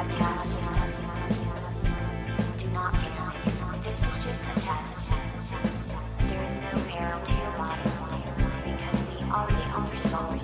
broadcast system. Do not panic. This is just a test. There is no peril to your body because we already own your soul.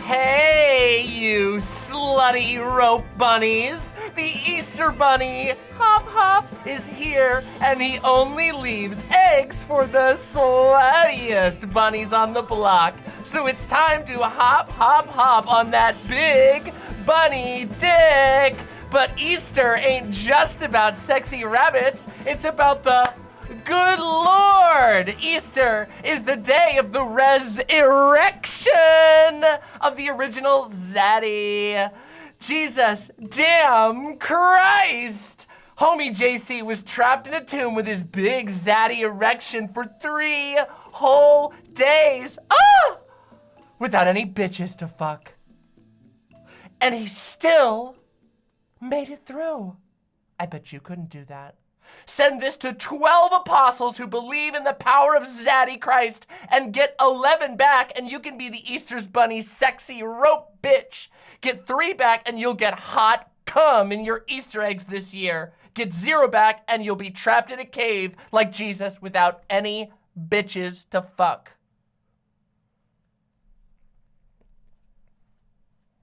Hey, you slutty rope bunnies! The Easter Bunny, Hop Hop, is here, and he only leaves eggs for the sluttiest bunnies on the block. So it's time to hop, hop, hop on that big bunny dick. But Easter ain't just about sexy rabbits, it's about the good Lord! Easter is the day of the resurrection of the original Zaddy. Jesus damn Christ! Homie JC was trapped in a tomb with his big Zaddy erection for 3 whole days. Without any bitches to fuck. And he still made it through. I bet you couldn't do that. Send this to 12 apostles who believe in the power of Zaddy Christ and get 11 back and you can be the Easter's Bunny sexy rope bitch. Get 3 back and you'll get hot cum in your Easter eggs this year. Get 0 back and you'll be trapped in a cave like Jesus without any bitches to fuck.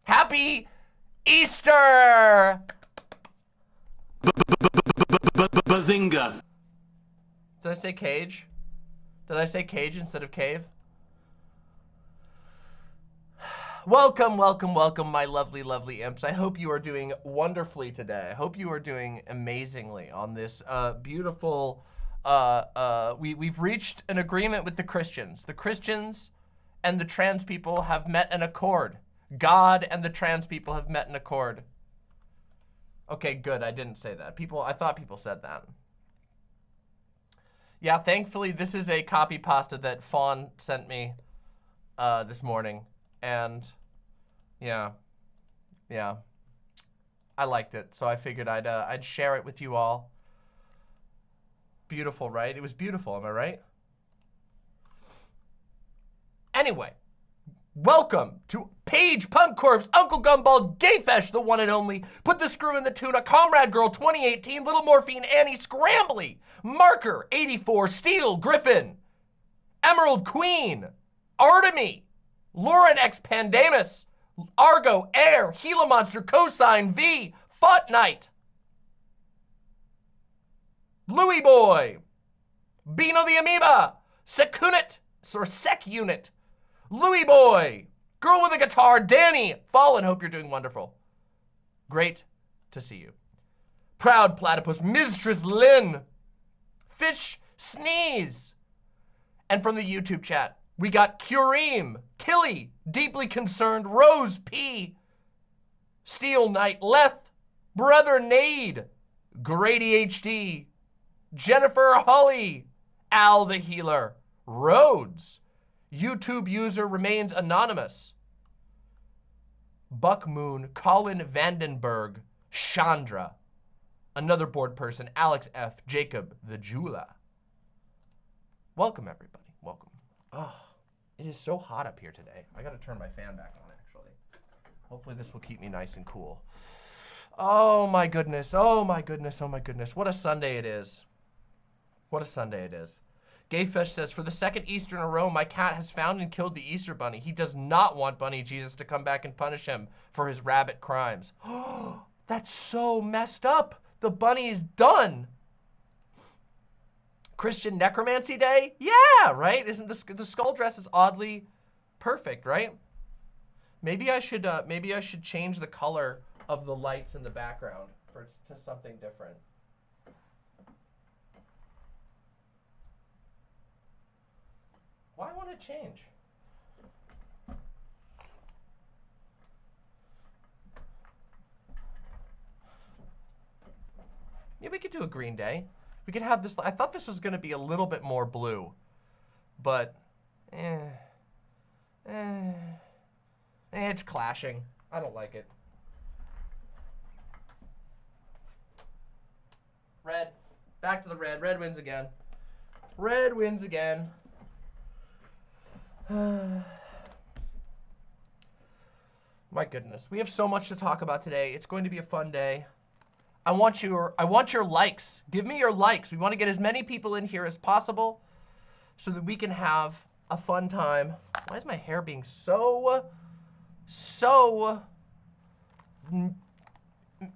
Happy Easter! Bazinga. Did I say cage? Did I say cage instead of cave? Welcome, welcome, welcome, my lovely, lovely imps. I hope you are doing wonderfully today. I hope you are doing amazingly on this beautiful, we've reached an agreement with the Christians. The Christians and the trans people have met an accord. God and the trans people have met an accord. Okay, good, I didn't say that. I thought people said that. Yeah, thankfully this is a copy pasta that Fawn sent me this morning. And yeah. I liked it, so I figured I'd share it with you all. Beautiful, right? It was beautiful, am I right? Anyway, welcome to Paige Punk Corpse, Uncle Gumball, Gayfesh, the one and only, Put the Screw in the Tuna, Comrade Girl 2018, Little Morphine, Annie Scrambly, Marker 84, Steel Griffin, Emerald Queen, Artemy, Lauren X Pandamus, Argo Air, Gila Monster, Cosine V, Fought Knight, Louie Boy, Beano the Amoeba, Secunit, or Sec Unit, Louie Boy, Girl with a Guitar, Danny, Fallen, hope you're doing wonderful. Great to see you. Proud Platypus, Mistress Lynn, Fish Sneeze. And from the YouTube chat, we got Cureem, Tilly, Deeply Concerned, Rose P, Steel Knight, Leth, Brother Nade, Grady HD, Jennifer Holly, Al the Healer, Rhodes, YouTube user remains anonymous, Buck Moon, Colin Vandenberg, Chandra, another board person, Alex F, Jacob the Jula. Welcome everybody, welcome. Oh, it is so hot up here today. I gotta turn my fan back on actually. Hopefully this will keep me nice and cool. Oh my goodness, oh my goodness, oh my goodness. What a Sunday it is. What a Sunday it is. Gayfish says, for the second Easter in a row, my cat has found and killed the Easter Bunny. He does not want Bunny Jesus to come back and punish him for his rabbit crimes. Oh, that's so messed up. The bunny is done. Christian Necromancy Day? Yeah, right? Isn't the skull dress is oddly perfect, right? Maybe I should change the color of the lights in the background to something different. Why won't it change? Yeah, we could do a green day. We could have this. I thought this was going to be a little bit more blue, but it's clashing. I don't like it. Red. Back to the red. Red wins again. Red wins again. My goodness, we have so much to talk about today. It's going to be a fun day. I want your likes. Give me your likes. We want to get as many people in here as possible so that we can have a fun time. Why is my hair being so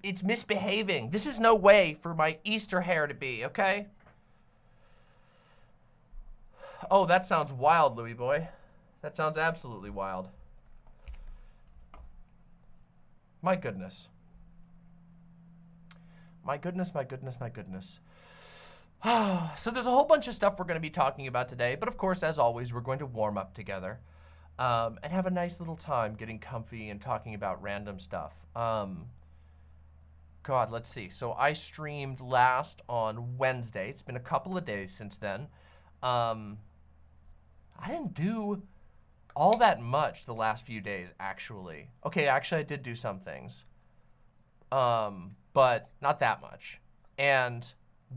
it's misbehaving. This is no way for my Easter hair to be, okay? Oh, that sounds wild, Louie boy. That sounds absolutely wild. My goodness. My goodness, my goodness, my goodness. So there's a whole bunch of stuff we're going to be talking about today, but of course, as always, we're going to warm up together and have a nice little time getting comfy and talking about random stuff. God, let's see. So I streamed last on Wednesday. It's been a couple of days since then. I didn't do all that much the last few days, actually. Okay, actually, I did do some things, but not that much. And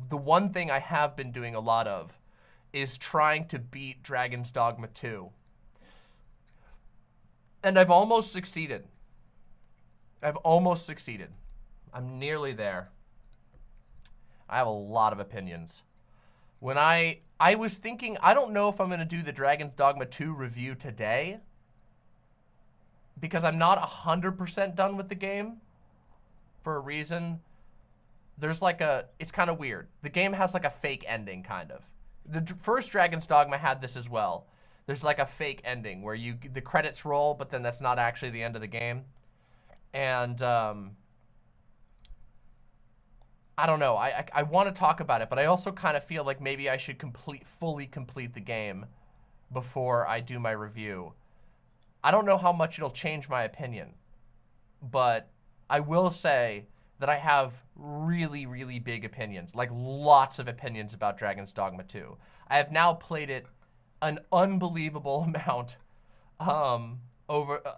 the one thing I have been doing a lot of is trying to beat Dragon's Dogma 2. And I've almost succeeded. I've almost succeeded. I'm nearly there. I have a lot of opinions. When I was thinking, I don't know if I'm going to do the Dragon's Dogma 2 review today because I'm not 100% done with the game for a reason. There's like it's kind of weird. The game has like a fake ending, kind of. The first Dragon's Dogma had this as well. There's like a fake ending where the credits roll, but then that's not actually the end of the game. And I don't know. I want to talk about it, but I also kind of feel like maybe I should fully complete the game before I do my review. I don't know how much it'll change my opinion, but I will say that I have really, really big opinions, like lots of opinions about Dragon's Dogma 2. I have now played it an unbelievable amount,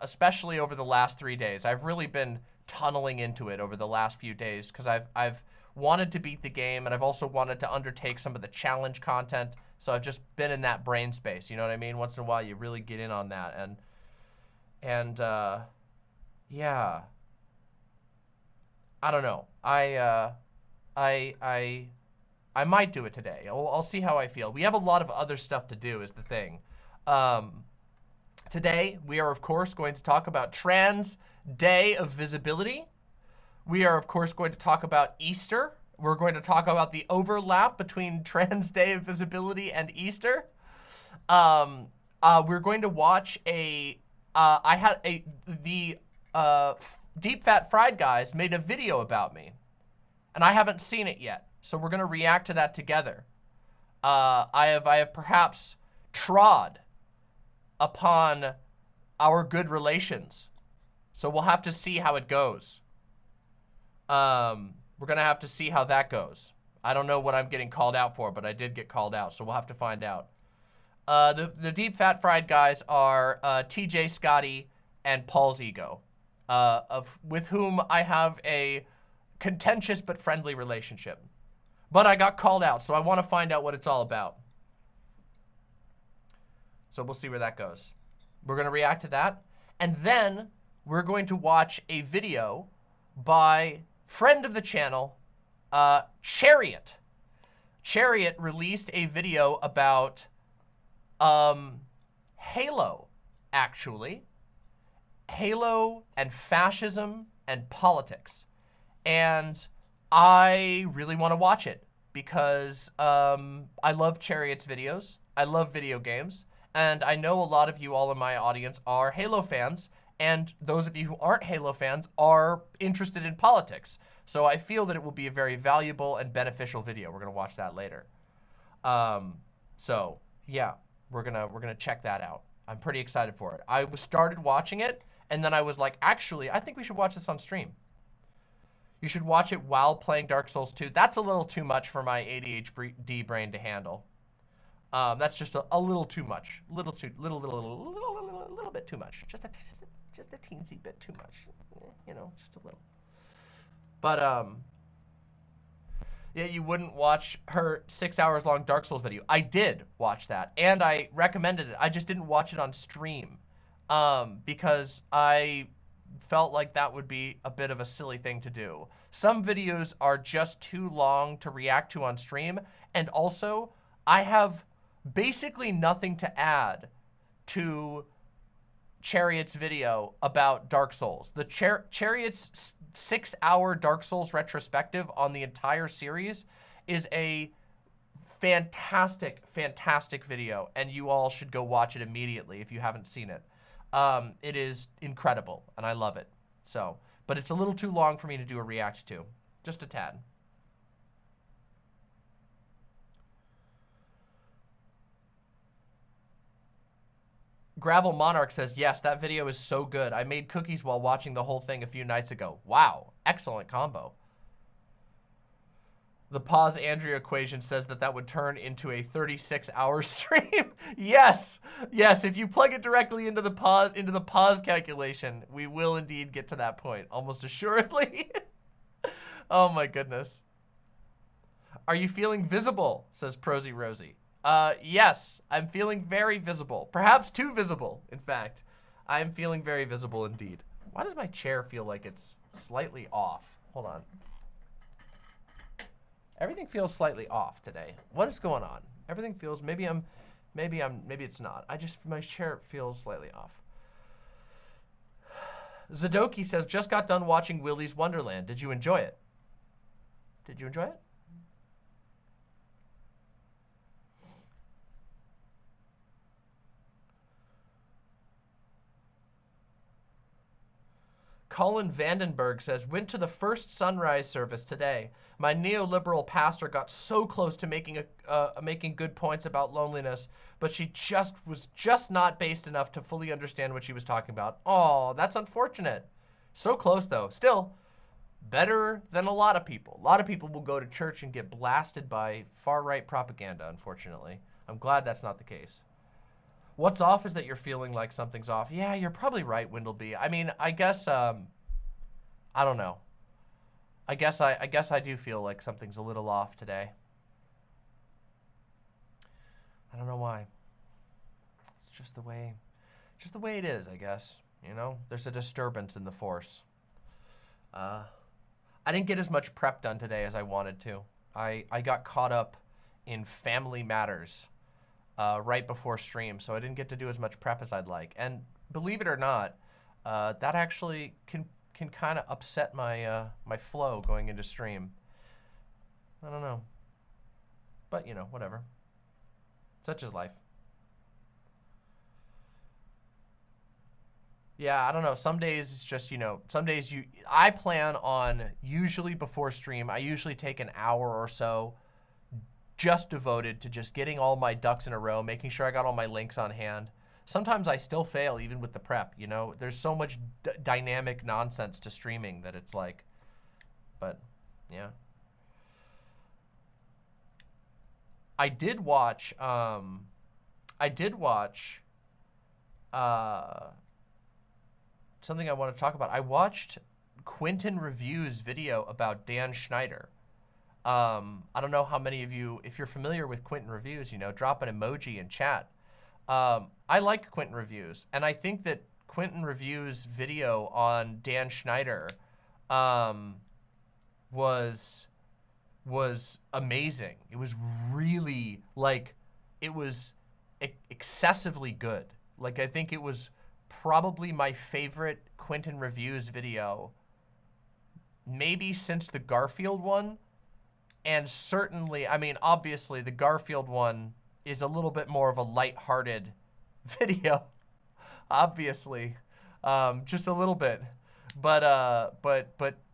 especially over the last 3 days. I've really been tunneling into it over the last few days because I've wanted to beat the game, and I've also wanted to undertake some of the challenge content. So I've just been in that brain space, you know what I mean? Once in a while, you really get in on that, and yeah, I don't know. I might do it today. I'll see how I feel. We have a lot of other stuff to do is the thing. Today, we are, of course, going to talk about Trans Day of Visibility. We are, of course, going to talk about Easter. We're going to talk about the overlap between Trans Day of Visibility and Easter. We're going to watch the Deep Fat Fried guys made a video about me, and I haven't seen it yet. So we're going to react to that together. I have perhaps trod upon our good relations. So we'll have to see how it goes. We're going to have to see how that goes. I don't know what I'm getting called out for, but I did get called out, so we'll have to find out. The Deep Fat Fried guys are TJ Scotty and Paul's Ego, with whom I have a contentious but friendly relationship. But I got called out, so I want to find out what it's all about. So we'll see where that goes. We're going to react to that. And then we're going to watch a video by friend of the channel, Chariot. Chariot released a video about Halo, actually. Halo and fascism and politics. And I really want to watch it because I love Chariot's videos. I love video games. And I know a lot of you all in my audience are Halo fans, and those of you who aren't Halo fans are interested in politics. So I feel that it will be a very valuable and beneficial video. We're gonna watch that later. So yeah, we're gonna check that out. I'm pretty excited for it. I started watching it, and then I was like, actually, I think we should watch this on stream. You should watch it while playing Dark Souls 2. That's a little too much for my ADHD brain to handle. That's just a little too much. Little bit too much. Just a teensy bit too much. You know, just a little. But yeah, you wouldn't watch her 6 hours long Dark Souls video. I did watch that, and I recommended it. I just didn't watch it on stream because I felt like that would be a bit of a silly thing to do. Some videos are just too long to react to on stream, and also I have basically nothing to add to Chariot's video about Dark Souls. The Chariot's 6 hour Dark Souls retrospective on the entire series is a fantastic, fantastic video, and you all should go watch it immediately if you haven't seen it. It is incredible, and I love it. So, but it's a little too long for me to do a react to. Just a tad. Gravel Monarch says, yes, that video is so good. I made cookies while watching the whole thing a few nights ago. Wow, excellent combo. The pause Andrea equation says that would turn into a 36-hour stream. Yes, yes, if you plug it directly into the pause calculation, we will indeed get to that point, almost assuredly. Oh my goodness. Are you feeling visible, says Prosy Rosie. Yes, I'm feeling very visible. Perhaps too visible, in fact. I'm feeling very visible indeed. Why does my chair feel like it's slightly off? Hold on. Everything feels slightly off today. What is going on? Everything feels, maybe it's not. My chair feels slightly off. Zadoki says, just got done watching Willy's Wonderland. Did you enjoy it? Did you enjoy it? Colin Vandenberg says, went to the first sunrise service today. My neoliberal pastor got so close to making good points about loneliness, but she was just not based enough to fully understand what she was talking about. Oh, that's unfortunate. So close though. Still, better than a lot of people. A lot of people will go to church and get blasted by far-right propaganda, unfortunately. I'm glad that's not the case. What's off is that you're feeling like something's off. Yeah, you're probably right, Windleby. I mean, I guess I don't know. I guess I do feel like something's a little off today. I don't know why. It's just the way it is, I guess. You know, there's a disturbance in the force. I didn't get as much prep done today as I wanted to. I got caught up in family matters right before stream, so I didn't get to do as much prep as I'd like. And believe it or not, that actually can kind of upset my my flow going into stream. I don't know, but you know, whatever. Such is life. Yeah, I don't know. Some days it's just, you know, some days I plan on, usually before stream, I usually take an hour or so just devoted to just getting all my ducks in a row, making sure I got all my links on hand. Sometimes I still fail even with the prep, you know? There's so much dynamic nonsense to streaming that it's like, but yeah. I did watch something I want to talk about. I watched Quinton Reviews video about Dan Schneider. I don't know how many of you, if you're familiar with Quinton Reviews, you know, drop an emoji in chat. I like Quinton Reviews, and I think that Quinton Reviews video on Dan Schneider was amazing. It was really, like, it was excessively good. Like, I think it was probably my favorite Quinton Reviews video, maybe since the Garfield one. And certainly, I mean, obviously the Garfield one is a little bit more of a lighthearted video, obviously, just a little bit. But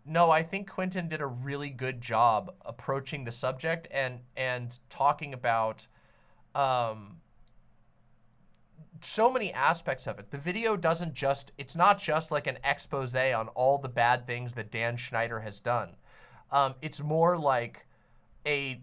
no, I think Quinton did a really good job approaching the subject and talking about so many aspects of it. The video doesn't just, it's not just like an expose on all the bad things that Dan Schneider has done. It's more like I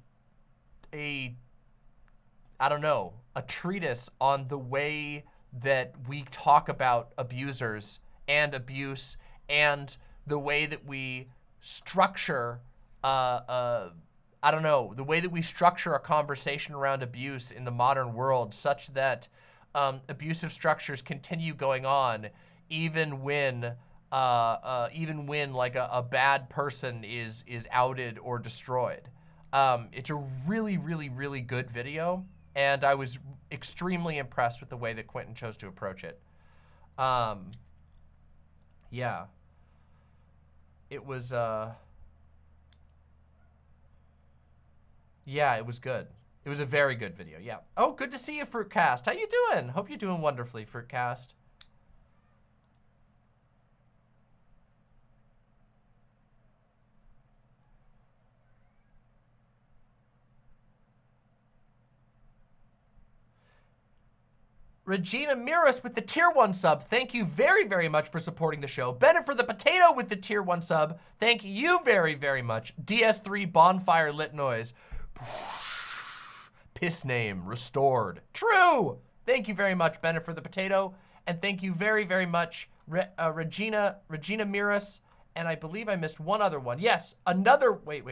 don't know, a treatise on the way that we talk about abusers and abuse, and the way that we structure, I don't know, the way that we structure a conversation around abuse in the modern world, such that abusive structures continue going on even when like a bad person is outed or destroyed. It's a really, really, really good video, and I was extremely impressed with the way that Quinton chose to approach it. Yeah. It was, yeah, it was good. It was a very good video, yeah. Oh, good to see you, Fruitcast. How you doing? Hope you're doing wonderfully, Fruitcast. Regina Miras with the tier 1 sub. Thank you very, very much for supporting the show. Bennett for the potato with the tier 1 sub. Thank you very, very much. DS3 bonfire lit noise. Piss name restored. True. Thank you very much, Bennett for the potato. And thank you very, very much, Regina Miras. And I believe I missed one other one. Yes, another, wait.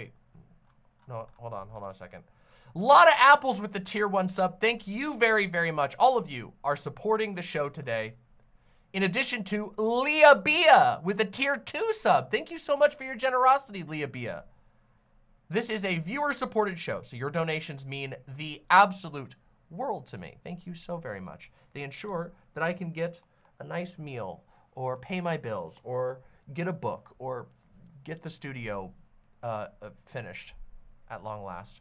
No, hold on a second. A lot of apples with the tier 1 sub. Thank you very, very much. All of you are supporting the show today. In addition to Leah Bia with the tier 2 sub. Thank you so much for your generosity, Leah Bia. This is a viewer-supported show, so your donations mean the absolute world to me. Thank you so very much. They ensure that I can get a nice meal, or pay my bills, or get a book, or get the studio finished at long last.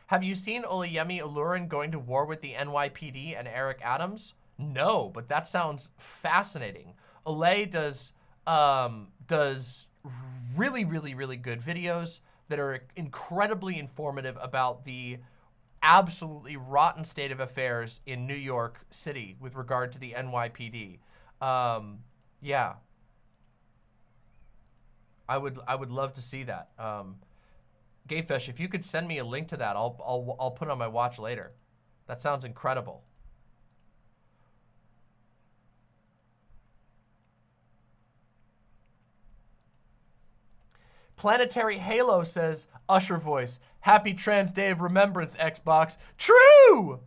Have you seen Oluyemi Olurin going to war with the NYPD and Eric Adams? No, but that sounds fascinating. Olay does really, really, really good videos that are incredibly informative about the absolutely rotten state of affairs in New York City with regard to the NYPD. Yeah. I would love to see that. Gayfish, if you could send me a link to that, I'll put it on my watch later. That sounds incredible. Planetary Halo says, Usher voice, happy Trans Day of Remembrance, Xbox. True!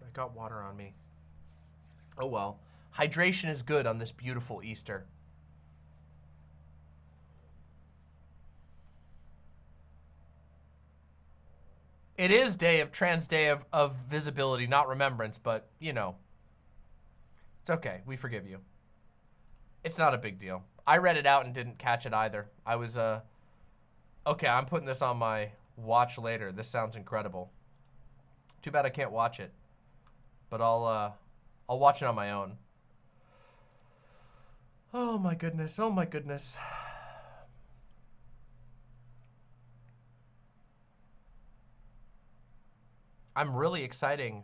I got water on me. Oh well. Hydration is good on this beautiful Easter. It is Trans Day of Visibility, not Remembrance, but, you know. It's okay. We forgive you. It's not a big deal. I read it out and didn't catch it either. I was, okay, I'm putting this on my watch later. This sounds incredible. Too bad I can't watch it. But I'll watch it on my own. Oh my goodness. Oh my goodness. I'm really excited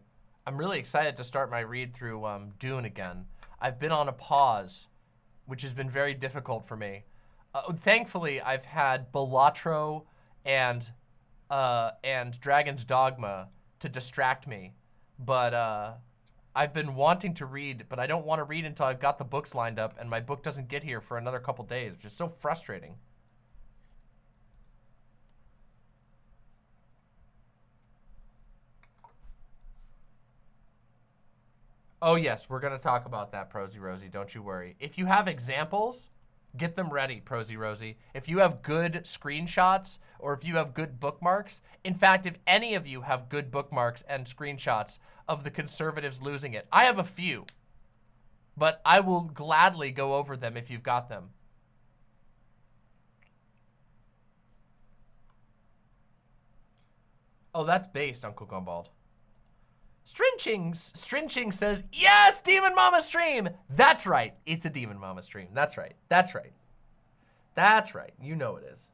to start my read through Dune again. I've been on a pause, which has been very difficult for me. Thankfully, I've had Balatro and Dragon's Dogma to distract me, but I've been wanting to read, but I don't want to read until I've got the books lined up, and my book doesn't get here for another couple days, which is so frustrating. Oh yes, we're gonna talk about that, Prosy Rosie, don't you worry. If you have examples, get them ready, Prosy Rosie. If you have good screenshots, or if you have good bookmarks, in fact, if any of you have good bookmarks and screenshots of the conservatives losing it, I have a few, but I will gladly go over them if you've got them. Oh, that's based, Uncle Gumbald. Strinching says, yes, Demon Mama stream. That's right. It's a Demon Mama stream. That's right. That's right. That's right. You know it is.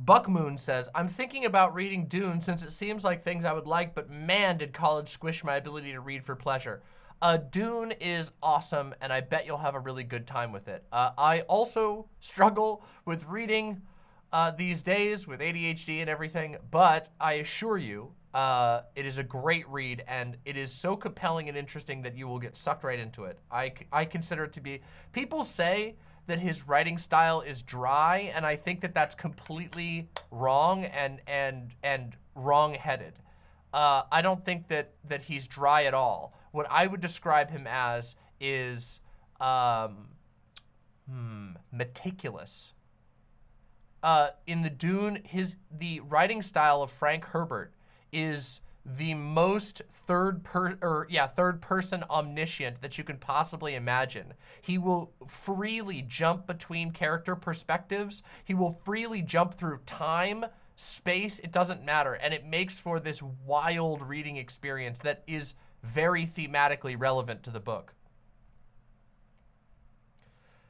Buckmoon says, I'm thinking about reading Dune since it seems like things I would like, but man, did college squish my ability to read for pleasure. Dune is awesome, and I bet you'll have a really good time with it. I also struggle with reading these days with ADHD and everything, but I assure you, it is a great read, and it is so compelling and interesting that you will get sucked right into it. I consider it to be, people say that his writing style is dry, and I think that that's completely wrong and wrong-headed. I don't think that he's dry at all. What I would describe him as is meticulous. In the Dune, the writing style of Frank Herbert is the most third person omniscient that you can possibly imagine. He will freely jump between character perspectives. He will freely jump through time, space, it doesn't matter. And it makes for this wild reading experience that is very thematically relevant to the book.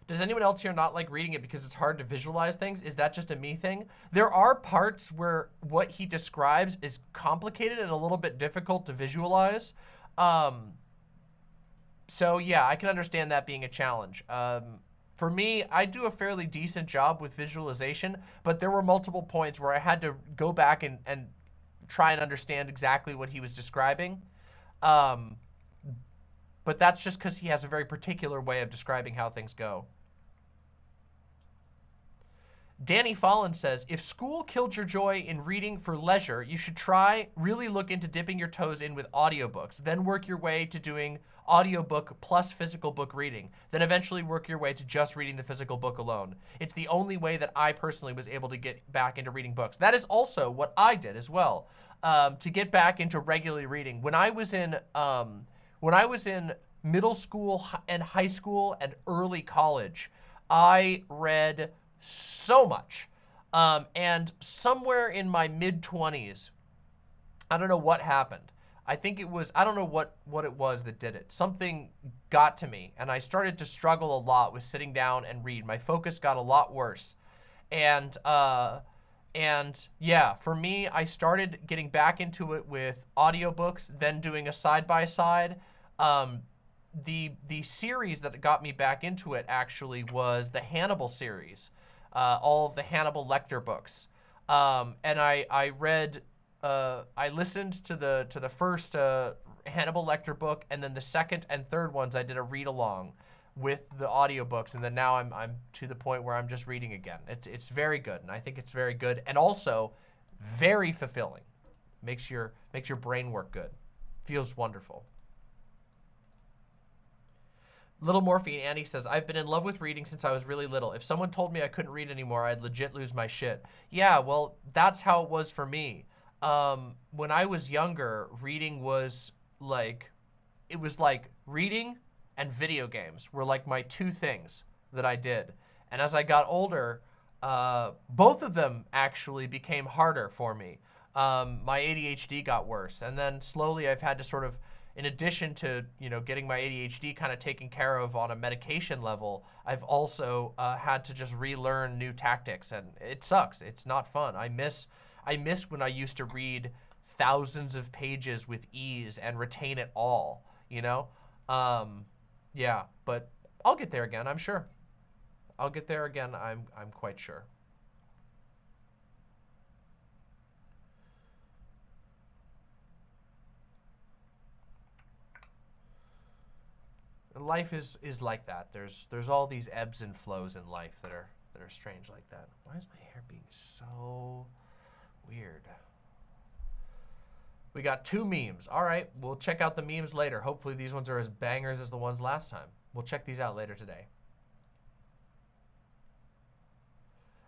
Does anyone else here not like reading it because it's hard to visualize things? Is that just a me thing? There are parts where what he describes is complicated and a little bit difficult to visualize. So yeah, I can understand that being a challenge. For me, I do a fairly decent job with visualization, but there were multiple points where I had to go back and try and understand exactly what he was describing. But that's just because he has a very particular way of describing how things go. Danny Fallon says, if school killed your joy in reading for leisure, you should really look into dipping your toes in with audiobooks, then work your way to doing audiobook plus physical book reading, then eventually work your way to just reading the physical book alone. It's the only way that I personally was able to get back into reading books. That is also what I did as well, to get back into regularly reading. When I was in middle school and high school and early college, I read so much. And somewhere in my mid-20s, I don't know what happened. I think it was, I don't know what it was that did it. Something got to me, and I started to struggle a lot with sitting down and read. My focus got a lot worse. And And yeah, for me, I started getting back into it with audiobooks, then doing a side-by-side. The series that got me back into it actually was the Hannibal series, all of the Hannibal Lecter books. And I read, I listened to the first Hannibal Lecter book, and then the second and third ones I did a read along with the audiobooks, and then now I'm to the point where I'm just reading again. It's very good, and I think it's very good, and also very fulfilling. Makes your brain work good. Feels wonderful. Little Morphine Annie says, I've been in love with reading since I was really little. If someone told me I couldn't read anymore, I'd legit lose my shit. Yeah, well, that's how it was for me. When I was younger, reading was like, it was like reading and video games were like my two things that I did. And as I got older, both of them actually became harder for me. My ADHD got worse. And then slowly I've had to sort of, in addition to, you know, getting my ADHD kind of taken care of on a medication level, I've also had to just relearn new tactics, and it sucks. It's not fun. I miss when I used to read thousands of pages with ease and retain it all, you know? Yeah, but I'll get there again, I'm sure. I'll get there again, I'm quite sure. Life is like that. There's all these ebbs and flows in life that are strange like that. Why is my hair being so weird? We got 2 memes. All right, we'll check out the memes later. Hopefully these ones are as bangers as the ones last time. We'll check these out later today.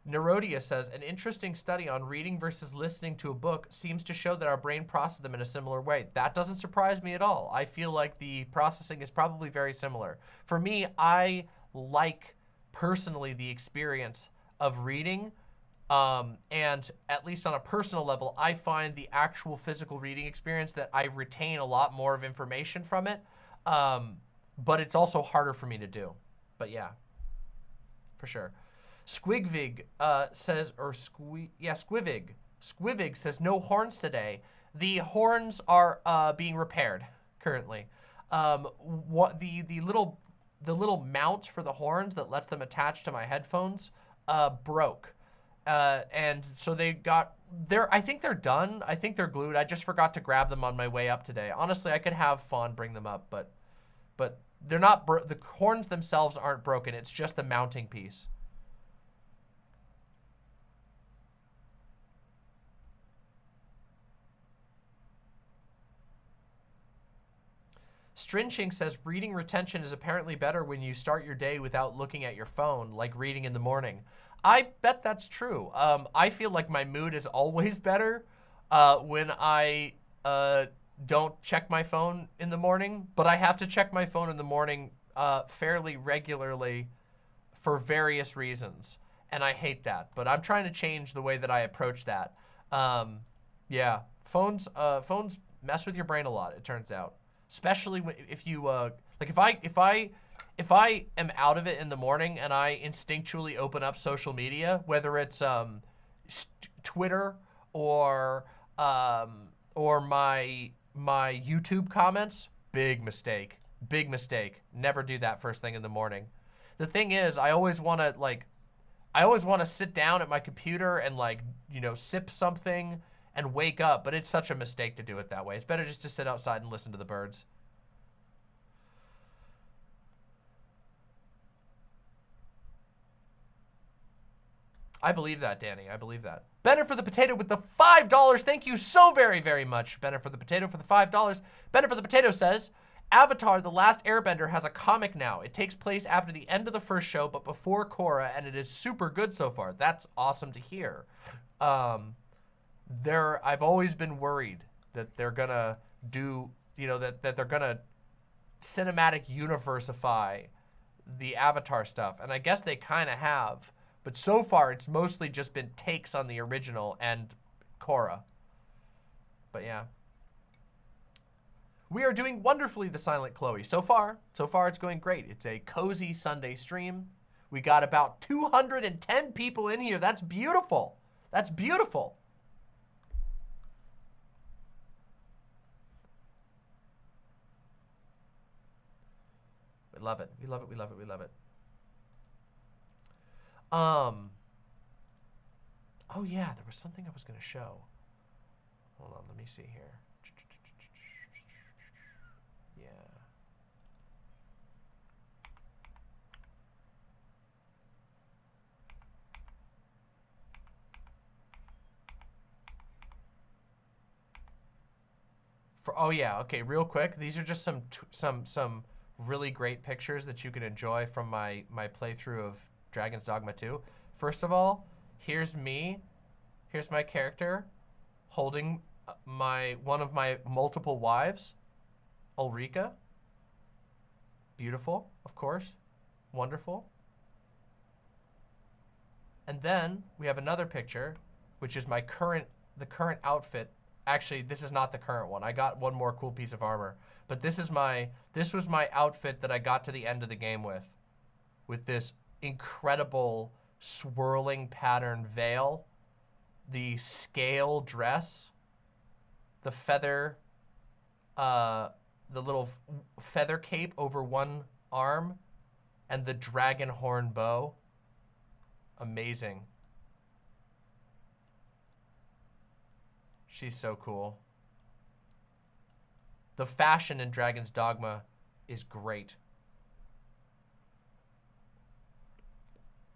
Nerodia says, an interesting study on reading versus listening to a book seems to show that our brain processes them in a similar way. That doesn't surprise me at all. I feel like the processing is probably very similar. For me, I like personally the experience of reading, and at least on a personal level, I find the actual physical reading experience that I retain a lot more of information from it, but it's also harder for me to do. But yeah, for sure. Squigvig says, or Squivig says, no horns today. The horns are being repaired currently. What the little mount for the horns that lets them attach to my headphones broke, and so they got I think they're done. I think they're glued. I just forgot to grab them on my way up today. Honestly, I could have Fawn bring them up, but they're not. The horns themselves aren't broken. It's just the mounting piece. Strinching says, reading retention is apparently better when you start your day without looking at your phone, like reading in the morning. I bet that's true. I feel like my mood is always better when I don't check my phone in the morning, but I have to check my phone in the morning fairly regularly for various reasons, and I hate that. But I'm trying to change the way that I approach that. Yeah, phones mess with your brain a lot, it turns out. Especially if you like if I am out of it in the morning and I instinctually open up social media, whether it's Twitter or my YouTube comments, big mistake. Never do that first thing in the morning. The thing is, I always want to sit down at my computer and, like, you know, sip something and wake up, but it's such a mistake to do it that way. It's better just to sit outside and listen to the birds. I believe that, Danny. I believe that. Benner for the Potato with the $5. Thank you so very, very much, Benner for the Potato, for the $5. Benner for the Potato says, Avatar: The Last Airbender has a comic now. It takes place after the end of the first show, but before Korra, and it is super good so far. That's awesome to hear. I've always been worried that they're gonna do, you know, that they're gonna cinematic universeify the Avatar stuff, and I guess they kind of have, but so far it's mostly just been takes on the original and Korra. But yeah, we are doing wonderfully, the Silent Chloe. So far it's going great. It's a cozy Sunday stream. We got about 210 people in here. That's beautiful. That's beautiful. We love it. We love it. We love it. We love it. Oh yeah, there was something I was gonna show. Hold on, let me see here. Yeah. Oh yeah, okay, real quick. These are just some really great pictures that you can enjoy from my playthrough of Dragon's Dogma 2. First of all, here's me. Here's my character holding one of my multiple wives, Ulrika. Beautiful, of course. Wonderful. And then we have another picture, which is the current outfit. Actually, this is not the current one. I got one more cool piece of armor. But this was my outfit that I got to the end of the game with this incredible swirling pattern veil, the scale dress, the feather, the little feather cape over one arm, and the dragon horn bow. Amazing. She's so cool. The fashion in Dragon's Dogma is great.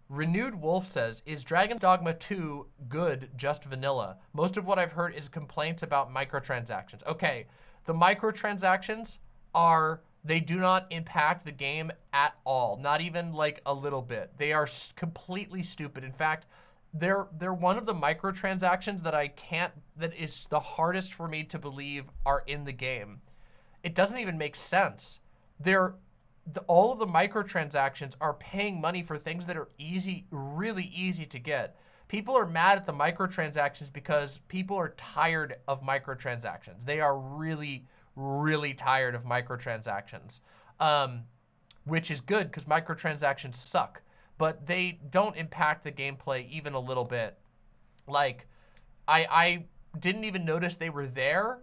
Renewed Wolf says, is Dragon's Dogma 2 good, just vanilla? Most of what I've heard is complaints about microtransactions. Okay, the microtransactions they do not impact the game at all. Not even like a little bit. They are completely stupid. In fact, they're one of the microtransactions that is the hardest for me to believe are in the game. It doesn't even make sense. All of the microtransactions are paying money for things that are easy, really easy to get. People are mad at the microtransactions because people are tired of microtransactions. They are really, really tired of microtransactions, which is good because microtransactions suck. But they don't impact the gameplay even a little bit. Like, I didn't even notice they were there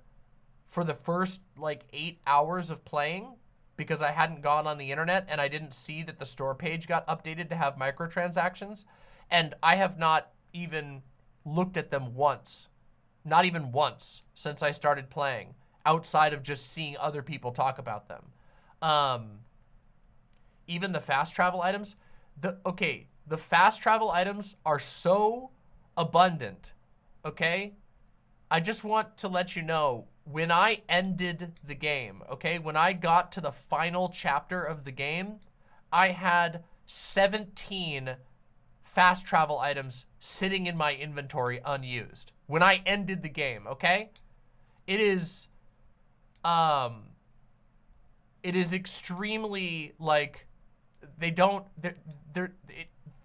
for the first, like, 8 hours of playing because I hadn't gone on the internet and I didn't see that the store page got updated to have microtransactions. And I have not even looked at them once, not even once, since I started playing, outside of just seeing other people talk about them. Even the fast travel items, the fast travel items are so abundant, okay? I just want to let you know, when I ended the game, okay, when I got to the final chapter of the game, I had 17 fast travel items sitting in my inventory unused. When I ended the game, okay? It is extremely, like, the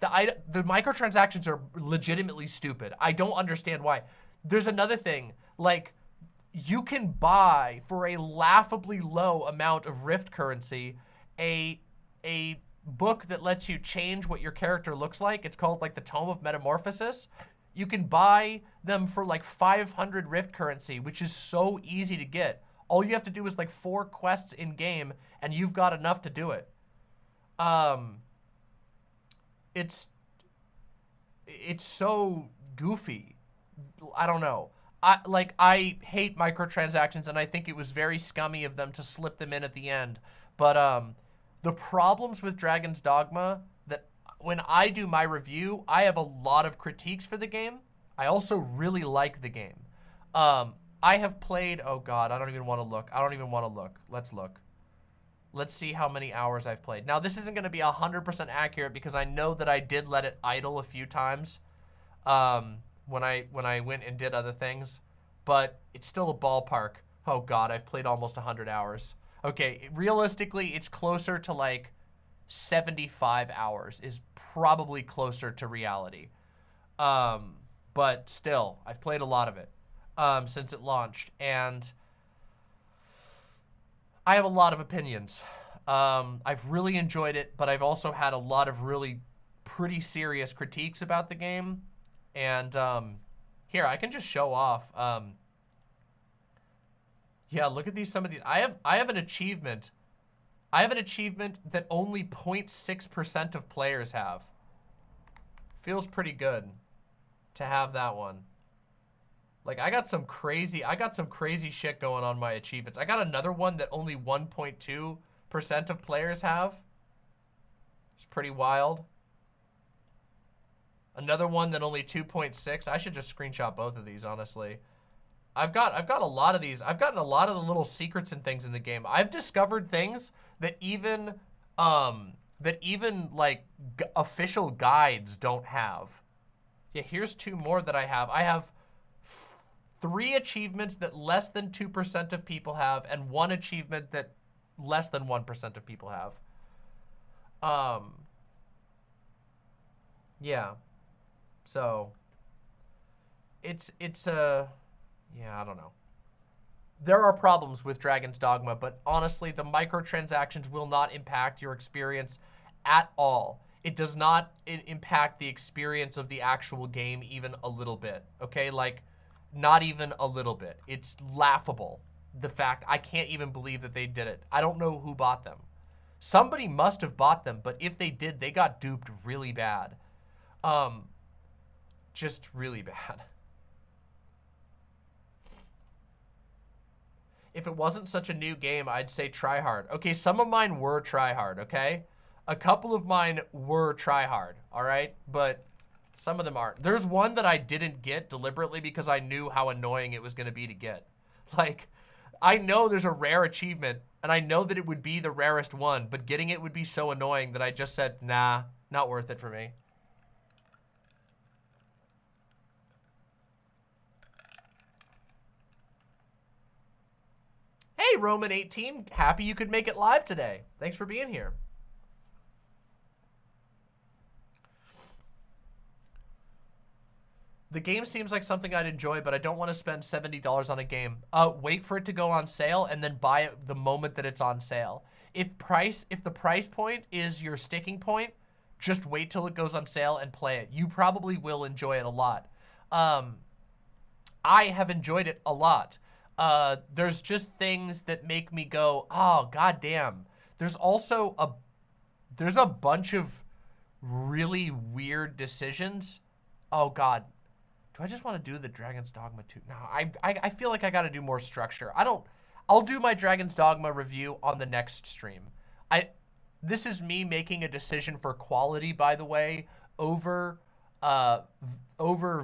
microtransactions are legitimately stupid. I don't understand why. There's another thing, like, you can buy for a laughably low amount of Rift currency a book that lets you change what your character looks like. It's called, like, the Tome of Metamorphosis. You can buy them for like 500 Rift currency, which is so easy to get. All you have to do is like 4 quests in game and you've got enough to do it. It's so goofy. I don't know. I hate microtransactions and I think it was very scummy of them to slip them in at the end. But the problems with Dragon's Dogma, that when I do my review, I have a lot of critiques for the game. I also really like the game. I have played, oh God, I don't even want to look. I don't even want to look. Let's look. Let's see how many hours I've played. Now, this isn't going to be 100% accurate because I know that I did let it idle a few times when I went and did other things, but it's still a ballpark. Oh God, I've played almost 100 hours. Okay, realistically, it's closer to like 75 hours is probably closer to reality. But still, I've played a lot of it since it launched, and I have a lot of opinions. I've really enjoyed it, but I've also had a lot of really pretty serious critiques about the game. And here, I can just show off. Yeah, look at these. Some of these. I have an achievement. I have an achievement that only 0.6% of players have. Feels pretty good to have that one. Like, I got some crazy shit going on my achievements. I got another one that only 1.2% of players have. It's pretty wild. Another one that only 2.6. I should just screenshot both of these, honestly. I've got a lot of these. I've gotten a lot of the little secrets and things in the game. I've discovered things that even like official guides don't have. Yeah, here's 2 more that I have. I have 3 achievements that less than 2% of people have, and 1 achievement that less than 1% of people have. Yeah. So it's yeah, I don't know. There are problems with Dragon's Dogma, but honestly, the microtransactions will not impact your experience at all. It does not impact the experience of the actual game even a little bit, okay? Like, not even a little bit. It's laughable, the fact. I can't even believe that they did it. I don't know who bought them. Somebody must have bought them, but if they did, they got duped really bad. Just really bad. If it wasn't such a new game, I'd say try hard. Okay, some of mine were try hard, okay? A couple of mine were try hard, all right? But some of them aren't. There's one that I didn't get deliberately because I knew how annoying it was going to be to get. Like, I know there's a rare achievement, and I know that it would be the rarest one, but getting it would be so annoying that I just said, nah, not worth it for me. Hey, Roman18, happy you could make it live today. Thanks for being here. The game seems like something I'd enjoy, but I don't want to spend $70 on a game. Wait for it to go on sale and then buy it the moment that it's on sale. If the price point is your sticking point, just wait till it goes on sale and play it. You probably will enjoy it a lot. I have enjoyed it a lot. There's just things that make me go, oh, goddamn. There's also there's a bunch of really weird decisions. Oh, God. Do I just want to do the Dragon's Dogma 2? No, I feel like I got to do more structure. I'll do my Dragon's Dogma review on the next stream. This is me making a decision for quality, by the way, over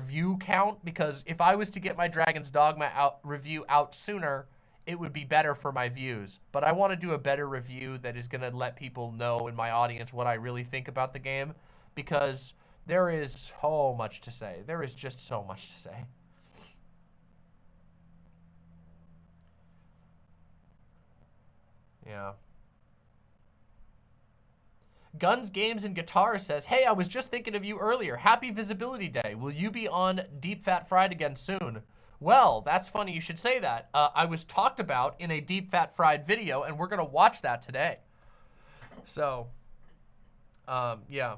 view count, because if I was to get my Dragon's Dogma review out sooner, it would be better for my views. But I want to do a better review that is going to let people know in my audience what I really think about the game, because there is so much to say. There is just so much to say. Yeah. Guns, Games, and Guitar says, hey, I was just thinking of you earlier. Happy Visibility Day. Will you be on Deep Fat Fried again soon? Well, that's funny you should say that. I was talked about in a Deep Fat Fried video, and we're going to watch that today. So, yeah.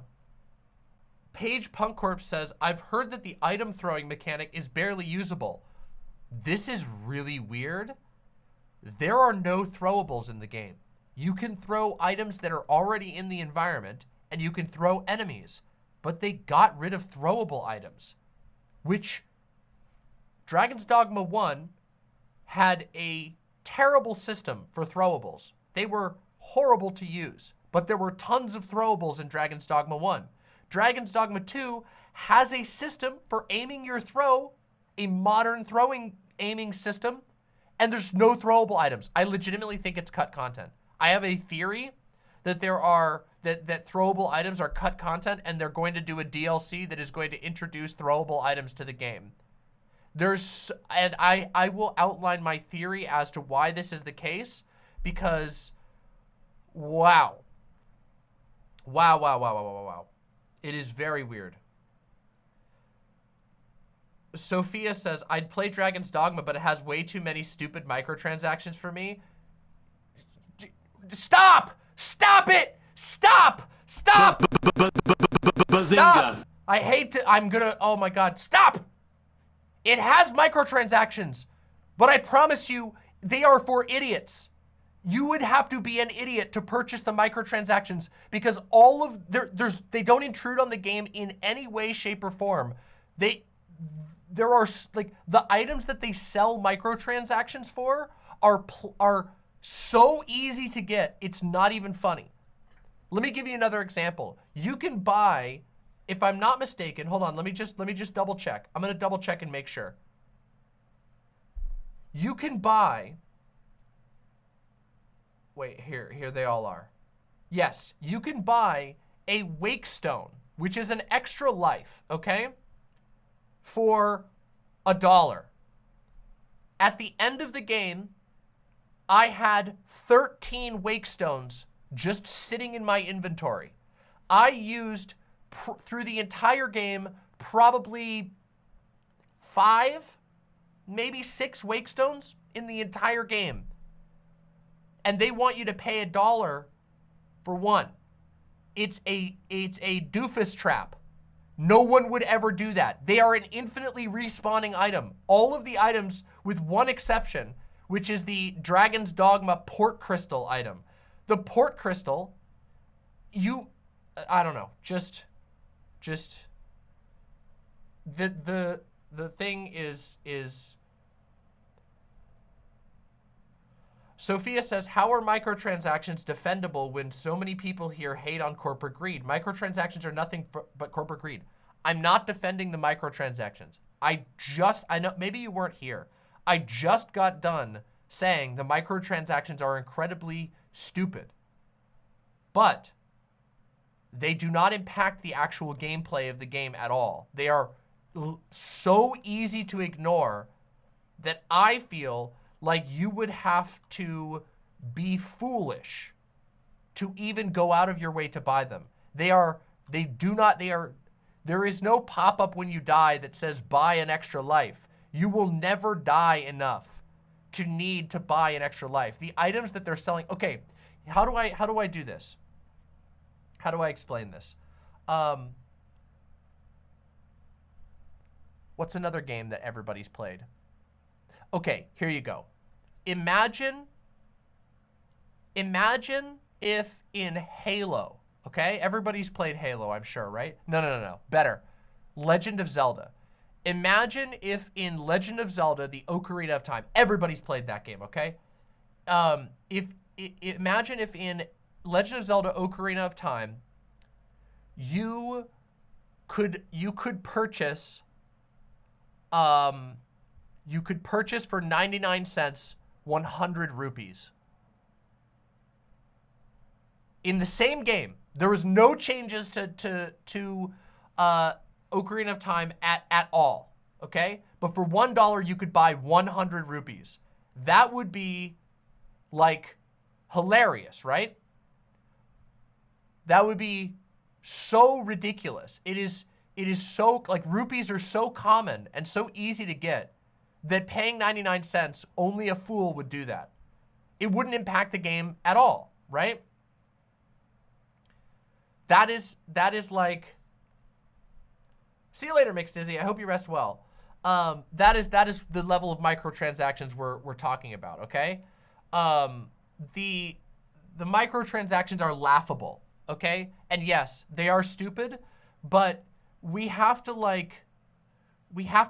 Paige Punkcorp says, I've heard that the item throwing mechanic is barely usable. This is really weird. There are no throwables in the game. You can throw items that are already in the environment, and you can throw enemies, but they got rid of throwable items, which Dragon's Dogma 1 had a terrible system for throwables. They were horrible to use, but there were tons of throwables in Dragon's Dogma 1. Dragon's Dogma 2 has a system for aiming your throw, a modern aiming system, and there's no throwable items. I legitimately think it's cut content. I have a theory that that throwable items are cut content, and they're going to do a DLC that is going to introduce throwable items to the game. And I will outline my theory as to why this is the case, because wow. It is very weird. Sophia says, I'd play Dragon's Dogma, but it has way too many stupid microtransactions for me. Stop! Stop it! Stop! Stop! Bazinga! I hate to, I'm gonna, oh my God, stop! It has microtransactions, but I promise you, they are for idiots. You would have to be an idiot to purchase the microtransactions because all of, they don't intrude on the game in any way, shape, or form. There are, like, the items that they sell microtransactions for are so easy to get, it's not even funny. Let me give you another example. You can buy, if I'm not mistaken, hold on, let me just double check. I'm gonna double check and make sure. You can buy, wait, here they all are. Yes, you can buy a wake stone, which is an extra life, okay? For $1. At the end of the game, I had 13 wake stones just sitting in my inventory. I used, through the entire game, probably 5, maybe 6 wake stones in the entire game. And they want you to pay $1 for one. It's a doofus trap. No one would ever do that. They are an infinitely respawning item. All of the items, with one exception, which is the Dragon's Dogma Port Crystal item. The Port Crystal, I don't know, just the thing is Sophia says, how are microtransactions defendable when so many people here hate on corporate greed? Microtransactions are nothing but corporate greed. I'm not defending the microtransactions. I know, maybe you weren't here. I just got done saying the microtransactions are incredibly stupid, but they do not impact the actual gameplay of the game at all. They are so easy to ignore that I feel like you would have to be foolish to even go out of your way to buy them. There is no pop-up when you die that says buy an extra life. You will never die enough to need to buy an extra life. The items that they're selling, okay, how do I do this? How do I explain this? What's another game that everybody's played? Okay, here you go. Imagine if in Halo, okay? Everybody's played Halo, I'm sure, right? No. Better. Legend of Zelda. Imagine if in Legend of Zelda, the Ocarina of Time, everybody's played that game, okay? Imagine if in Legend of Zelda Ocarina of Time, you could purchase for 99 cents 100 rupees. In the same game, there was no changes to Ocarina of Time at all, okay? But for $1, you could buy 100 rupees. That would be, like, hilarious, right? That would be so ridiculous. It is so, like, rupees are so common and so easy to get that paying 99 cents, only a fool would do that. It wouldn't impact the game at all, right? That is like, see you later, Mixed Dizzy. I hope you rest well. That is the level of microtransactions we're talking about, okay? The microtransactions are laughable, okay? And yes, they are stupid, but we have to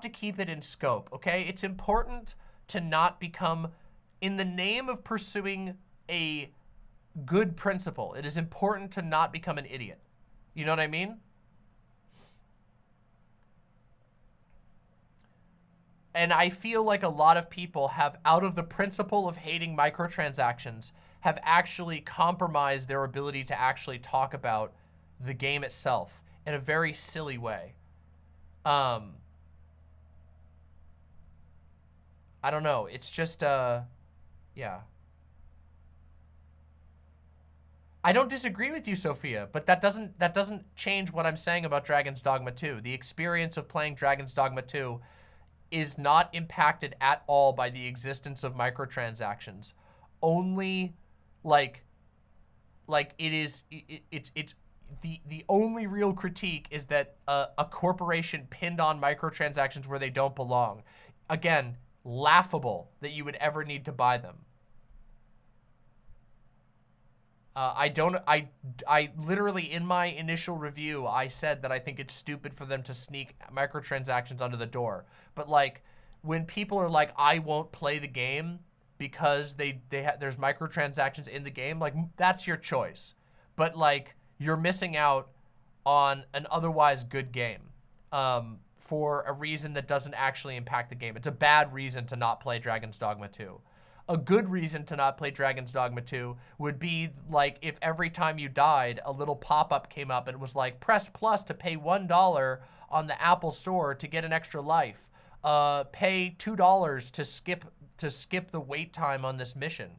keep it in scope, okay? It's important to not become, in the name of pursuing a good principle, it is important to not become an idiot. You know what I mean? And I feel like a lot of people have, out of the principle of hating microtransactions, have actually compromised their ability to actually talk about the game itself in a very silly way. I don't know. It's just, yeah. I don't disagree with you, Sophia, but that doesn't change what I'm saying about Dragon's Dogma 2. The experience of playing Dragon's Dogma 2 is not impacted at all by the existence of microtransactions. Only, like it's the only real critique is that a corporation pinned on microtransactions where they don't belong. Again, laughable that you would ever need to buy them. I literally, in my initial review, I said that I think it's stupid for them to sneak microtransactions under the door. But like, when people are like, I won't play the game because there's microtransactions in the game, like, that's your choice. But like, you're missing out on an otherwise good game for a reason that doesn't actually impact the game. It's a bad reason to not play Dragon's Dogma 2. A good reason to not play Dragon's Dogma 2 would be like if every time you died, a little pop-up came up and was like, press plus to pay $1 on the Apple Store to get an extra life. Pay $2 to skip the wait time on this mission.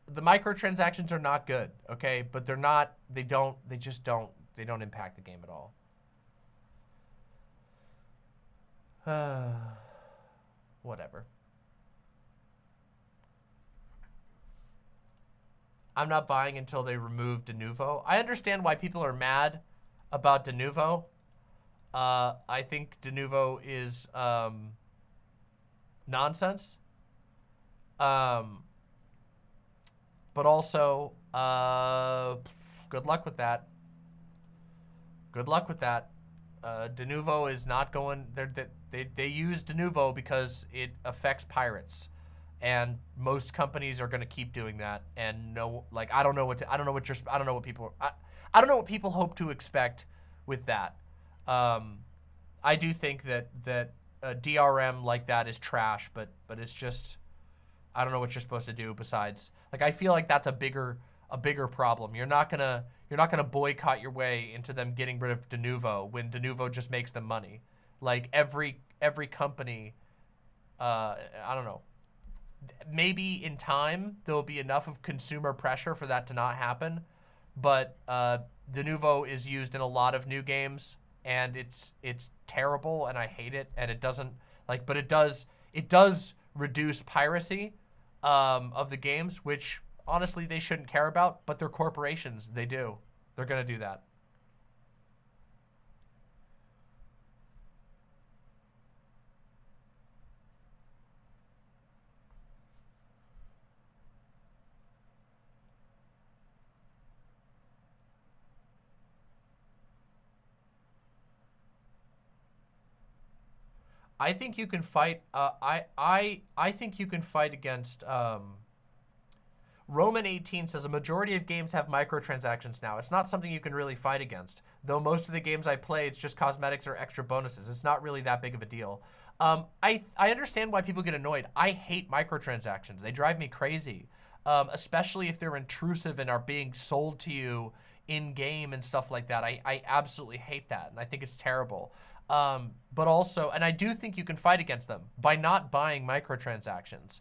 The microtransactions are not good, okay? But they don't impact the game at all. Whatever. I'm not buying until they remove de novo. I understand why people are mad about de novo. I think de novo is nonsense. But also, good luck with that. Good luck with that. De novo is not going. They use de novo because it affects pirates, and most companies are going to keep doing that. And no, like I don't know what people hope to expect with that. I do think that DRM like that is trash, but it's just. I don't know what you're supposed to do besides, like, I feel like that's a bigger problem. You're not gonna boycott your way into them getting rid of de novo when de novo just makes them money. Like every company, I don't know. Maybe in time there'll be enough of consumer pressure for that to not happen, but de novo is used in a lot of new games, and it's terrible, and I hate it, and it doesn't like, but it does reduce piracy of the games, which honestly they shouldn't care about, but they're corporations. They do. They're going to do that. I think you can fight. I think you can fight against. Roman 18 says a majority of games have microtransactions now. It's not something you can really fight against, though. Most of the games I play, it's just cosmetics or extra bonuses. It's not really that big of a deal. I understand why people get annoyed. I hate microtransactions. They drive me crazy, especially if they're intrusive and are being sold to you in game and stuff like that. I absolutely hate that, and I think it's terrible. But also, and I do think you can fight against them by not buying microtransactions.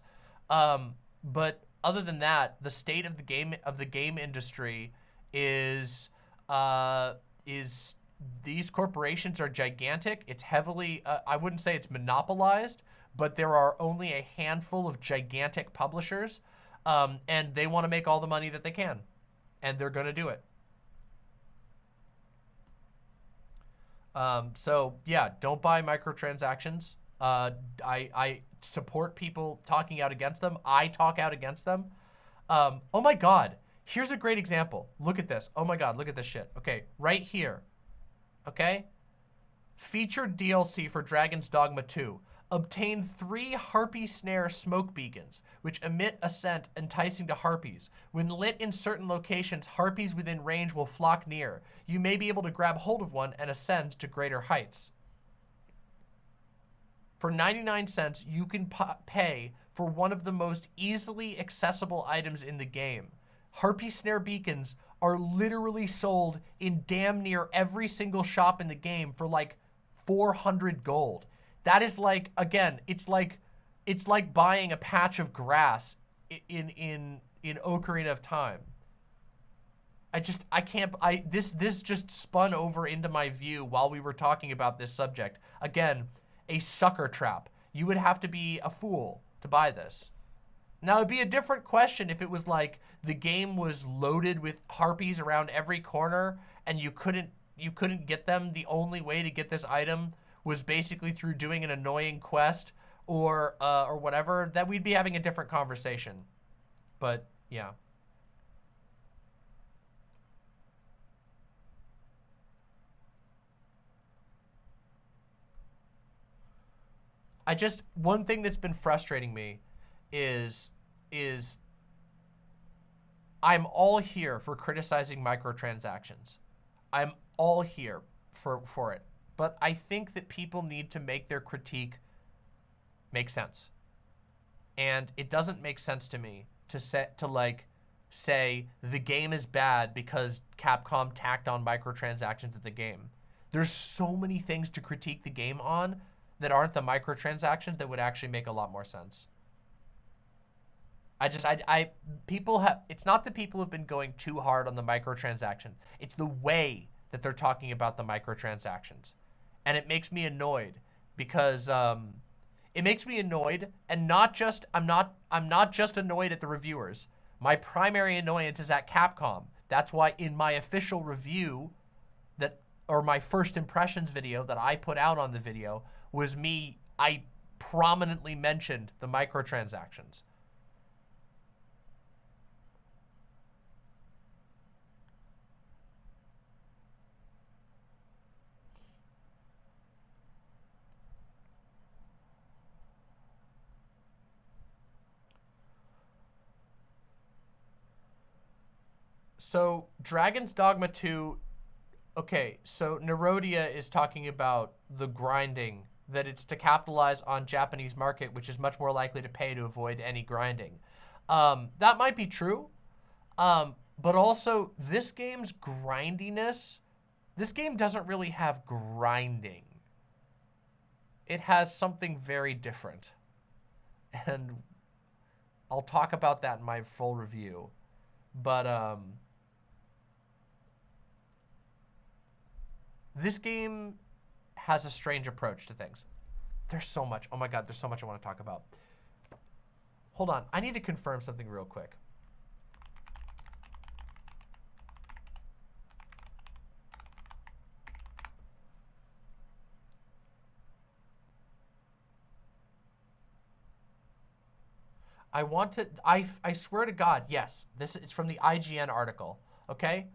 But other than that, the state of the game industry is these corporations are gigantic. It's heavily, I wouldn't say it's monopolized, but there are only a handful of gigantic publishers, and they want to make all the money that they can, and they're going to do it. So yeah, don't buy microtransactions. I support people talking out against them. I talk out against them. Oh my God, here's a great example. Look at this. Oh my God, look at this shit. Okay, right here. Okay. Featured DLC for Dragon's Dogma 2. Obtain 3 harpy snare smoke beacons, which emit a scent enticing to harpies. When lit in certain locations, harpies within range will flock near. You may be able to grab hold of one and ascend to greater heights. For 99 cents, you can pay for one of the most easily accessible items in the game. Harpy snare beacons are literally sold in damn near every single shop in the game for like 400 gold. That is like, again, it's like buying a patch of grass in Ocarina of Time. I can't, this just spun over into my view while we were talking about this subject. Again, a sucker trap. You would have to be a fool to buy this. Now, it'd be a different question if it was like the game was loaded with harpies around every corner and you couldn't get them. The only way to get this item was basically through doing an annoying quest or whatever. That we'd be having a different conversation. But yeah. One thing that's been frustrating me is I'm all here for criticizing microtransactions. I'm all here for it. But I think that people need to make their critique make sense. And it doesn't make sense to me to say the game is bad because Capcom tacked on microtransactions at the game. There's so many things to critique the game on that aren't the microtransactions that would actually make a lot more sense. It's not that people have been going too hard on the microtransaction. It's the way that they're talking about the microtransactions. And it makes me annoyed because it makes me annoyed, and I'm not just annoyed at the reviewers. My primary annoyance is at Capcom. That's why in my official review or my first impressions video that I put out on the video was I prominently mentioned the microtransactions. So Dragon's Dogma 2, okay, so Nerodia is talking about the grinding, that it's to capitalize on Japanese market, which is much more likely to pay to avoid any grinding. That might be true, but also this game's grindiness, this game doesn't really have grinding. It has something very different. And I'll talk about that in my full review. But, this game has a strange approach to things. There's so much. Oh my God, there's so much I want to talk about. Hold on. I need to confirm something real quick. I swear to God, yes. This is from the IGN article, okay?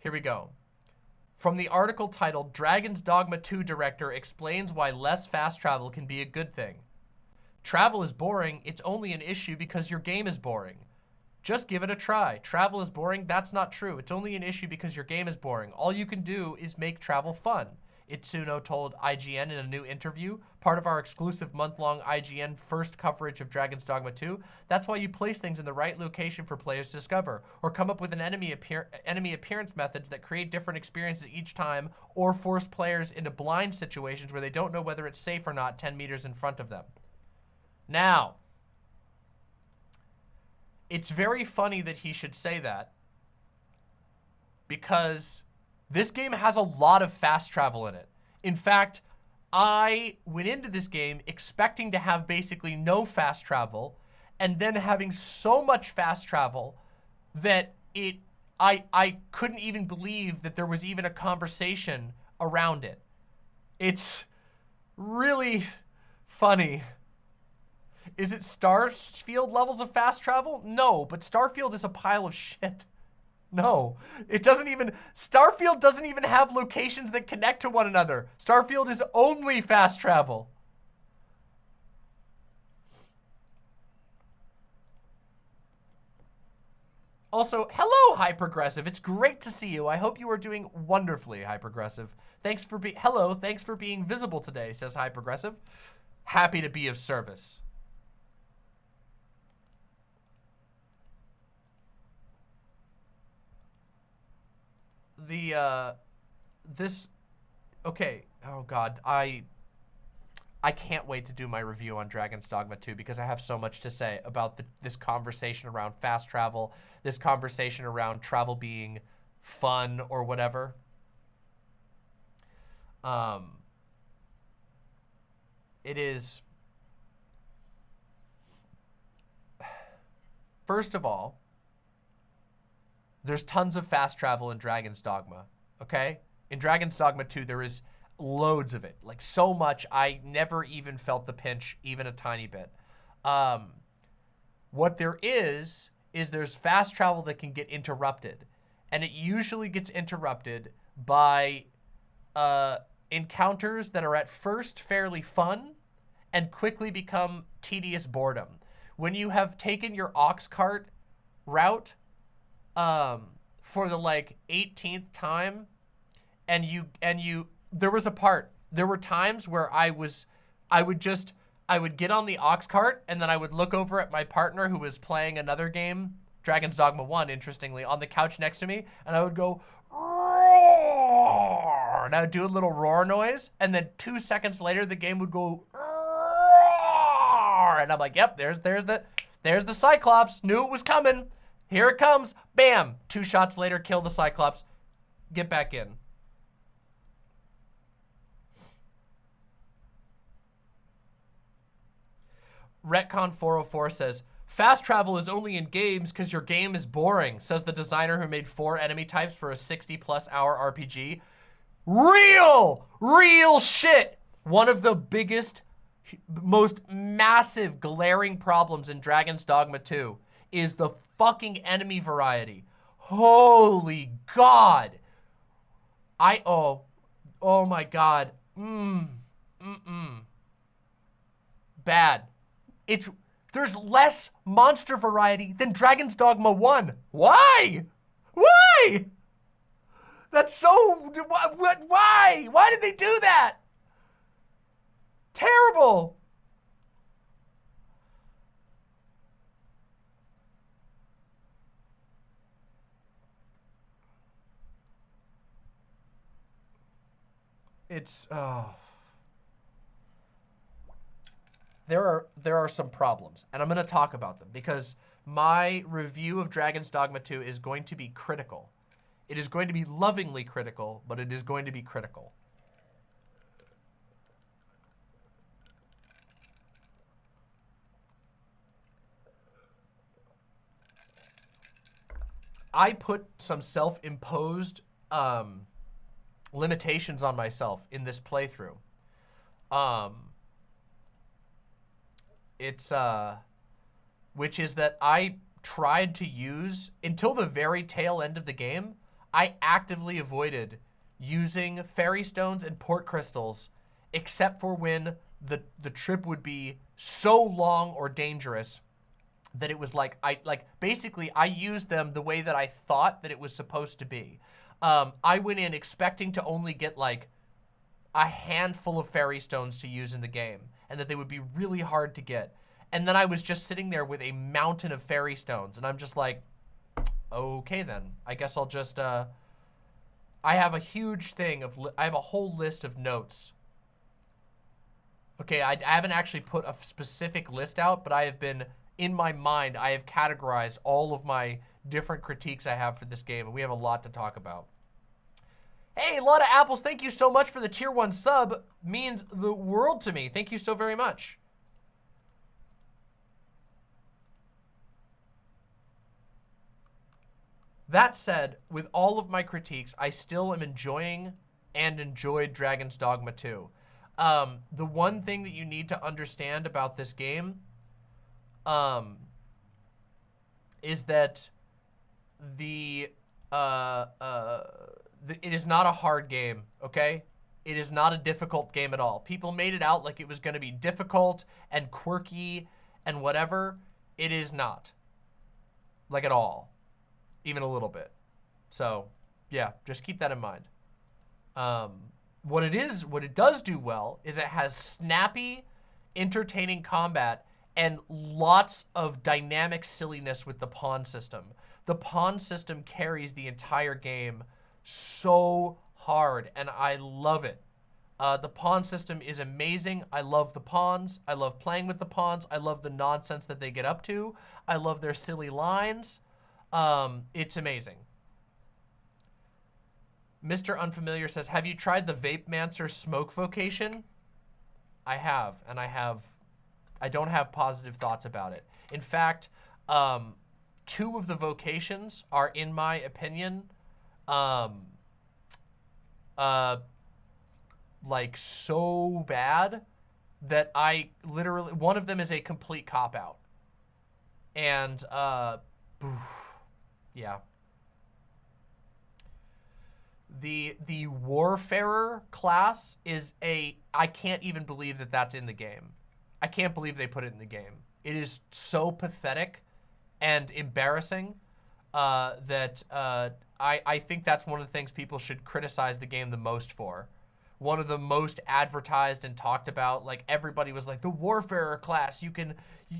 Here we go. From the article titled, Dragon's Dogma 2 Director Explains Why Less Fast Travel Can Be a Good Thing. Travel is boring. It's only an issue because your game is boring. Just give it a try. Travel is boring? That's not true. It's only an issue because your game is boring. All you can do is make travel fun. Itsuno told IGN in a new interview, part of our exclusive month-long IGN first coverage of Dragon's Dogma 2. That's why you place things in the right location for players to discover, or come up with an enemy appearance methods that create different experiences each time, or force players into blind situations where they don't know whether it's safe or not 10 meters in front of them. Now, it's very funny that he should say that, because this game has a lot of fast travel in it. In fact, I went into this game expecting to have basically no fast travel, and then having so much fast travel that I couldn't even believe that there was even a conversation around it. It's really funny. Is it Starfield levels of fast travel? No, but Starfield is a pile of shit. No, it doesn't even, Starfield doesn't even have locations that connect to one another. Starfield is only fast travel. Also, hello, Hypergressive. It's great to see you. I hope you are doing wonderfully, Hypergressive. Thanks for thanks for being visible today, says Hypergressive. Happy to be of service. Okay, oh God, I can't wait to do my review on Dragon's Dogma 2 because I have so much to say about this conversation around fast travel, this conversation around travel being fun or whatever. It is, first of all, there's tons of fast travel in Dragon's Dogma, okay? In Dragon's Dogma 2, there is loads of it. Like, so much, I never even felt the pinch, even a tiny bit. What there is there's fast travel that can get interrupted. And it usually gets interrupted by encounters that are at first fairly fun and quickly become tedious boredom. When you have taken your ox cart route for the like 18th time, and you there were times where I would get on the ox cart and then I would look over at my partner who was playing another game, Dragon's Dogma 1, interestingly, on the couch next to me, and I would go, roar, and I would do a little roar noise, and then 2 seconds later the game would go, roar, and I'm like, yep, there's the Cyclops, knew it was coming, here it comes, bam, 2 shots later, kill the Cyclops, get back in. Retcon404 says, fast travel is only in games because your game is boring, says the designer who made 4 enemy types for a 60+ hour RPG. Real shit. One of the biggest, most massive glaring problems in Dragon's Dogma 2 is the fucking enemy variety. Holy God. Oh my God. Bad. There's less monster variety than Dragon's Dogma 1. Why? Why? That's so, why? Why did they do that? Terrible. It's, There are some problems, and I'm going to talk about them because my review of Dragon's Dogma 2 is going to be critical. It is going to be lovingly critical, but it is going to be critical. I put some self-imposed limitations on myself in this playthrough. Which is that I tried to use, until the very tail end of the game, I actively avoided using fairy stones and port crystals, except for when the trip would be so long or dangerous that it was like, basically I used them the way that I thought that it was supposed to be. I went in expecting to only get like a handful of fairy stones to use in the game, and that they would be really hard to get. And then I was just sitting there with a mountain of fairy stones, and I'm just like, okay then, I guess I'll just, I have a huge thing of, I have a whole list of notes. Okay, I haven't actually put a specific list out, but I have been, in my mind, I have categorized all of my different critiques I have for this game, and we have a lot to talk about. Hey, a lot of apples, thank you so much for the tier 1 sub. Means the world to me. Thank you so very much. That said, with all of my critiques, I still am enjoying and enjoyed Dragon's Dogma 2. The one thing that you need to understand about this game is that it is not a hard game, okay? It is not a difficult game at all. People made it out like it was going to be difficult and quirky and whatever. It is not. Like at all. Even a little bit. So, yeah, just keep that in mind. What it does do well is it has snappy, entertaining combat and lots of dynamic silliness with the pawn system. The pawn system carries the entire game so hard, and I love it. The pawn system is amazing. I love the pawns. I love playing with the pawns. I love the nonsense that they get up to. I love their silly lines. It's amazing. Mr. Unfamiliar says, have you tried the Vape Mancer smoke vocation? I have, and I don't have positive thoughts about it. In fact, 2 of the vocations are, in my opinion, like so bad that I literally, one of them is a complete cop-out. And, yeah. The Warfarer class is I can't even believe that that's in the game. I can't believe they put it in the game. It is so pathetic and embarrassing that I think that's one of the things people should criticize the game the most for. One of the most advertised and talked about, like everybody was like, the Warfarer class,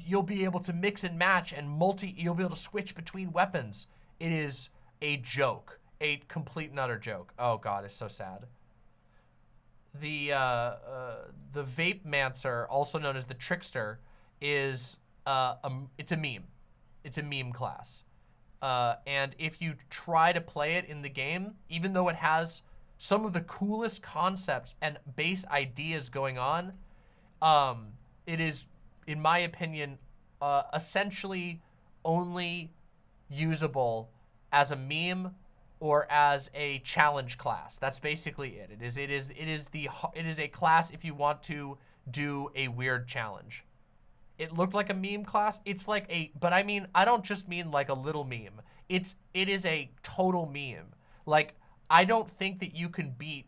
you'll be able to mix and match and you'll be able to switch between weapons. It is a joke, a complete and utter joke. Oh God, it's so sad. The Vape Mancer, also known as the Trickster, is it's a meme. It's a meme class. And if you try to play it in the game, even though it has some of the coolest concepts and base ideas going on, it is, in my opinion, essentially only usable as a meme or as a challenge class. That's basically it. It is a class if you want to do a weird challenge. It looked like a meme class. It's like but I mean, I don't just mean like a little meme. It is a total meme. Like, I don't think that you can beat,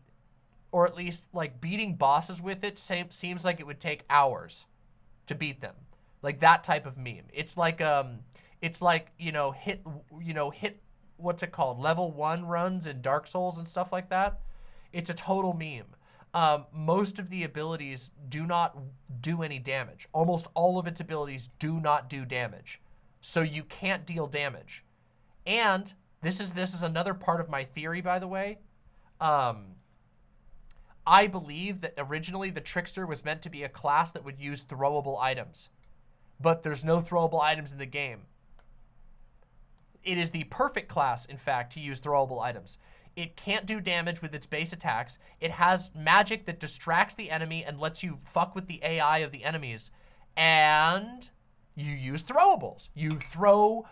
or at least like beating bosses with it seems like it would take hours to beat them. Like that type of meme. It's like hit what's it called? Level 1 runs in Dark Souls and stuff like that. It's a total meme. Most of the abilities do not do any damage. Almost all of its abilities do not do damage. So you can't deal damage. And this is another part of my theory, by the way. I believe that originally the Trickster was meant to be a class that would use throwable items. But there's no throwable items in the game. It is the perfect class, in fact, to use throwable items. It can't do damage with its base attacks. It has magic that distracts the enemy and lets you fuck with the AI of the enemies. And you use throwables. You throw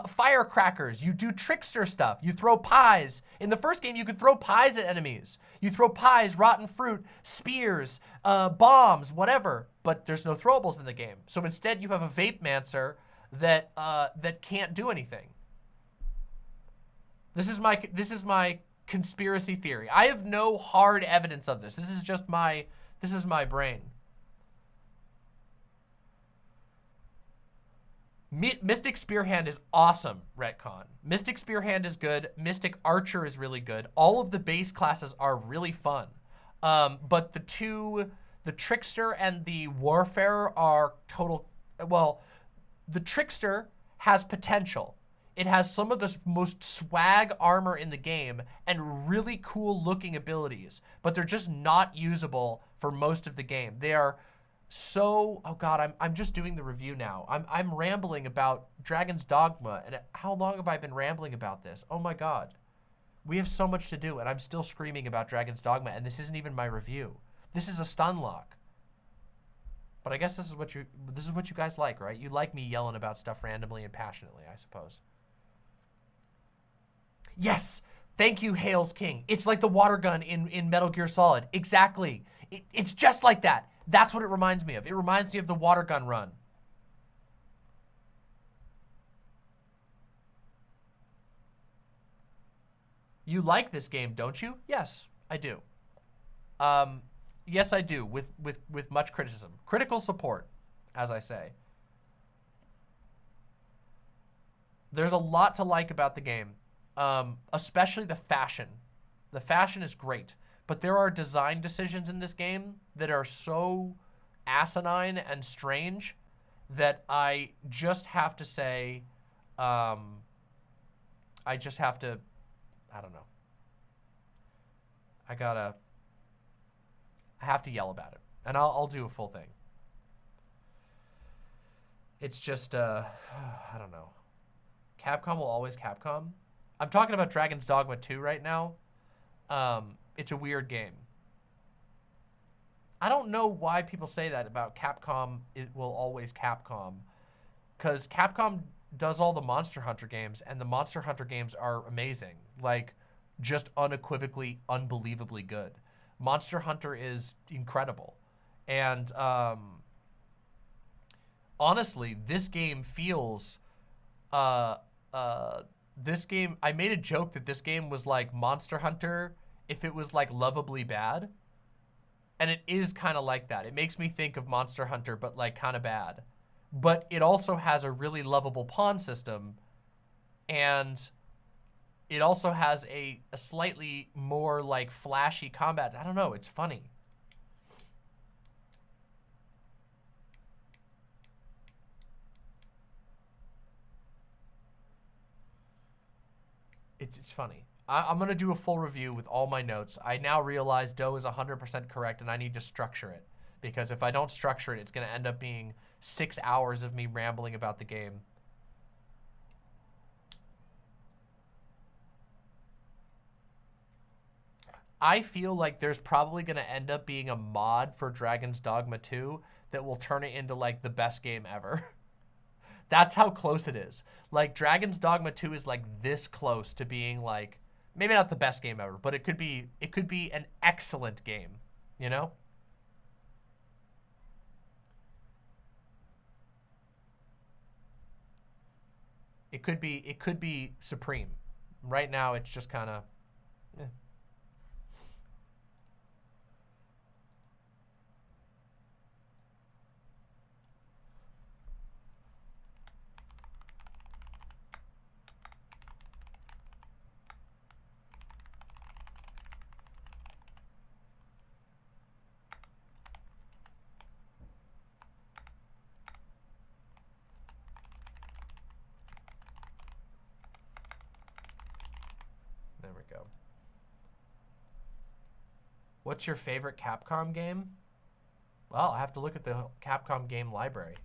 firecrackers. You do trickster stuff. You throw pies. In the first game, you could throw pies at enemies. You throw pies, rotten fruit, spears, bombs, whatever. But there's no throwables in the game. So instead, you have a Vape Mancer that can't do anything. This is my conspiracy theory. I have no hard evidence of this. This is my brain. Mystic Spearhand is awesome, Retcon. Mystic Spearhand is good. Mystic Archer is really good. All of the base classes are really fun. But the Trickster and the Warfarer are total, well, the Trickster has potential. It has some of the most swag armor in the game and really cool looking abilities, but they're just not usable for most of the game. They are so, oh God, I'm just doing the review now. I'm rambling about Dragon's Dogma, and how long have I been rambling about this? Oh my God. We have so much to do, and I'm still screaming about Dragon's Dogma, and this isn't even my review. This is a stunlock. But I guess this is what you guys like, right? You like me yelling about stuff randomly and passionately, I suppose. Yes, thank you, Hales King. It's like the water gun in Metal Gear Solid. Exactly. It's just like that. That's what it reminds me of. It reminds me of the water gun run. You like this game, don't you? Yes, I do. Yes, I do, with much criticism. Critical support, as I say. There's a lot to like about the game. Especially the fashion. The fashion is great, but there are design decisions in this game that are so asinine and strange that I just have to say, I don't know. I gotta I have to yell about it. And I'll do a full thing. It's just, I don't know. Capcom will always Capcom. I'm talking about Dragon's Dogma 2 right now. It's a weird game. I don't know why people say that about Capcom. It will always Capcom. Because Capcom does all the Monster Hunter games, and the Monster Hunter games are amazing. Like, just unequivocally, unbelievably good. Monster Hunter is incredible. And honestly, this game feels... this game... I made a joke that this game was like Monster Hunter if it was like lovably bad. And it is kind of like that. It makes me think of Monster Hunter, but like kind of bad. But it also has a really lovable pawn system. And it also has a slightly more like flashy combat. I don't know. It's funny. It's funny. I'm going to do a full review with all my notes. I now realize Doe is 100% correct, and I need to structure it. Because if I don't structure it, it's going to end up being 6 hours of me rambling about the game. I feel like there's probably going to end up being a mod for Dragon's Dogma 2 that will turn it into, like, the best game ever. That's how close it is. Like, Dragon's Dogma 2 is, like, this close to being, like... Maybe not the best game ever, but it could be an excellent game, you know? It could be supreme. Right now it's just kind of There we go. What's your favorite Capcom game? Well, I have to look at the Capcom game library.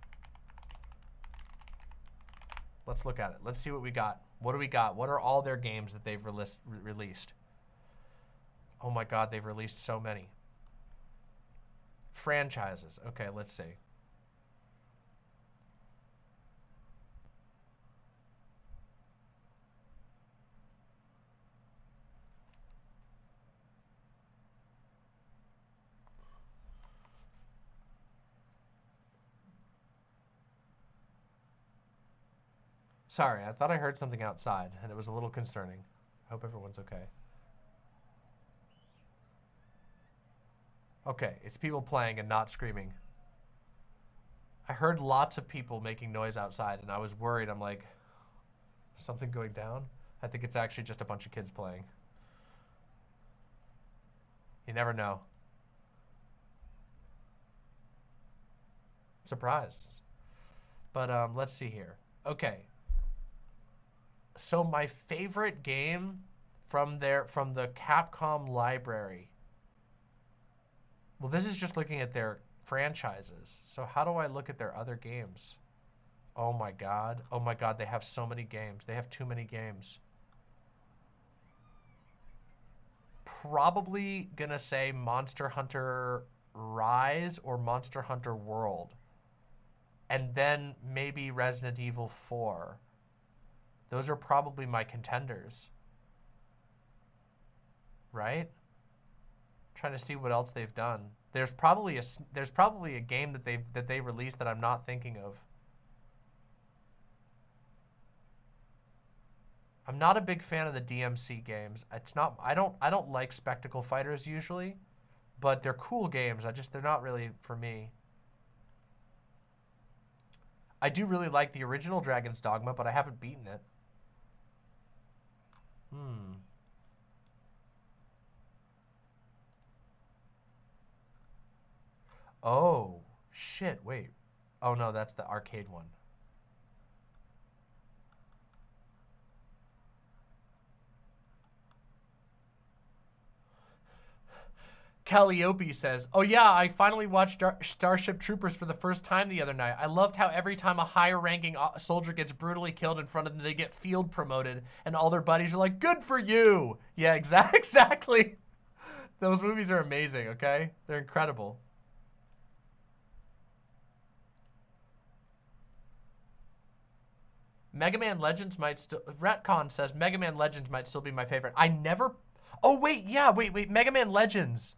Let's look at it. Let's see what we got. What do we got? What are all their games that they've released? Oh my God, they've released so many. Franchises. Okay, let's see. Sorry, I thought I heard something outside, and it was a little concerning. I hope everyone's okay. Okay, it's people playing and not screaming. I heard lots of people making noise outside, and I was worried. I'm like, something going down? I think it's actually just a bunch of kids playing. You never know. Surprised. But let's see here. Okay. So my favorite game from the Capcom library. Well, this is just looking at their franchises. So how do I look at their other games? Oh my God. Oh my God, they have so many games. They have too many games. Probably gonna say Monster Hunter Rise or Monster Hunter World. And then maybe Resident Evil 4. Those are probably my contenders. Right? Trying to see what else they've done. There's probably a game that they released that I'm not thinking of. I'm not a big fan of the DMC games. It's not I don't like spectacle fighters usually, but they're cool games. They're not really for me. I do really like the original Dragon's Dogma, but I haven't beaten it. Oh, shit, wait. Oh no, that's the arcade one. Calliope says, oh yeah, I finally watched Starship Troopers for the first time the other night. I loved how every time a higher ranking soldier gets brutally killed in front of them, they get field promoted and all their buddies are like, good for you. Yeah, exactly. Those movies are amazing, okay? They're incredible. Mega Man Legends might still, Retcon says Mega Man Legends might still be my favorite. I never, oh wait, yeah, wait, Mega Man Legends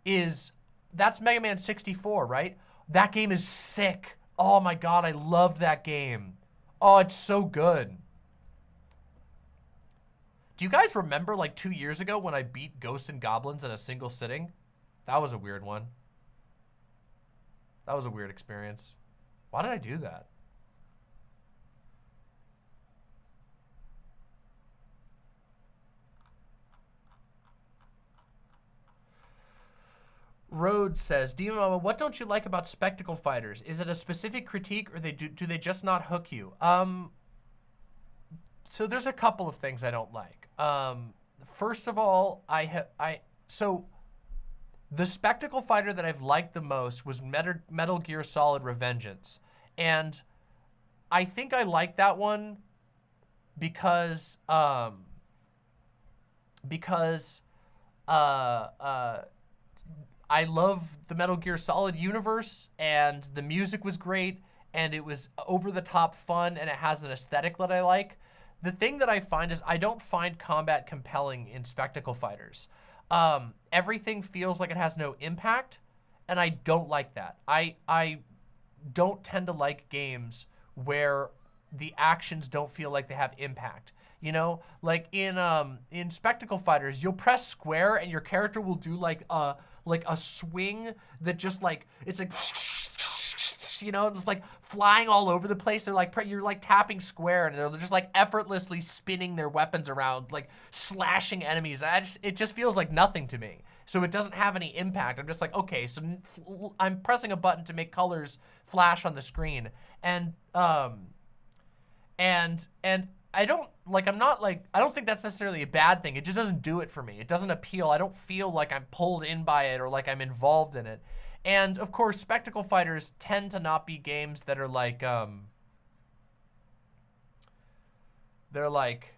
that's Mega Man 64, right? That game is sick. Oh my God, I loved that game. Oh, it's so good. Do you guys remember like 2 years ago when I beat Ghosts and Goblins in a single sitting? That was a weird one. That was a weird experience. Why did I do that? Rhodes says, Mama, what don't you like about spectacle fighters? Is it a specific critique or do they just not hook you? So there's a couple of things I don't like. First of all, so the spectacle fighter that I've liked the most was Metal Gear Solid Revengeance. And I think I like that one because I love the Metal Gear Solid universe, and the music was great, and it was over-the-top fun, and it has an aesthetic that I like. The thing that I find is I don't find combat compelling in spectacle fighters. Everything feels like it has no impact, and I don't like that. I don't tend to like games where the actions don't feel like they have impact. You know, like in spectacle fighters, you'll press square and your character will do like a swing that just like, it's like, you know, it's like flying all over the place. They're like, you're like tapping square and they're just like effortlessly spinning their weapons around, like slashing enemies. It just feels like nothing to me. So it doesn't have any impact. I'm just like, okay, so I'm pressing a button to make colors flash on the screen. And I don't, like, I don't think that's necessarily a bad thing. It just doesn't do it for me. It doesn't appeal. I don't feel like I'm pulled in by it or like I'm involved in it. And of course, spectacle fighters tend to not be games that are like, they're like,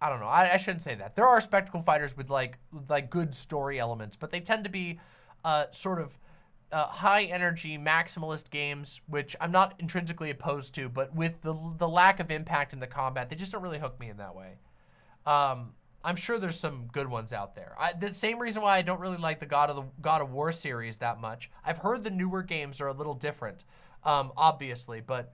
I don't know. I shouldn't say that. There are spectacle fighters with like good story elements, but they tend to be sort of high energy maximalist games, which I'm not intrinsically opposed to, but with the lack of impact in the combat, they just don't really hook me in that way. I'm sure there's some good ones out there. The same reason why I don't really like the God of War series that much. I've heard the newer games are a little different, obviously, but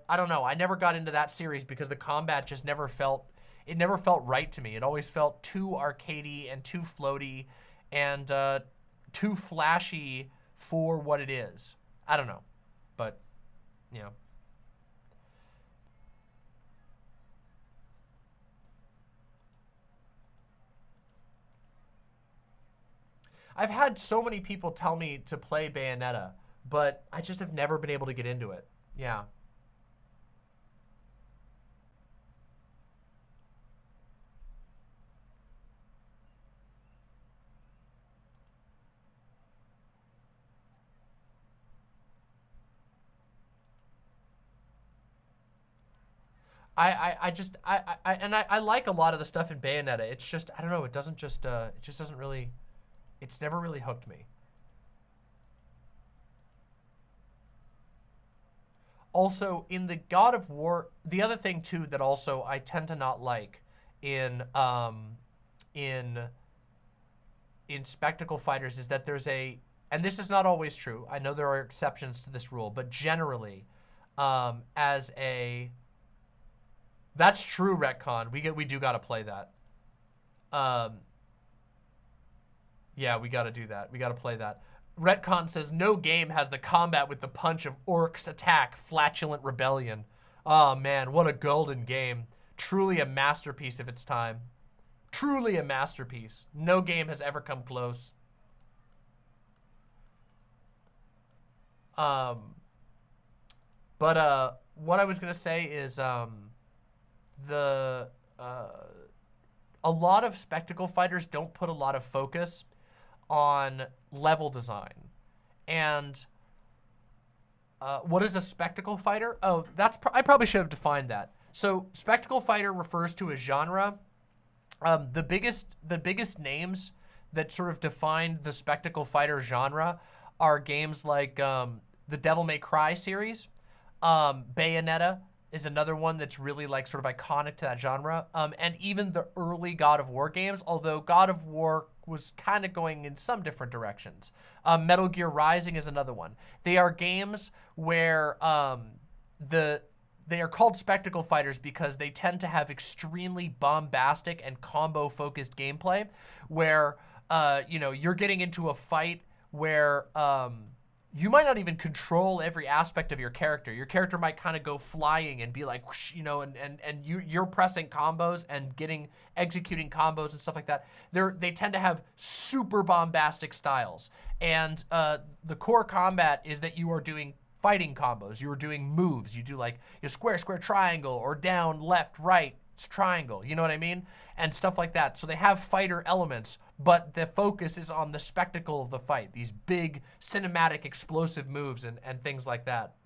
I don't know. I never got into that series because the combat just never felt right to me. It always felt too arcadey and too floaty and too flashy for what it is. I don't know, but, you know. I've had so many people tell me to play Bayonetta, but I just have never been able to get into it. Yeah. I like a lot of the stuff in Bayonetta. It's just, I don't know, it just doesn't really, it's never really hooked me. Also, in the God of War, the other thing too that also I tend to not like in spectacle fighters is that there's and this is not always true. I know there are exceptions to this rule, but generally, that's true, Retcon. We do gotta play that. Yeah, we gotta do that. We gotta play that. Retcon says, no game has the combat with the punch of Orcs Attack, Flatulent Rebellion. Oh man, what a golden game. Truly a masterpiece of its time. Truly a masterpiece. No game has ever come close. But what I was gonna say is, a lot of spectacle fighters don't put a lot of focus on level design. And what is a spectacle fighter? Oh, I probably should have defined that. So spectacle fighter refers to a genre. The biggest names that sort of define the spectacle fighter genre are games like the Devil May Cry series. Bayonetta is another one that's really like sort of iconic to that genre. And even the early God of War games, although God of War was kind of going in some different directions. Metal Gear Rising is another one. They are games where they are called spectacle fighters because they tend to have extremely bombastic and combo-focused gameplay where, you know, you're getting into a fight where you might not even control every aspect of your character. Your character might kind of go flying and be like, whoosh, you know, and you're pressing combos and executing combos and stuff like that. They tend to have super bombastic styles. And the core combat is that you are doing fighting combos. You are doing moves. You do like your square, square, triangle, or down, left, right, triangle. You know what I mean? And stuff like that. So they have fighter elements, but the focus is on the spectacle of the fight. These big cinematic explosive moves and things like that.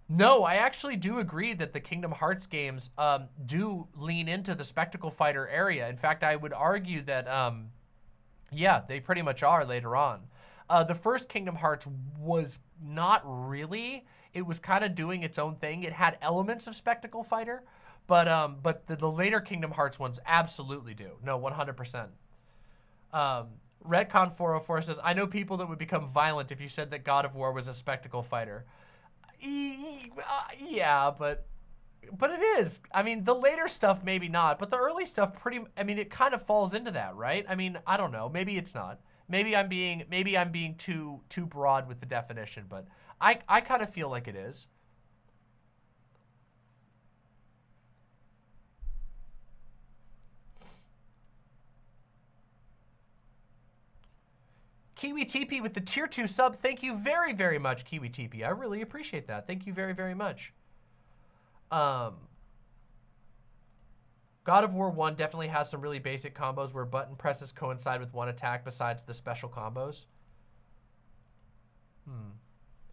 No, I actually do agree that the Kingdom Hearts games do lean into the spectacle fighter area. In fact, I would argue that, yeah, they pretty much are later on. The first Kingdom Hearts was not really. It was kind of doing its own thing. It had elements of spectacle fighter, but the later Kingdom Hearts ones absolutely do. No, 100%. Redcon 404 says, I know people that would become violent if you said that God of War was a spectacle fighter. Yeah, but it is. I mean, the later stuff maybe not, but the early stuff it kind of falls into that, right? I mean, I don't know. Maybe it's not. Maybe I'm being too broad with the definition, but I kind of feel like it is. Kiwi TP with the tier 2 sub. Thank you very, very much, Kiwi TP. I really appreciate that. Thank you very, very much. God of War 1 definitely has some really basic combos where button presses coincide with one attack besides the special combos.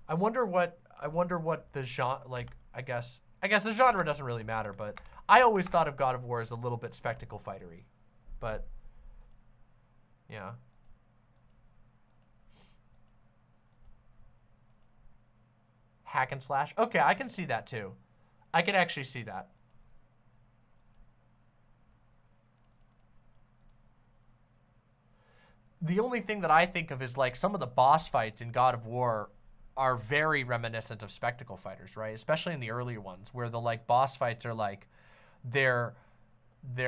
I wonder what the genre, like, I guess the genre doesn't really matter, but I always thought of God of War as a little bit spectacle fightery. But yeah. Hack and slash. Okay, I can see that too. I can actually see that. The only thing that I think of is like some of the boss fights in God of War are very reminiscent of spectacle fighters, right? Especially in the earlier ones where the like boss fights are like they're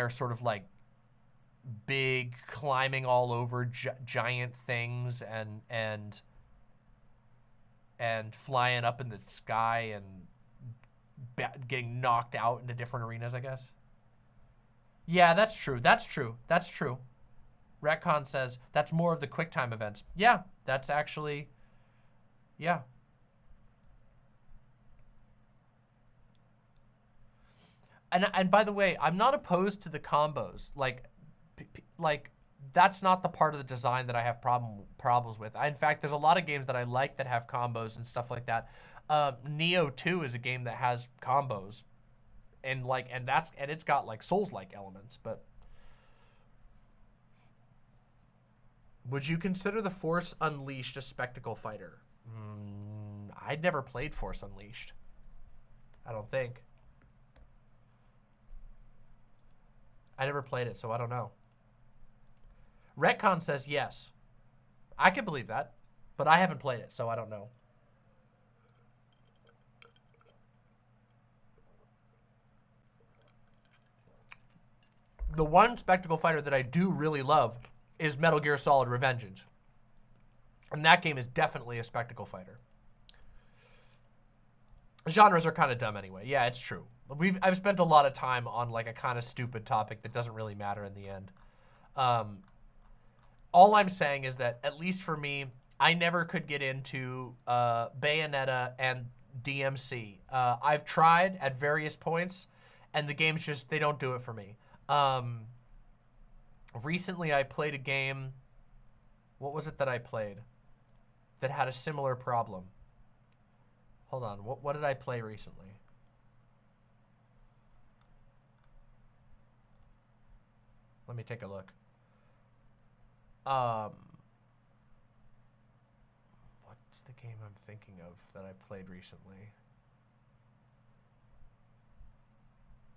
sort of like big climbing all over giant things and flying up in the sky and getting knocked out into different arenas, I guess. Yeah, that's true. That's true. That's true. Retcon says that's more of the QuickTime events. Yeah, that's actually, yeah. And by the way, I'm not opposed to the combos. Like that's not the part of the design that I have problems with. In fact, there's a lot of games that I like that have combos and stuff like that. Neo 2 is a game that has combos, and it's got like Souls-like elements. But would you consider the Force Unleashed a spectacle fighter? I'd never played Force Unleashed. I don't think. I never played it, so I don't know. Retcon says yes. I can believe that, but I haven't played it, so I don't know. The one spectacle fighter that I do really love is Metal Gear Solid Revengeance. And that game is definitely a spectacle fighter. Genres are kind of dumb anyway. Yeah, it's true. I've spent a lot of time on like a kind of stupid topic that doesn't really matter in the end. All I'm saying is that, at least for me, I never could get into Bayonetta and DMC. I've tried at various points, and the games just, they don't do it for me. Recently, I played a game. What was it that I played that had a similar problem? Hold on. What did I play recently? Let me take a look. What's the game I'm thinking of that I played recently?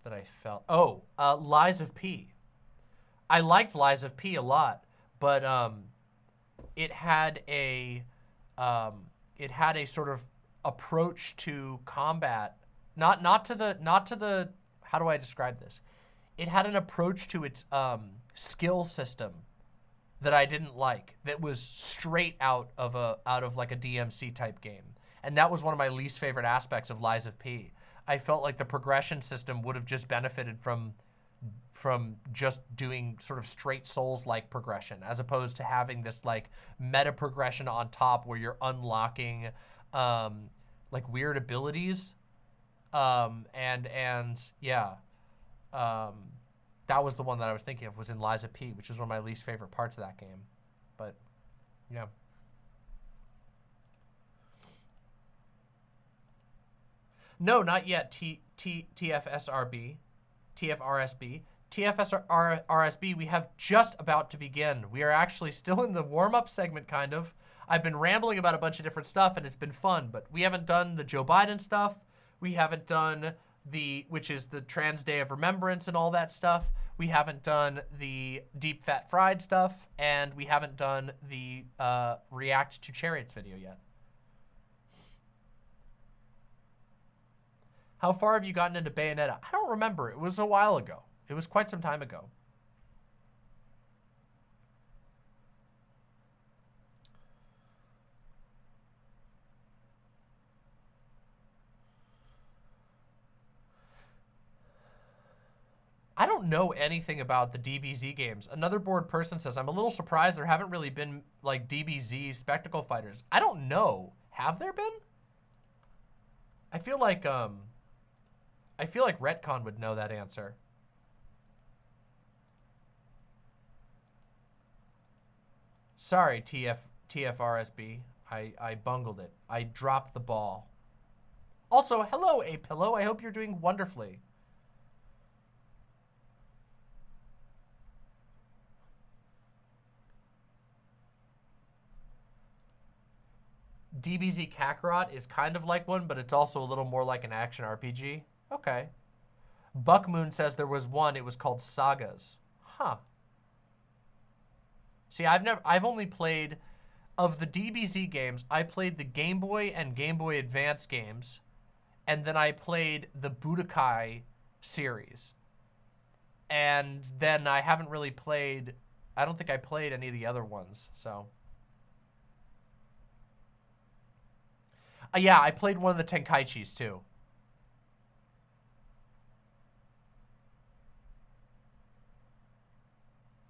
That I felt... Oh, Lies of P. I liked Lies of P a lot, but it had a sort of approach to combat. Not to the how do I describe this? It had an approach to its skill system that I didn't like, that was straight out of like a DMC type game. And that was one of my least favorite aspects of Lies of P. I felt like the progression system would have just benefited from just doing sort of straight Souls-like progression, as opposed to having this like meta progression on top where you're unlocking like weird abilities. That was the one that I was thinking of, was in Lies of P, which is one of my least favorite parts of that game. But yeah. No, not yet. TFSRB. TFRSB. TFSRSB, we have just about to begin. We are actually still in the warm-up segment, kind of. I've been rambling about a bunch of different stuff, and it's been fun, but we haven't done the Joe Biden stuff. We haven't done which is the Trans Day of Remembrance and all that stuff. We haven't done the Deep Fat Fried stuff, and we haven't done the React to Chariots video yet. How far have you gotten into Bayonetta? I don't remember. It was a while ago. It was quite some time ago. I don't know anything about the DBZ games. Another bored person says, I'm a little surprised there haven't really been like DBZ spectacle fighters. I don't know. Have there been? I feel like Retcon would know that answer. Sorry, TFRSB. I bungled it. I dropped the ball. Also, hello, A-Pillow. I hope you're doing wonderfully. DBZ Kakarot is kind of like one, but it's also a little more like an action RPG. Okay. Buckmoon says there was one. It was called Sagas. Huh. See, I've only played, of the DBZ games, I played the Game Boy and Game Boy Advance games, and then I played the Budokai series. And then I haven't really played, I don't think I played any of the other ones, so. Yeah, I played one of the Tenkaichis too.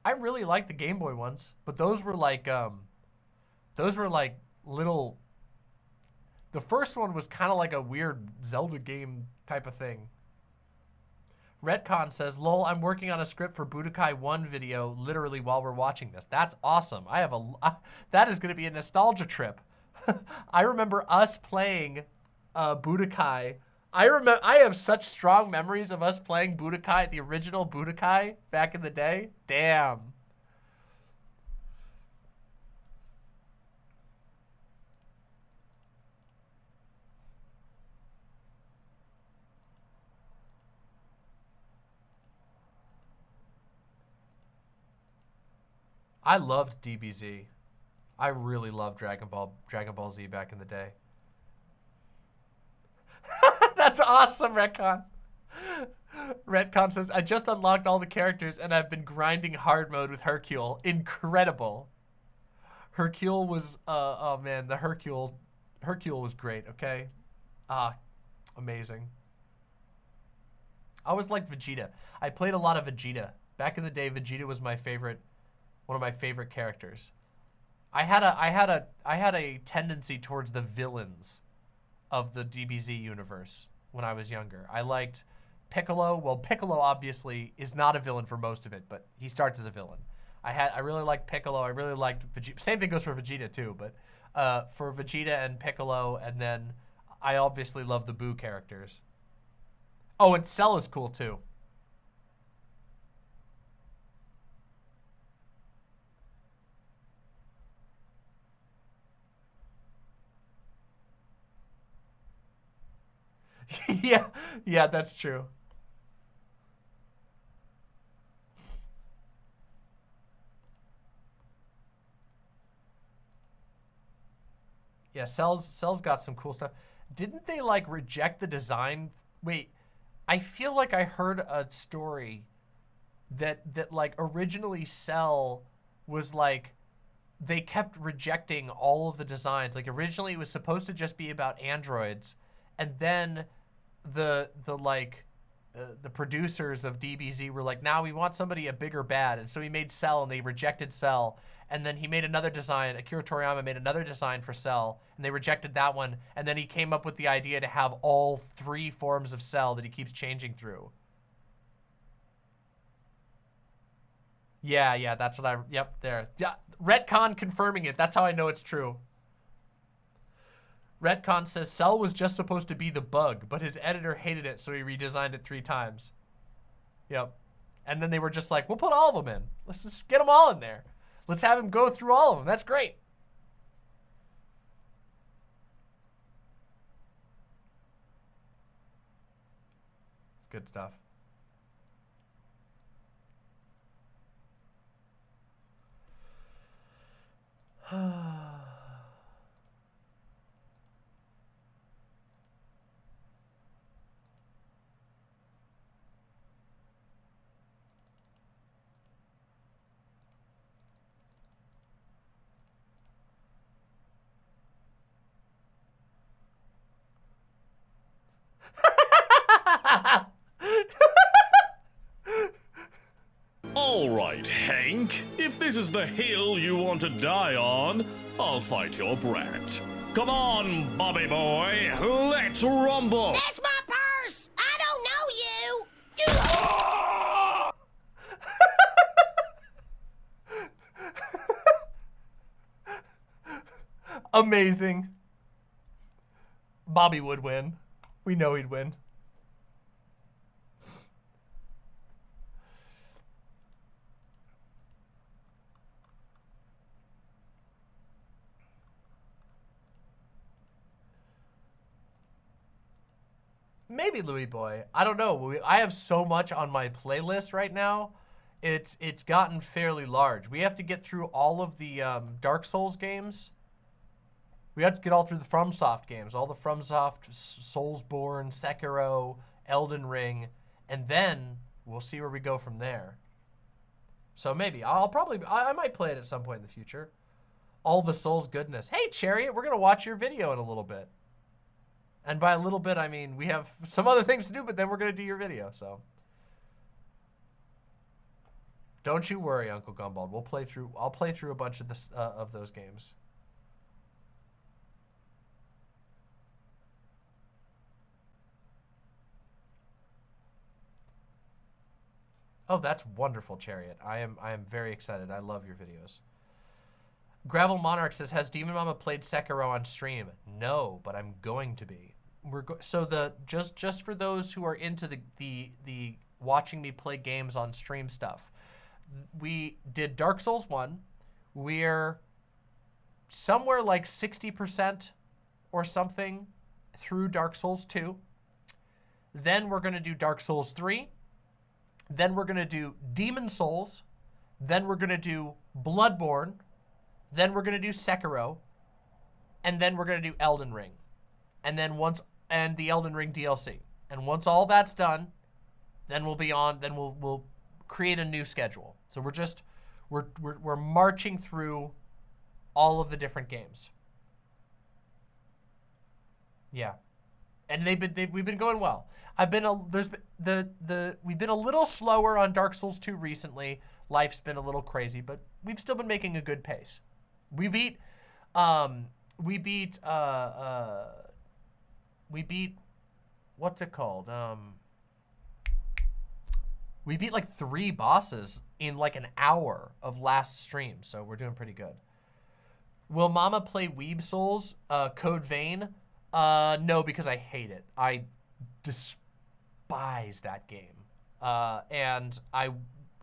I really like the Game Boy ones, but those were like little. The first one was kind of like a weird Zelda game type of thing. Retcon says, lol, I'm working on a script for Budokai 1 video literally while we're watching this. That's awesome. That is going to be a nostalgia trip. I remember us playing Budokai. I have such strong memories of us playing Budokai, the original Budokai back in the day. Damn. I loved DBZ. I really loved Dragon Ball Z back in the day. That's awesome, Retcon. Retcon says, I just unlocked all the characters and I've been grinding hard mode with Hercule. Incredible. Hercule was, oh man, the Hercule was great, okay? Amazing. I was like Vegeta. I played a lot of Vegeta. Back in the day, Vegeta was my favorite, one of my favorite characters. I had a tendency towards the villains of the DBZ universe when I was younger. I liked Piccolo. Well, Piccolo obviously is not a villain for most of it, but he starts as a villain. I really liked Piccolo. I really liked Vegeta. Same thing goes for Vegeta too, but for Vegeta and Piccolo, and then I obviously love the Boo characters. Oh, and Cell is cool too. Yeah, yeah, that's true. Yeah, Cell's got some cool stuff. Didn't they like reject the design? Wait, I feel like I heard a story that like originally Cell was like they kept rejecting all of the designs. Like originally it was supposed to just be about androids, and then the producers of DBZ were like, now we want somebody a bigger bad, and so he made Cell, and they rejected Cell, and then he made another design. Akira Toriyama made another design for Cell, and they rejected that one, and then he came up with the idea to have all 3 forms of Cell that he keeps changing through. Yeah, that's what yep, there. Yeah, Retcon confirming it. That's how I know it's true. Retcon says Cell was just supposed to be the bug, but his editor hated it, so he redesigned it 3 times. Yep. And then they were just like, we'll put all of them in. Let's just get them all in there. Let's have him go through all of them. That's great. It's good stuff. All right, Hank. If this is the hill you want to die on, I'll fight your brat. Come on, Bobby boy. Let's rumble. That's my purse! I don't know you! Amazing. Bobby would win. We know he'd win. Maybe Louis Boy. I don't know. I have so much on my playlist right now. It's gotten fairly large. We have to get through all of the Dark Souls games. We have to get all through the FromSoft games. All the FromSoft, Soulsborne, Sekiro, Elden Ring. And then we'll see where we go from there. So maybe. I might play it at some point in the future. All the Souls goodness. Hey, Chariot, we're going to watch your video in a little bit. And by a little bit, I mean we have some other things to do, but then we're going to do your video, so. Don't you worry, Uncle Gumball. I'll play through a bunch of this of those games. Oh, that's wonderful, Chariot. I am very excited. I love your videos. Gravel Monarch says, has Demon Mama played Sekiro on stream? No, but I'm going to be. Just for those who are into the watching me play games on stream stuff, we did Dark Souls 1. We're somewhere like 60% or something through Dark Souls 2. Then we're going to do Dark Souls 3. Then we're going to do Demon Souls. Then we're going to do Bloodborne. Then we're going to do Sekiro. And then we're going to do Elden Ring. And then and the Elden Ring DLC. And once all that's done, then we'll be on, then we'll create a new schedule. So we're marching through all of the different games. Yeah. And we've been going well. We've been a little slower on Dark Souls 2 recently. Life's been a little crazy, but we've still been making a good pace. We beat what's it called? We beat like 3 bosses in like an hour of last stream, so we're doing pretty good. Will Mama play Weeb Souls, Code Vein? No, because I hate it. I despise that game. And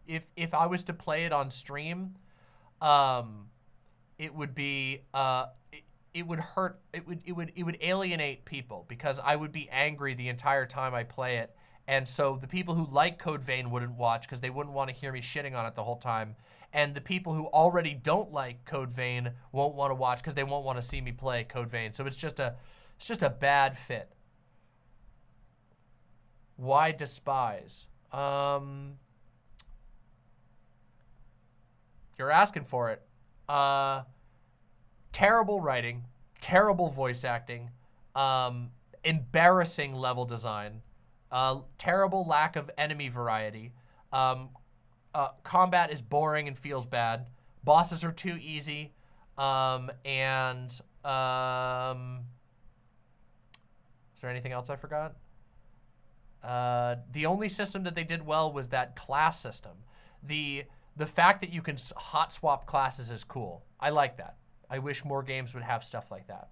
if I was to play it on stream, it would be it would hurt. It would alienate people because I would be angry the entire time I play it. And so the people who like Code Vein wouldn't watch because they wouldn't want to hear me shitting on it the whole time. And the people who already don't like Code Vein won't want to watch because they won't want to see me play Code Vein. So it's just a bad fit. Why despise? You're asking for it. Terrible writing, terrible voice acting, embarrassing level design, terrible lack of enemy variety. Combat is boring and feels bad. Bosses are too easy. Is there anything else I forgot? The only system that they did well was that class system. The fact that you can hot swap classes is cool. I like that. I wish more games would have stuff like that.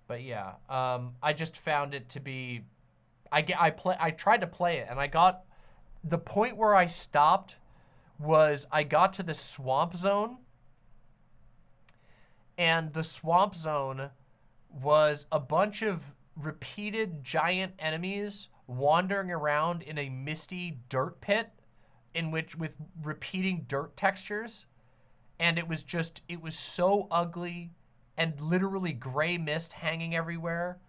But yeah, I just found it to be. I tried to play it and I got. The point where I stopped was I got to the swamp zone, and the swamp zone was a bunch of repeated giant enemies wandering around in a misty dirt pit with repeating dirt textures, and it was so ugly and literally gray mist hanging everywhere,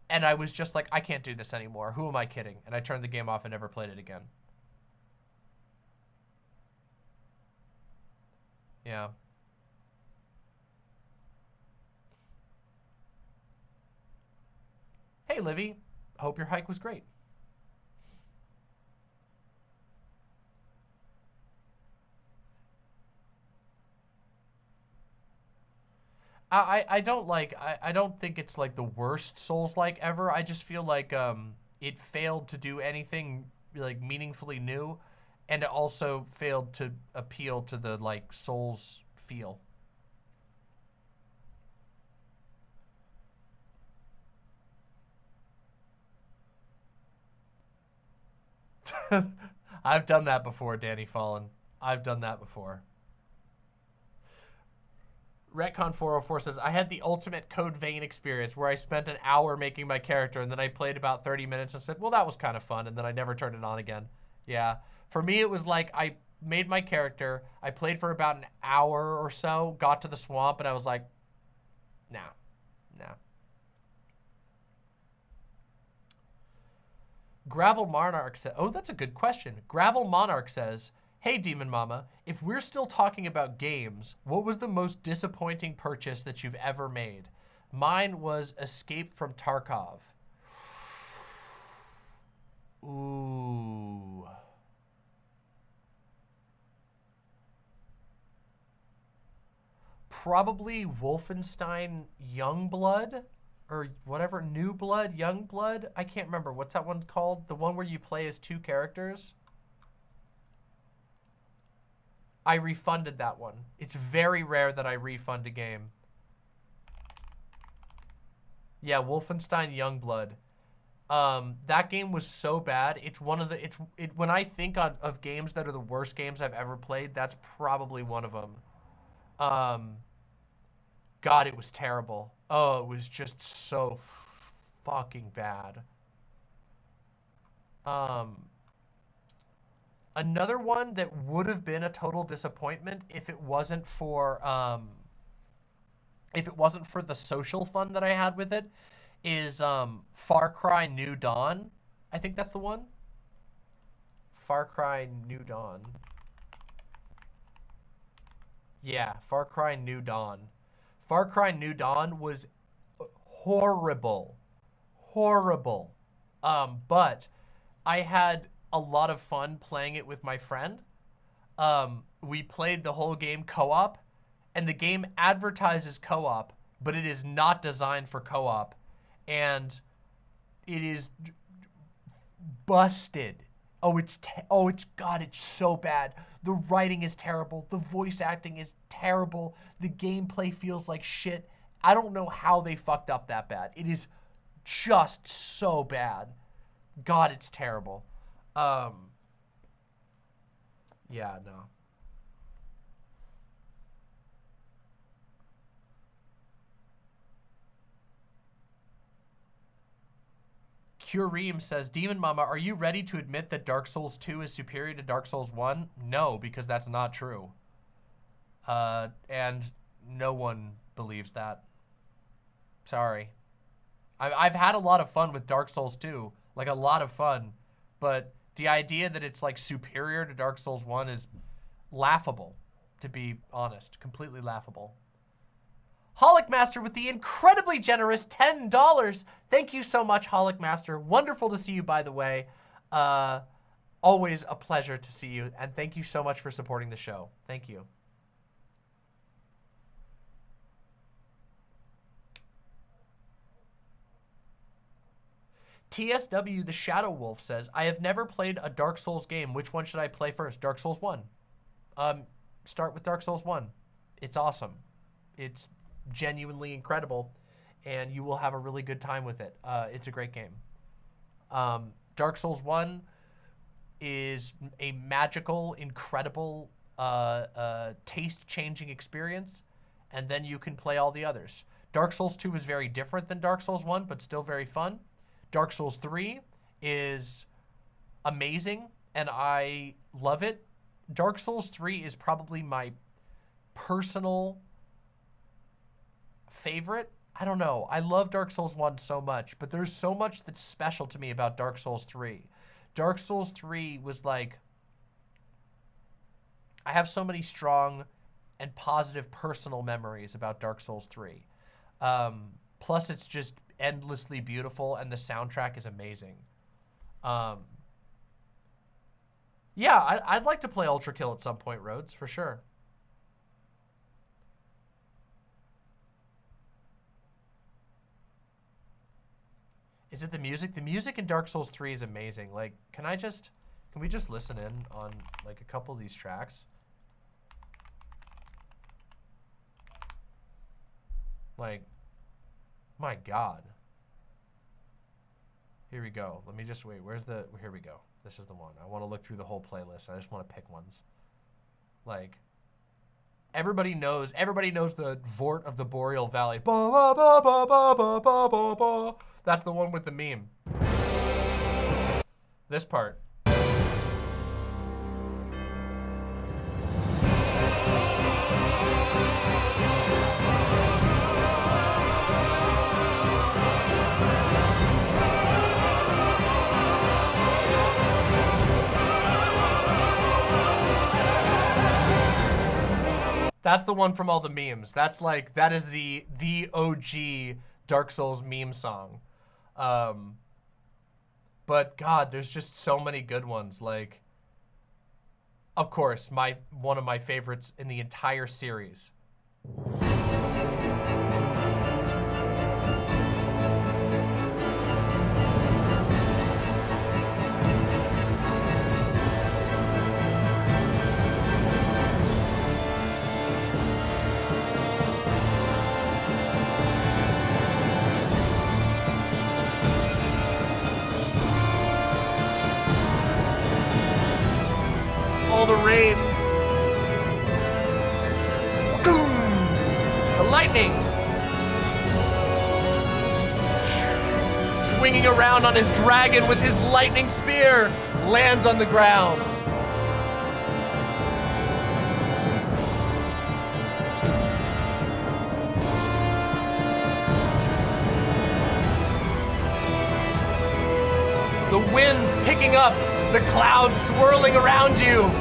and I was just like, I can't do this anymore. Who am I kidding? And I turned the game off and never played it again. Yeah. Hey, Livy. Hope your hike was great. I don't think it's like the worst Souls-like ever. I just feel like it failed to do anything like meaningfully new, and it also failed to appeal to the like Souls feel. I've done that before, Danny Fallen. I've done that before. Retcon404 says, I had the ultimate Code Vein experience where I spent an hour making my character and then I played about 30 minutes and said, well, that was kind of fun, and then I never turned it on again. Yeah. For me, it was like I made my character, I played for about an hour or so, got to the swamp, and I was like, nah. Gravel Monarch says, oh, that's a good question. Gravel Monarch says, hey, Demon Mama, if we're still talking about games, what was the most disappointing purchase that you've ever made? Mine was Escape from Tarkov. Ooh. Probably Wolfenstein Youngblood, or whatever, New Blood, Youngblood. I can't remember. What's that one called? The one where you play as 2 characters? I refunded that one. It's very rare that I refund a game. Yeah, Wolfenstein Youngblood. That game was so bad. It's one of the, when I think of games that are the worst games I've ever played, that's probably one of them. God, it was terrible. Oh, it was just so fucking bad. Another one that would have been a total disappointment if it wasn't for the social fun that I had with it is Far Cry New Dawn. I think that's the one. Far Cry New Dawn. Yeah, Far Cry New Dawn. Far Cry New Dawn was horrible. Horrible. But I had a lot of fun playing it with my friend. We played the whole game co-op, and the game advertises co-op, but it is not designed for co-op, and it is busted. God, it's so bad. The writing is terrible. The voice acting is terrible. The gameplay feels like shit. I don't know how they fucked up that bad. It is just so bad. God, it's terrible. Yeah, no. Cureem says, Demon Mama, are you ready to admit that Dark Souls 2 is superior to Dark Souls 1? No, because that's not true. And no one believes that. Sorry. I've had a lot of fun with Dark Souls 2, like a lot of fun, but the idea that it's like superior to Dark Souls 1 is laughable, to be honest, completely laughable. Holic Master with the incredibly generous $10. Thank you so much, Holic Master. Wonderful to see you, by the way. Always a pleasure to see you, and thank you so much for supporting the show. Thank you. TSW the Shadow Wolf says, I have never played a Dark Souls game. Which one should I play first? Dark Souls 1. Start with Dark Souls 1. It's awesome. It's genuinely incredible, and you will have a really good time with it. It's a great game. Dark Souls 1 is a magical, incredible, taste-changing experience, and then you can play all the others. Dark Souls 2 is very different than Dark Souls 1, but still very fun. Dark Souls 3 is amazing, and I love it. Dark Souls 3 is probably my personal favorite. I don't know. I love Dark Souls 1 so much, but there's so much that's special to me about Dark Souls 3. Dark Souls 3 was like, I have so many strong and positive personal memories about Dark Souls 3. Plus, it's just endlessly beautiful, and the soundtrack is amazing. Yeah, I'd like to play Ultra Kill at some point, Rhodes, for sure. Is it the music? The music in Dark Souls 3 is amazing. Like, can we just listen in on like a couple of these tracks? Like, my God. Here we go. Let me just wait. Here we go. This is the one. I want to look through the whole playlist. I just want to pick ones. Like, everybody knows the Vort of the Boreal Valley. Ba, ba, ba, ba, ba, ba, ba, ba, ba. That's the one with the meme. This part. That's the one from all the memes. That's like, that is the OG Dark Souls meme song. But God, there's just so many good ones. Like, of course, one of my favorites in the entire series. The rain. The lightning. Swinging around on his dragon with his lightning spear, lands on the ground. The wind's picking up, the clouds swirling around you.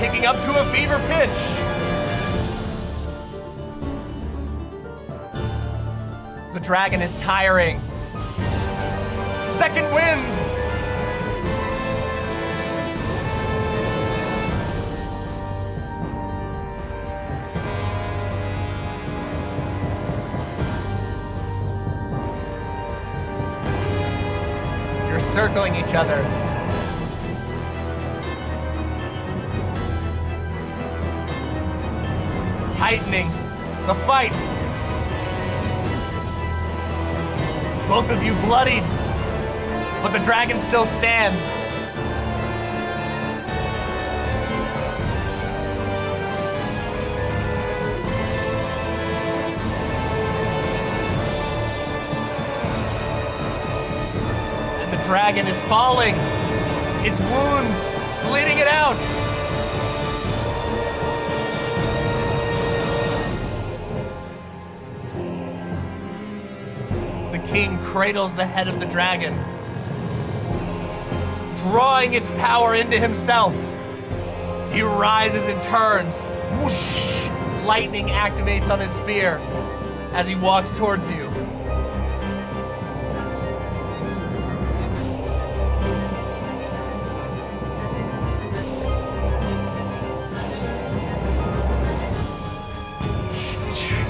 Picking up to a fever pitch. The dragon is tiring. Second wind. circling each other. Tightening the fight. Both of you bloodied, but the dragon still stands. And the dragon is falling. Its wounds bleeding it out. The king cradles the head of the dragon, drawing its power into himself. He rises and turns. Whoosh! Lightning activates on his spear as he walks towards you.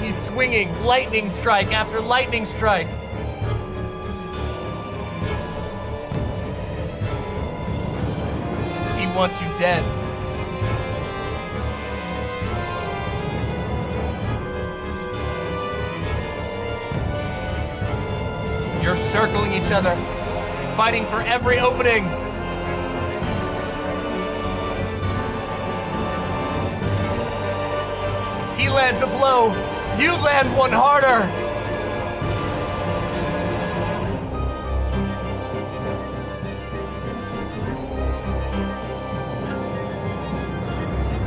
He's swinging lightning strike after lightning strike. Wants you dead. You're circling each other, fighting for every opening. He lands a blow. You land one harder.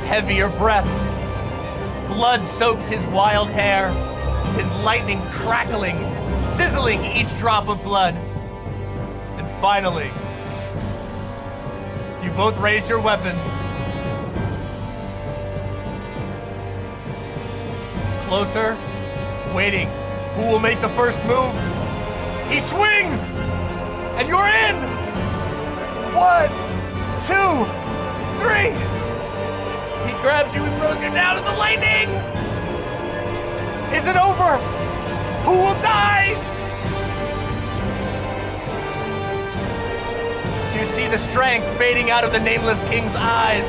Heavier breaths. Blood soaks his wild hair, his lightning crackling, sizzling each drop of blood. And finally, you both raise your weapons. Closer, waiting. Who will make the first move? He swings! And you're in! 1, 2, 3! He grabs you and throws you down in the lightning! Is it over? Who will die? You see the strength fading out of the Nameless King's eyes.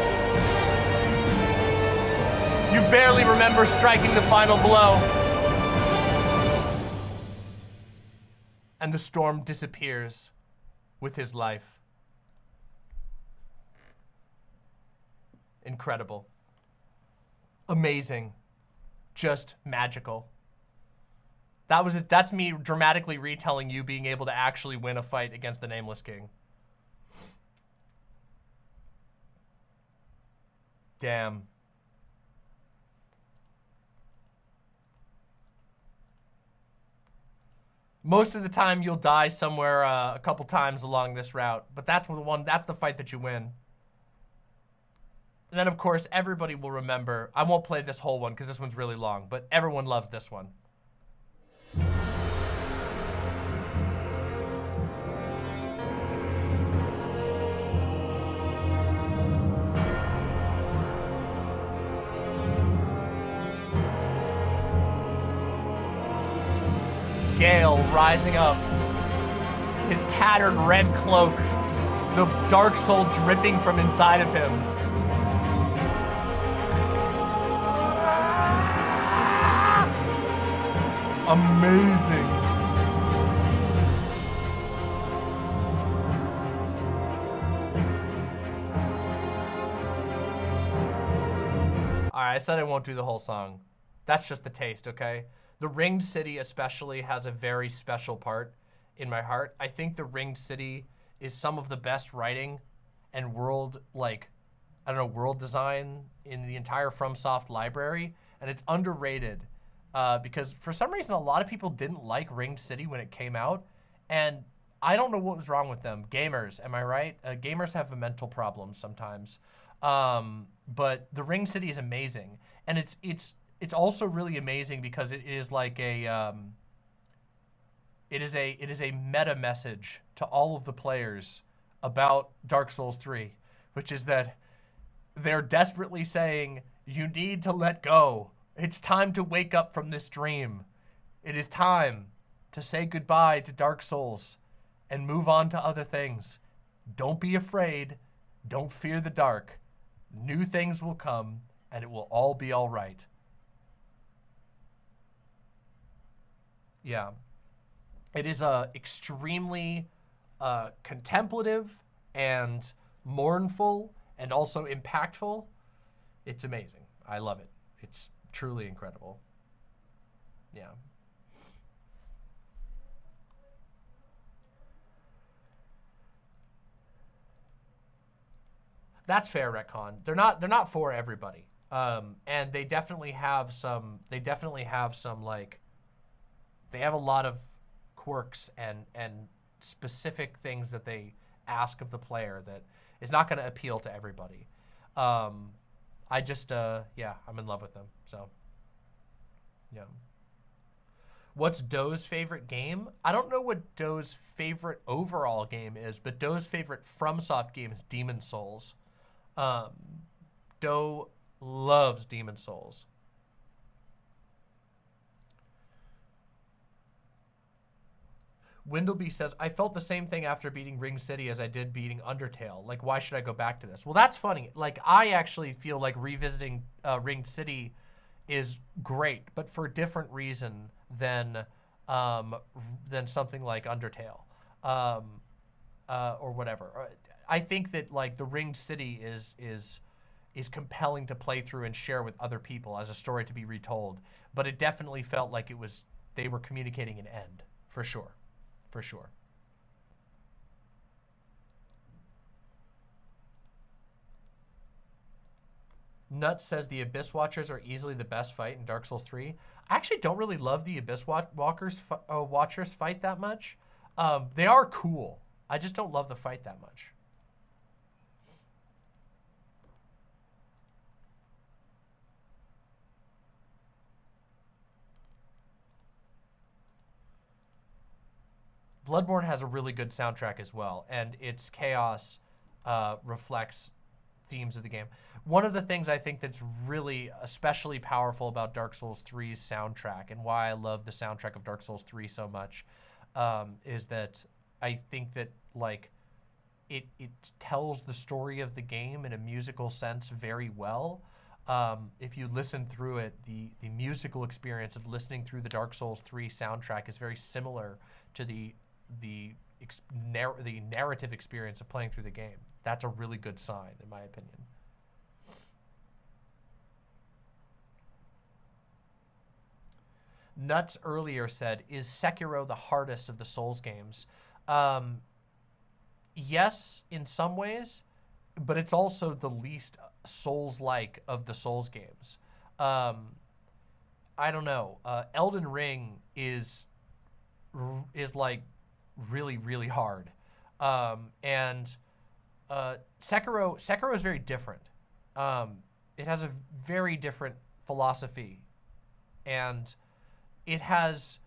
You barely remember striking the final blow. And the storm disappears with his life. Incredible. Amazing. Just magical. That's me dramatically retelling you being able to actually win a fight against the Nameless King. Damn. Most of the time you'll die somewhere a couple times along this route, but that's the fight that you win. And then, of course, everybody will remember. I won't play this whole one because this one's really long, but everyone loves this one. Gale rising up, his tattered red cloak, the dark soul dripping from inside of him. Amazing. All right, I said I won't do the whole song. That's just the taste, okay? The Ringed City especially has a very special part in my heart. I think the Ringed City is some of the best writing and world, world design in the entire FromSoft library, and it's underrated. Because for some reason, a lot of people didn't like Ringed City when it came out, and I don't know what was wrong with them. Gamers, am I right? Gamers have mental problems sometimes. But the Ringed City is amazing, and it's also really amazing because it is like a it is a meta message to all of the players about Dark Souls 3, which is that they're desperately saying you need to let go. It's time to wake up from this dream. It is time to say goodbye to Dark Souls and move on to other things. Don't be afraid. Don't fear the dark. New things will come, and it will all be all right. Yeah. It is extremely contemplative and mournful and also impactful. It's amazing. I love it. It's truly incredible. Yeah. That's fair, Retcon. They're not for everybody. And they definitely have some like, they have a lot of quirks and specific things that they ask of the player that is not going to appeal to everybody. I just, yeah, I'm in love with them. So, yeah. What's Doe's favorite game? I don't know what Doe's favorite overall game is, but Doe's favorite FromSoft game is Demon Souls. Doe loves Demon Souls. Windleby says, I felt the same thing after beating Ring City as I did beating Undertale. Like, why should I go back to this? Well, that's funny. Like, I actually feel like revisiting Ring City is great, but for a different reason than something like Undertale or whatever. I think that, like, the Ring City is compelling to play through and share with other people as a story to be retold. But it definitely felt like they were communicating an end, for sure. For sure. Nuts says the Abyss Watchers are easily the best fight in Dark Souls 3. I actually don't really love the Abyss Watchers fight that much. They are cool. I just don't love the fight that much. Bloodborne has a really good soundtrack as well, and its chaos reflects themes of the game. One of the things I think that's really especially powerful about Dark Souls 3's soundtrack, and why I love the soundtrack of Dark Souls 3 so much, is that I think that, like, it tells the story of the game in a musical sense very well. If you listen through it, the musical experience of listening through the Dark Souls 3 soundtrack is very similar to the narrative experience of playing through the game. That's a really good sign, in my opinion. Nuts earlier said, is Sekiro the hardest of the Souls games? Yes, in some ways, but it's also the least Souls-like of the Souls games. I don't know. Elden Ring is like really, really hard. And Sekiro is very different. It has a very different philosophy, and it has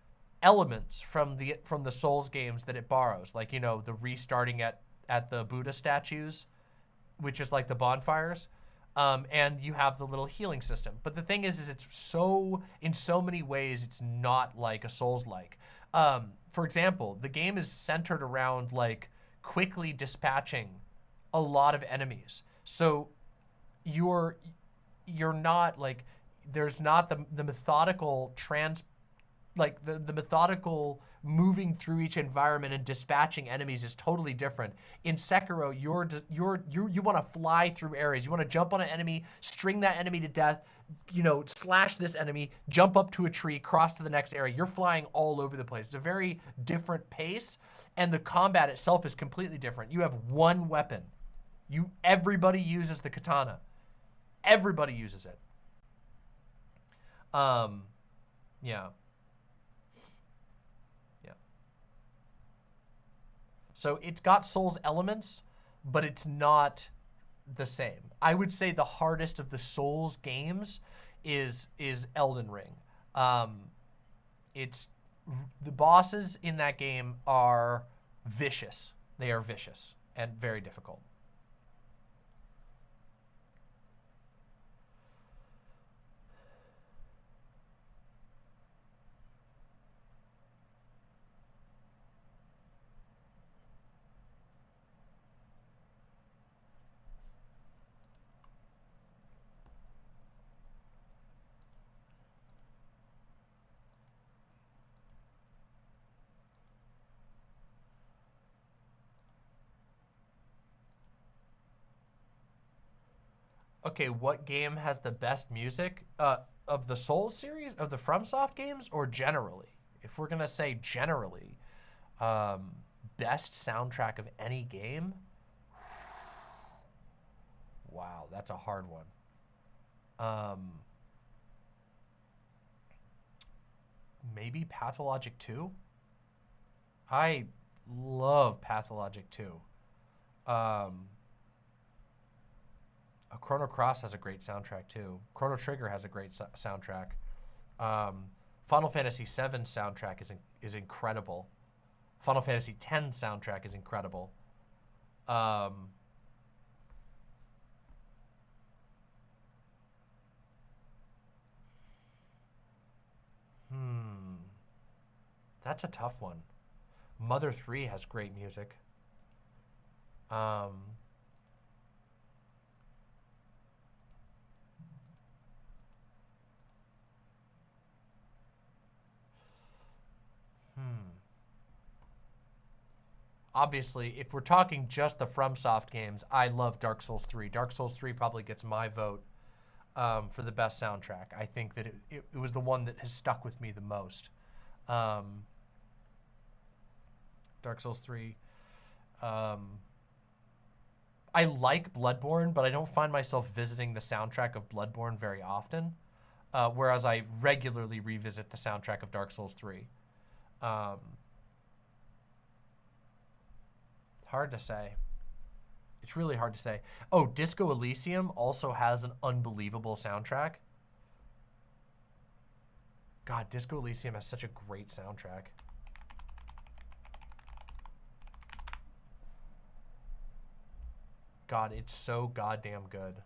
elements from the Souls games that it borrows, like, you know, the restarting at the Buddha statues, which is like the bonfires, and you have the little healing system. But the thing is it's so, in so many ways, it's not like a Souls-like. For example, the game is centered around, like, quickly dispatching a lot of enemies. So you're not, like, there's not the methodical the methodical moving through each environment and dispatching enemies is totally different. In Sekiro, you want to fly through areas. You want to jump on an enemy, string that enemy to death, you know, slash this enemy, jump up to a tree, cross to the next area. You're flying all over the place. It's a very different pace, and the combat itself is completely different. You have one weapon. Everybody uses the katana. Everybody uses it. Yeah. Yeah. So it's got Souls elements, but it's not the same. I would say the hardest of the Souls games is Elden Ring. The bosses in that game are vicious. They are vicious and very difficult. Okay, what game has the best music? Of the Souls series, of the FromSoft games, or generally? If we're gonna say generally, best soundtrack of any game? Wow, that's a hard one. Maybe Pathologic 2? I love Pathologic 2. Chrono Cross has a great soundtrack too. Chrono Trigger has a great soundtrack. Final Fantasy VII soundtrack is incredible. Final Fantasy X soundtrack is incredible. That's a tough one. Mother 3 has great music. Obviously, if we're talking just the FromSoft games, I love Dark Souls 3. Dark Souls 3 probably gets my vote for the best soundtrack. I think that it was the one that has stuck with me the most. Dark Souls 3. I like Bloodborne, but I don't find myself visiting the soundtrack of Bloodborne very often, whereas I regularly revisit the soundtrack of Dark Souls 3. Hard to say. It's really hard to say. Oh, Disco Elysium also has an unbelievable soundtrack. God, Disco Elysium has such a great soundtrack. God, it's so goddamn good.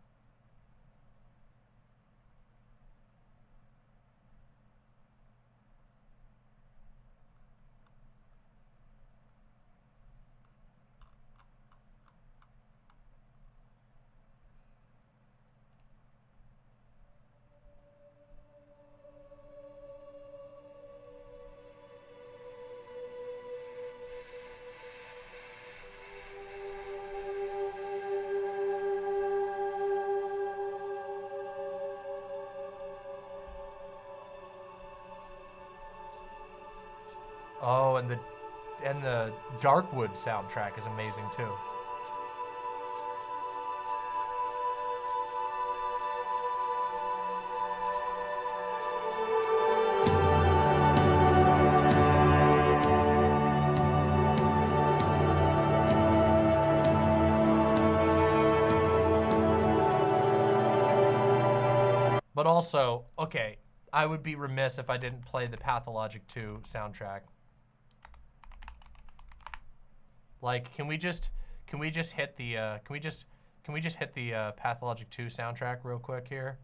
Oh, and the Darkwood soundtrack is amazing too. But also, okay, I would be remiss if I didn't play the Pathologic 2 soundtrack. Like, can we just hit the Pathologic 2 soundtrack real quick here?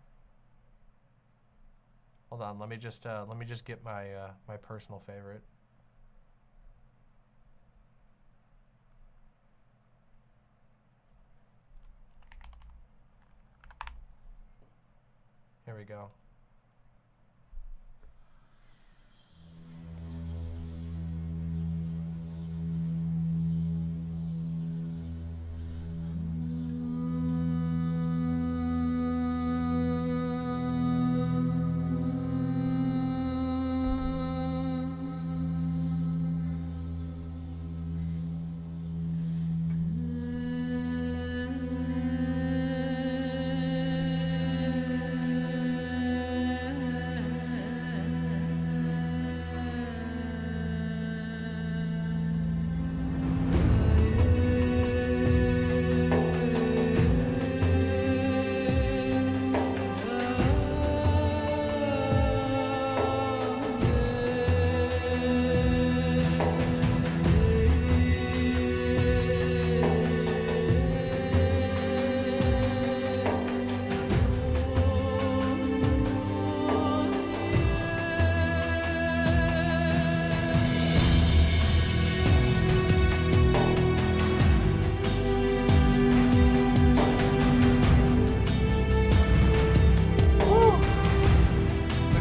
Hold on, let me just get my my personal favorite. Here we go.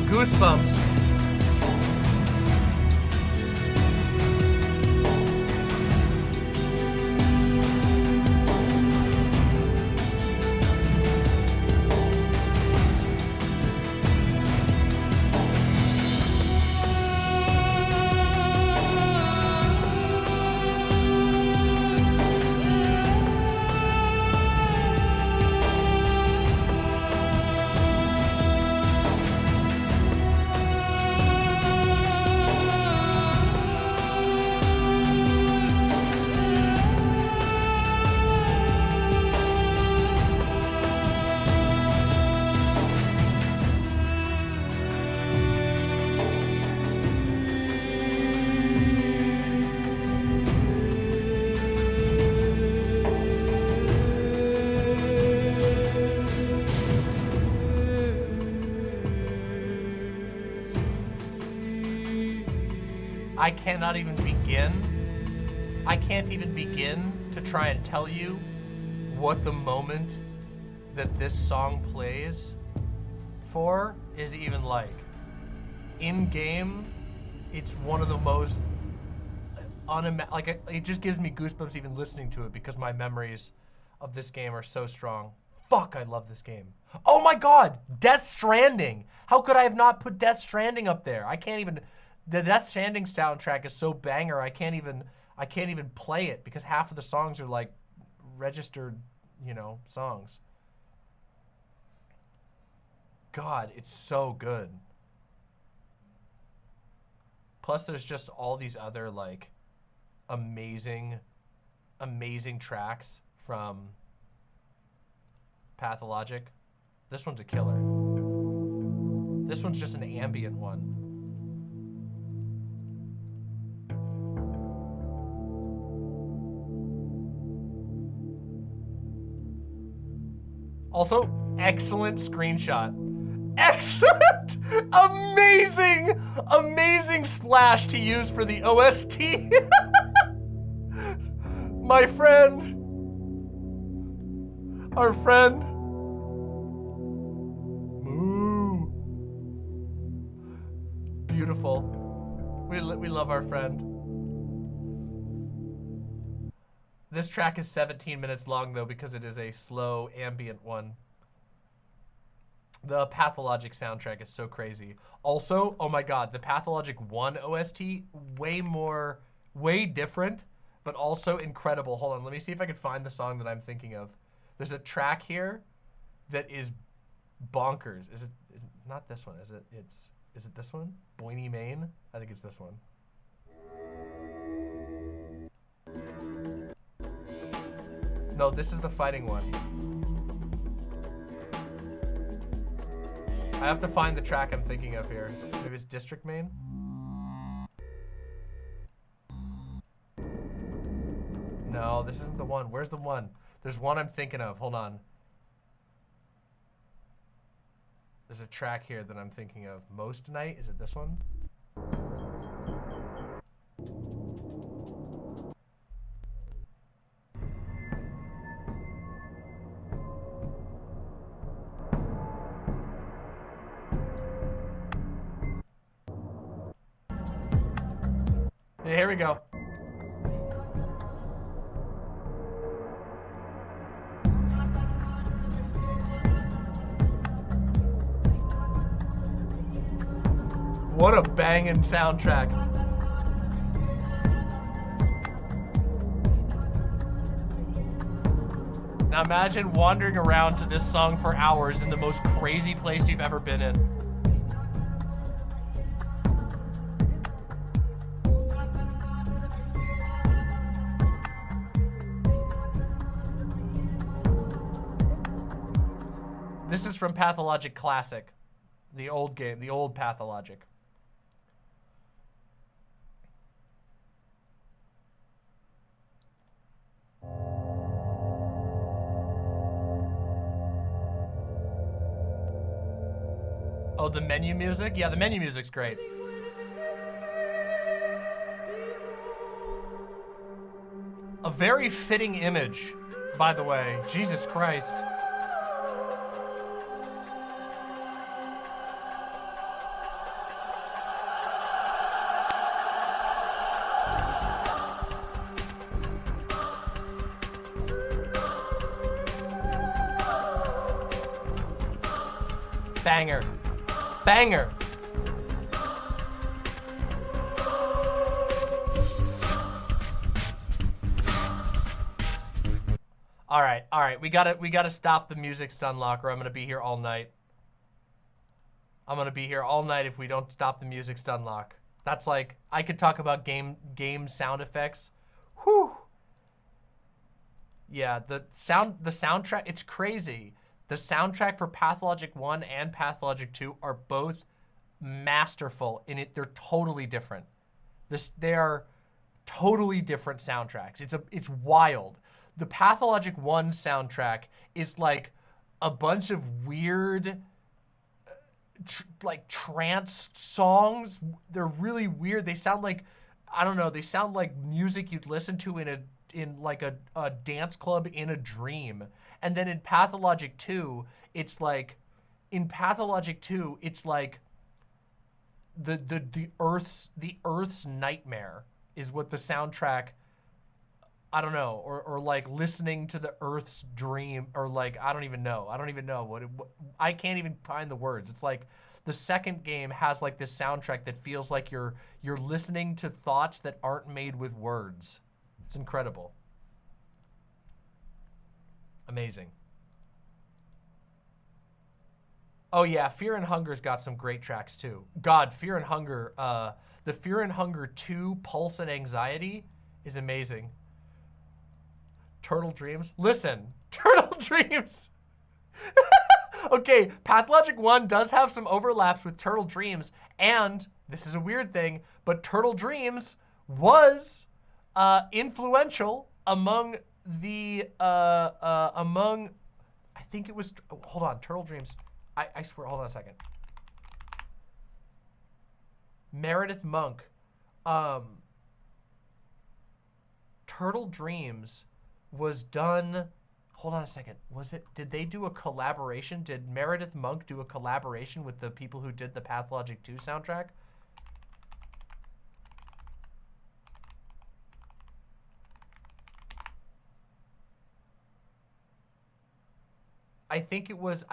Goosebumps. I cannot even begin. I can't even begin to try and tell you what the moment that this song plays for is even like. In game, it's one of the most it just gives me goosebumps even listening to it because my memories of this game are so strong. Fuck, I love this game. Oh my God, Death Stranding. How could I have not put Death Stranding up there? I can't even, the Death Stranding soundtrack is so banger, I can't even play it because half of the songs are like registered, you know, songs. God, it's so good. Plus there's just all these other like amazing tracks from Pathologic. This one's a killer. This one's just an ambient one. Also, excellent screenshot. Excellent! Amazing splash to use for the OST. My friend. Our friend. Moo. Beautiful. We love our friend. This track is 17 minutes long though because it is a slow ambient one. The Pathologic soundtrack is so crazy. Also, oh my God, the Pathologic 1 OST, way different, but also incredible. Hold on, let me see if I can find the song that I'm thinking of. There's a track here that is bonkers. Is it not this one? Is it this one? Boiny Main? I think it's this one. No, this is the fighting one. I have to find the track I'm thinking of here. Maybe it's District Main? No, this isn't the one. Where's the one? There's one I'm thinking of. Hold on. There's a track here that I'm thinking of. Most Night? Is it this one? Yeah, here we go. What a banging soundtrack. Now imagine wandering around to this song for hours in the most crazy place you've ever been in. This is from Pathologic Classic, the old game, the old Pathologic. Oh, the menu music? Yeah, the menu music's great. A very fitting image, by the way. Jesus Christ. Banger. Banger. All right. We gotta stop the music stunlock or I'm gonna be here all night. I'm gonna be here all night if we don't stop the music stunlock. That's like, I could talk about game sound effects. Whew. Yeah, the soundtrack, it's crazy. The soundtrack for Pathologic 1 and Pathologic 2 are both masterful in it. They're totally different. They are totally different soundtracks. It's wild. The Pathologic 1 soundtrack is like a bunch of weird like trance songs. They're really weird. They sound like I don't know, they sound like music you'd listen to in like a dance club in a dream. And then in Pathologic 2, it's like the Earth's nightmare is what the soundtrack, I don't know, or like listening to the Earth's dream, or like, I don't even know what I can't even find the words. It's like the second game has like this soundtrack that feels like you're listening to thoughts that aren't made with words. It's incredible. Amazing. Oh yeah, Fear and Hunger's got some great tracks too. God, Fear and Hunger, the Fear and Hunger 2 Pulse and Anxiety is amazing. Turtle Dreams? Listen, Turtle Dreams. Okay, Pathologic 1 does have some overlaps with Turtle Dreams, and this is a weird thing, but Turtle Dreams was influential among the, I think it was, hold on, Turtle Dreams. I swear, hold on a second. Meredith Monk. Turtle Dreams was done, hold on a second. Did they do a collaboration? Did Meredith Monk do a collaboration with the people who did the Pathologic 2 soundtrack? I think it was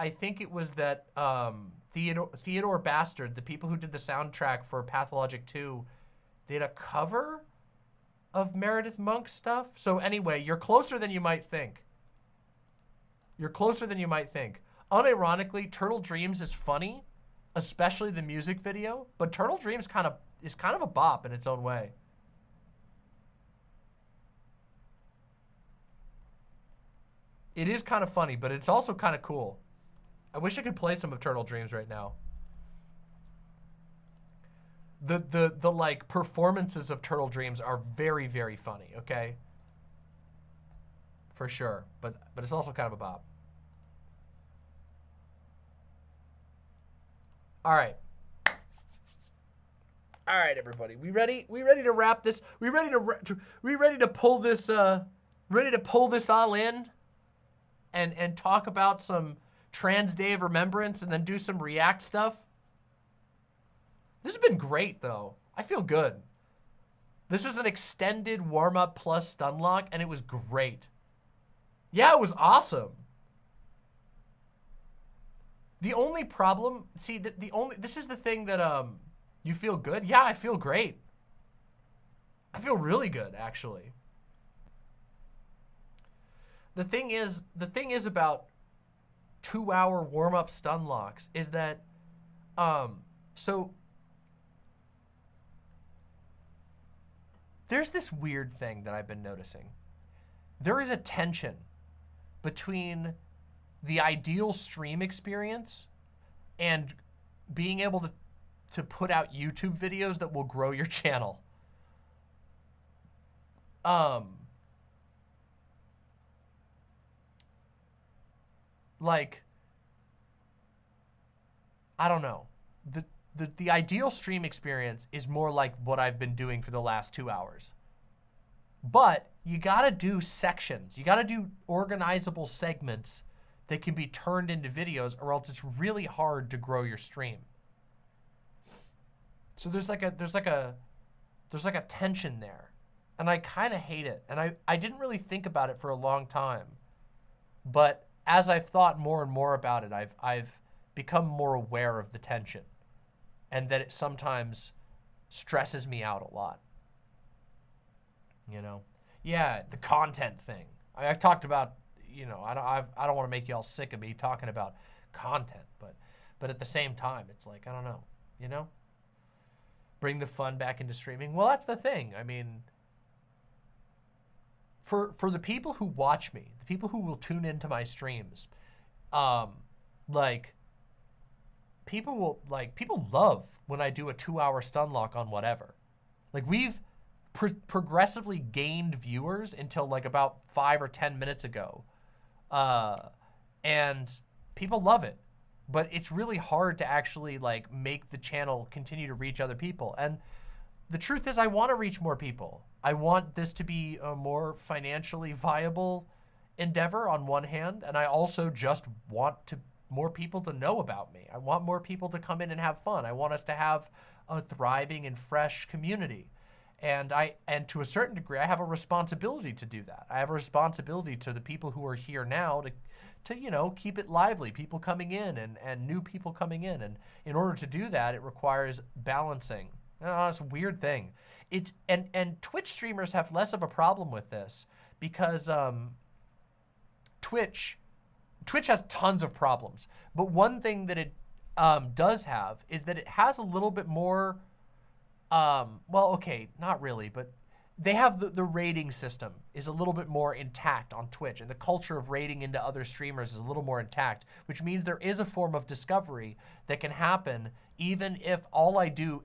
that Theodore Bastard, the people who did the soundtrack for Pathologic 2, did a cover of Meredith Monk stuff. So anyway, you're closer than you might think. You're closer than you might think. Unironically, Turtle Dreams is funny, especially the music video, but Turtle Dreams is kind of a bop in its own way. It is kind of funny, but it's also kind of cool. I wish I could play some of Turtle Dreams right now. The like performances of Turtle Dreams are very, very funny, okay? For sure, but it's also kind of a bop. All right. All right, everybody. We ready? We ready to wrap this? We ready to pull this all in? And talk about some Trans Day of Remembrance and then do some React stuff. This has been great, though. I feel good. This was an extended warm-up plus stunlock, and it was great. Yeah, it was awesome. The only problem, see, this is the thing that, you feel good? Yeah, I feel great. I feel really good, actually. The thing is about 2-hour warm-up stun locks is that, so there's this weird thing that I've been noticing. There is a tension between the ideal stream experience and being able to put out YouTube videos that will grow your channel. Like, I don't know. The ideal stream experience is more like what I've been doing for the last 2 hours. But you gotta do sections. You gotta do organizable segments that can be turned into videos, or else it's really hard to grow your stream. So there's like a tension there. And I kind of hate it. And I didn't really think about it for a long time. But as I've thought more and more about it, I've become more aware of the tension, and that it sometimes stresses me out a lot. You know? Yeah, the content thing. I've talked about, you know, I don't want to make y'all sick of me talking about content, but at the same time, it's like, I don't know, you know? Bring the fun back into streaming. Well, that's the thing. I mean, for the people who watch me, the people who will tune into my streams, like, people love when I do a 2-hour stun lock on whatever. Like, we've progressively gained viewers until like about 5 or 10 minutes ago. And people love it, but it's really hard to actually like make the channel continue to reach other people. And the truth is I want to reach more people. I want this to be a more financially viable endeavor on one hand, and I also just want more people to know about me. I want more people to come in and have fun. I want us to have a thriving and fresh community. And to a certain degree, I have a responsibility to do that. I have a responsibility to the people who are here now to you know, keep it lively, people coming in and new people coming in. And in order to do that, it requires balancing. It's a weird thing. And Twitch streamers have less of a problem with this because Twitch has tons of problems. But one thing that it does have is that it has a little bit more, well, okay, not really, but they have the rating system is a little bit more intact on Twitch, and the culture of rating into other streamers is a little more intact, which means there is a form of discovery that can happen even if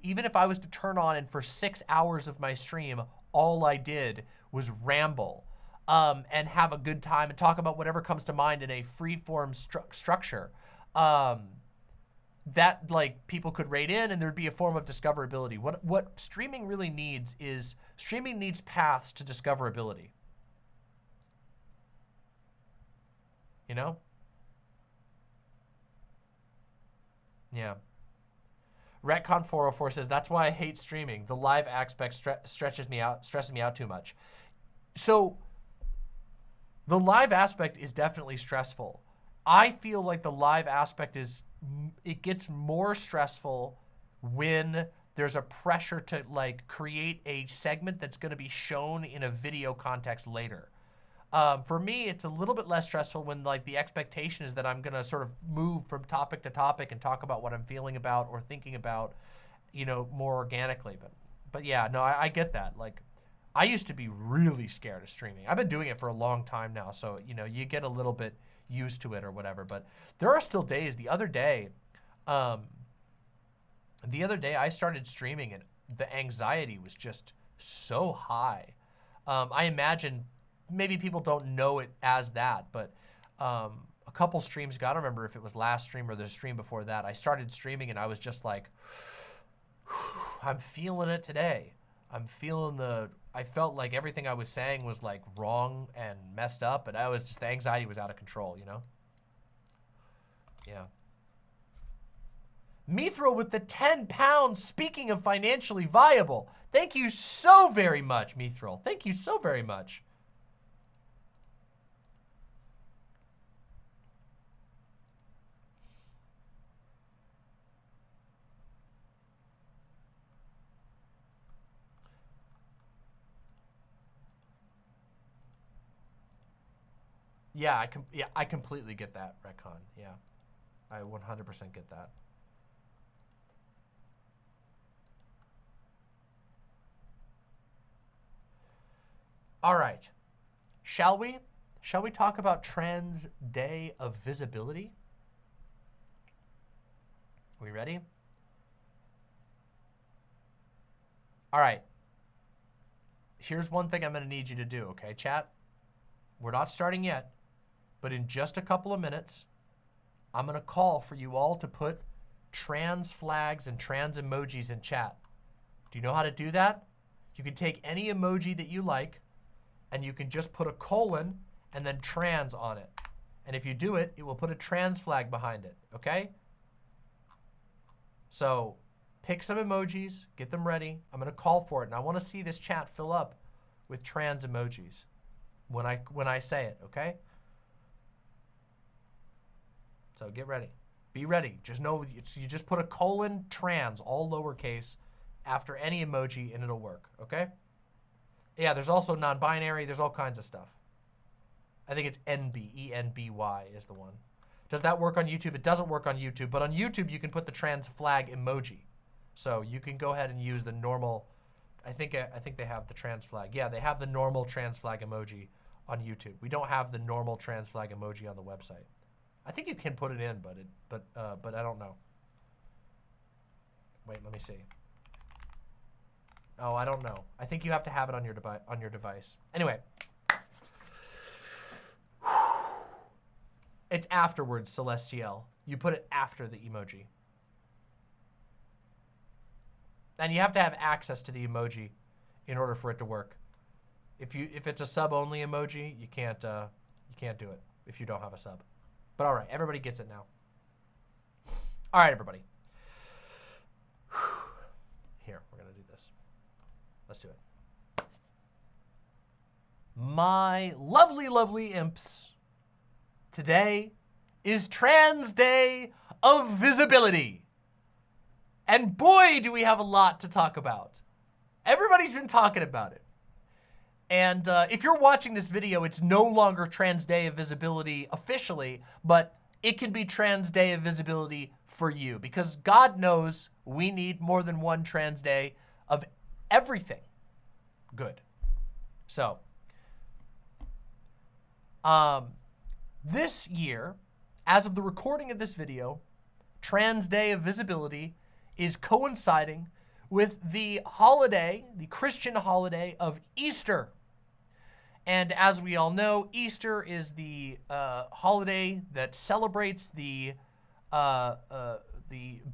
even if I was to turn on and for 6 hours of my stream, all I did was ramble and have a good time and talk about whatever comes to mind in a free-form structure. That like people could rate in and there'd be a form of discoverability. What streaming really needs is streaming needs paths to discoverability. You know? Yeah. Retcon 404 says, that's why I hate streaming. The live aspect stresses me out too much. So the live aspect is definitely stressful. I feel like the live aspect it gets more stressful when there's a pressure to like create a segment that's going to be shown in a video context later. For me, it's a little bit less stressful when like the expectation is that I'm going to sort of move from topic to topic and talk about what I'm feeling about or thinking about, you know, more organically. But yeah, no, I get that. Like, I used to be really scared of streaming. I've been doing it for a long time now, so you know, you get a little bit used to it or whatever. But there are still days. The other day I started streaming and the anxiety was just so high. I imagine maybe people don't know it as that, but a couple streams ago, I don't remember if it was last stream or the stream before that, I started streaming and I was just like, I'm feeling it today. I felt like everything I was saying was like wrong and messed up, and the anxiety was out of control, you know? Yeah. Mithril with the 10 pounds, speaking of financially viable. Thank you so very much, Mithril. Thank you so very much. Yeah, I completely get that, Retcon. Yeah, I 100% get that. All right, shall we talk about Trans Day of Visibility? We ready? All right. Here's one thing I'm going to need you to do, okay, chat? We're not starting yet. But in just a couple of minutes, I'm going to call for you all to put trans flags and trans emojis in chat. Do you know how to do that? You can take any emoji that you like, and you can just put a colon and then trans on it. And if you do it, it will put a trans flag behind it, okay? So pick some emojis, get them ready. I'm going to call for it, and I want to see this chat fill up with trans emojis when I say it, okay? So get ready. Be ready. Just know you just put a colon trans, all lowercase, after any emoji and it'll work, okay? Yeah, there's also non-binary. There's all kinds of stuff. I think it's NB, E-N-B-Y is the one. Does that work on YouTube? It doesn't work on YouTube, but on YouTube you can put the trans flag emoji. So you can go ahead and use the normal, I think they have the trans flag. Yeah, they have the normal trans flag emoji on YouTube. We don't have the normal trans flag emoji on the website. I think you can put it in, but I don't know. Wait, let me see. Oh, I don't know. I think you have to have it on your device. Anyway, it's afterwards, Celestial. You put it after the emoji. And you have to have access to the emoji in order for it to work. If it's a sub only emoji, you can't do it if you don't have a sub. But all right, everybody gets it now. All right, everybody. Here, we're gonna do this. Let's do it. My lovely, lovely imps, today is Trans Day of Visibility. And boy, do we have a lot to talk about. Everybody's been talking about it. And if you're watching this video, it's no longer Trans Day of Visibility officially, but it can be Trans Day of Visibility for you, because God knows we need more than one Trans Day of everything good. So, this year, as of the recording of this video, Trans Day of Visibility is coinciding with the holiday, the Christian holiday of Easter. And as we all know, Easter is the holiday that celebrates the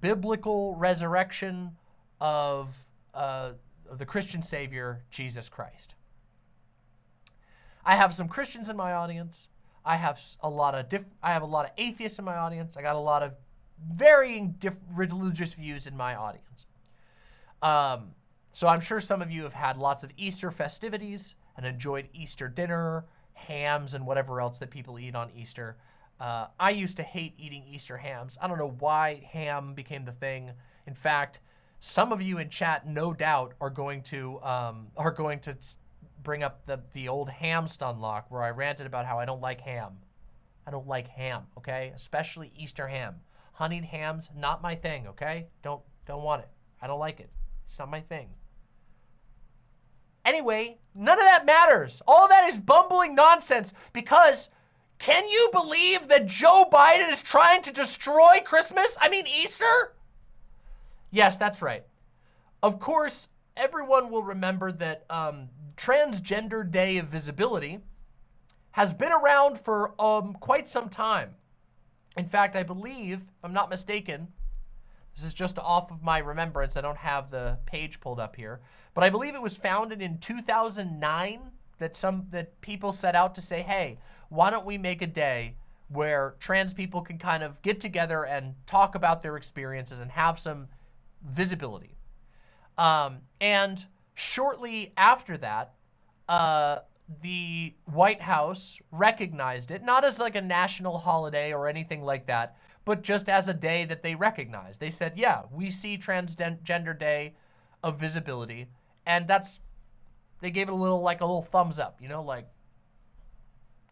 biblical resurrection of the Christian Savior, Jesus Christ. I have some Christians in my audience. I have a lot of atheists in my audience. I got a lot of varying religious views in my audience. So I'm sure some of you have had lots of Easter festivities and enjoyed Easter dinner, hams, and whatever else that people eat on Easter. I used to hate eating Easter hams. I don't know why ham became the thing. In fact, some of you in chat, no doubt, are going to bring up the old ham stunlock where I ranted about how I don't like ham. I don't like ham, okay? Especially Easter ham. Honeyed hams, not my thing, okay? Don't want it. I don't like it. It's not my thing. Anyway, none of that matters. All of that is bumbling nonsense, because can you believe that Joe Biden is trying to destroy Christmas? I mean, Easter? Yes, that's right. Of course, everyone will remember that Transgender Day of Visibility has been around for quite some time. In fact, I believe, if I'm not mistaken, this is just off of my remembrance. I don't have the page pulled up here, but I believe it was founded in 2009 that people set out to say, hey, why don't we make a day where trans people can kind of get together and talk about their experiences and have some visibility. And shortly after that, the White House recognized it, not as like a national holiday or anything like that, but just as a day that they recognized. They said, yeah, we see Transgender Day of Visibility, and they gave it a little thumbs up, you know, like,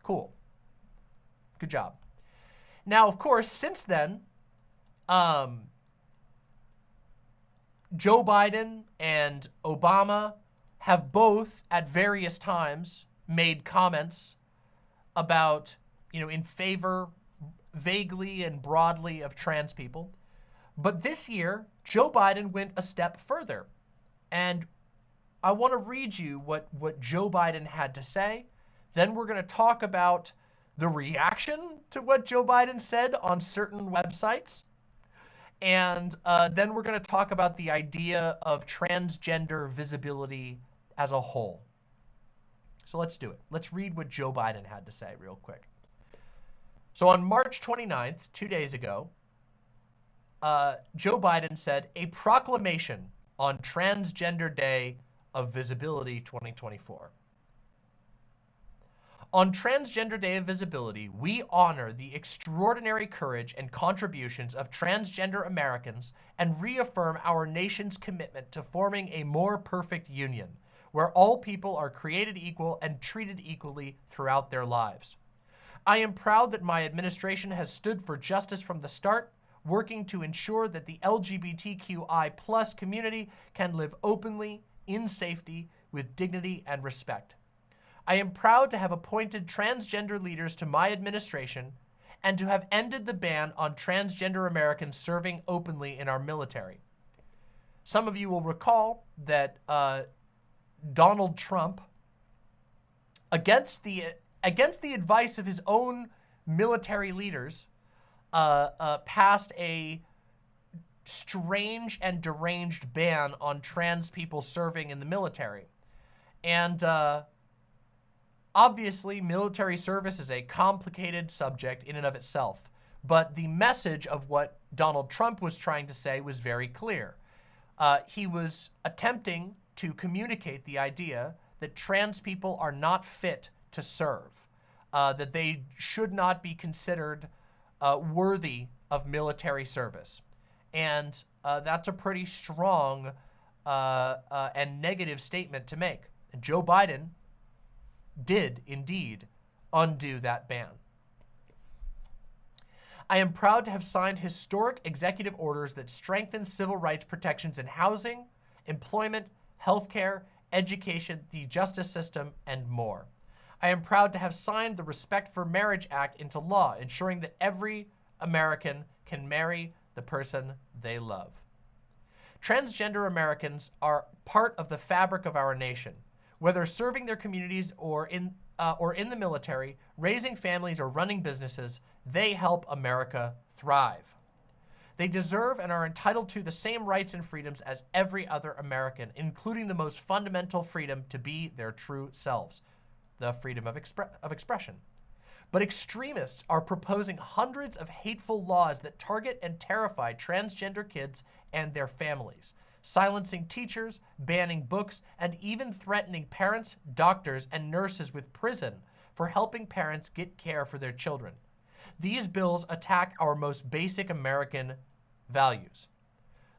cool. Good job. Now, of course, since then, Joe Biden and Obama have both, at various times, made comments about, in favor, vaguely and broadly, of trans people. But this year, Joe Biden went a step further. And I want to read you what Joe Biden had to say. Then we're going to talk about the reaction to what Joe Biden said on certain websites. And then we're going to talk about the idea of transgender visibility as a whole. So let's do it. Let's read what Joe Biden had to say real quick. So on March 29th, 2 days ago, Joe Biden said, a proclamation on Transgender Day of Visibility 2024. On Transgender Day of Visibility, we honor the extraordinary courage and contributions of transgender Americans and reaffirm our nation's commitment to forming a more perfect union, where all people are created equal and treated equally throughout their lives. I am proud that my administration has stood for justice from the start, working to ensure that the LGBTQI+ community can live openly, in safety, with dignity and respect. I am proud to have appointed transgender leaders to my administration and to have ended the ban on transgender Americans serving openly in our military. Some of you will recall that Donald Trump, against the advice of his own military leaders, passed a strange and deranged ban on trans people serving in the military. And obviously, military service is a complicated subject in and of itself. But the message of what Donald Trump was trying to say was very clear. He was attempting to communicate the idea that trans people are not fit to serve, that they should not be considered worthy of military service. And that's a pretty strong and negative statement to make. And Joe Biden did indeed undo that ban. I am proud to have signed historic executive orders that strengthen civil rights protections in housing, employment, healthcare, education, the justice system, and more. I am proud to have signed the Respect for Marriage Act into law, ensuring that every American can marry the person they love. Transgender Americans are part of the fabric of our nation. Whether serving their communities or in the military, raising families, or running businesses, they help America thrive. They deserve and are entitled to the same rights and freedoms as every other American, including the most fundamental freedom to be their true selves, the freedom of expression. But extremists are proposing hundreds of hateful laws that target and terrify transgender kids and their families, silencing teachers, banning books, and even threatening parents, doctors, and nurses with prison for helping parents get care for their children. These bills attack our most basic American values: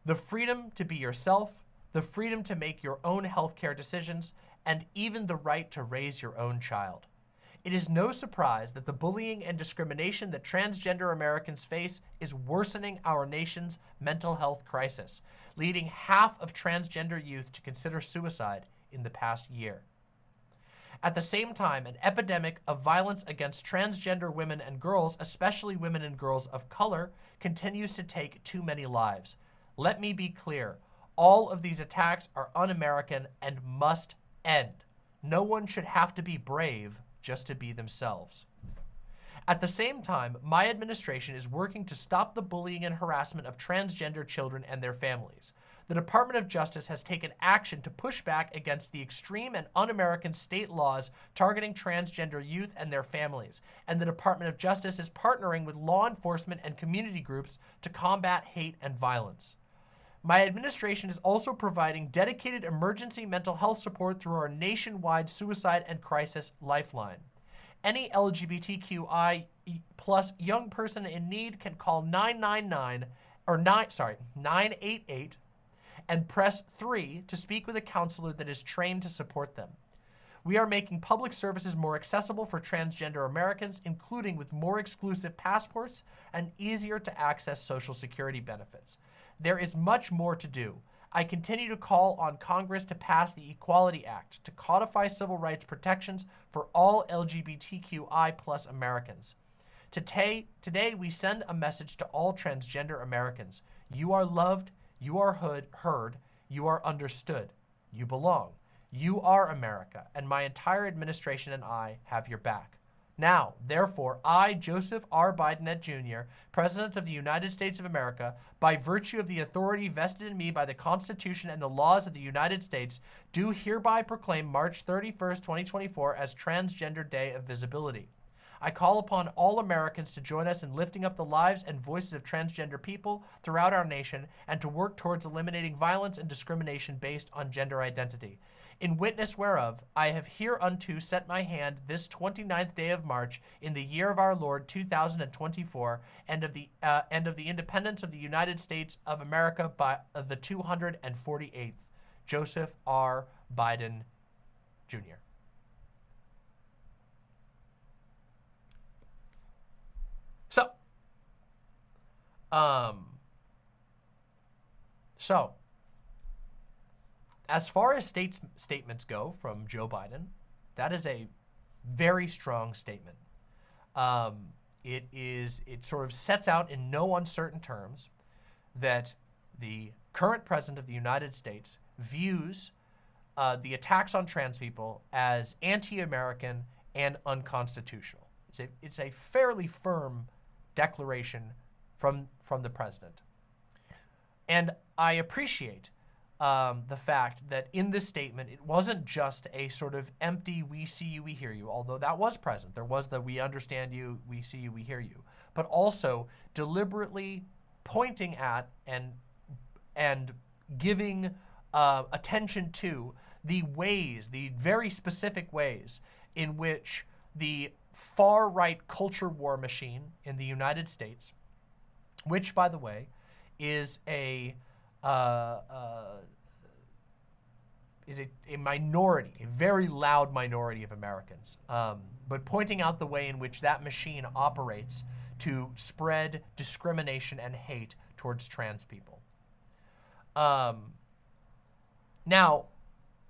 the freedom to be yourself, the freedom to make your own healthcare decisions, and even the right to raise your own child. It is no surprise that the bullying and discrimination that transgender Americans face is worsening our nation's mental health crisis, leading half of transgender youth to consider suicide in the past year. At the same time, an epidemic of violence against transgender women and girls, especially women and girls of color, continues to take too many lives. Let me be clear. All of these attacks are un-American and must end. No one should have to be brave just to be themselves. At the same time, my administration is working to stop the bullying and harassment of transgender children and their families. The Department of Justice has taken action to push back against the extreme and un-American state laws targeting transgender youth and their families, and the Department of Justice is partnering with law enforcement and community groups to combat hate and violence. My administration is also providing dedicated emergency mental health support through our nationwide suicide and crisis lifeline. Any LGBTQI plus young person in need can call 988 and press 3 to speak with a counselor that is trained to support them. We are making public services more accessible for transgender Americans, including with more exclusive passports and easier to access Social Security benefits. There is much more to do. I continue to call on Congress to pass the Equality Act to codify civil rights protections for all LGBTQI plus Americans. Today we send a message to all transgender Americans. You are loved, you are heard, you are understood, you belong. You are America, and my entire administration and I have your back. Now, therefore, I, Joseph R. Biden Jr., President of the United States of America, by virtue of the authority vested in me by the Constitution and the laws of the United States, do hereby proclaim March 31st, 2024 as Transgender Day of Visibility. I call upon all Americans to join us in lifting up the lives and voices of transgender people throughout our nation and to work towards eliminating violence and discrimination based on gender identity. In witness whereof, I have hereunto set my hand this 29th day of March in the year of our Lord 2024, and of the independence of the United States of America by the 248th. Joseph R. Biden, Jr. So, as far as statements go from Joe Biden, that is a very strong statement. It sort of sets out in no uncertain terms that the current president of the United States views the attacks on trans people as anti-American and unconstitutional. It's a fairly firm declaration from the president. And I appreciate the fact that in this statement, it wasn't just a sort of empty, we see you, we hear you, although that was present. There was the we understand you, we see you, we hear you, but also deliberately pointing at and giving attention to the ways, the very specific ways in which the far-right culture war machine in the United States, which, by the way, is a minority, a very loud minority of Americans, but pointing out the way in which that machine operates to spread discrimination and hate towards trans people. Now,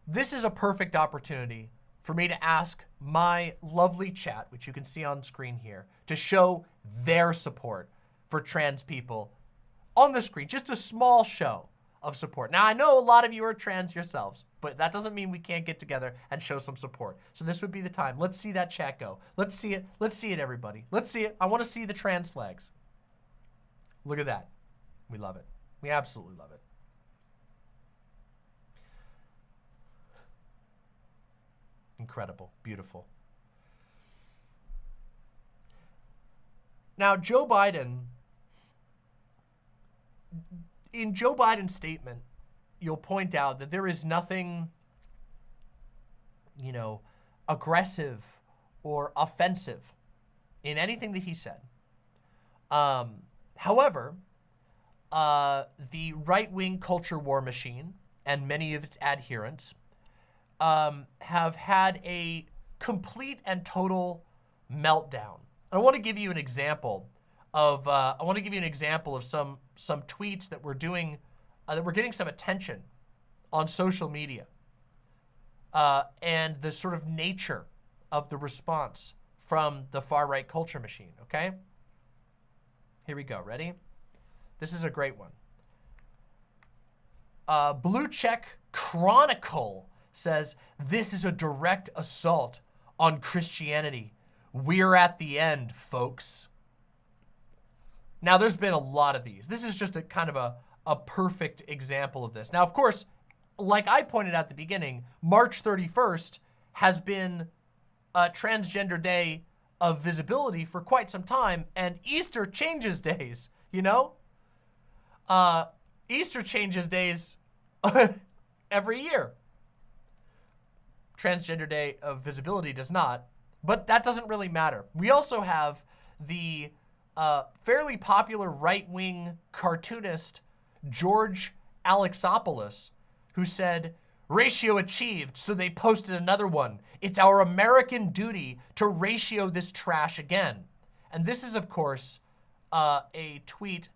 this is a perfect opportunity for me to ask my lovely chat, which you can see on screen here, to show their support for trans people on the screen. Just a small show of support. Now, I know a lot of you are trans yourselves, but that doesn't mean we can't get together and show some support. So this would be the time. Let's see that chat go. Let's see it. Let's see it, everybody. Let's see it. I want to see the trans flags. Look at that. We love it. We absolutely love it. Incredible. Beautiful. Now, Joe Biden, in Joe Biden's statement, you'll point out that there is nothing, you know, aggressive or offensive in anything that he said. However, the right-wing culture war machine and many of its adherents have had a complete and total meltdown. I want to give you an example of some tweets that we're doing that we're getting some attention on social media, and the sort of nature of the response from the far right culture machine. Okay, here we go. Ready? This is a great one. Blue Check Chronicle says, "This is a direct assault on Christianity. We're at the end, folks." Now, there's been a lot of these. This is just a kind of a perfect example of this. Now, of course, like I pointed out at the beginning, March 31st has been a Transgender Day of Visibility for quite some time, and Easter changes days, you know? Easter changes days every year. Transgender Day of Visibility does not, but that doesn't really matter. We also have the fairly popular right-wing cartoonist George Alexopoulos, who said, "Ratio achieved," so they posted another one. "It's our American duty to ratio this trash again." And this is, of course, a tweet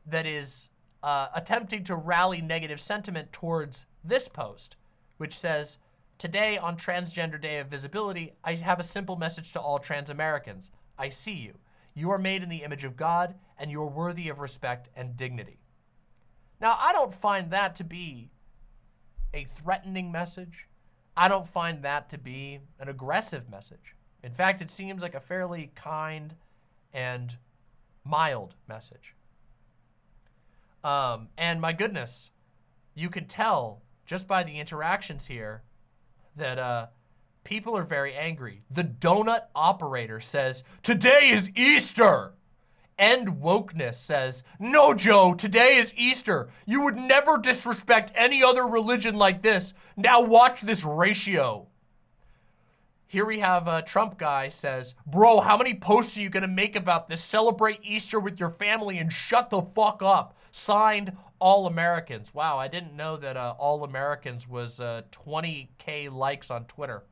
that is attempting to rally negative sentiment towards this post, which says, "Today on Transgender Day of Visibility, I have a simple message to all trans Americans. I see you. You are made in the image of God, and you are worthy of respect and dignity." Now, I don't find that to be a threatening message. I don't find that to be an aggressive message. In fact, it seems like a fairly kind and mild message. And my goodness, you can tell just by the interactions here that people are very angry. The donut operator says, "Today is Easter." End Wokeness says, "No, Joe, today is Easter. You would never disrespect any other religion like this. Now watch this ratio." Here we have a Trump guy says, "Bro, how many posts are you gonna make about this? Celebrate Easter with your family and shut the fuck up. Signed, All Americans." Wow, I didn't know that All Americans was 20K likes on Twitter.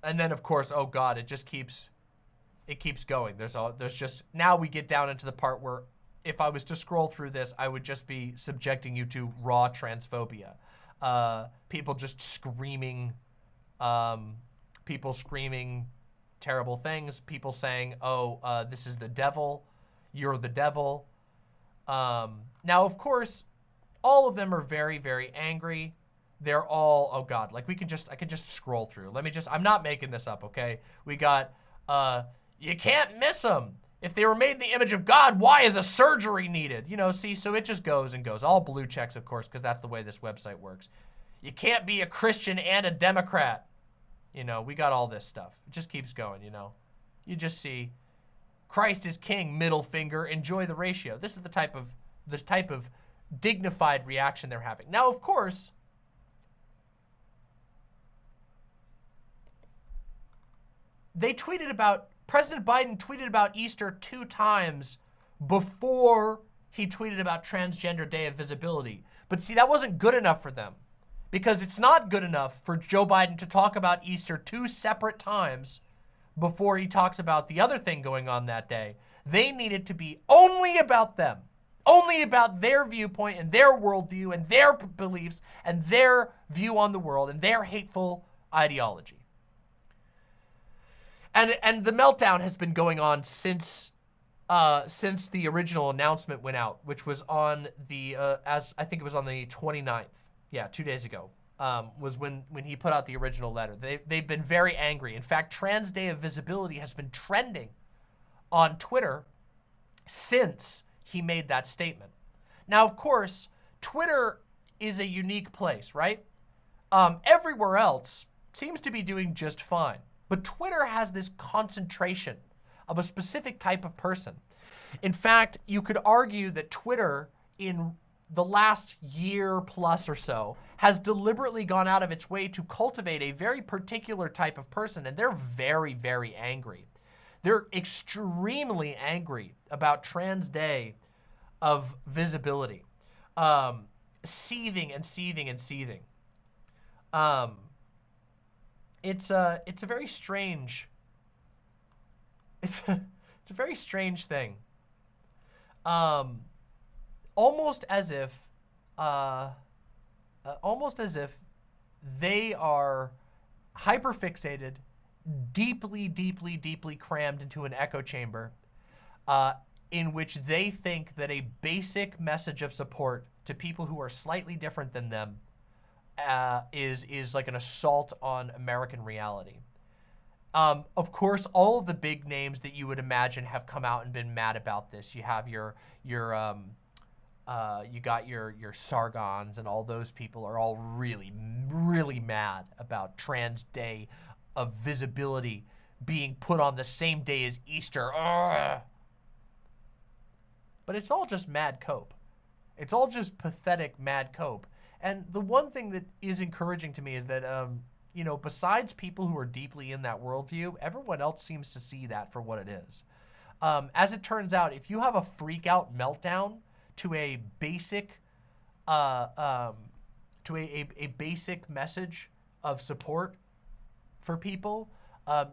And then, of course, oh God, it keeps going. There's just, now we get down into the part where if I was to scroll through this, I would just be subjecting you to raw transphobia. People just screaming, terrible things. People saying, oh, this is the devil. You're the devil. Now, of course, all of them are very, very angry. they're all, oh God, like I can just scroll through. I'm not making this up, okay? We got, you can't miss them. If they were made in the image of God, why is a surgery needed? You know, see, so it just goes and goes. All blue checks, of course, because that's the way this website works. You can't be a Christian and a Democrat. You know, we got all this stuff. It just keeps going, you know. You just see, Christ is king, middle finger, enjoy the ratio. This is the type of dignified reaction they're having. Now, of course, President Biden tweeted about Easter 2 times before he tweeted about Transgender Day of Visibility. But see, that wasn't good enough for them, because it's not good enough for Joe Biden to talk about Easter 2 separate times before he talks about the other thing going on that day. They needed to be only about them, only about their viewpoint and their worldview and their beliefs and their view on the world and their hateful ideology. And the meltdown has been going on since the original announcement went out, which was on the, I think it was on the 29th. Yeah, 2 days ago, was when he put out the original letter. They've been very angry. In fact, Trans Day of Visibility has been trending on Twitter since he made that statement. Now, of course, Twitter is a unique place, right? Everywhere else seems to be doing just fine. But Twitter has this concentration of a specific type of person. In fact, you could argue that Twitter, in the last year plus or so, has deliberately gone out of its way to cultivate a very particular type of person, and they're very, very angry. They're extremely angry about Trans Day of Visibility. Seething and seething and seething. It's a very strange, it's a very strange thing. Almost as if they are hyperfixated, deeply, deeply, deeply crammed into an echo chamber, in which they think that a basic message of support to people who are slightly different than them is like an assault on American reality. Of course, all of the big names that you would imagine have come out and been mad about this. You have you got your Sargons, and all those people are all really, really mad about Trans Day of Visibility being put on the same day as Easter. Ugh. But it's all just mad cope. It's all just pathetic mad cope. And the one thing that is encouraging to me is that, you know, besides people who are deeply in that worldview, everyone else seems to see that for what it is. As it turns out, if you have a freak out meltdown to a basic, a basic message of support for people,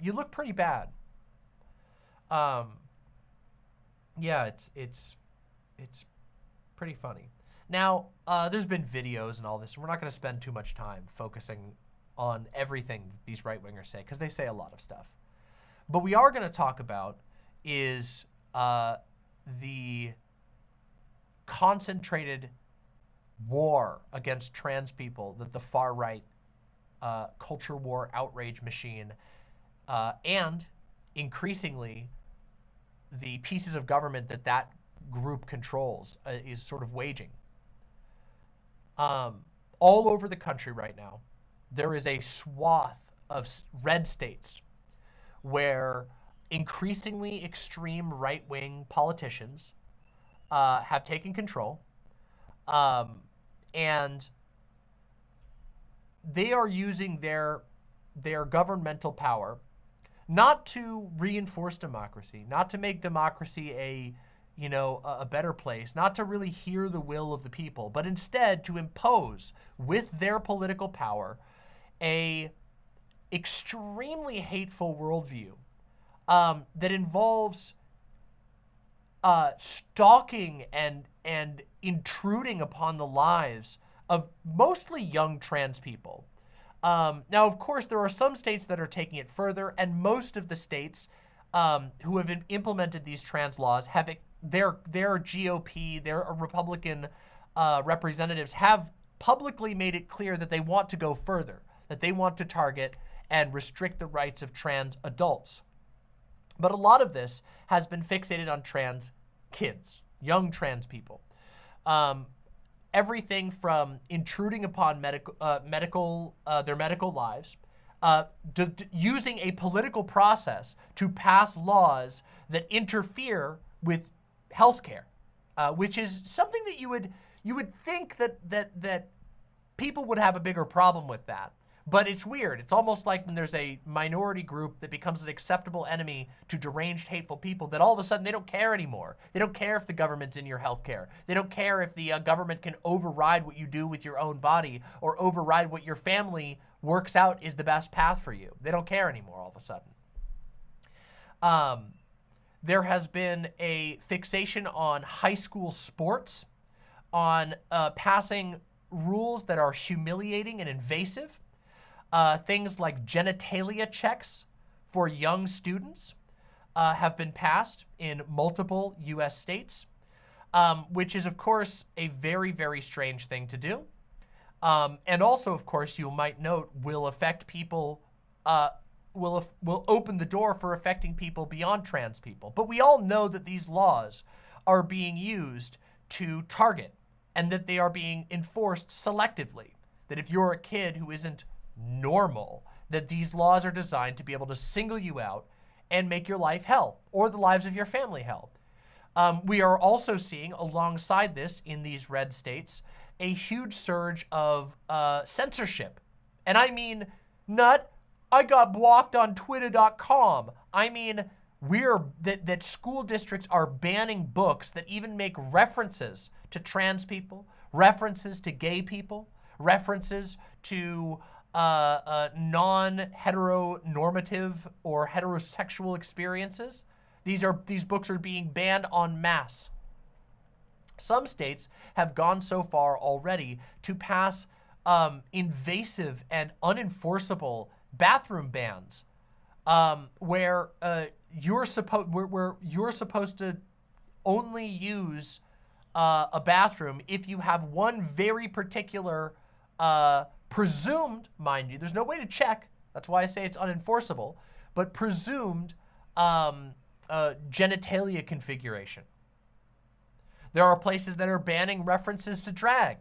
you look pretty bad. Yeah, it's pretty funny. Now, there's been videos and all this, and we're not going to spend too much time focusing on everything that these right-wingers say, because they say a lot of stuff. But we are going to talk about is the concentrated war against trans people that the far-right culture war outrage machine and, increasingly, the pieces of government that group controls is sort of waging. All over the country right now, there is a swath of red states where increasingly extreme right-wing politicians have taken control, and they are using their governmental power not to reinforce democracy, not to make democracy a better place, not to really hear the will of the people, but instead to impose with their political power a extremely hateful worldview that involves stalking and intruding upon the lives of mostly young trans people. Now, of course, there are some states that are taking it further, and most of the states who have implemented these trans laws have their GOP, their Republican representatives have publicly made it clear that they want to go further, that they want to target and restrict the rights of trans adults. But a lot of this has been fixated on trans kids, young trans people. Everything from intruding upon their medical lives, using a political process to pass laws that interfere with healthcare, which is something that you would think that people would have a bigger problem with that. But it's weird. It's almost like when there's a minority group that becomes an acceptable enemy to deranged, hateful people, that all of a sudden they don't care anymore. They don't care if the government's in your healthcare. They don't care if the government can override what you do with your own body or override what your family works out is the best path for you. They don't care anymore all of a sudden. There has been a fixation on high school sports, on passing rules that are humiliating and invasive. Things like genitalia checks for young students have been passed in multiple U.S. states, which is, of course, a very, very strange thing to do. And also, of course, you might note, will affect people, will open the door for affecting people beyond trans people. But we all know that these laws are being used to target and that they are being enforced selectively. That if you're a kid who isn't normal, that these laws are designed to be able to single you out and make your life hell or the lives of your family hell. We are also seeing alongside this in these red states a huge surge of censorship. And I mean not, I got blocked on twitter.com. I mean that school districts are banning books that even make references to trans people, references to gay people, references to non-heteronormative or heterosexual experiences. These books are being banned en masse. Some states have gone so far already to pass invasive and unenforceable bathroom bans, where you're supposed to only use a bathroom if you have one very particular presumed, mind you, there's no way to check, that's why I say it's unenforceable, but presumed genitalia configuration. There are places that are banning references to drag.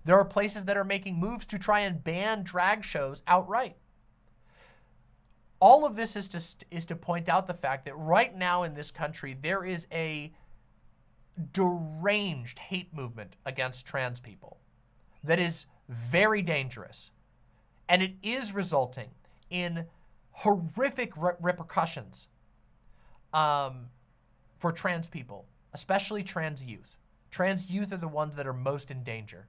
There are places that are making moves to try and ban drag shows outright. All of this is to point out the fact that right now in this country, there is a deranged hate movement against trans people that is very dangerous. And it is resulting in horrific repercussions for trans people, especially trans youth. Trans youth are the ones that are most in danger.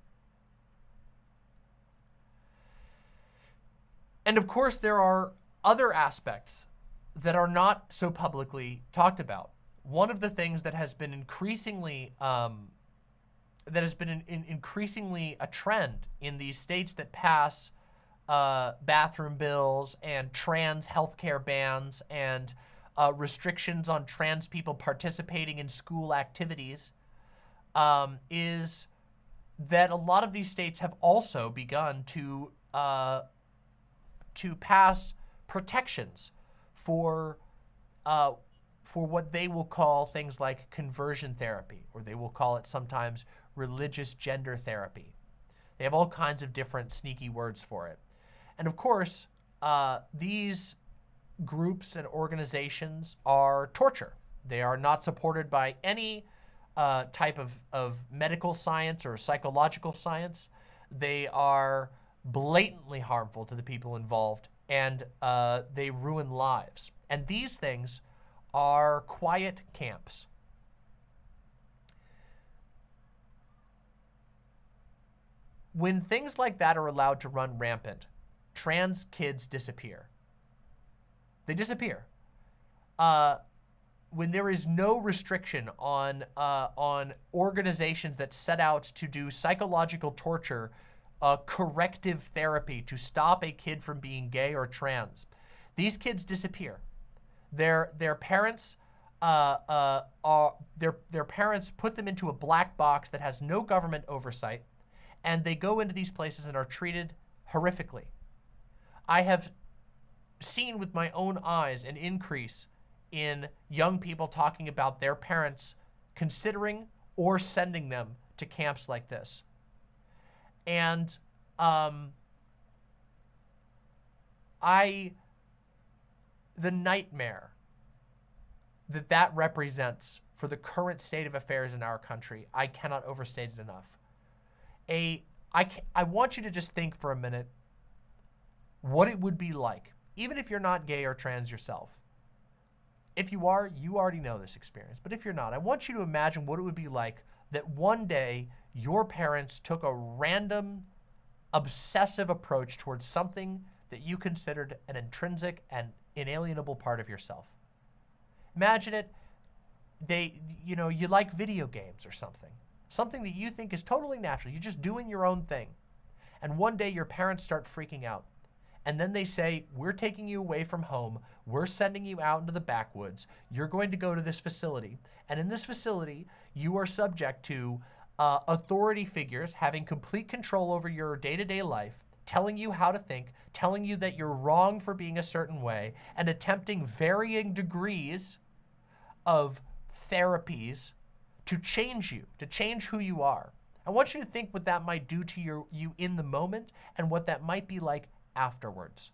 And of course, there are other aspects that are not so publicly talked about. One of the things that has been increasingly increasingly a trend in these states that pass bathroom bills and trans healthcare bans and restrictions on trans people participating in school activities is that a lot of these states have also begun to pass protections for what they will call things like conversion therapy, or they will call it sometimes religious gender therapy. They have all kinds of different sneaky words for it. And of course, these groups and organizations are torture. They are not supported by any type of medical science or psychological science. They are blatantly harmful to the people involved, and they ruin lives. And these things are quiet camps. When things like that are allowed to run rampant, trans kids disappear. They disappear. When there is no restriction on organizations that set out to do psychological torture, corrective therapy to stop a kid from being gay or trans, these kids disappear. Their parents their parents put them into a black box that has no government oversight, And they go into these places and are treated horrifically. I have seen with my own eyes an increase in young people talking about their parents considering or sending them to camps like this. And the nightmare that represents for the current state of affairs in our country, I cannot overstate it enough. I want you to just think for a minute what it would be like, even if you're not gay or trans yourself. If you are, you already know this experience. But if you're not, I want you to imagine what it would be like that one day your parents took a random, obsessive approach towards something that you considered an intrinsic and inalienable part of yourself. Imagine it, you like video games or something that you think is totally natural. You're just doing your own thing. And one day your parents start freaking out. And then they say, we're taking you away from home. We're sending you out into the backwoods. You're going to go to this facility. And in this facility, you are subject to authority figures having complete control over your day-to-day life, telling you how to think, telling you that you're wrong for being a certain way, and attempting varying degrees of therapies to change you, to change who you are. I want you to think what that might do to you in the moment and what that might be like afterwards.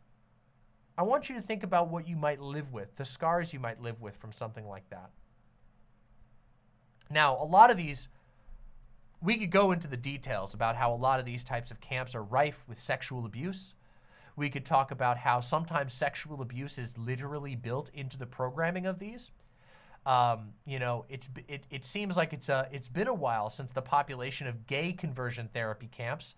I want you to think about what you might live with, the scars you might live with from something like that. Now, a lot of these, we could go into the details about how a lot of these types of camps are rife with sexual abuse. We could talk about how sometimes sexual abuse is literally built into the programming of these. It seems like it's been a while since the population of gay conversion therapy camps.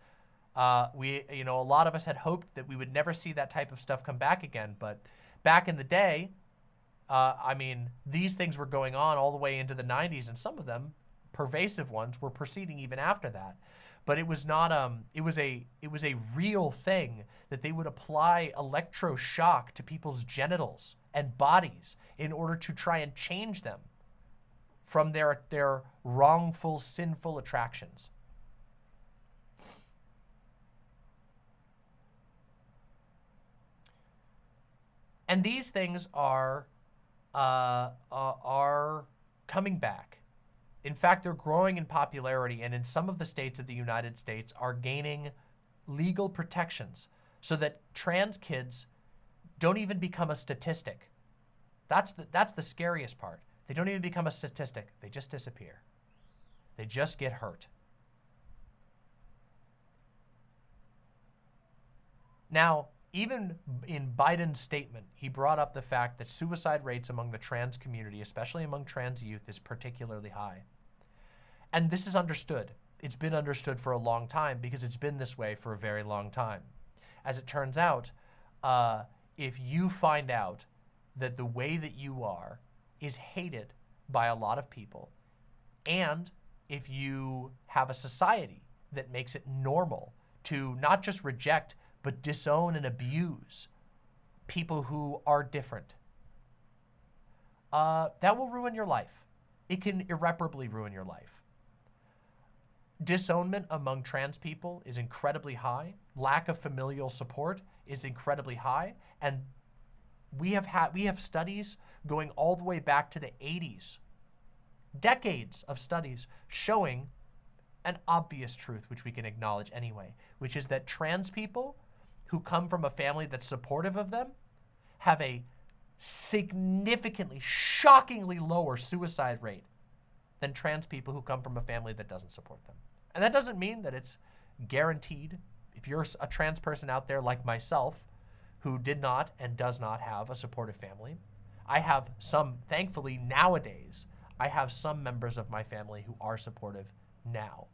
A lot of us had hoped that we would never see that type of stuff come back again. But back in the day, these things were going on all the way into the 90s, and some of them, pervasive ones, were proceeding even after that. But it was not, it was a real thing that they would apply electroshock to people's genitals and bodies in order to try and change them from their wrongful, sinful attractions. And these things are coming back. In fact, they're growing in popularity, and in some of the states of the United States are gaining legal protections so that trans kids don't even become a statistic. That's the scariest part. They don't even become a statistic. They just disappear. They just get hurt. Now, even in Biden's statement, he brought up the fact that suicide rates among the trans community, especially among trans youth, is particularly high. And this is understood. It's been understood for a long time because it's been this way for a very long time. As it turns out, if you find out that the way that you are is hated by a lot of people, and if you have a society that makes it normal to not just reject, but disown and abuse people who are different, that will ruin your life. It can irreparably ruin your life. Disownment among trans people is incredibly high. Lack of familial support is incredibly high. And we have studies going all the way back to the 80s, decades of studies showing an obvious truth, which we can acknowledge anyway, which is that trans people who come from a family that's supportive of them have a significantly, shockingly lower suicide rate than trans people who come from a family that doesn't support them. And that doesn't mean that it's guaranteed. If you're a trans person out there like myself, who did not and does not have a supportive family, I have some, thankfully nowadays, I have some members of my family who are supportive now.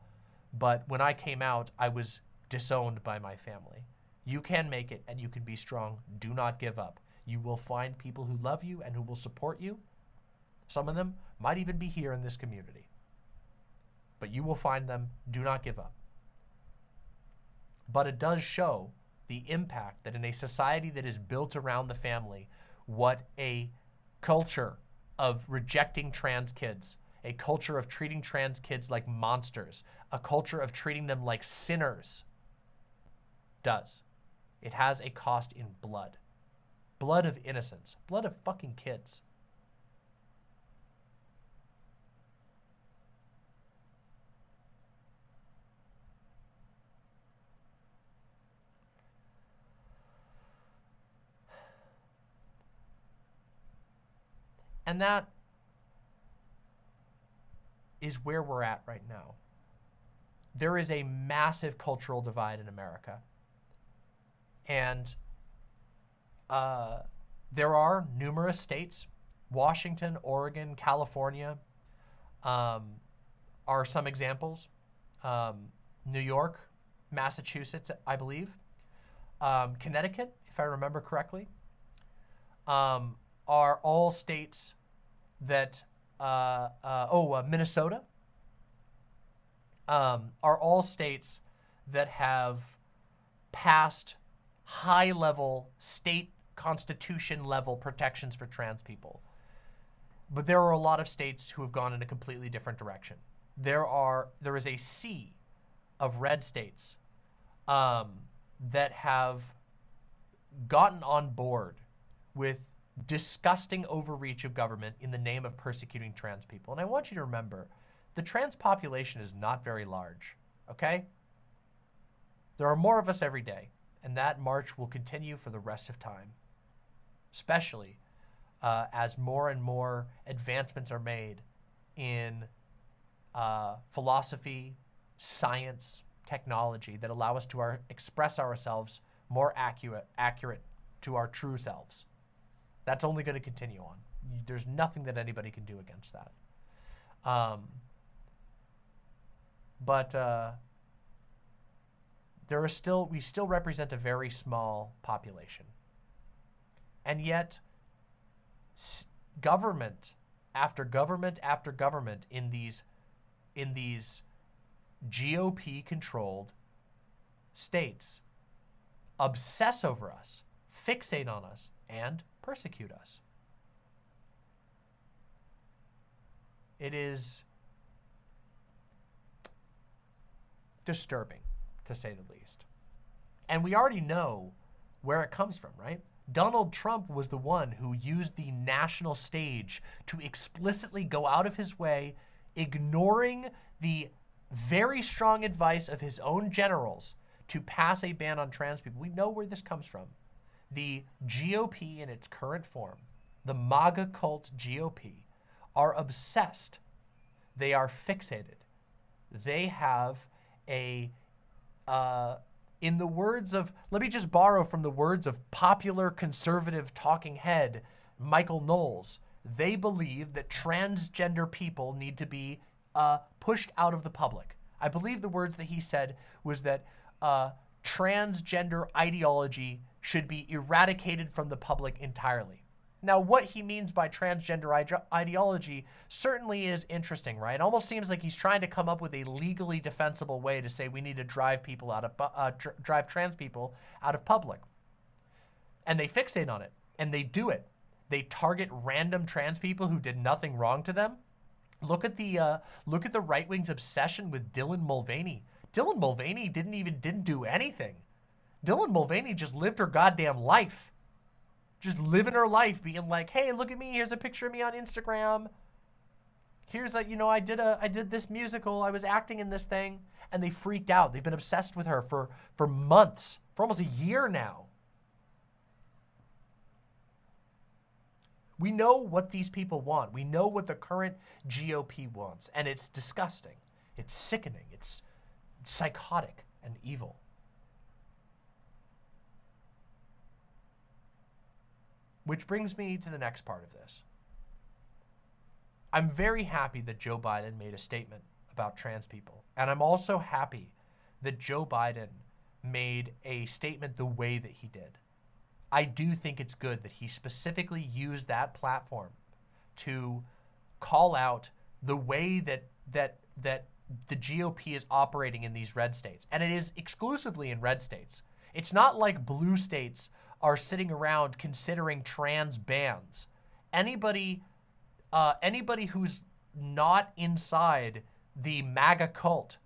But when I came out, I was disowned by my family. You can make it and you can be strong. Do not give up. You will find people who love you and who will support you. Some of them might even be here in this community. But you will find them. Do not give up. But it does show the impact that in a society that is built around the family, what a culture of rejecting trans kids a culture of treating trans kids like monsters, a culture of treating them like sinners does. It has a cost in blood. Blood of innocence. Blood of fucking kids. And that is where we're at right now. There is a massive cultural divide in America. And there are numerous states, Washington, Oregon, California, are some examples. New York, Massachusetts, I believe. Connecticut, if I remember correctly, are all states that, Minnesota, are all states that have passed high-level state constitution-level protections for trans people. But there are a lot of states who have gone in a completely different direction. There is a sea of red states that have gotten on board with disgusting overreach of government in the name of persecuting trans people. And I want you to remember, the trans population is not very large, okay? There are more of us every day, and that march will continue for the rest of time, especially as more and more advancements are made in philosophy, science, technology that allow us to express ourselves more accurate to our true selves. That's only going to continue on. There's nothing that anybody can do against that. We still represent a very small population. And yet, government after government after government in these GOP-controlled states obsess over us, fixate on us, and persecute us. It is disturbing, to say the least. And we already know where it comes from, right? Donald Trump was the one who used the national stage to explicitly go out of his way, ignoring the very strong advice of his own generals to pass a ban on trans people. We know where this comes from. The GOP in its current form, the MAGA cult GOP, are obsessed. They are fixated. They have in the words of, let me just borrow from the words of popular conservative talking head Michael Knowles, they believe that transgender people need to be pushed out of the public. I believe the words that he said was that transgender ideology should be eradicated from the public entirely. Now, what he means by transgender ideology certainly is interesting, right? It almost seems like he's trying to come up with a legally defensible way to say we need to drive people out of drive trans people out of public. And they fixate on it, and they do it. They target random trans people who did nothing wrong to them. Look at the right wing's obsession with Dylan Mulvaney. Dylan Mulvaney didn't do anything. Dylan Mulvaney just lived her goddamn life. Just living her life, being like, hey, look at me, here's a picture of me on Instagram. Here's I did this musical, I was acting in this thing, and they freaked out. They've been obsessed with her for months, for almost a year now. We know what these people want. We know what the current GOP wants, and it's disgusting. It's sickening. It's psychotic and evil. Which brings me to the next part of this. I'm very happy that Joe Biden made a statement about trans people. And I'm also happy that Joe Biden made a statement the way that he did. I do think it's good that he specifically used that platform to call out the way that the GOP is operating in these red states. And it is exclusively in red states. It's not like blue states are sitting around considering trans bans. Anybody who's not inside the MAGA cult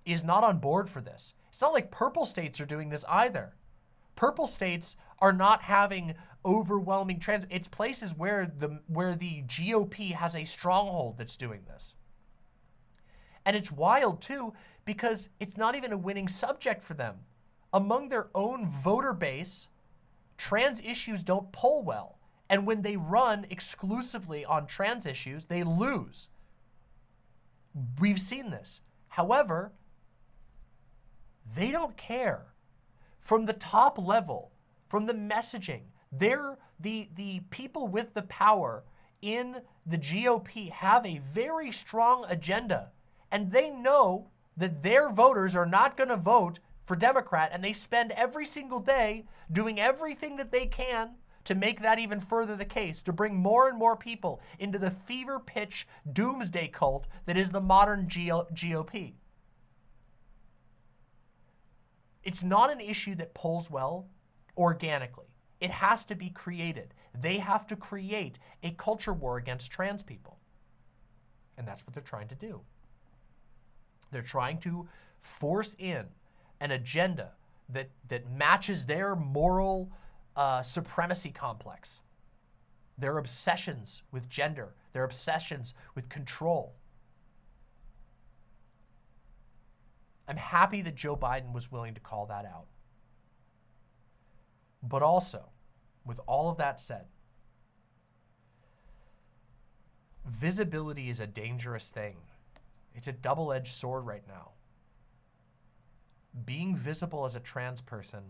is not on board for this. It's not like purple states are doing this either. Purple states are not having overwhelming trans. It's places where the GOP has a stronghold that's doing this. And it's wild too, because it's not even a winning subject for them. Among their own voter base, trans issues don't poll well. And when they run exclusively on trans issues, they lose. We've seen this. However, they don't care. From the top level, from the messaging, they're the people with the power in the GOP have a very strong agenda. And they know that their voters are not going to vote for Democrat, and they spend every single day doing everything that they can to make that even further the case, to bring more and more people into the fever pitch doomsday cult that is the modern GOP. It's not an issue that polls well organically. It has to be created. They have to create a culture war against trans people. And that's what they're trying to do. They're trying to force in an agenda that matches their moral supremacy complex, their obsessions with gender, their obsessions with control. I'm happy that Joe Biden was willing to call that out. But also, with all of that said, visibility is a dangerous thing. It's a double-edged sword right now. Being visible as a trans person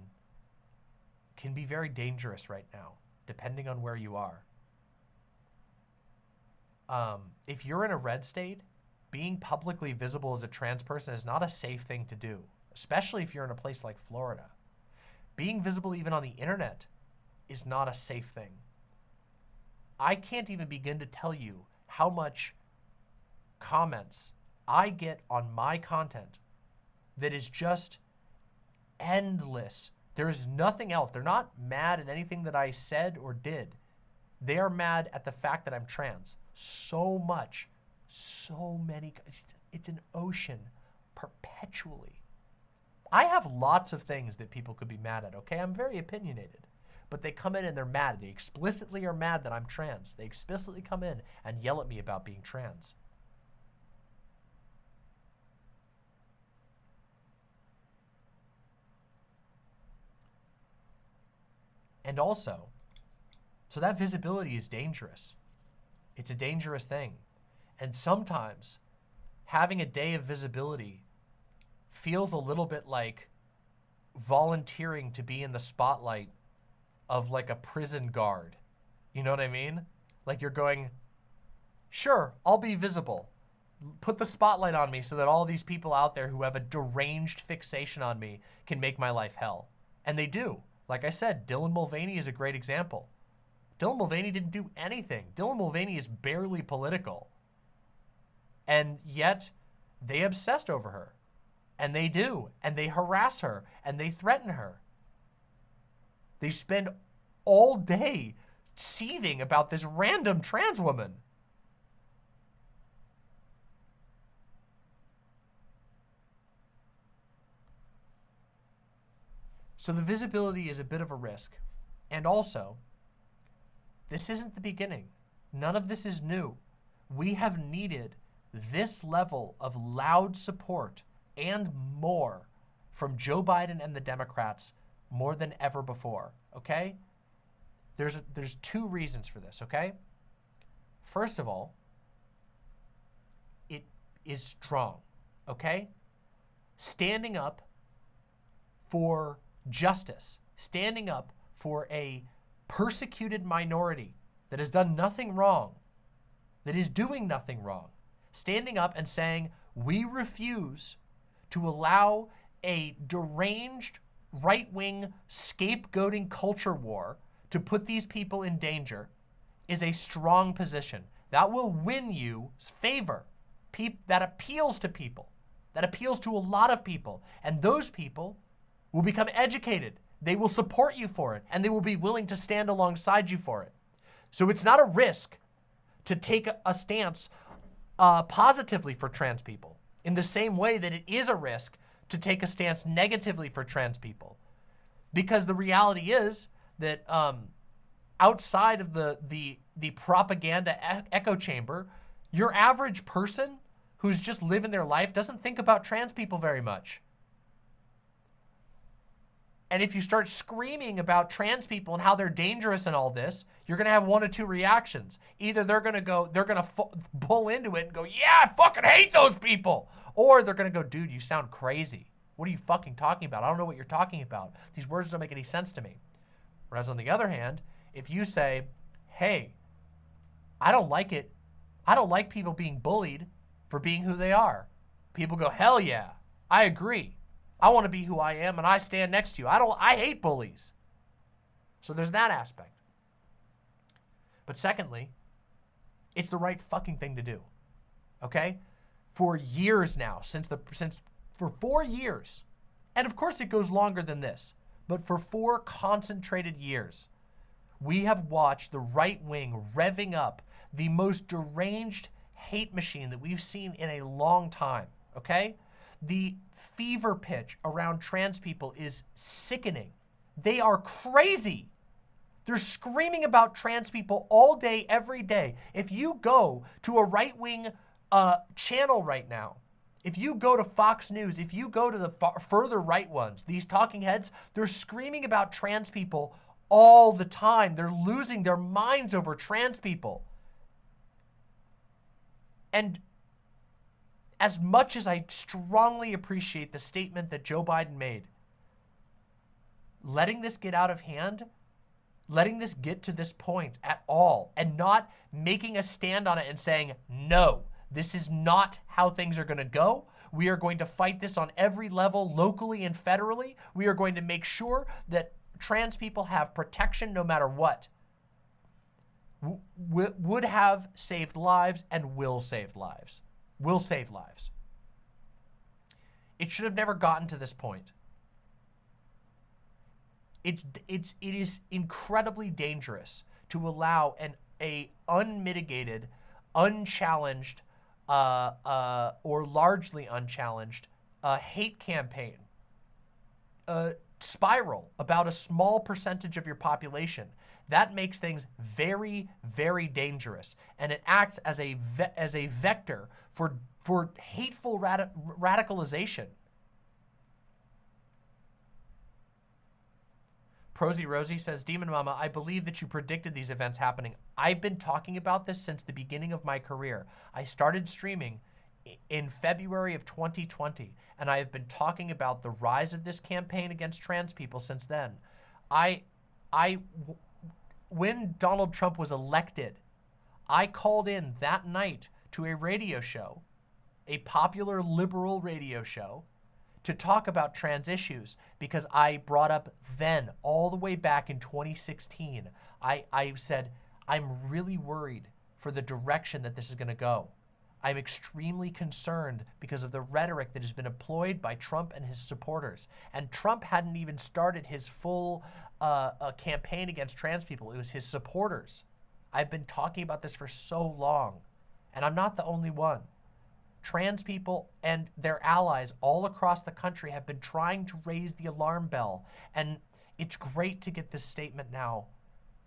can be very dangerous right now, depending on where you are. If you're in a red state, being publicly visible as a trans person is not a safe thing to do, especially if you're in a place like Florida. Being visible even on the internet is not a safe thing. I can't even begin to tell you how much comments I get on my content that is just endless. There is nothing else. They're not mad at anything that I said or did. They are mad at the fact that I'm trans. So much, so many. It's an ocean perpetually. I have lots of things that people could be mad at, okay? I'm very opinionated. But they come in and they're mad. They explicitly are mad that I'm trans. They explicitly come in and yell at me about being trans. And also, so that visibility is dangerous. It's a dangerous thing. And sometimes having a day of visibility feels a little bit like volunteering to be in the spotlight of like a prison guard. You know what I mean? Like you're going, sure, I'll be visible. Put the spotlight on me so that all these people out there who have a deranged fixation on me can make my life hell. And they do. Like I said, Dylan Mulvaney is a great example. Dylan Mulvaney didn't do anything. Dylan Mulvaney is barely political. And yet, they obsessed over her. And they do. And they harass her. And they threaten her. They spend all day seething about this random trans woman. So the visibility is a bit of a risk. And also, this isn't the beginning. None of this is new. We have needed this level of loud support and more from Joe Biden and the Democrats more than ever before, okay? There's two reasons for this, okay? First of all, it is strong, okay? Standing up for justice, standing up for a persecuted minority that has done nothing wrong, that is doing nothing wrong, standing up and saying, we refuse to allow a deranged right-wing scapegoating culture war to put these people in danger is a strong position. That will win you favor. That appeals to people. That appeals to a lot of people. And those people will become educated. They will support you for it, and they will be willing to stand alongside you for it. So it's not a risk to take a stance positively for trans people, in the same way that it is a risk to take a stance negatively for trans people. Because the reality is that outside of the propaganda echo chamber, your average person who's just living their life doesn't think about trans people very much. And if you start screaming about trans people and how they're dangerous and all this, you're gonna have one of two reactions. Either they're gonna pull into it and go, yeah, I fucking hate those people. Or they're gonna go, dude, you sound crazy. What are you fucking talking about? I don't know what you're talking about. These words don't make any sense to me. Whereas on the other hand, if you say, hey, I don't like it. I don't like people being bullied for being who they are. People go, hell yeah, I agree. I want to be who I am and I stand next to you. I hate bullies. So there's that aspect. But secondly, it's the right fucking thing to do. Okay? For years now, for 4 years, and of course it goes longer than this, but for 4 concentrated years, we have watched the right wing revving up the most deranged hate machine that we've seen in a long time, okay? The fever pitch around trans people is sickening. They are crazy. They're screaming about trans people all day, every day. If you go to a right-wing channel right now, if you go to Fox News, if you go to the further right ones, these talking heads, they're screaming about trans people all the time. They're losing their minds over trans people. And as much as I strongly appreciate the statement that Joe Biden made, letting this get out of hand, letting this get to this point at all, and not making a stand on it and saying, no, this is not how things are going to go. We are going to fight this on every level, locally and federally. We are going to make sure that trans people have protection no matter what. Would have saved lives and will save lives. Will save lives. It should have never gotten to this point. It is incredibly dangerous to allow a unmitigated, unchallenged, or largely unchallenged hate campaign spiral about a small percentage of your population. That makes things very, very dangerous, and it acts as a vector for hateful radicalization. Prosy Rosie says, Demon Mama, I believe that you predicted these events happening. I've been talking about this since the beginning of my career. I started streaming in February of 2020, and I have been talking about the rise of this campaign against trans people since then. When Donald Trump was elected, I called in that night to a radio show, a popular liberal radio show, to talk about trans issues because I brought up then, all the way back in 2016, I said, I'm really worried for the direction that this is going to go. I'm extremely concerned because of the rhetoric that has been employed by Trump and his supporters. And Trump hadn't even started his full campaign against trans people. It was his supporters. I've been talking about this for so long, and I'm not the only one. Trans people and their allies all across the country have been trying to raise the alarm bell. And it's great to get this statement now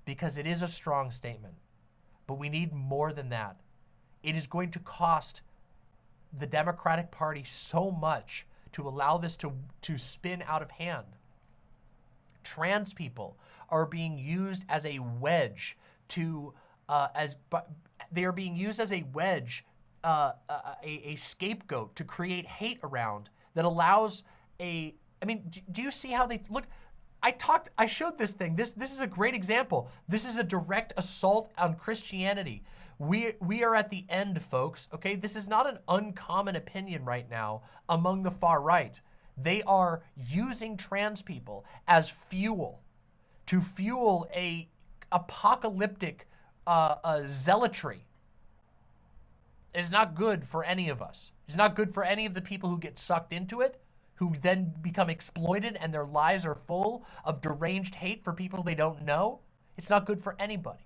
because it is a strong statement. But we need more than that. It is going to cost the Democratic Party so much to allow this to spin out of hand. Trans people are being used as a wedge they are being used as a wedge, a scapegoat to create hate around that allows do you see how they look? I showed this thing. This is a great example. This is a direct assault on Christianity. We are at the end, folks, okay? This is not an uncommon opinion right now among the far right. They are using trans people as fuel to fuel a apocalyptic zealotry. It's not good for any of us. It's not good for any of the people who get sucked into it, who then become exploited and their lives are full of deranged hate for people they don't know. It's not good for anybody.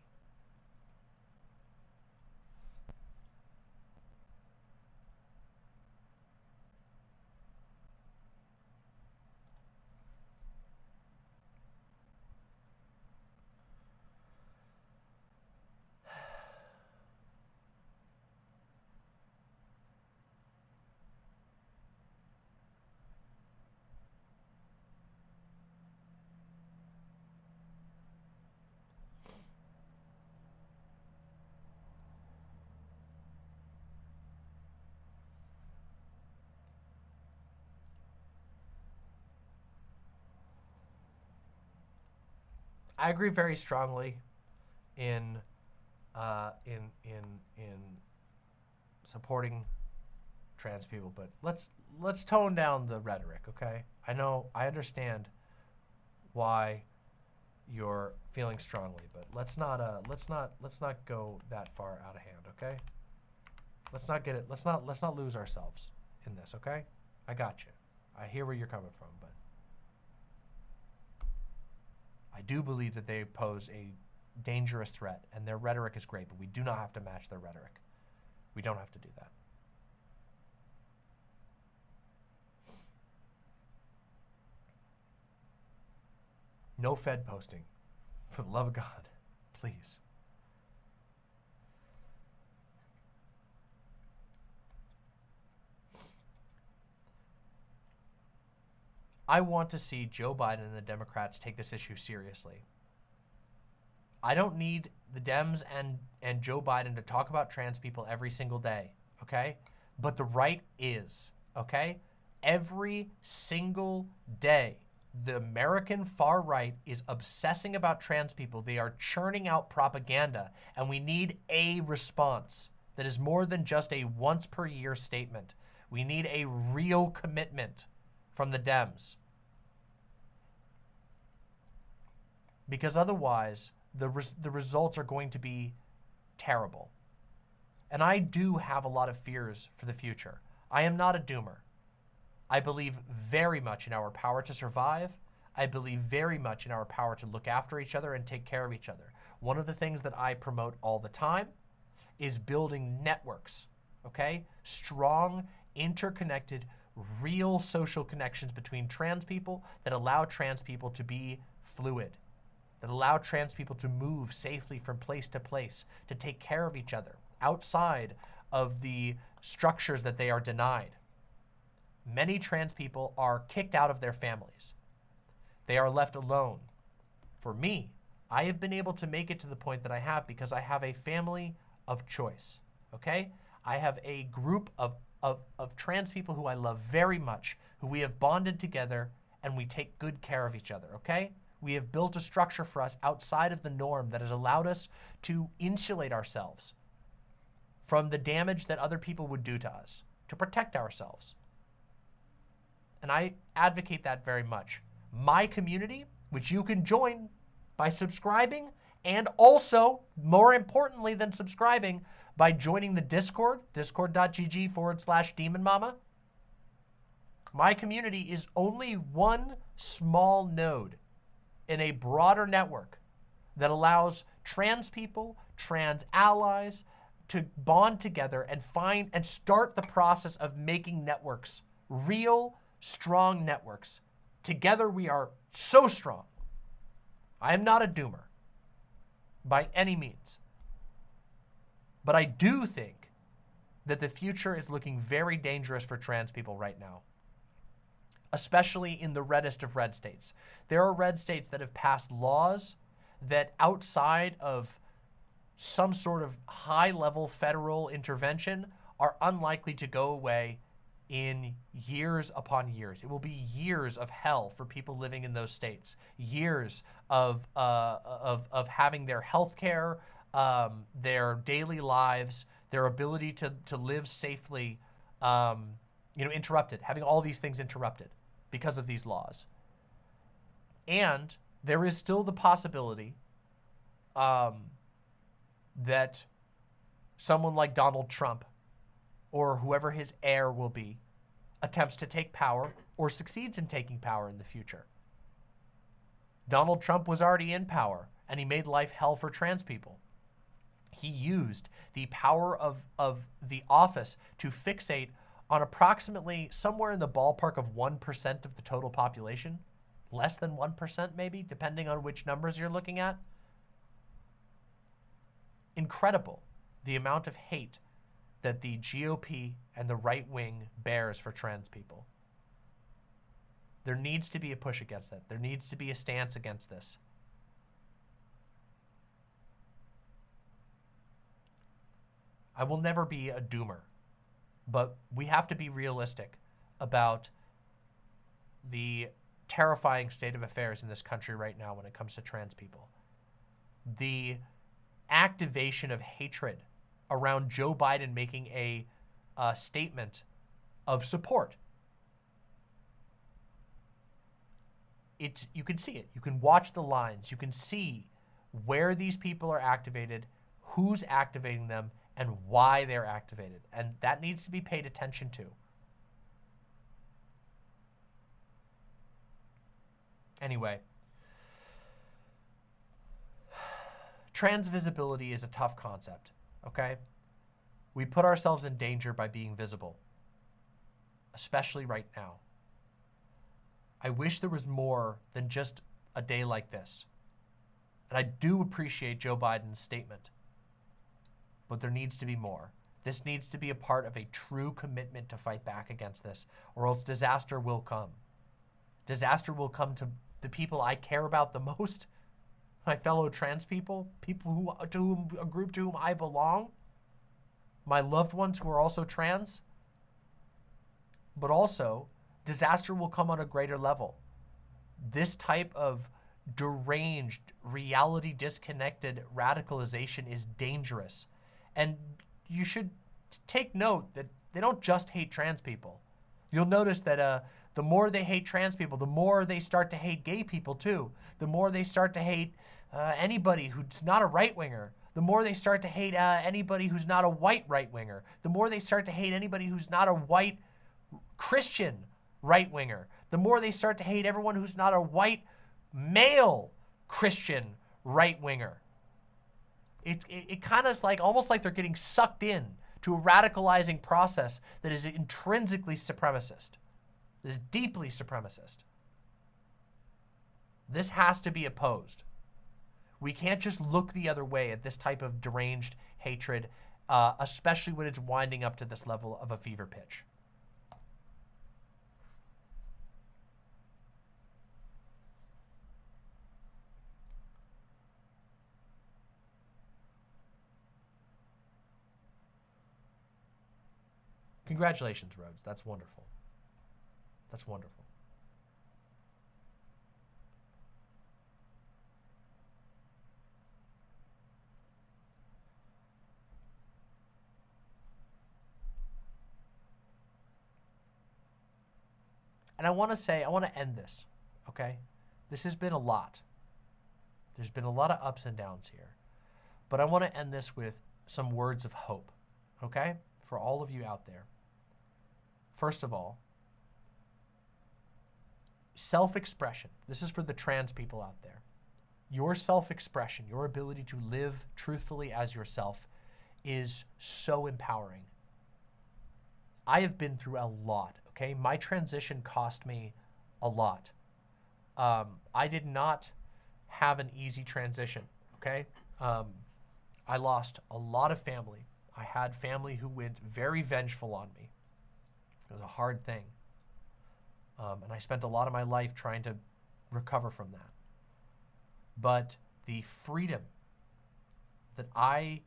I agree very strongly in supporting trans people, but let's tone down the rhetoric, okay? I understand why you're feeling strongly, but let's not go that far out of hand, okay? Let's not lose ourselves in this, okay? I got you. I hear where you're coming from, but I do believe that they pose a dangerous threat, and their rhetoric is great, but we do not have to match their rhetoric. We don't have to do that. No Fed posting. For the love of God, please. I want to see Joe Biden and the Democrats take this issue seriously. I don't need the Dems and Joe Biden to talk about trans people every single day, okay? But the right is, okay? Every single day, the American far right is obsessing about trans people. They are churning out propaganda, and we need a response that is more than just a once per year statement. We need a real commitment from the Dems. Because otherwise, the results are going to be terrible. And I do have a lot of fears for the future. I am not a doomer. I believe very much in our power to survive. I believe very much in our power to look after each other and take care of each other. One of the things that I promote all the time is building networks, okay? Strong, interconnected, real social connections between trans people that allow trans people to be fluid, that allow trans people to move safely from place to place, to take care of each other outside of the structures that they are denied. Many trans people are kicked out of their families. They are left alone. For me, I have been able to make it to the point that I have because I have a family of choice, okay? I have a group of trans people who I love very much, who we have bonded together, and we take good care of each other, okay? We have built a structure for us outside of the norm that has allowed us to insulate ourselves from the damage that other people would do to us, to protect ourselves. And I advocate that very much. My community, which you can join by subscribing, and also, more importantly than subscribing, by joining the Discord, discord.gg/demonmama. My community is only one small node in a broader network that allows trans people, trans allies to bond together and find and start the process of making networks, real, strong networks. Together we are so strong. I am not a doomer by any means. But I do think that the future is looking very dangerous for trans people right now, especially in the reddest of red states. There are red states that have passed laws that, outside of some sort of high-level federal intervention, are unlikely to go away in years upon years. It will be years of hell for people living in those states. Years of having their health care, their daily lives, their ability to live safely, interrupted, having all these things interrupted because of these laws. And there is still the possibility that someone like Donald Trump, or whoever his heir will be, attempts to take power or succeeds in taking power in the future. Donald Trump was already in power, and he made life hell for trans people. He used the power of the office to fixate on approximately somewhere in the ballpark of 1% of the total population, less than 1% maybe, depending on which numbers you're looking at. Incredible, the amount of hate that the GOP and the right wing bears for trans people. There needs to be a push against that. There needs to be a stance against this. I will never be a doomer, but we have to be realistic about the terrifying state of affairs in this country right now when it comes to trans people. The activation of hatred around Joe Biden making a statement of support. You can see it. You can watch the lines. You can see where these people are activated, who's activating them, and why they're activated. And that needs to be paid attention to. Anyway, trans visibility is a tough concept, okay? We put ourselves in danger by being visible, especially right now. I wish there was more than just a day like this. And I do appreciate Joe Biden's statement, but there needs to be more. This needs to be a part of a true commitment to fight back against this, or else disaster will come. Disaster will come to the people I care about the most, my fellow trans people, a group to whom I belong, my loved ones who are also trans, but also disaster will come on a greater level. This type of deranged, reality disconnected radicalization is dangerous. And you should take note that they don't just hate trans people. You'll notice that the more they hate trans people, the more they start to hate gay people too. The more they start to hate anybody who's not a right-winger. The more they start to hate anybody who's not a white right-winger. The more they start to hate anybody who's not a white Christian right-winger. The more they start to hate everyone who's not a white male Christian right-winger. It kind of is like, almost like they're getting sucked in to a radicalizing process that is intrinsically supremacist. That is deeply supremacist. This has to be opposed. We can't just look the other way at this type of deranged hatred, especially when it's winding up to this level of a fever pitch. Congratulations, Rhodes. That's wonderful. That's wonderful. And I want to end this, okay? This has been a lot. There's been a lot of ups and downs here. But I want to end this with some words of hope, okay? For all of you out there. First of all, self-expression. This is for the trans people out there. Your self-expression, your ability to live truthfully as yourself is so empowering. I have been through a lot, okay? My transition cost me a lot. I did not have an easy transition, okay? I lost a lot of family. I had family who went very vengeful on me. It was a hard thing. And I spent a lot of my life trying to recover from that. But the freedom that I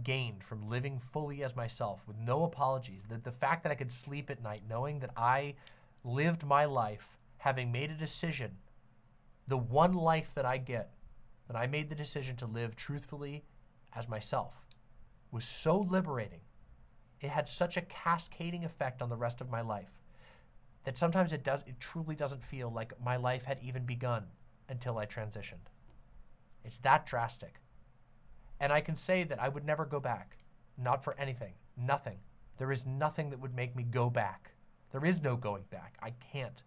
gained from living fully as myself with no apologies, that the fact that I could sleep at night knowing that I lived my life having made a decision, the one life that I get, that I made the decision to live truthfully as myself, was so liberating. It had such a cascading effect on the rest of my life that sometimes it truly doesn't feel like my life had even begun until I transitioned. It's that drastic. And I can say that I would never go back. Not for anything. Nothing. There is nothing that would make me go back. There is no going back. I can't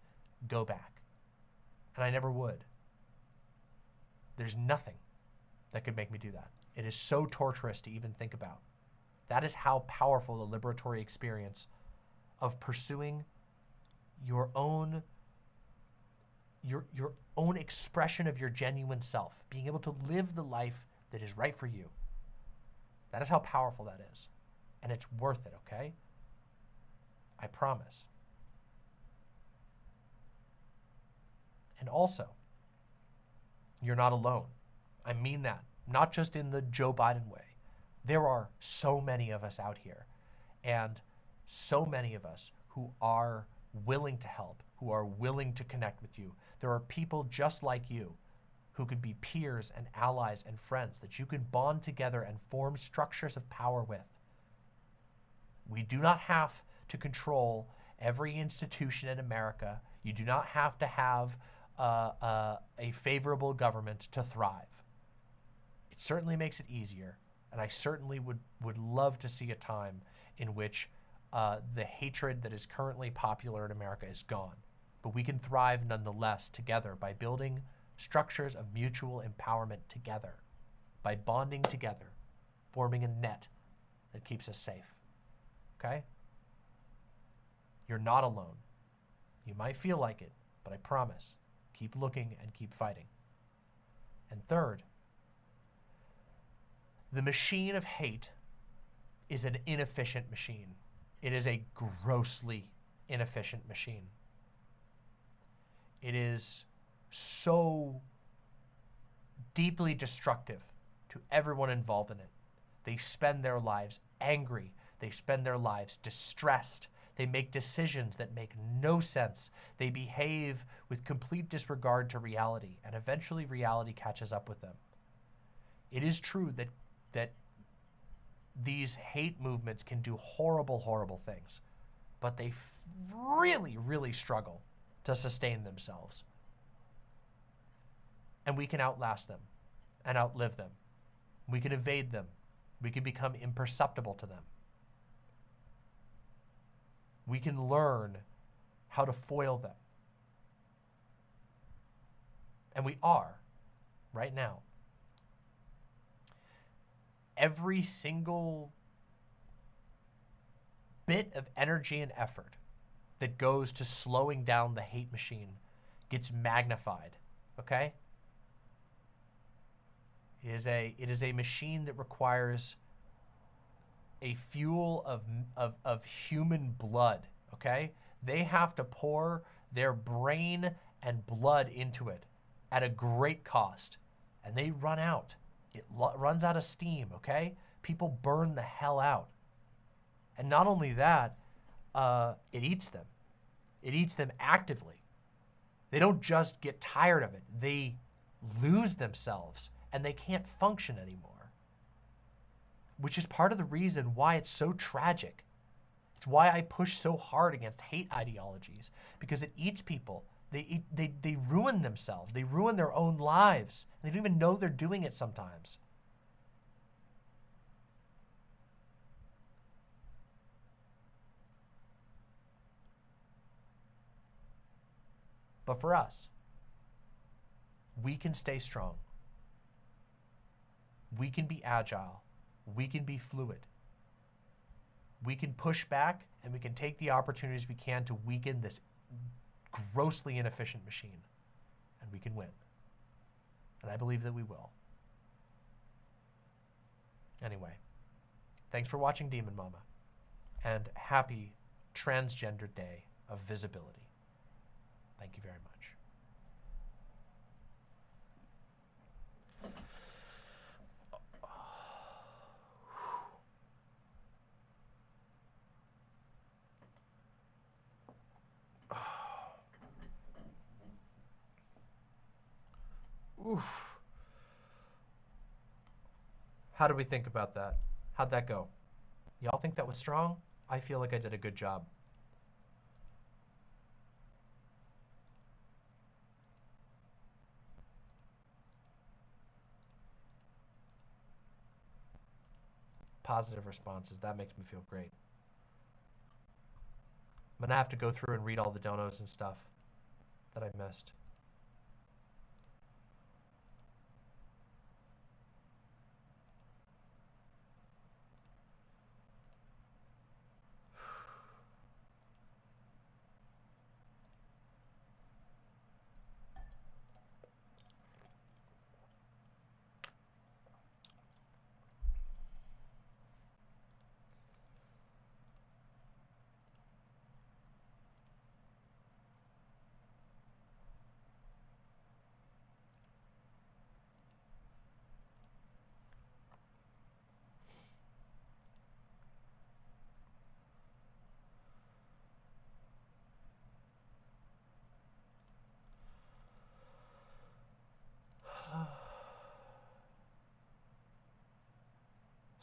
go back. And I never would. There's nothing that could make me do that. It is so torturous to even think about. That is how powerful the liberatory experience of pursuing your own expression of your genuine self, being able to live the life that is right for you. That is how powerful that is. And it's worth it, okay? I promise. And also, you're not alone. I mean that, not just in the Joe Biden way. There are so many of us out here, and so many of us who are willing to help, who are willing to connect with you. There are people just like you who could be peers and allies and friends that you can bond together and form structures of power with. We do not have to control every institution in America. You do not have to have a favorable government to thrive. It certainly makes it easier, and I certainly would love to see a time in which the hatred that is currently popular in America is gone. But we can thrive nonetheless together by building structures of mutual empowerment together, by bonding together, forming a net that keeps us safe. Okay? You're not alone. You might feel like it, but I promise, keep looking and keep fighting. And third, the machine of hate is an inefficient machine. It is a grossly inefficient machine. It is so deeply destructive to everyone involved in it. They spend their lives angry. They spend their lives distressed. They make decisions that make no sense. They behave with complete disregard to reality, and eventually reality catches up with them. It is true that these hate movements can do horrible, horrible things, but they really, really struggle to sustain themselves. And we can outlast them and outlive them. We can evade them. We can become imperceptible to them. We can learn how to foil them. And we are, right now. Every single bit of energy and effort that goes to slowing down the hate machine gets magnified, okay? It is a machine that requires a fuel of human blood, okay? They have to pour their brain and blood into it at a great cost, and they run out. It runs out of steam, okay? People burn the hell out. And not only that, it eats them. It eats them actively. They don't just get tired of it. They lose themselves, and they can't function anymore, which is part of the reason why it's so tragic. It's why I push so hard against hate ideologies, because it eats people. They ruin themselves. They ruin their own lives. They don't even know they're doing it sometimes. But for us, we can stay strong. We can be agile. We can be fluid. We can push back, and we can take the opportunities we can to weaken this grossly inefficient machine, and we can win. And I believe that we will. Anyway, thanks for watching Demon Mama, and happy Transgender Day of Visibility. Thank you very much. Oof. How do we think about that? How'd that go? Y'all think that was strong? I feel like I did a good job. Positive responses. That makes me feel great. I'm gonna have to go through and read all the donos and stuff that I missed.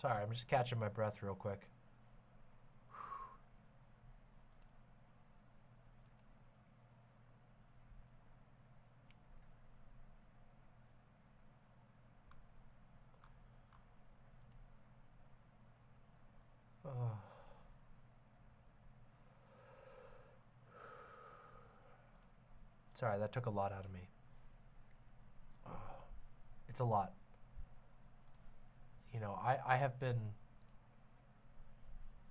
Sorry, I'm just catching my breath real quick. Sorry, that took a lot out of me. It's a lot. You know, I have been...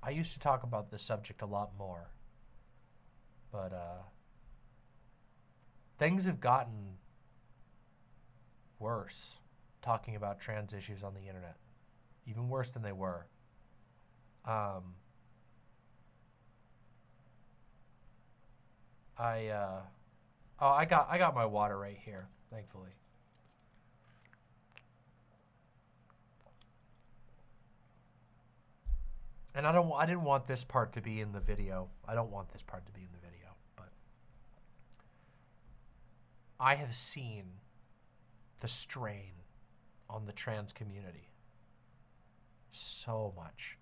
I used to talk about this subject a lot more. But, things have gotten worse talking about trans issues on the internet. Even worse than they were. I got my water right here, thankfully. And I didn't want this part to be in the video. I don't want this part to be in the video, but I have seen the strain on the trans community so much.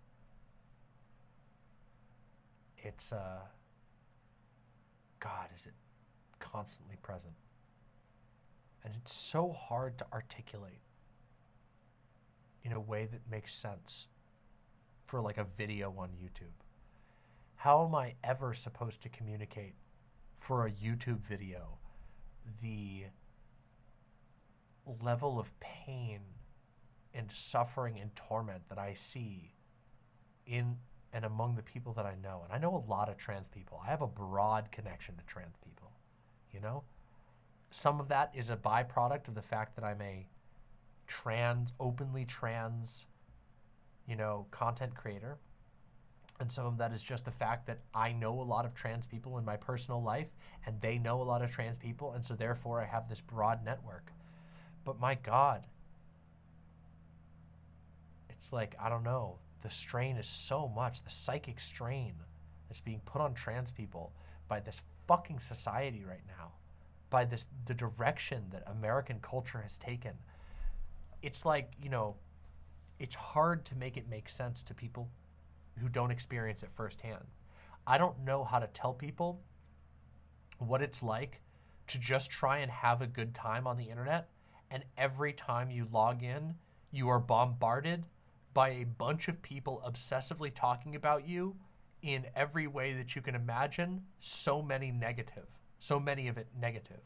It's God, is it constantly present. And it's so hard to articulate in a way that makes sense for like a video on YouTube. How am I ever supposed to communicate for a YouTube video the level of pain and suffering and torment that I see in and among the people that I know? And I know a lot of trans people. I have a broad connection to trans people, you know? Some of that is a byproduct of the fact that I'm a openly trans, you know, content creator. And some of that is just the fact that I know a lot of trans people in my personal life and they know a lot of trans people. And so therefore I have this broad network. But my God, it's like, I don't know, the strain is so much, the psychic strain that's being put on trans people by this fucking society right now, by the direction that American culture has taken. It's like, you know, it's hard to make it make sense to people who don't experience it firsthand. I don't know how to tell people what it's like to just try and have a good time on the internet, and every time you log in, you are bombarded by a bunch of people obsessively talking about you in every way that you can imagine, so many of it negative.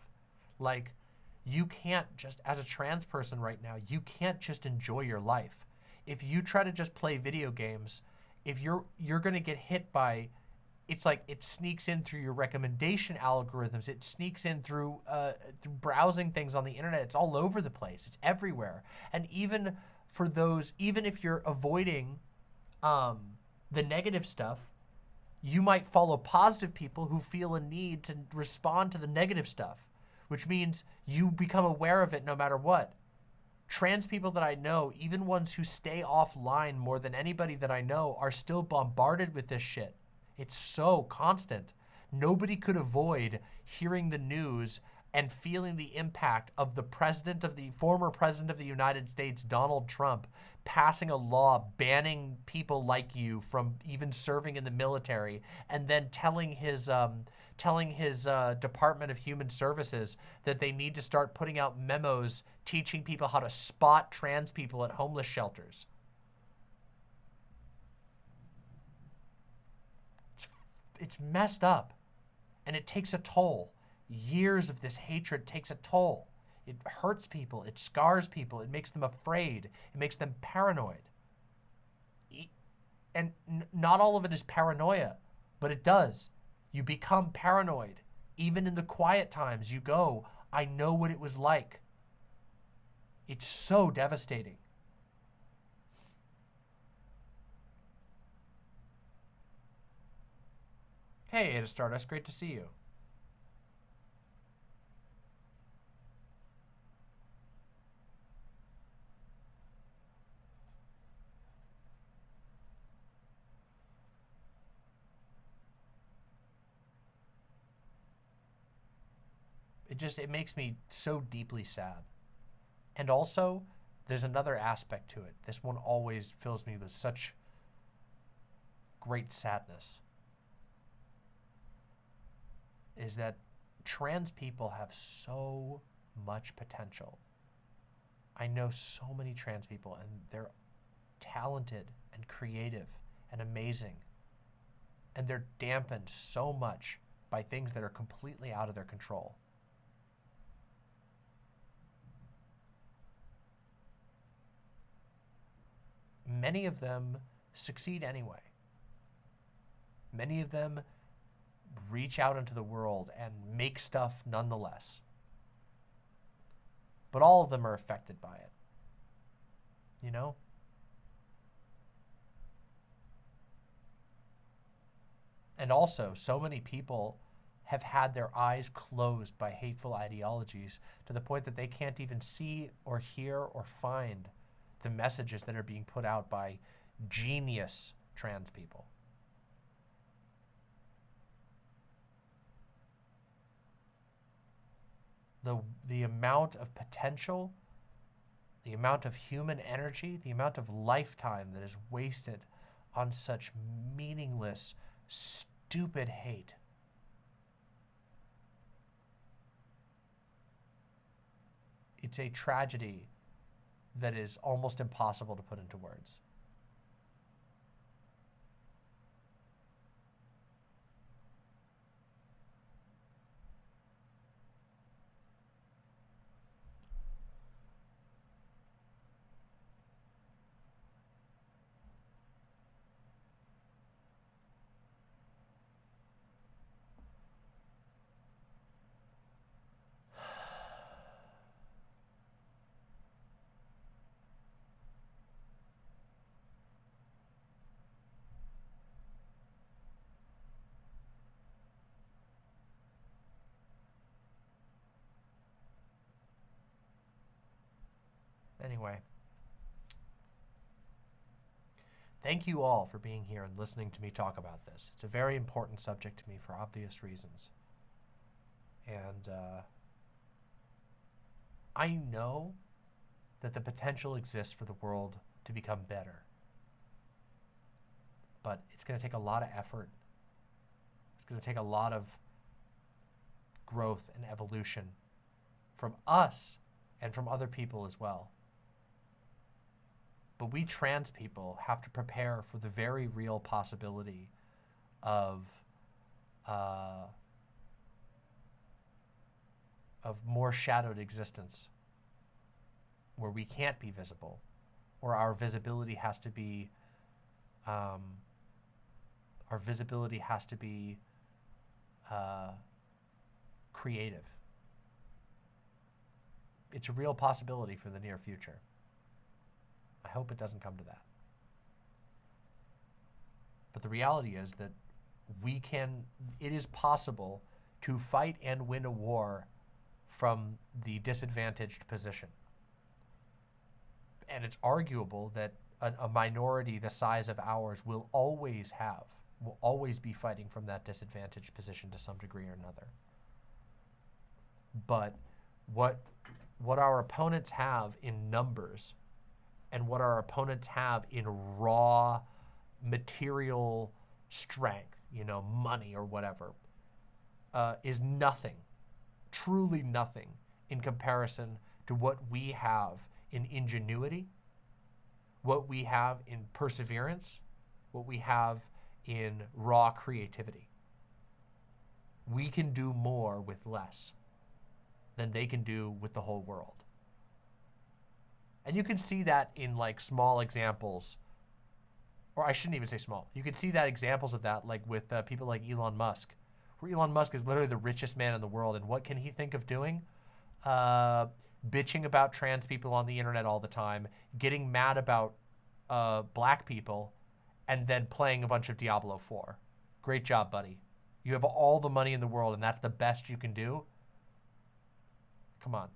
Like, you can't just, as a trans person right now, you can't just enjoy your life. If you try to just play video games, if you're going to get hit by, it's like it sneaks in through your recommendation algorithms. It sneaks in through browsing things on the internet. It's all over the place. It's everywhere. And even for those, even if you're avoiding the negative stuff, you might follow positive people who feel a need to respond to the negative stuff, which means you become aware of it no matter what. Trans people that I know, even ones who stay offline more than anybody that I know, are still bombarded with this shit. It's so constant. Nobody could avoid hearing the news and feeling the impact of the former president of the United States, Donald Trump, passing a law banning people like you from even serving in the military, and then telling his Department of Human Services that they need to start putting out memos teaching people how to spot trans people at homeless shelters. It's messed up, and it takes a toll. Years of this hatred takes a toll. It hurts people. It scars people. It makes them afraid. It makes them paranoid. And not all of it is paranoia, but it does. You become paranoid. Even in the quiet times, you go, I know what it was like. It's so devastating. Hey, Ada Stardust, great to see you. It makes me so deeply sad. And also, there's another aspect to it. This one always fills me with such great sadness. Is that trans people have so much potential. I know so many trans people, and they're talented and creative and amazing. And they're dampened so much by things that are completely out of their control. Many of them succeed anyway. Many of them reach out into the world and make stuff nonetheless. But all of them are affected by it. You know? And also, so many people have had their eyes closed by hateful ideologies to the point that they can't even see or hear or find the messages that are being put out by genius trans people. The amount of potential, the amount of human energy, the amount of lifetime that is wasted on such meaningless, stupid hate. It's a tragedy that is almost impossible to put into words. Anyway, thank you all for being here and listening to me talk about this. It's a very important subject to me for obvious reasons. And I know that the potential exists for the world to become better. But it's going to take a lot of effort. It's going to take a lot of growth and evolution from us and from other people as well. But we trans people have to prepare for the very real possibility of more shadowed existence, where we can't be visible, or our visibility has to be creative. It's a real possibility for the near future. I hope it doesn't come to that. But the reality is that it is possible to fight and win a war from the disadvantaged position. And it's arguable that a minority the size of ours will always be fighting from that disadvantaged position to some degree or another. But what our opponents have in numbers and what our opponents have in raw material strength, money or whatever, is nothing, truly nothing in comparison to what we have in ingenuity, what we have in perseverance, what we have in raw creativity. We can do more with less than they can do with the whole world. And you can see that in small examples, or I shouldn't even say small. You can see that examples of that with people like Elon Musk, where Elon Musk is literally the richest man in the world. And what can he think of doing? Bitching about trans people on the internet all the time, getting mad about black people, and then playing a bunch of Diablo 4. Great job, buddy. You have all the money in the world, and that's the best you can do? Come on.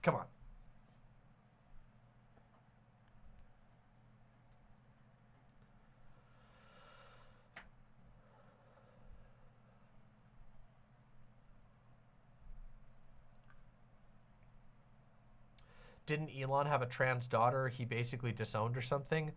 Come on. didn't Elon have a trans daughter he basically disowned or something?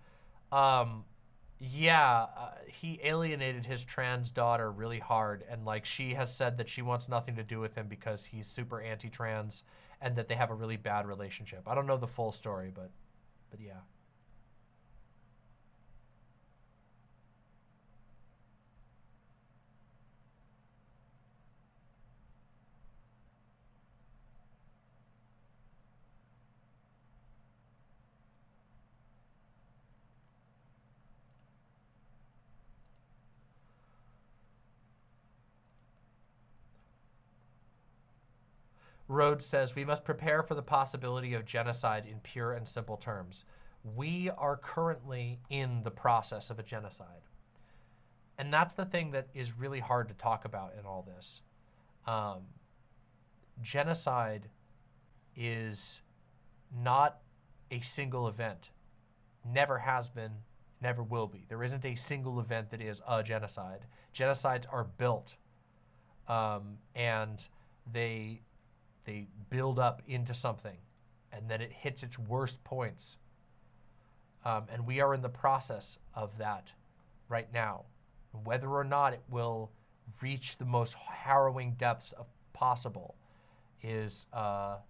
Yeah, he alienated his trans daughter really hard, and like she has said that she wants nothing to do with him because he's super anti-trans and that they have a really bad relationship. I don't know the full story, but yeah. Rhodes says, we must prepare for the possibility of genocide in pure and simple terms. We are currently in the process of a genocide. And that's the thing that is really hard to talk about in all this. Genocide is not a single event. Never has been, never will be. There isn't a single event that is a genocide. Genocides are built, and they build up into something, and then it hits its worst points. And we are in the process of that right now. Whether or not it will reach the most harrowing depths of possible is that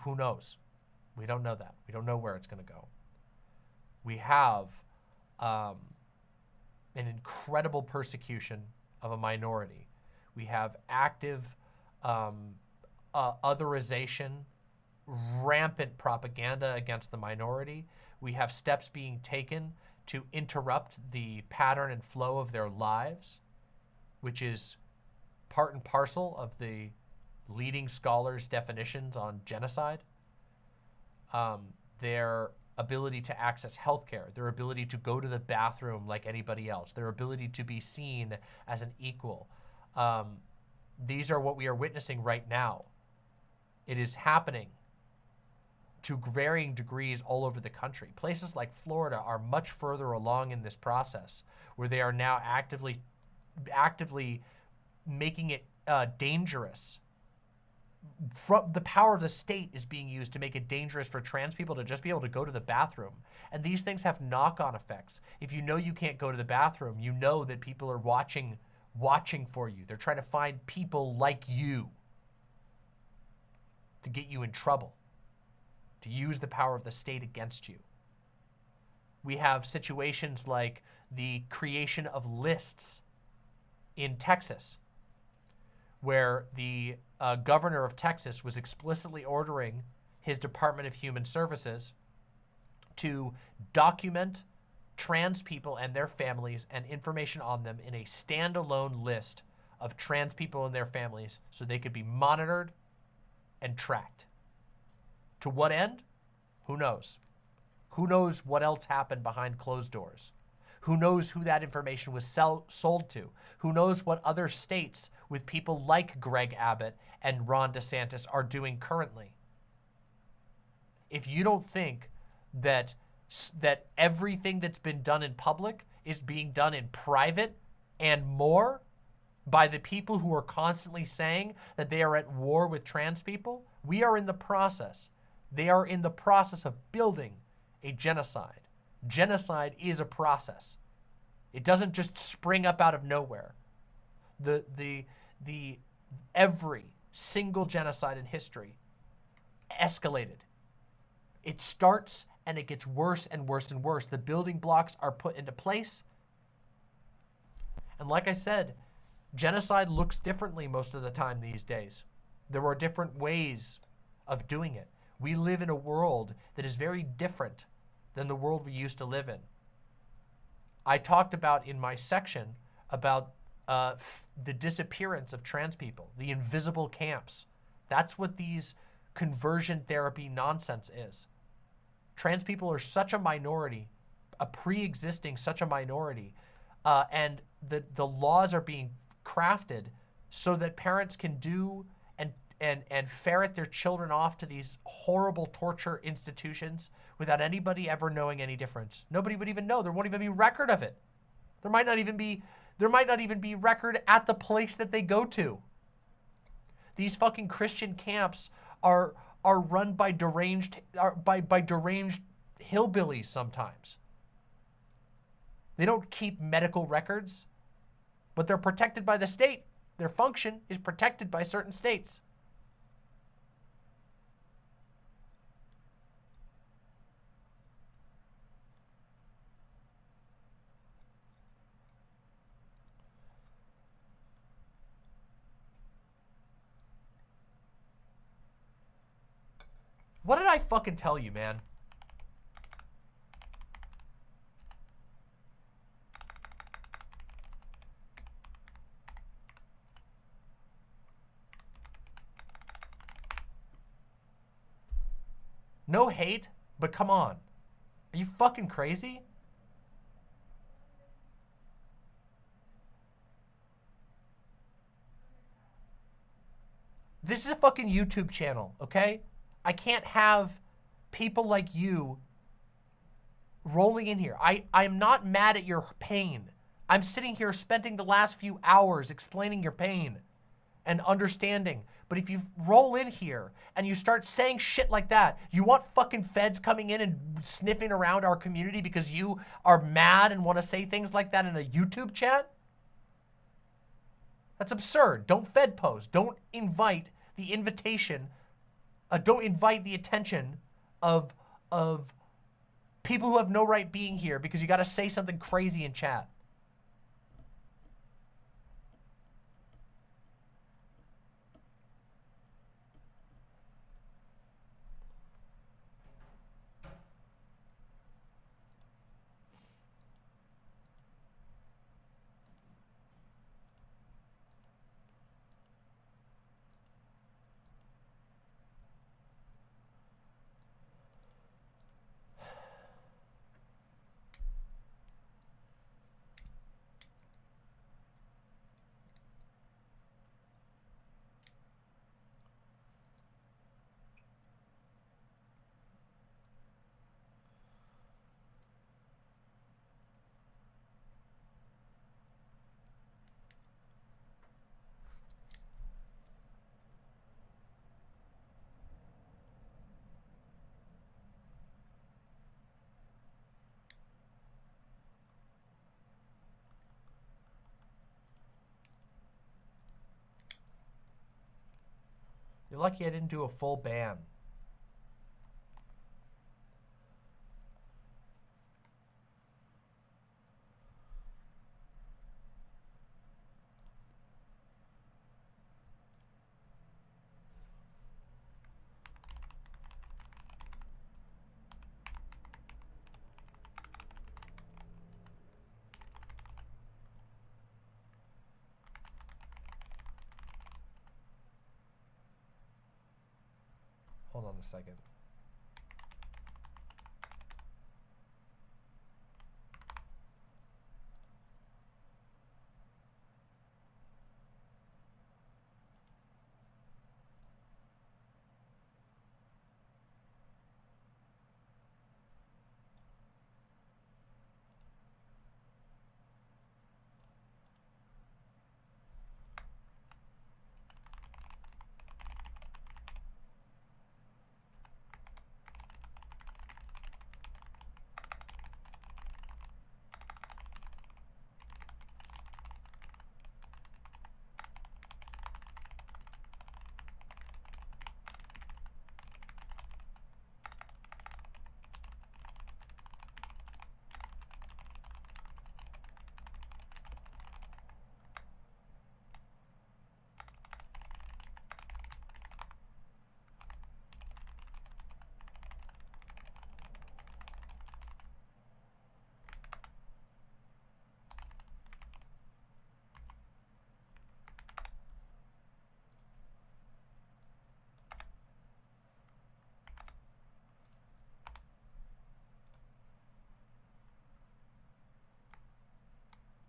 who knows? We don't know that. We don't know where it's going to go. We have an incredible persecution of a minority. We have active otherization, rampant propaganda against the minority. We have steps being taken to interrupt the pattern and flow of their lives, which is part and parcel of the leading scholars' definitions on genocide. Their ability to access healthcare, their ability to go to the bathroom like anybody else, their ability to be seen as an equal. These are what we are witnessing right now. It is happening to varying degrees all over the country. Places like Florida are much further along in this process, where they are now actively making it dangerous. From the power of the state is being used to make it dangerous for trans people to just be able to go to the bathroom. And these things have knock-on effects. If you know you can't go to the bathroom, you know that people are watching for you. They're trying to find people like you to get you in trouble, to use the power of the state against you. We have situations like the creation of lists in Texas, where the governor of Texas was explicitly ordering his Department of Human Services to document trans people and their families and information on them in a standalone list of trans people and their families so they could be monitored and tracked. To what end? Who knows? Who knows what else happened behind closed doors? Who knows who that information was sold to? Who knows what other states with people like Greg Abbott and Ron DeSantis are doing currently? If you don't think that everything that's been done in public is being done in private and more by the people who are constantly saying that they are at war with trans people, we are in the process. They are in the process of building a genocide. Genocide is a process. It doesn't just spring up out of nowhere. Every single genocide in history escalated. It starts and it gets worse and worse and worse. The building blocks are put into place. And like I said, genocide looks differently most of the time these days. There are different ways of doing it. We live in a world that is very different than the world we used to live in. I talked about in my section about the disappearance of trans people, the invisible camps. That's what these conversion therapy nonsense is. Trans people are such a minority, a pre-existing such a minority, and the laws are being crafted so that parents can do and ferret their children off to these horrible torture institutions without anybody ever knowing any difference. Nobody would even know. There won't even be record of it. There might not even be record at the place that they go to. These fucking Christian camps are run by deranged hillbillies sometimes. They don't keep medical records, but they're protected by the state. Their function is protected by certain states. What did I fucking tell you, man? No hate, but come on. Are you fucking crazy? This is a fucking YouTube channel, okay? I can't have people like you rolling in here. I'm not mad at your pain. I'm sitting here spending the last few hours explaining your pain and understanding. But if you roll in here and you start saying shit like that, you want fucking feds coming in and sniffing around our community because you are mad and want to say things like that in a YouTube chat? That's absurd. Don't fed post. Don't invite the invitation. Don't invite the attention of people who have no right being here because you got to say something crazy in chat. You're lucky I didn't do a full ban. Hold on a second.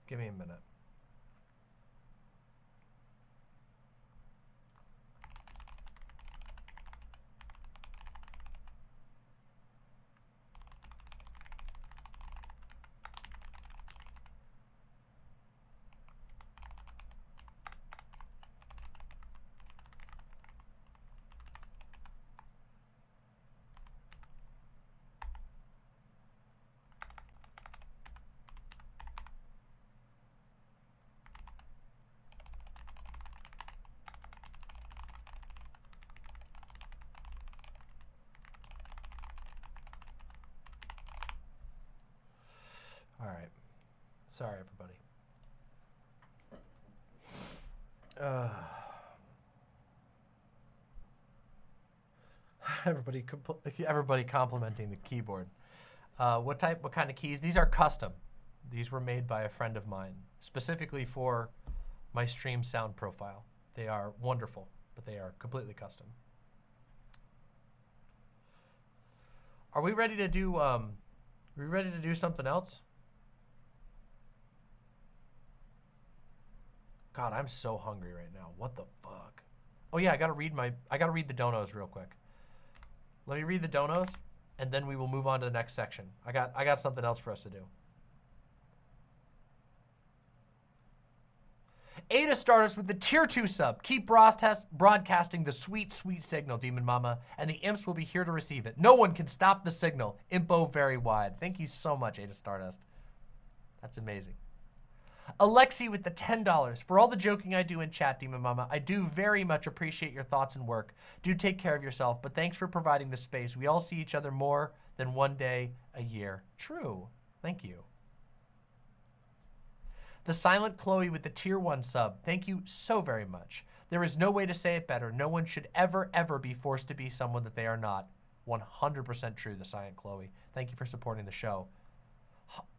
Give me a minute. Sorry, everybody. Everybody complimenting the keyboard. What kind of keys? These are custom. These were made by a friend of mine, specifically for my stream sound profile. They are wonderful, but they are completely custom. Are we ready to do, something else? God, I'm so hungry right now. What the fuck? Oh yeah, I gotta read the donos real quick. Let me read the donos, and then we will move on to the next section. I got something else for us to do. Ada started us with the tier 2 sub. Keep broadcasting the sweet, sweet signal, Demon Mama, and the imps will be here to receive it. No one can stop the signal. Impo very wide. Thank you so much, Ada Stardust. That's amazing. Alexi with the $10. For all the joking I do in chat, Demon Mama, I do very much appreciate your thoughts and work. Do take care of yourself, but thanks for providing the space. We all see each other more than one day a year. True. Thank you. The Silent Chloe with the tier 1 sub. Thank you so very much. There is no way to say it better. No one should ever, ever be forced to be someone that they are not. 100% true, the Silent Chloe. Thank you for supporting the show.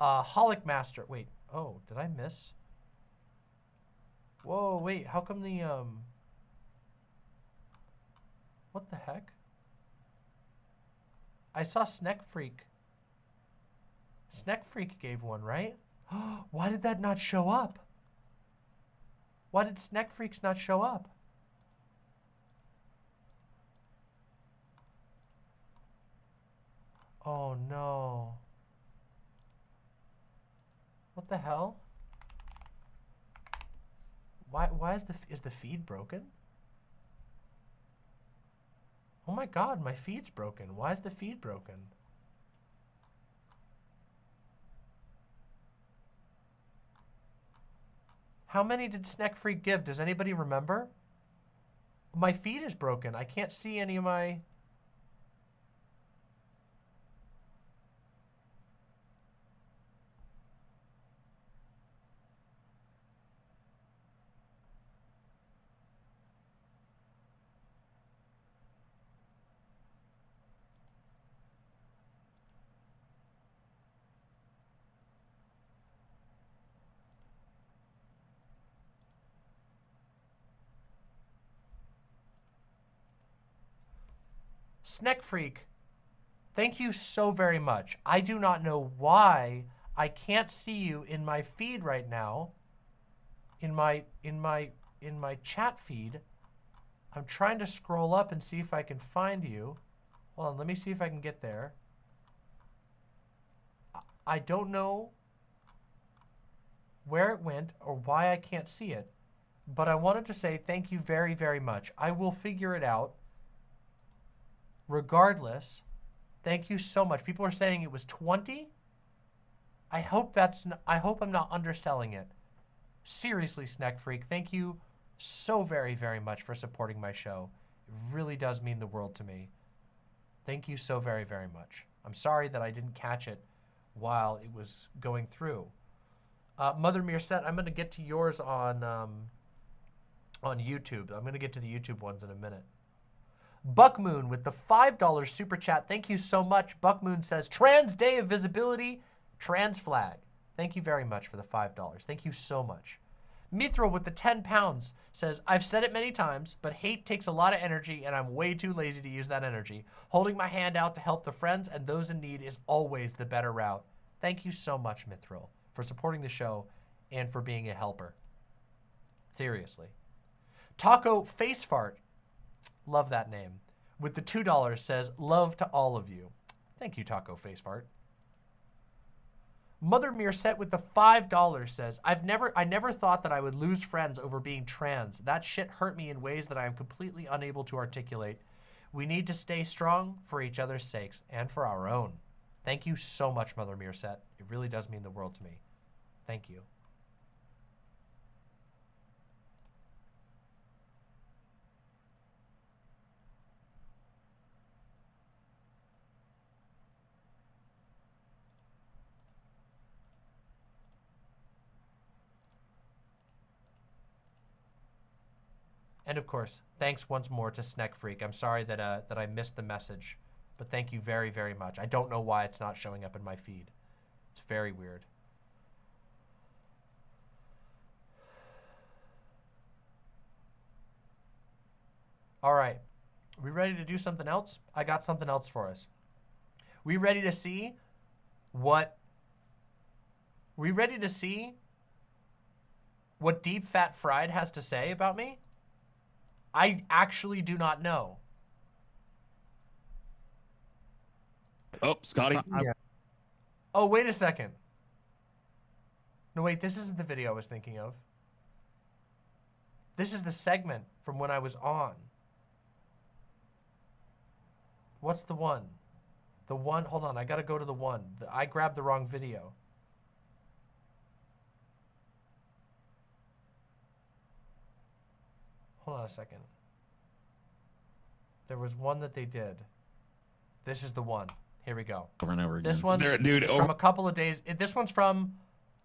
Holic Master. Wait. Oh, did I miss? Whoa, wait. How come the, what the heck? I saw Snack Freak. Snack Freak gave one, right? Why did that not show up? Why did Snack Freaks not show up? Oh no. What the hell? Why is the feed broken? Oh my god, my feed's broken. Why is the feed broken? How many did Snack Freak give? Does anybody remember? My feed is broken. I can't see any of my... Snack Freak, thank you so very much. I do not know why I can't see you in my feed right now. In my chat feed. I'm trying to scroll up and see if I can find you. Hold on, let me see if I can get there. I don't know where it went or why I can't see it, but I wanted to say thank you very, very much. I will figure it out. Regardless, thank you so much. People are saying it was 20. I hope I'm not underselling it. Seriously, Snack Freak, thank you so very, very much for supporting my show. It really does mean the world to me. Thank you so very, very much. I'm sorry that I didn't catch it while it was going through. Mother Meerset, I'm going to get to yours on YouTube. I'm going to get to the YouTube ones in a minute. Buckmoon with the $5 super chat. Thank you so much. Buckmoon says, Trans Day of Visibility, trans flag. Thank you very much for the $5. Thank you so much. Mithra with the 10 pounds says, I've said it many times, but hate takes a lot of energy and I'm way too lazy to use that energy. Holding my hand out to help the friends and those in need is always the better route. Thank you so much, Mithril, for supporting the show and for being a helper. Seriously. Taco Face Fart. Love that name. With the $2 says, love to all of you. Thank you, Taco Face Fart. Mother Meerset with the $5 says, I never thought that I would lose friends over being trans. That shit hurt me in ways that I am completely unable to articulate. We need to stay strong for each other's sakes and for our own. Thank you so much, Mother Meerset. It really does mean the world to me. Thank you. And of course, thanks once more to Snack Freak. I'm sorry that I missed the message, but thank you very, very much. I don't know why it's not showing up in my feed. It's very weird. All right, we ready to do something else? I got something else for us. We ready to see what Deep Fat Fried has to say about me? I actually do not know. Oh, Scotty. Oh, wait a second. No, wait, this isn't the video I was thinking of. This is the segment from when I was on. What's the one? The one, hold on, I gotta go to the one. I grabbed the wrong video. Hold on a second. There was one that they did. This is the one. Here we go. Over and over again. This one Dude, is from a couple of days. This one's from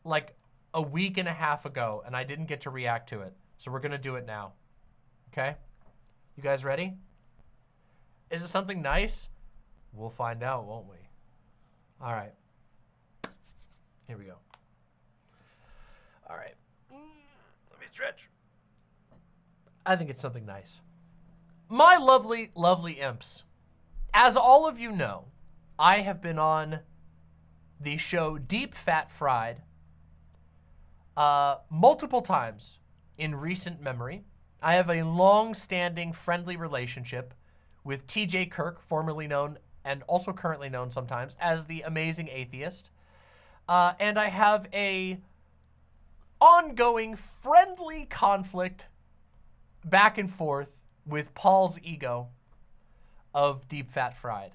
like a week and a half ago, and I didn't get to react to it. So we're gonna do it now. Okay? You guys ready? Is it something nice? We'll find out, won't we? All right. Here we go. All right. Let me stretch. I think it's something nice. My lovely, lovely imps. As all of you know, I have been on the show Deep Fat Fried multiple times in recent memory. I have a long-standing friendly relationship with TJ Kirk, formerly known and also currently known sometimes as the Amazing Atheist. And I have a ongoing friendly conflict back and forth with Paul's ego of Deep Fat Fried.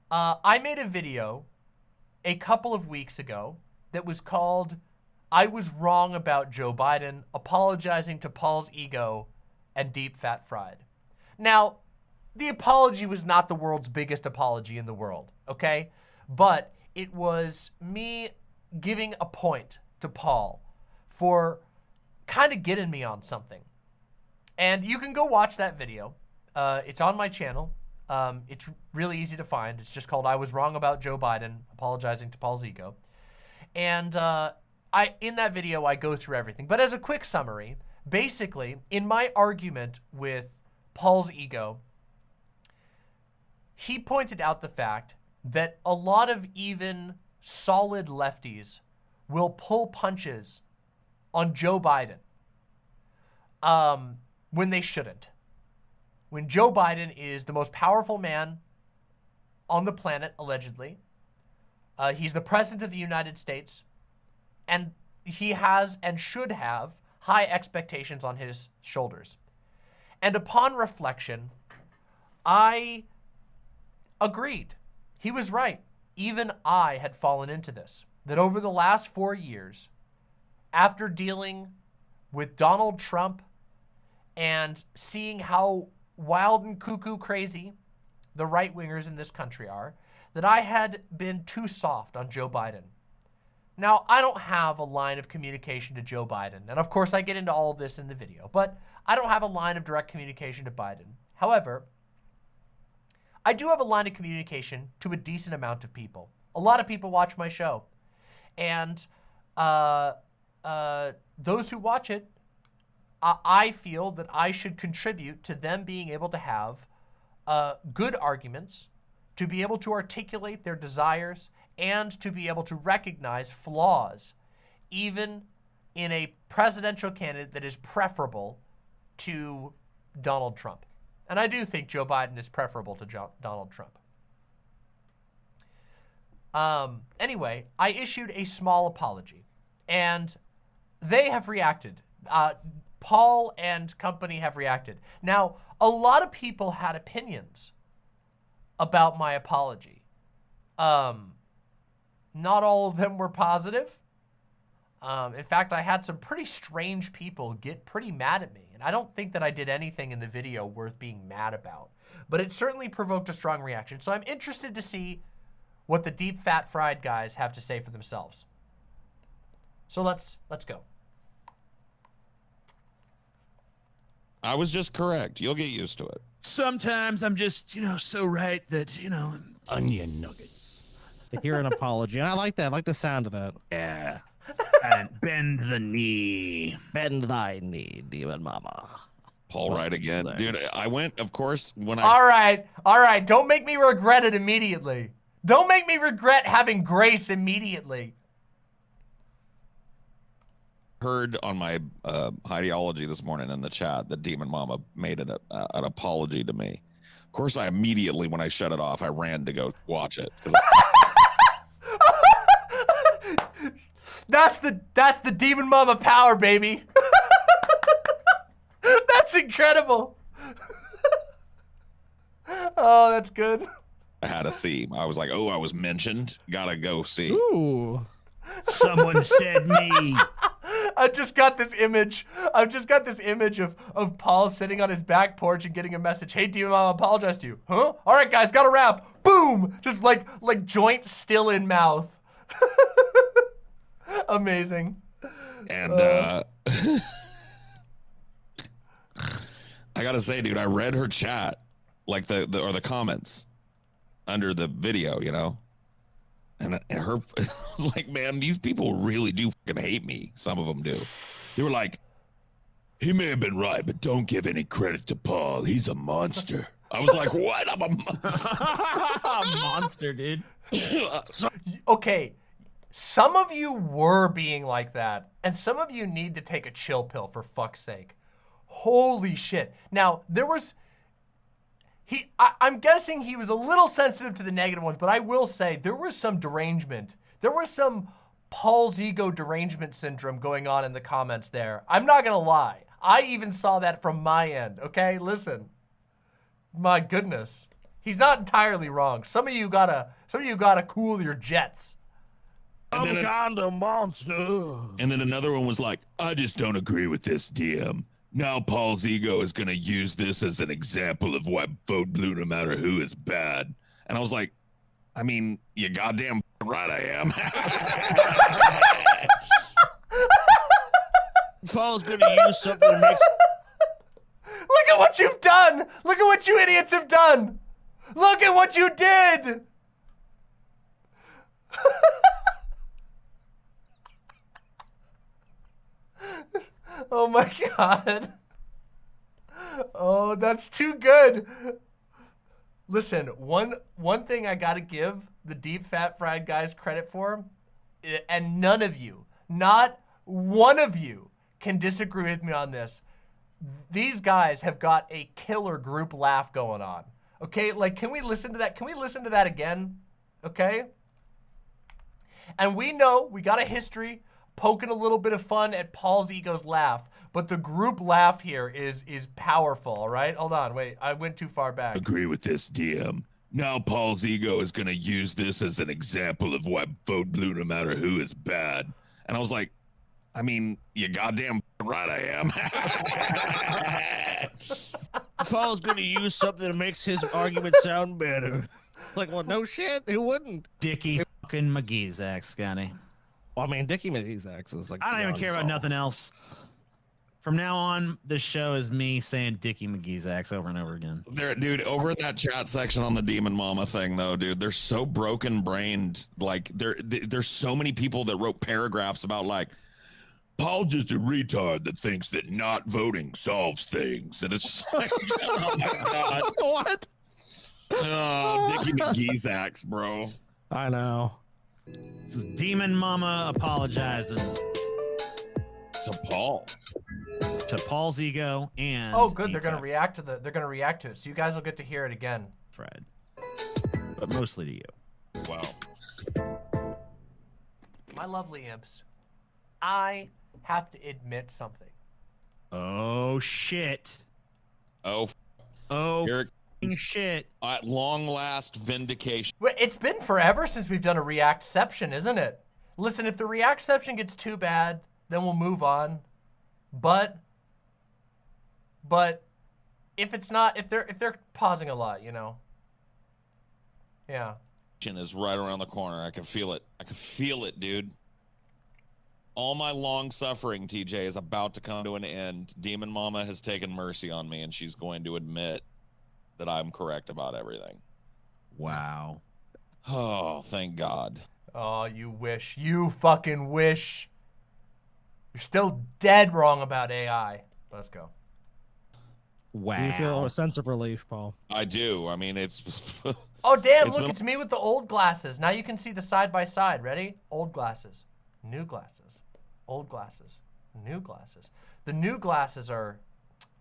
I made a video a couple of weeks ago that was called I Was Wrong About Joe Biden, Apologizing to Paul's Ego and Deep Fat Fried. Now, the apology was not the world's biggest apology in the world, okay? But it was me giving a point to Paul for kind of getting me on something. And you can go watch that video. It's on my channel. It's really easy to find. It's just called I Was Wrong About Joe Biden, Apologizing to Paul's Ego. And in that video, I go through everything. But as a quick summary, basically, in my argument with Paul's ego, he pointed out the fact that a lot of even solid lefties will pull punches on Joe Biden when they shouldn't. When Joe Biden is the most powerful man on the planet, allegedly. He's the president of the United States, and he has and should have high expectations on his shoulders. And upon reflection, I agreed. He was right. Even I had fallen into this. That over the last 4 years, after dealing with Donald Trump and seeing how wild and cuckoo crazy the right-wingers in this country are, that I had been too soft on Joe Biden. Now, I don't have a line of communication to Joe Biden, and of course I get into all of this in the video, but I don't have a line of direct communication to Biden. However, I do have a line of communication to a decent amount of people. A lot of people watch my show, and those who watch it, I feel that I should contribute to them being able to have good arguments, to be able to articulate their desires, and to be able to recognize flaws, even in a presidential candidate that is preferable to Donald Trump. And I do think Joe Biden is preferable to Donald Trump. Anyway, I issued a small apology, and they have reacted. Paul and company have reacted. Now, a lot of people had opinions about my apology. Not all of them were positive. In fact, I had some pretty strange people get pretty mad at me. And I don't think that I did anything in the video worth being mad about. But it certainly provoked a strong reaction. So I'm interested to see what the Deep Fat Fried guys have to say for themselves. So let's go. I was just correct. You'll get used to it. Sometimes I'm just, so right that, Onion nuggets. To hear an apology. And I like that. I like the sound of that. yeah. And bend the knee. Bend thy knee, demon mama. Paul right again. Dude, I went, of course, when I All right. Don't make me regret it immediately. Don't make me regret having grace immediately. heard on my ideology this morning in the chat that Demon Mama made an apology to me. Of course, I immediately, when I shut it off, I ran to go watch it. That's the Demon Mama power, baby. That's incredible. Oh, that's good. I had to see. I was like, oh, I was mentioned. Gotta go see. Ooh. Someone said me. I've just got this image of Paul sitting on his back porch and getting a message. Hey, Demon Mama, apologize to you. Huh? All right, guys, got a wrap. Boom! Just like joint still in mouth. Amazing. And I gotta say, dude, I read her chat, like the comments under the video, you know, and her was like, man, these people really do fucking hate me. Some of them do. They were like, he may have been right, but don't give any credit to Paul. He's a monster. I was like, what? I'm a Monster, dude. Okay, some of you were being like that, and some of you need to take a chill pill, for fuck's sake. Holy shit. Now, there was... I'm guessing he was a little sensitive to the negative ones, but I will say there was some derangement. There was some Paul's ego derangement syndrome going on in the comments there. I'm not gonna lie. I even saw that from my end, okay? Listen. My goodness. He's not entirely wrong. Some of you gotta cool your jets. I'm kind of monster. And then another one was like, I just don't agree with this, DM. Now Paul's ego is going to use this as an example of why vote blue no matter who is bad. And I was like, I mean, you goddamn right I am. Paul's going to use something that makes... Look at what you've done! Look at what you idiots have done! Look at what you did! Oh my God. Oh, that's too good. Listen, one thing I gotta give the deep fat fried guys credit for, and none of you, not one of you can disagree with me on this. These guys have got a killer group laugh going on. Okay, like, can we listen to that? Can we listen to that again? Okay? And we know we got a history poking a little bit of fun at Paul's ego's laugh, but the group laugh here is powerful, all right? Hold on, wait, I went too far back. Agree with this, DM. Now Paul's ego is going to use this as an example of why vote blue no matter who is bad. And I was like, I mean, you goddamn right I am. Paul's going to use something that makes his argument sound better. Like, well, no shit, who wouldn't? Dickie fucking McGeezack, Scotty. Well, I mean, Dickie McGeezack is like... I don't even care about nothing else. From now on, this show is me saying Dickie McGeezack over and over again. There, dude, over in that chat section on the Demon Mama thing, though, dude, they're so broken-brained. Like, there's so many people that wrote paragraphs about, like, Paul just a retard that thinks that not voting solves things. And it's just like, oh, my God. What? Oh, Dickie McGeezax, bro. I know. This is Demon Mama apologizing To Paul. to Paul's ego and Oh, good. They're Deep gonna Fat react to it. So you guys will get to hear it again. Fred, but mostly to you. Wow. My lovely imps, I have to admit something. Oh shit! Oh, Oh Eric, f***ing shit! at long last vindication. Well, it's been forever since we've done a reactception, isn't it? Listen, if the reactception gets too bad, then we'll move on. But if it's not, if they're pausing a lot, you know. Yeah. Is right around the corner. I can feel it. I can feel it, dude. All my long suffering, TJ, is about to come to an end. Demon Mama has taken mercy on me, and she's going to admit that I'm correct about everything. Wow. Oh, thank God. Oh, you wish. You fucking wish. You're still dead wrong about AI. Let's go. Wow. Do you feel a sense of relief, Paul? I do. I mean, it's... Oh, damn, It's look, been- it's me with the old glasses. Now you can see the side by side. Ready? Old glasses. New glasses. Old glasses. New glasses. The new glasses are...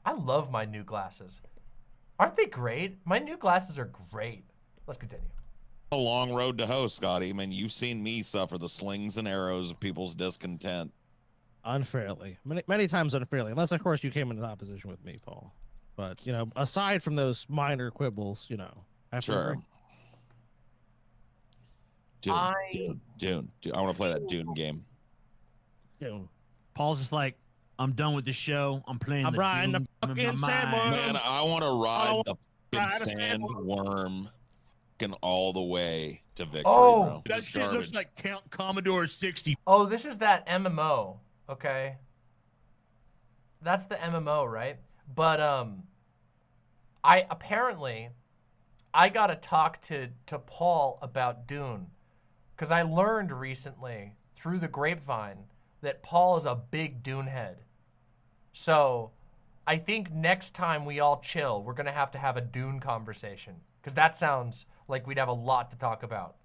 I love my new glasses. Aren't they great? My new glasses are great. Let's continue. a long road to hoe, Scotty. I mean, you've seen me suffer the slings and arrows of people's discontent. Unfairly. Many times unfairly. Unless, of course, you came into opposition with me, Paul. But, you know, aside from those minor quibbles, you know. Sure. Dune. I want to play that Dune game. Dune. Paul's just like, I'm done with the show. I'm playing I'm the riding the Doom in fucking my sandworm. mind." Man, I want to ride the ride a fucking sandworm fucking all the way to victory, Oh, bro. That It's shit looks garbage. like Count Commodore 60. Oh, this is that MMO, okay? That's the MMO, right? But I got to talk to Paul about Dune, because I learned recently through the grapevine that Paul is a big Dune head. So I think next time we all chill, we're gonna have a Dune conversation, because that sounds like we'd have a lot to talk about.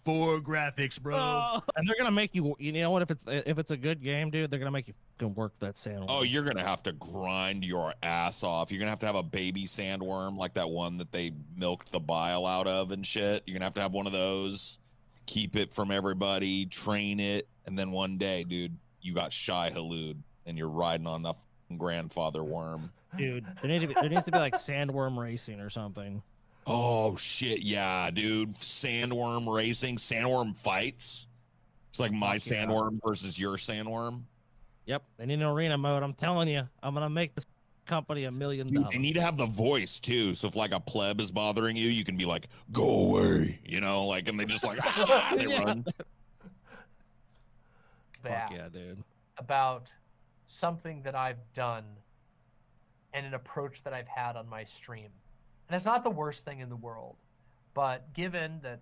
4 graphics, bro. And they're gonna make you. You know what? If it's a good game, dude, they're gonna make you fucking work that sandworm. Oh, you're gonna have to grind your ass off. You're gonna have a baby sandworm like that one that they milked the bile out of and shit. You're gonna have one of those. Keep it from everybody. Train it, and then one day, dude, you got Shai Halud, and you're riding on the grandfather worm. Dude, there needs to be like sandworm racing or something. Oh shit, yeah, dude. Sandworm racing, sandworm fights. It's like my Fuck yeah. sandworm versus your sandworm. Yep, they need an arena mode. I'm telling you, I'm gonna make this company $1 million. Dude, they need to have the voice too. So if like a pleb is bothering you, you can be like, "Go away," you know, like, and they just like they Yeah. run. Yeah. Fuck yeah, dude. About something that I've done and an approach that I've had on my stream. And it's not the worst thing in the world, but given that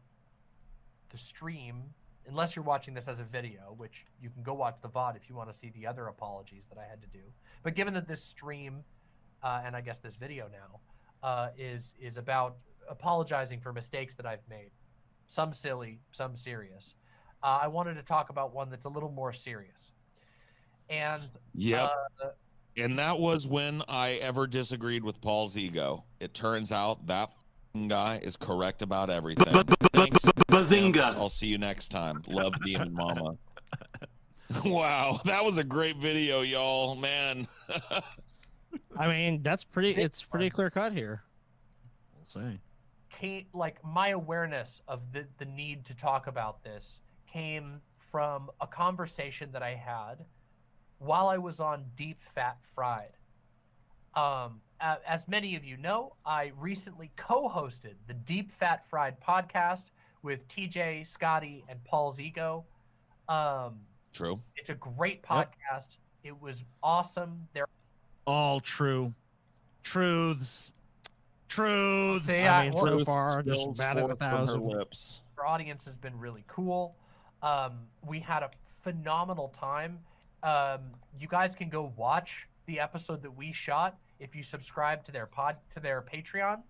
the stream, unless you're watching this as a video, which you can go watch the VOD if you want to see the other apologies that I had to do. But given that this stream, and I guess this video now, is about apologizing for mistakes that I've made, some silly, some serious, I wanted to talk about one that's a little more serious. And Yep. And that was when I ever disagreed with Paul's ego. It turns out that guy is correct about everything. Thanks. Bazinga. Imps. I'll see you next time. Love, Demon Mama. Wow, that was a great video, y'all. Man. I mean, that's pretty. This It's pretty one. clear cut here. We'll see. like my awareness of the need to talk about this came from a conversation that I had while I was on Deep Fat Fried. As many of you know, I recently co-hosted the Deep Fat Fried podcast with TJ, Scotty, and Paul's Ego. True. It's a great podcast. It was awesome. There All true. Truths. Truths. See, I mean, so Truth far, just spills batted forth from her 1,000. lips. our audience has been really cool. We had a phenomenal time. You guys can go watch the episode that we shot if you subscribe to their Patreon.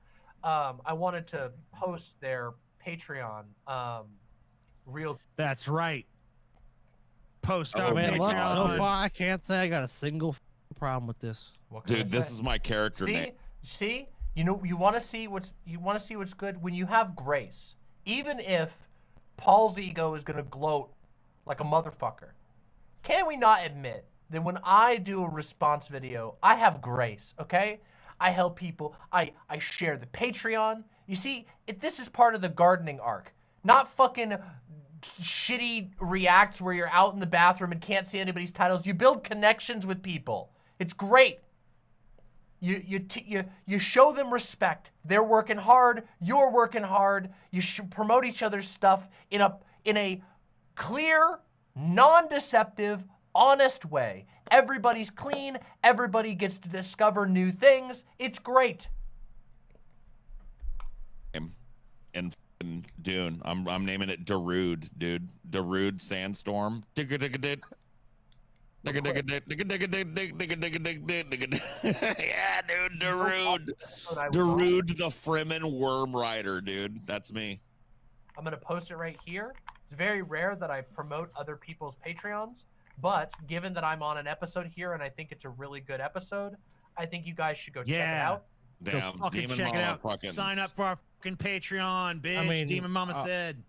I wanted to post their Patreon real. That's right. Post Oh, our Man, look, God. so Patreon. far I can't say I got a single problem with this. What can I Dude, this say? is my character name. See, you know, you want to see what's good when you have grace. Even if Paul's ego is gonna gloat like a motherfucker, can we not admit that when I do a response video, I have grace? Okay, I help people. I share the Patreon. You see, this is part of the gardening arc, not fucking shitty reacts where you're out in the bathroom and can't see anybody's titles. You build connections with people. It's great. You show them respect. They're working hard. You're working hard. You should promote each other's stuff in a clear, non-deceptive, honest way. Everybody's clean. Everybody gets to discover new things. It's great. And Dune. I'm naming it Darude, dude. Darude Sandstorm. Yeah, dude, Darude. Darude the Fremen Worm Rider, dude. That's me. I'm gonna post it right here. It's very rare that I promote other people's Patreons, but given that I'm on an episode here and I think it's a really good episode, I think you guys should go check it out. Damn, Go fucking Demon check it Mama out. fucking Sign up for our fucking Patreon, bitch. I mean, Demon Mama said.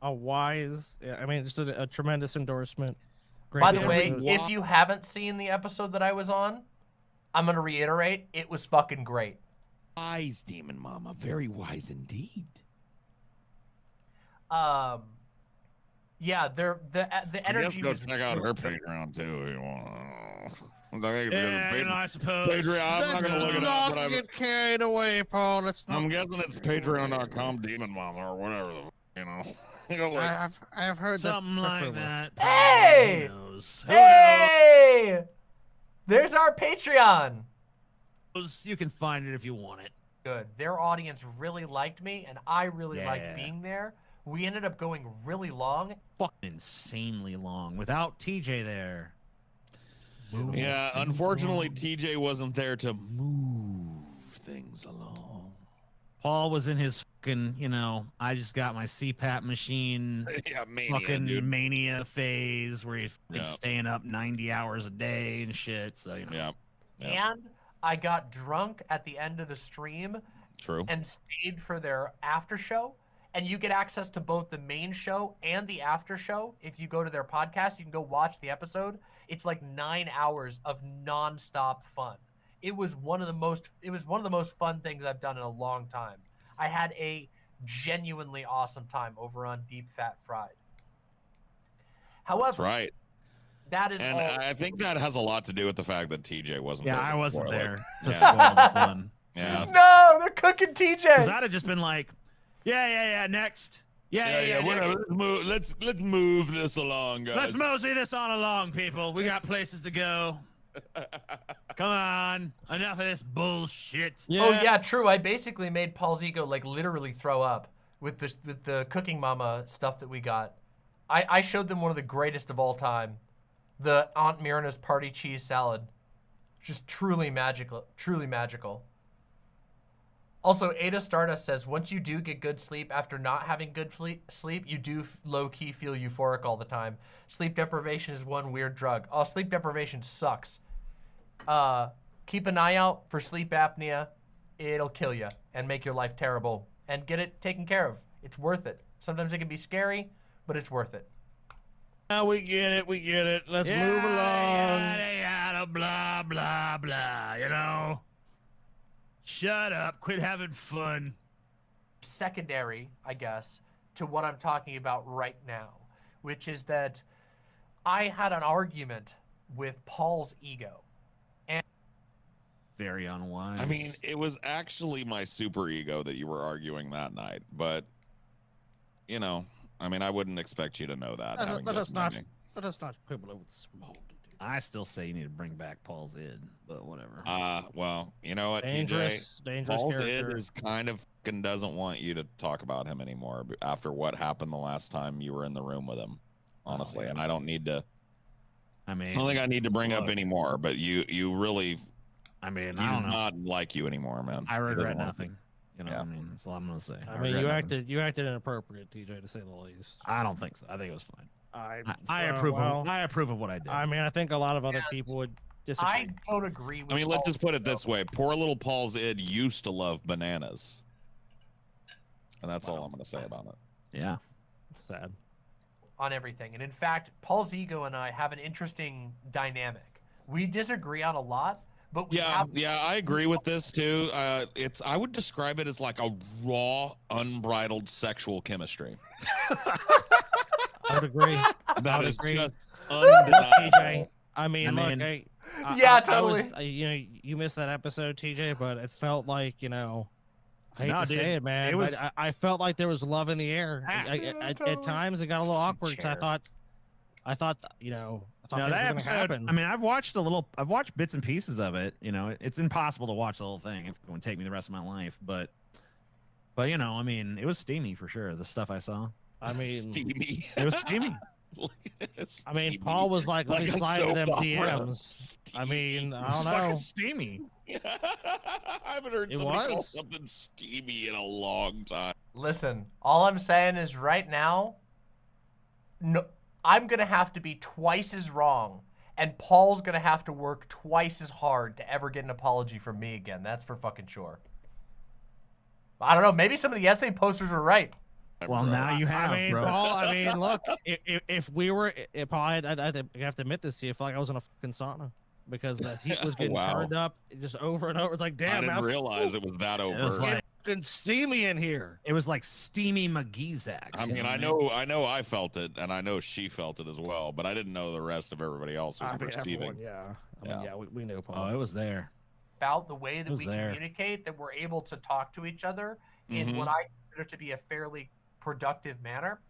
A wise, I mean, just a tremendous endorsement. Great By the way, episode. if you haven't seen the episode that I was on, I'm gonna reiterate, it was fucking great. Wise, Demon Mama. Very wise indeed. Yeah, the energy Go was check out her Patreon too. Yeah, I suppose. Patreon. I'm not gonna look it up, but get carried away, Paul. Let's not. I'm guessing it's patreon.com Demon Mama or whatever. You know, like, I have heard Something that. like that. Hey! Who knows? Hey! There's our Patreon. You can find it if you want it. Good. Their audience really liked me, and I really liked Yeah. being there. We ended up going really long. Fucking insanely long without TJ there. yeah, unfortunately, TJ wasn't there to move things along. Paul was in his fucking, I just got my CPAP machine Yeah, mania, fucking dude. mania phase where he's fucking Yeah. staying up 90 hours a day and shit. So, Yeah, yeah, And I got drunk at the end of the stream true. and stayed for their after show. And you get access to both the main show and the after show. If you go to their podcast, you can go watch the episode. It's like 9 hours of nonstop fun. It was one of the most fun things I've done in a long time. I had a genuinely awesome time over on Deep Fat Fried. However, That's right. that is And all. I think that has a lot to do with the fact that TJ wasn't yeah, there. I wasn't before, there like, to yeah. spoil the fun. Yeah. No, they're cooking Because TJ. I'd have just been like, yeah, next. Yeah, Whatever. next. Let's move this along, guys. Let's mosey this on along, people. We got places to go. Come on. Enough of this bullshit. Oh yeah, true. I basically made Paul's ego like literally throw up with the Cooking Mama stuff that we got. I showed them one of the greatest of all time, the Aunt Myrna's party cheese salad, just truly magical, truly magical. Also, Ada Stardust says, once you do get good sleep after not having good sleep, you do low-key feel euphoric all the time. Sleep deprivation is one weird drug. Oh, sleep deprivation sucks. Keep an eye out for sleep apnea. It'll kill you and make your life terrible. And get it taken care of. It's worth it. Sometimes it can be scary, but it's worth it. We get it. Let's Yeah, move along. Yada, blah, blah, blah, Shut up. Quit having fun. Secondary, I guess, to what I'm talking about right now, which is that I had an argument with Paul's ego. Very unwise. I mean, it was actually my super ego that you were arguing that night, but I wouldn't expect you to know that. having Let just us met not. me. Let us not quibble over the small details. I still say you need to bring back Paul's id, but whatever. Well, you know what, Dangerous Paul's character. id is kind of fucking doesn't want you to talk about him anymore after what happened the last time you were in the room with him, honestly. yeah. And I don't need to. I mean, I don't think I need to bring up look, anymore. But you really, I mean, you I do don't know. not like you anymore, man. I He regret doesn't want nothing. You know Yeah. what I mean? That's all I'm gonna say. I mean, regret nothing. you acted inappropriate, TJ, to say the least. I don't think so. I think it was fine. I uh, approve. well, I approve of what I did. I mean, I think a lot of other And people would disagree. I don't agree with I mean, let's Paul's just put it ego. this way: poor little Paul's id used to love bananas, and that's all I'm going to say about it. yeah. It's sad. On everything. And in fact, Paul's ego and I have an interesting dynamic. We disagree on a lot, but we have I agree with this too. I would describe it as like a raw, unbridled sexual chemistry. I would agree. That would is agree. just Look, undeniable. TJ. I mean, I look, mean- Yeah, I totally. was, you missed that episode, TJ, but it felt like, I hate No, to dude, say it, man. it was- I felt like there was love in the air. At times, it got a little awkward. 'Cause I thought, you know, I thought No, things that were gonna episode. happen. I mean, I've watched bits and pieces of it. You know, it's impossible to watch the whole thing. It would take me the rest of my life. But you know, I mean, it was steamy for sure. The stuff I saw. I mean, Steamy. It was steamy. I mean, Steamy. Paul was like, let me Like a slide into them soap opera. DMs. I mean, I It was don't fucking know. steamy. I haven't heard It somebody call was. something steamy in a long time. Listen, all I'm saying is right now, no, I'm gonna have to be twice as wrong, and Paul's gonna have to work twice as hard to ever get an apology from me again. That's for fucking sure. I don't know. Maybe some of the essay posters were right. Well, now you have, I mean, bro. Paul. I mean, look, if we were, if Paul, I'd have to admit this to you. I feel like I was in a fucking sauna because the heat was getting Wow. turned up just over and over. It's like, I damn, didn't man, realize it was that It was overt. like fucking steamy in here. it was like steamy McGeezax. I mean, I know I felt it, and I know she felt it as well, but I didn't know the rest of everybody else was I mean, perceiving. everyone, yeah. I mean, Yeah. yeah, we knew Oh, Paul. it was there. About the way that was we there. communicate, that we're able to talk to each other in what I consider to be a fairly productive manner.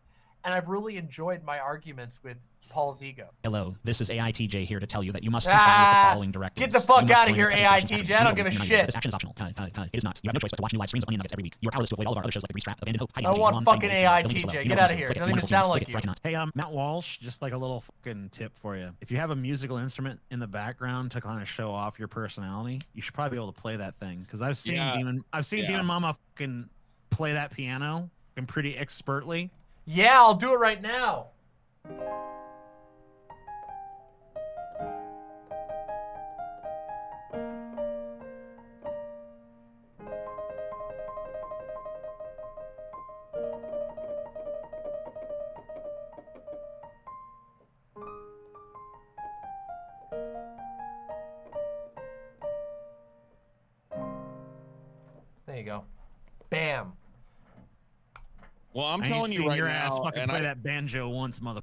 And I've really enjoyed my arguments with Paul's ego. Hello, this is AITJ here to tell you that you must comply with the following directives. Get the fuck You must outta join here, the Retrospective AITJ. Action I don't Committee. give a No, shit. This action is optional. It is not. You have no choice but to watch new live streams of Onion Nuggets every week. You are powerless to avoid all of our other shows like the Grease Trap, Abandoned Hope, Hiding I Energy, want Mom, fucking Fame Boys, Don't Be AITJ. Below. Get You know outta what here. I'm saying? Doesn't even Wonderful sound games. like Click it, you. Frankie Nuts. Hey, Matt Walsh, just like a little fucking tip for you. If you have a musical instrument in the background to kind of show off your personality, you should probably be able to play that thing. Because I've seen Yeah. Demon Mama fucking play that piano and pretty expertly. Yeah, I'll do it right now. There you go. Bam. Well, I'm I ain't telling you seen right your ass now, fucking and play that banjo once, mother.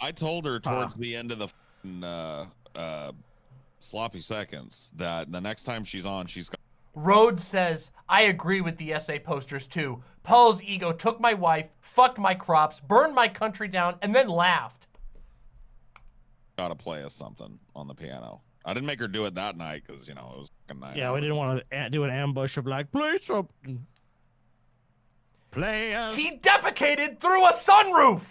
I told her towards the end of the sloppy seconds that the next time she's on, she's got Rhodes says, I agree with the essay posters too. Paul's ego took my wife, fucked my crops, burned my country down, and then laughed. to play us something on the piano. I didn't make her do it that night because, you know, it was fucking night. Yeah, we didn't want to do an ambush of like, play something. Play us He defecated through a sunroof.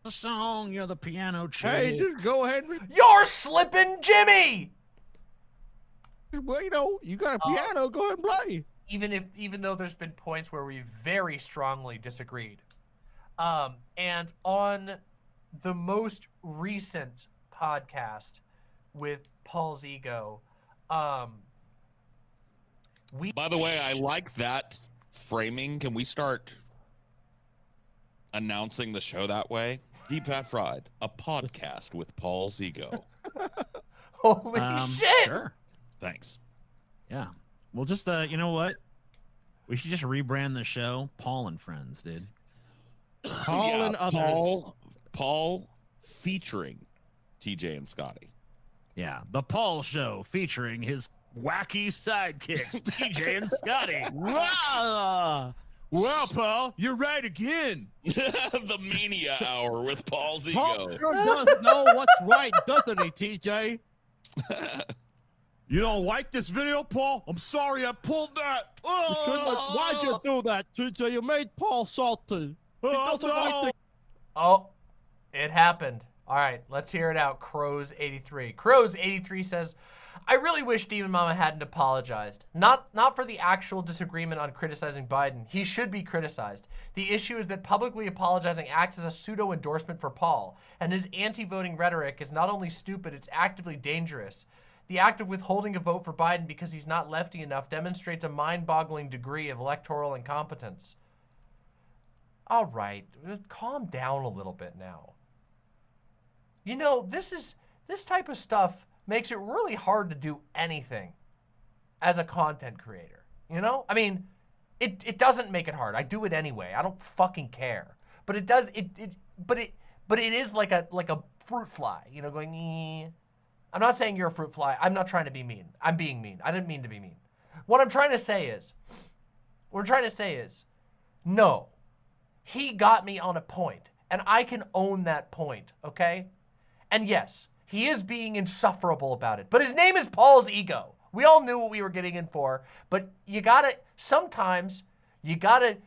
a song, you're the piano chick. Hey, just go ahead and, You're slipping Jimmy. well, you know, you got a piano, go ahead and play. Even though there's been points where we very strongly disagreed. And on the most recent podcast with Paul's ego, we By the way, I like that framing. Can we start announcing the show that way? Deep Fat Fried, a podcast with Paul's ego. holy shit. Sure. Thanks. Yeah. We'll just you know what? We should just rebrand the show Paul and Friends, dude. Paul Yeah, and others. Paul featuring TJ and Scotty. Yeah. The Paul Show featuring his wacky sidekicks, TJ and Scotty. Wow. Well, Paul, you're right again. The Mania Hour with Paul's Paul ego. sure does know what's right, doesn't he, TJ? You don't like this video, Paul? I'm sorry I pulled that. Why'd you do that, TJ? You made Paul salty. He doesn't like the Oh, it happened. All right, let's hear it out. Crows83. Crows83 says, I really wish Demon Mama hadn't apologized. Not for the actual disagreement on criticizing Biden. He should be criticized. The issue is that publicly apologizing acts as a pseudo-endorsement for Paul, and his anti-voting rhetoric is not only stupid, it's actively dangerous. The act of withholding a vote for Biden because he's not lefty enough demonstrates a mind-boggling degree of electoral incompetence. All right, calm down a little bit now. You know, this type of stuff makes it really hard to do anything as a content creator. You know? I mean, it doesn't make it hard. I do it anyway. I don't fucking care. But it does but it is like a fruit fly, you know, going I'm not saying you're a fruit fly. I'm not trying to be mean. I'm being mean. I didn't mean to be mean. What I'm trying to say is What I'm trying to say is, no, he got me on a point, and I can own that point, okay? And yes, he is being insufferable about it, but his name is Paul's ego. We all knew what we were getting in for, but sometimes you gotta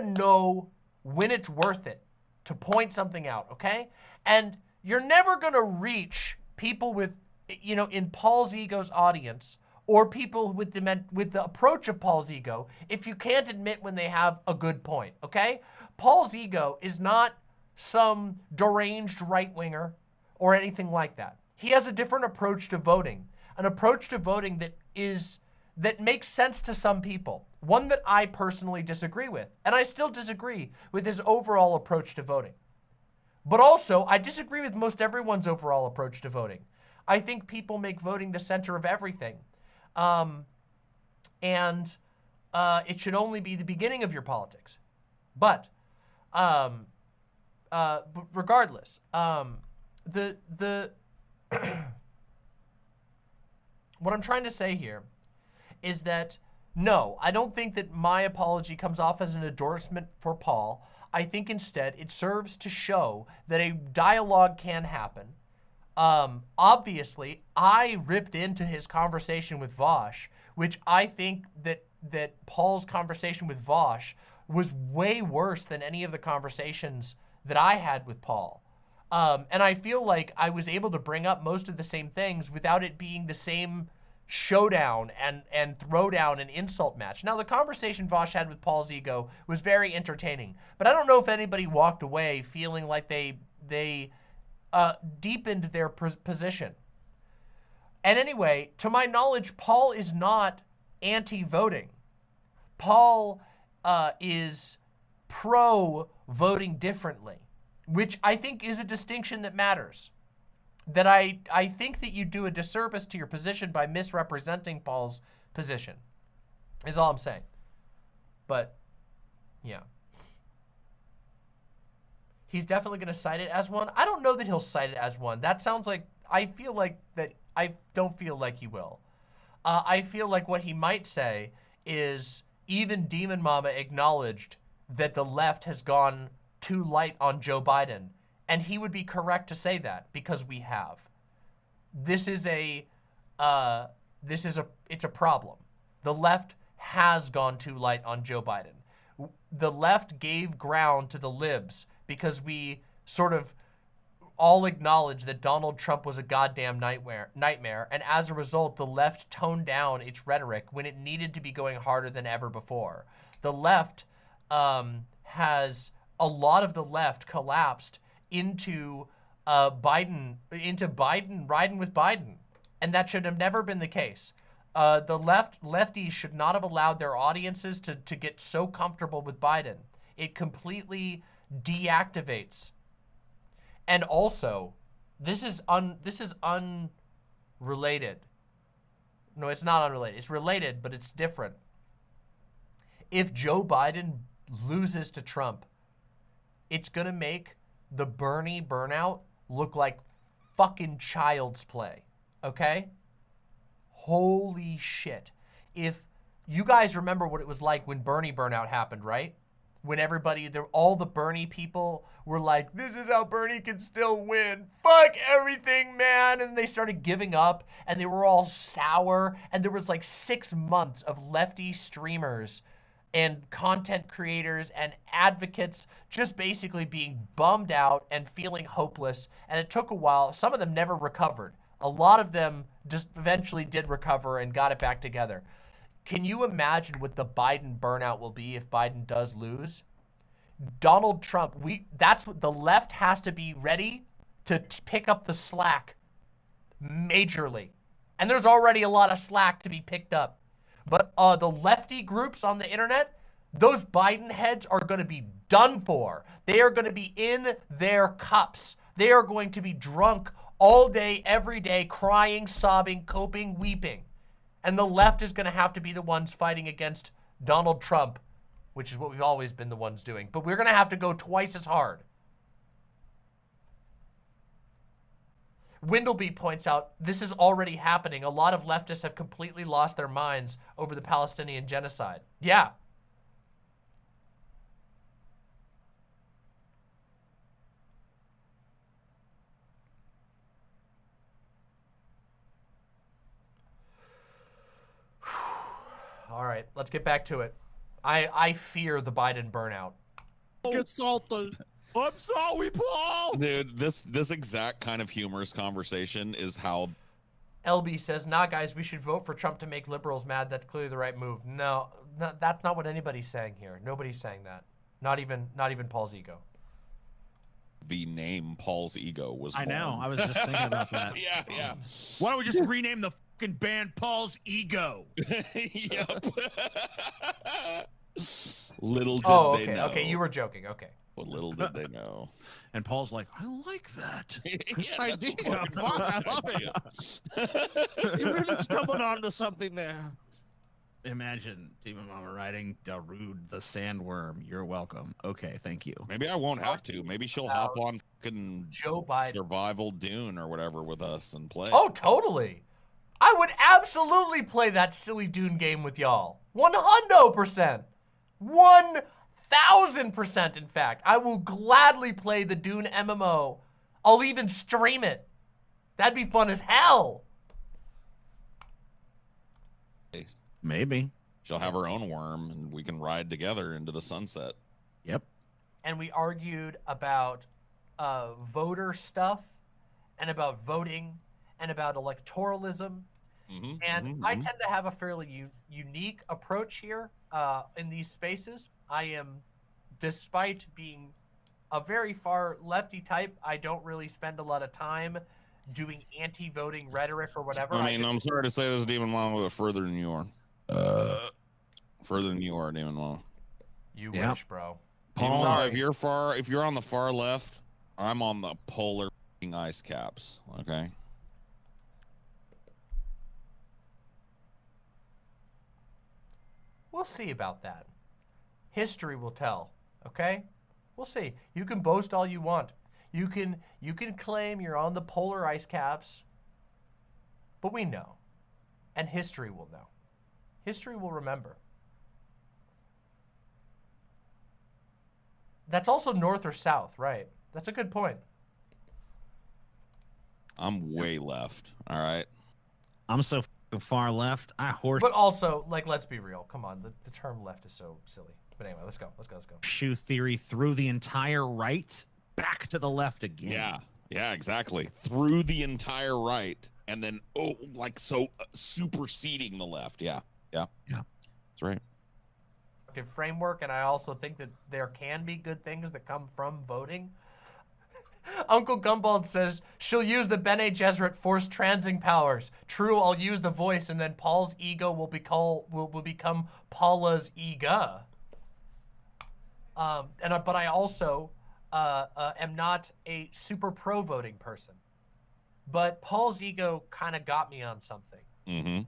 know when it's worth it to point something out, okay? And you're never gonna reach people with, in Paul's ego's audience, or people with the approach of Paul's ego, if you can't admit when they have a good point, okay? Paul's ego is not some deranged right-winger or anything like that. He has a different approach to voting, an approach to voting that makes sense to some people, one that I personally disagree with, and I still disagree with his overall approach to voting. But also, I disagree with most everyone's overall approach to voting. I think people make voting the center of everything. It should only be the beginning of your politics. But regardless, what I'm trying to say here is that, no, I don't think that my apology comes off as an endorsement for Paul. I think instead it serves to show that a dialogue can happen. Obviously, I ripped into his conversation with Vosh, which I think that Paul's conversation with Vosh was way worse than any of the conversations that I had with Paul. And I feel like I was able to bring up most of the same things without it being the same showdown and throwdown and insult match. Now, the conversation Vosh had with Paul's ego was very entertaining, but I don't know if anybody walked away feeling like they deepened their position. And anyway, to my knowledge, Paul is not anti-voting. Paul is pro-voting differently, which I think is a distinction that matters. That I think that you do a disservice to your position by misrepresenting Paul's position, is all I'm saying. But, yeah. He's definitely going to cite it as one. I don't know that he'll cite it as one. That sounds like, I don't feel like he will. I feel like what he might say is, even Demon Mama acknowledged that the left has gone too light on Joe Biden. And he would be correct to say that, because we have. It's a problem. The left has gone too light on Joe Biden. The left gave ground to the libs because we sort of all acknowledged that Donald Trump was a goddamn nightmare, and as a result, the left toned down its rhetoric when it needed to be going harder than ever before. The left a lot of the left collapsed into Biden riding with Biden, and that should have never been the case. The lefties should not have allowed their audiences to get so comfortable with Biden. It completely deactivates. And also, this is unrelated. No, it's not unrelated. It's related, but it's different. If Joe Biden loses to Trump, it's gonna make the Bernie burnout look like fucking child's play, okay? Holy shit. If you guys remember what it was like when Bernie burnout happened, right? When all the Bernie people were like, this is how Bernie can still win. Fuck everything, man. And they started giving up, and they were all sour, and there was like 6 months of lefty streamers and content creators and advocates just basically being bummed out and feeling hopeless. And it took a while. Some of them never recovered. A lot of them just eventually did recover and got it back together. Can you imagine what the Biden burnout will be if Biden does lose? Donald Trump, that's what the left has to be ready to pick up the slack majorly. And there's already a lot of slack to be picked up. But the lefty groups on the internet, those Biden heads are going to be done for. They are going to be in their cups. They are going to be drunk all day, every day, crying, sobbing, coping, weeping. And the left is going to have to be the ones fighting against Donald Trump, which is what we've always been the ones doing. But we're going to have to go twice as hard. Windleby points out, this is already happening. A lot of leftists have completely lost their minds over the Palestinian genocide. Yeah, right, let's get back to it. I fear the Biden burnout. Get salted. I'm sorry, Paul. Dude, this exact kind of humorous conversation is how LB says, nah, guys, we should vote for Trump to make liberals mad. That's clearly the right move. No, that's not what anybody's saying here. Nobody's saying that. Not even Paul's ego. the name Paul's Ego was I know. born. I was just thinking about that. Yeah. Why don't we just rename the fucking band Paul's Ego? Yep. Little did Oh, they know. okay, you were joking. Okay. Well, little did they know. And Paul's like, I like that. Yeah, idea. that's a Fuck, I love idea. You really stumbled onto something there. Imagine Demon Mama writing Darude the Sandworm. You're welcome. Okay, thank you. Maybe I won't have to. Maybe she'll hop on fucking Joe Biden. Survival Dune or whatever with us and play. Oh, totally. I would absolutely play that silly Dune game with y'all. 100%. 1,000%, in fact. I will gladly play the Dune MMO. I'll even stream it. That'd be fun as hell. Maybe. She'll have her own worm and we can ride together into the sunset. Yep. And we argued about voter stuff and about voting and about electoralism. And I tend to have a fairly unique approach here in these spaces. I am, despite being a very far lefty type, I don't really spend a lot of time doing anti-voting rhetoric or whatever. I mean, I'm sorry to say this, Demon Mama, but further than you are. Further than you are, Demon Mama. You wish, bro. Paul, sorry, if you're on the far left, I'm on the polar ice caps. Okay. We'll see about that. History will tell, okay? We'll see. You can boast all you want. You can claim you're on the polar ice caps, but we know, and history will know. History will remember. That's also north or south, right? That's a good point. I'm way left. All right. I'm so far left. But also, like, let's be real. Come on, the term left is so silly. But anyway, let's go. Shoe theory through the entire right, back to the left again. Yeah, exactly. Through the entire right, and then superseding the left. Yeah. That's right. Framework, and I also think that there can be good things that come from voting. Uncle Gumbald says she'll use the Bene Gesserit forced transing powers. True, I'll use the voice, and then Paul's ego will become Paula's ego. But I also am not a super pro voting person. But Paul's ego kind of got me on something, and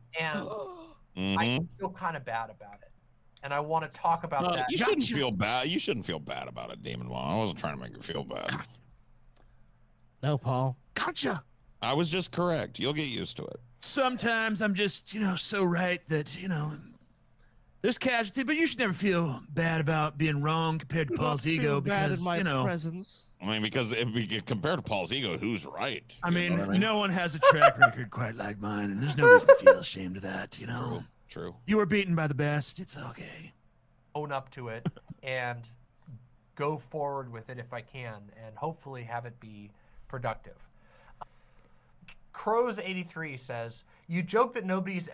I feel kind of bad about it. And I want to talk about that. You shouldn't feel bad. You shouldn't feel bad about it, Demon Mom. I wasn't trying to make you feel bad. No, Paul. Gotcha. I was just correct. You'll get used to it. Sometimes I'm just, so right that, there's casualty, but you should never feel bad about being wrong compared to Paul's ego because, presence. I mean, because if we get compared to Paul's ego, who's right? I mean, no one has a track record quite like mine, and there's no reason to feel ashamed of that, True. You were beaten by the best. It's okay. Own up to it and go forward with it if I can, and hopefully have it be productive. Crows83 says, you joke that nobody's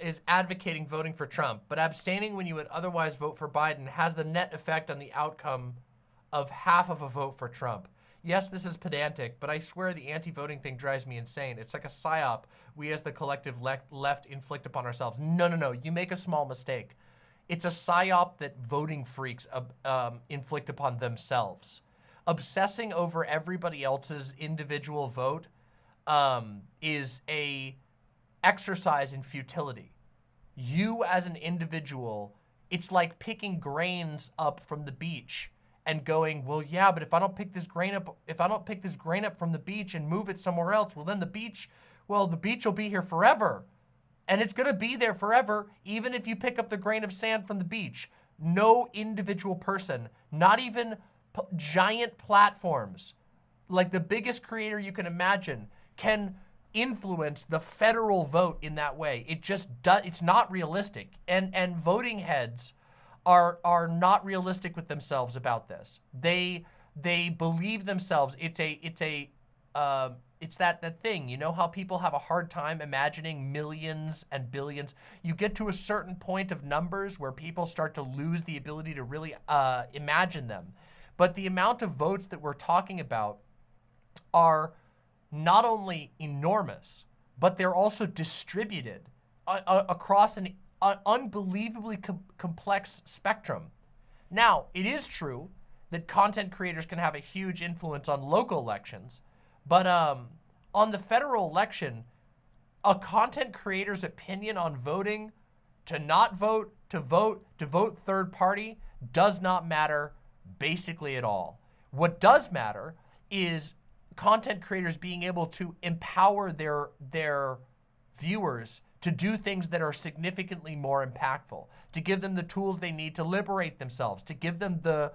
is advocating voting for Trump, but abstaining when you would otherwise vote for Biden has the net effect on the outcome of half of a vote for Trump. Yes, this is pedantic, but I swear the anti-voting thing drives me insane. It's like a psyop we as the collective left inflict upon ourselves. No. You make a small mistake. It's a psyop that voting freaks inflict upon themselves. Obsessing over everybody else's individual vote is a exercise in futility. You as an individual, it's like picking grains up from the beach and going, well, yeah, but if I don't pick this grain up from the beach and move it somewhere else, well, then the beach will be here forever. And it's gonna be there forever, even if you pick up the grain of sand from the beach. No individual person, not even giant platforms, like the biggest creator you can imagine, can influence the federal vote in that way. It just does. It's not realistic, and voting heads are not realistic with themselves about this. They believe themselves. It's that thing. You know how people have a hard time imagining millions and billions? You get to a certain point of numbers where people start to lose the ability to really imagine them. But the amount of votes that we're talking about are not only enormous, but they're also distributed across an unbelievably complex spectrum. Now, it is true that content creators can have a huge influence on local elections, but on the federal election, a content creator's opinion on voting, to not vote, to vote third party, does not matter basically at all. What does matter is content creators being able to empower their viewers to do things that are significantly more impactful, to give them the tools they need to liberate themselves, to give them the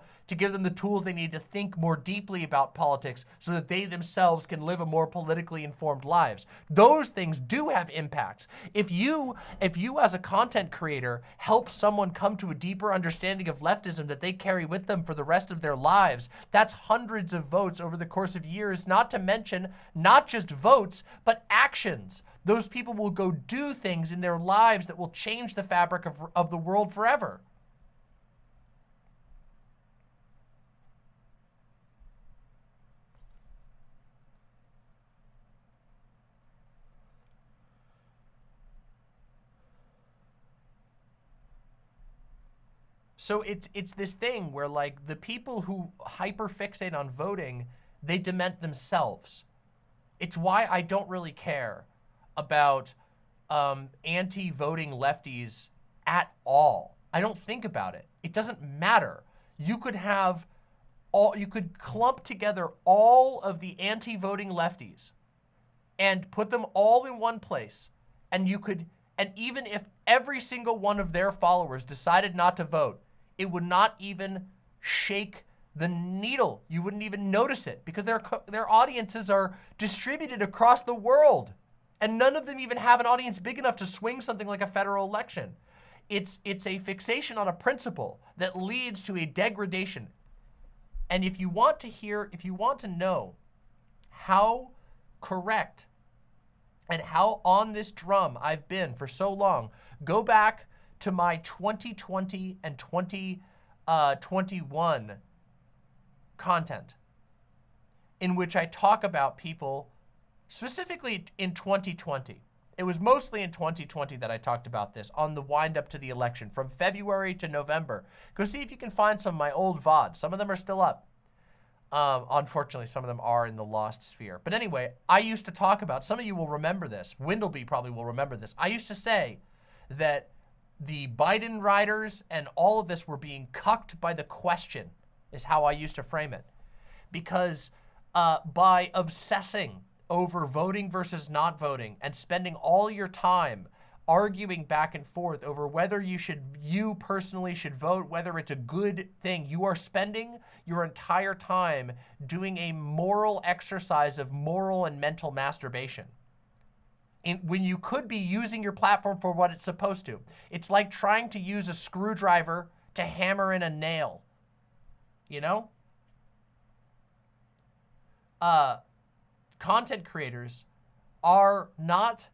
tools they need to think more deeply about politics so that they themselves can live a more politically informed lives. Those things do have impacts. If you as a content creator help someone come to a deeper understanding of leftism that they carry with them for the rest of their lives, that's hundreds of votes over the course of years, not to mention not just votes, but actions. Those people will go do things in their lives that will change the fabric of the world forever. So it's this thing where, like, the people who hyperfixate on voting, they dement themselves. It's why I don't really care about anti-voting lefties at all. I don't think about it. It doesn't matter. You could clump together all of the anti-voting lefties and put them all in one place, and even if every single one of their followers decided not to vote, it would not even shake the needle. You wouldn't even notice it because their audiences are distributed across the world. And none of them even have an audience big enough to swing something like a federal election. It's a fixation on a principle that leads to a degradation. And if you want to know how correct and how on this drum I've been for so long, go back to my 2020 and 2021 content in which I talk about people specifically in 2020. It was mostly in 2020 that I talked about this on the wind up to the election from February to November. Go see if you can find some of my old VODs. Some of them are still up. Unfortunately, some of them are in the lost sphere. But anyway, I used to talk about, some of you will remember this, Windleby probably will remember this. I used to say that the Biden riders and all of this were being cucked by the question, is how I used to frame it. Because by obsessing over voting versus not voting and spending all your time arguing back and forth over whether you personally should vote, whether it's a good thing, you are spending your entire time doing a moral exercise of moral and mental masturbation. When you could be using your platform for what it's supposed to. It's like trying to use a screwdriver to hammer in a nail, you know? Content creators are not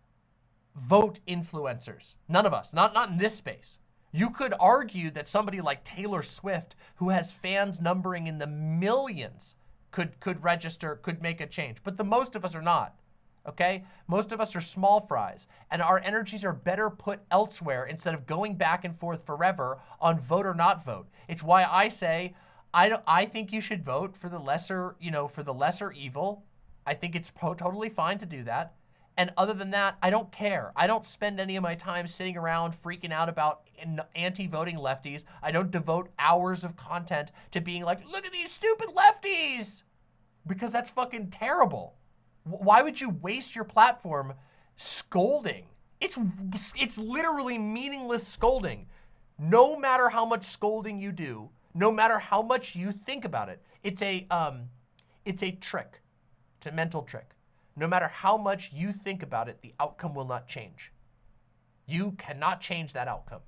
vote influencers. None of us, not in this space. You could argue that somebody like Taylor Swift, who has fans numbering in the millions, could register, could make a change. But the most of us are not, okay? Most of us are small fries, and our energies are better put elsewhere instead of going back and forth forever on vote or not vote. It's why I say, I think you should vote for the lesser, for the lesser evil. I think it's totally fine to do that. And other than that, I don't care. I don't spend any of my time sitting around freaking out about anti-voting lefties. I don't devote hours of content to being like, look at these stupid lefties, because that's fucking terrible. Why would you waste your platform scolding? It's literally meaningless scolding. No matter how much scolding you do, no matter how much you think about it, it's a trick. It's a mental trick. no matter how much you think about it, the outcome will not change. You cannot change that outcome.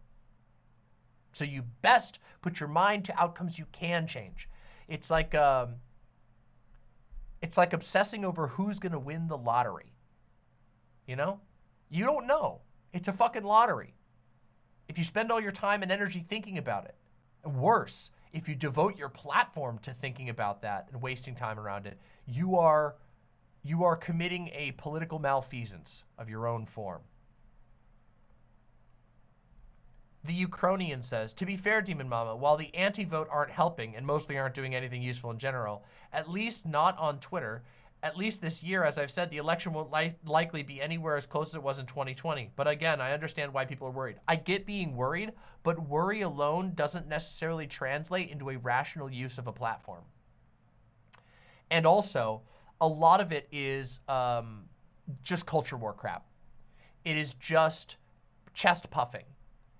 So you best put your mind to outcomes you can change. It's like obsessing over who's going to win the lottery. You know? You don't know. It's a fucking lottery. If you spend all your time and energy thinking about it, and worse, if you devote your platform to thinking about that and wasting time around it, you are committing a political malfeasance of your own form. The Ukrainian says, to be fair, Demon Mama, while the anti-vote aren't helping and mostly aren't doing anything useful in general, at least not on Twitter, at least this year, as I've said, the election won't likely be anywhere as close as it was in 2020. But again, I understand why people are worried. I get being worried, but worry alone doesn't necessarily translate into a rational use of a platform. And also, a lot of it is just culture war crap. It is just chest puffing.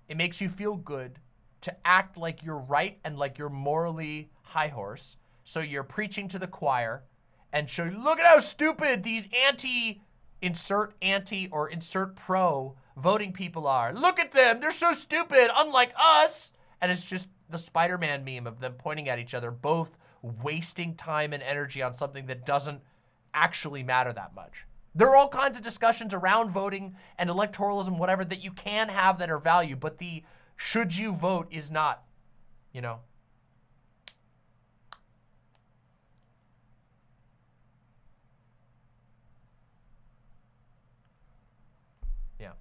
It makes you feel good to act like you're right and like you're morally high horse. So you're preaching to the choir and show, look at how stupid these insert anti or insert pro voting people are. Look at them, they're so stupid, unlike us. And it's just the Spider-Man meme of them pointing at each other, both wasting time and energy on something that doesn't actually matter that much. There are all kinds of discussions around voting and electoralism, whatever, that you can have that are value, but the should you vote is not, you know. Yeah.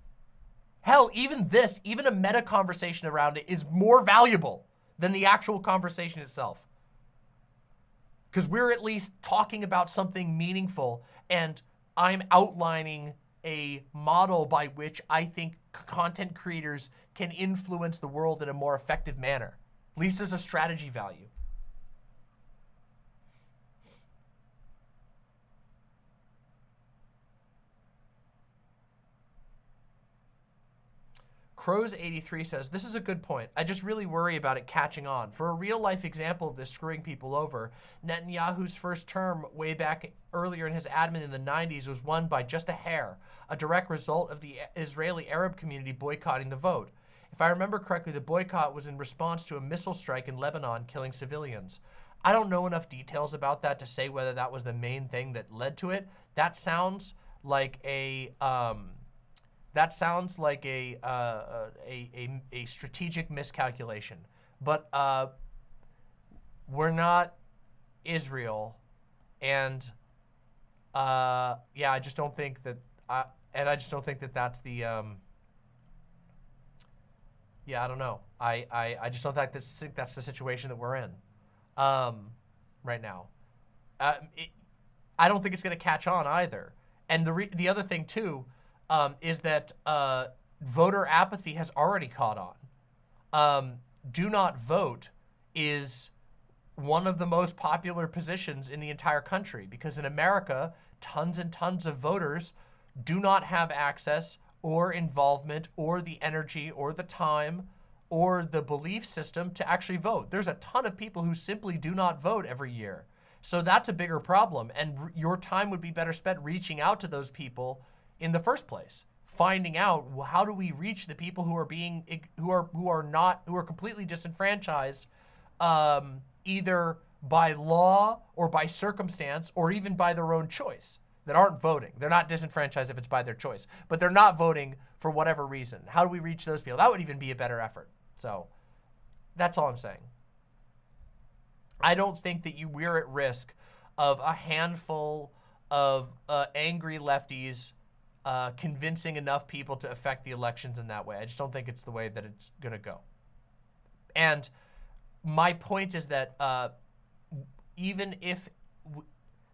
Hell, even this, even a meta conversation around it is more valuable than the actual conversation itself. Because we're at least talking about something meaningful, and I'm outlining a model by which I think content creators can influence the world in a more effective manner. At least there's a strategy value. Crows83 says, this is a good point. I just really worry about it catching on. For a real life example of this screwing people over, Netanyahu's first term way back earlier in his admin in the 90s was won by just a hair, a direct result of the Israeli Arab community boycotting the vote. If I remember correctly, the boycott was in response to a missile strike in Lebanon killing civilians. I don't know enough details about that to say whether that was the main thing that led to it. That sounds like a strategic miscalculation, but we're not Israel, and yeah, I just don't think that. I just don't think that that's the. Yeah, I don't know. I just don't think that's the situation that we're in, right now. I don't think it's going to catch on either. And the other thing too. Is that voter apathy has already caught on. Do not vote is one of the most popular positions in the entire country, because in America, tons and tons of voters do not have access or involvement or the energy or the time or the belief system to actually vote. There's a ton of people who simply do not vote every year. So that's a bigger problem, and your time would be better spent reaching out to those people in the first place, finding out, well, how do we reach the people who are completely disenfranchised, either by law or by circumstance or even by their own choice, that aren't voting. They're not disenfranchised if it's by their choice, but they're not voting for whatever reason. How do we reach those people? That would even be a better effort. So that's all I'm saying. I don't think that we're at risk of a handful of angry lefties convincing enough people to affect the elections in that way. I just don't think it's the way that it's going to go. And my point is that even if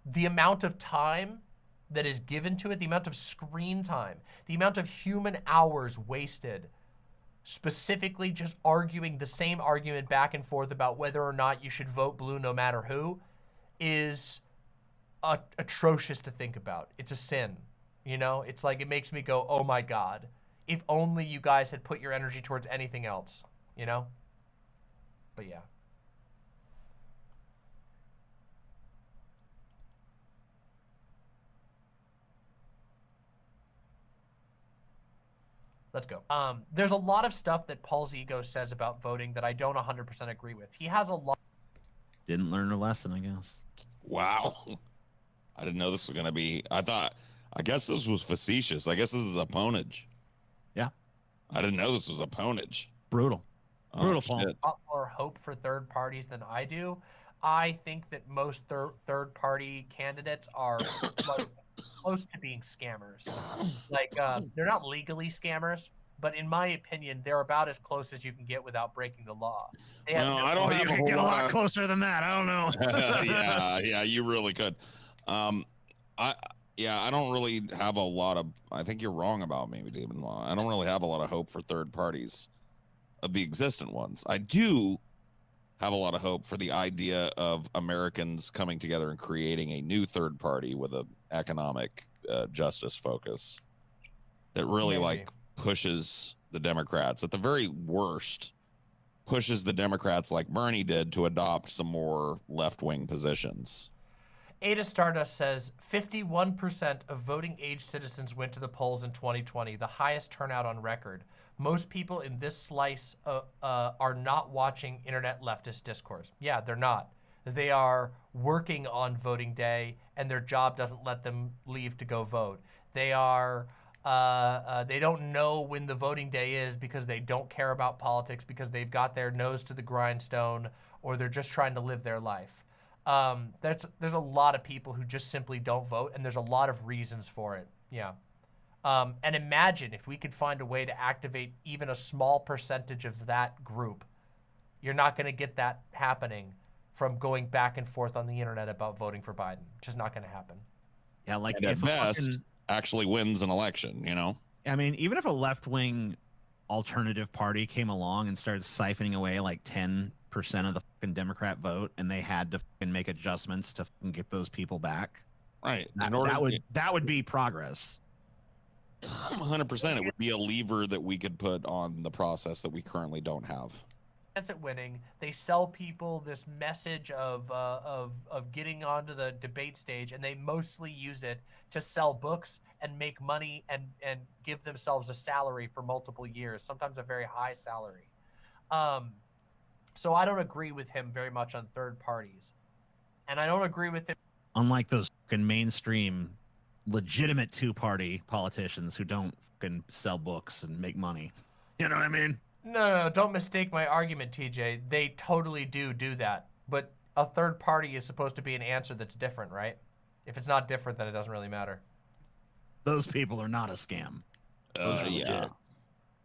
the amount of time that is given to it, the amount of screen time, the amount of human hours wasted specifically just arguing the same argument back and forth about whether or not you should vote blue no matter who, is atrocious to think about. It's a sin. You know, it's like, it makes me go, oh my God, if only you guys had put your energy towards anything else, you know? But yeah. Let's go. There's a lot of stuff that Paul's ego says about voting that I don't 100% agree with. He has a lot. Didn't learn a lesson, I guess. Wow. I didn't know this was going to be. I guess this was facetious. I guess this is a ponage. Yeah. I didn't know this was a ponage. Brutal. Oh, Brutal, Paul. shit. A lot more hope for third parties than I do. I think that most third party candidates are like close to being scammers. Like they're not legally scammers, but in my opinion, they're about as close as you can get without breaking the law. They have Well, no- I don't You have a could whole get a lot lot. closer than that. I don't know. Yeah, you really could. I don't really have a lot of. I think you're wrong about maybe David. I don't really have a lot of hope for third parties, of the existent ones. I do have a lot of hope for the idea of Americans coming together and creating a new third party with an economic justice focus that really Maybe. like pushes the Democrats, at the very worst, pushes the Democrats like Bernie did to adopt some more left-wing positions. Ada Stardust says 51% of voting age citizens went to the polls in 2020, the highest turnout on record. Most people in this slice are not watching internet leftist discourse. Yeah, they're not. They are working on voting day, and their job doesn't let them leave to go vote. They are. They don't know when the voting day is because they don't care about politics, because they've got their nose to the grindstone, or they're just trying to live their life. There's a lot of people who just simply don't vote, and there's a lot of reasons for it. Yeah. And imagine if we could find a way to activate even a small percentage of that group. You're not going to get that happening from going back and forth on the internet about voting for Biden. Just not going to happen. Yeah, like And at if best, actually wins an election, you know? I mean, even if a left-wing alternative party came along and started siphoning away like 10% of the fucking Democrat vote, and they had to fucking make adjustments to fucking get those people back, Right. that would be progress. 100%. It would be a lever that we could put on the process that we currently don't have. Chance at winning. They sell people this message of getting onto the debate stage, and they mostly use it to sell books and make money and give themselves a salary for multiple years, sometimes a very high salary. So I don't agree with him very much on third parties, and I don't agree with him. Unlike those fucking mainstream, legitimate two-party politicians who don't fucking sell books and make money. You know what I mean? No, don't mistake my argument, TJ. They totally do that. But a third party is supposed to be an answer that's different, right? If it's not different, then it doesn't really matter. Those people are not a scam. Those are legit.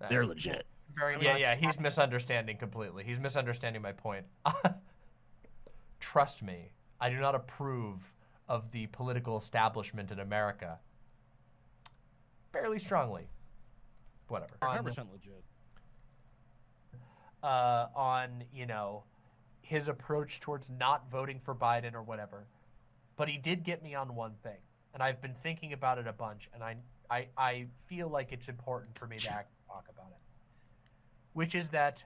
They're legit. Yeah, he's misunderstanding completely. He's misunderstanding my point. Trust me, I do not approve of the political establishment in America. Fairly strongly. Whatever. 100% legit. On his approach towards not voting for Biden or whatever, but he did get me on one thing, and I've been thinking about it a bunch, and I feel like it's important for me to talk about it, which is that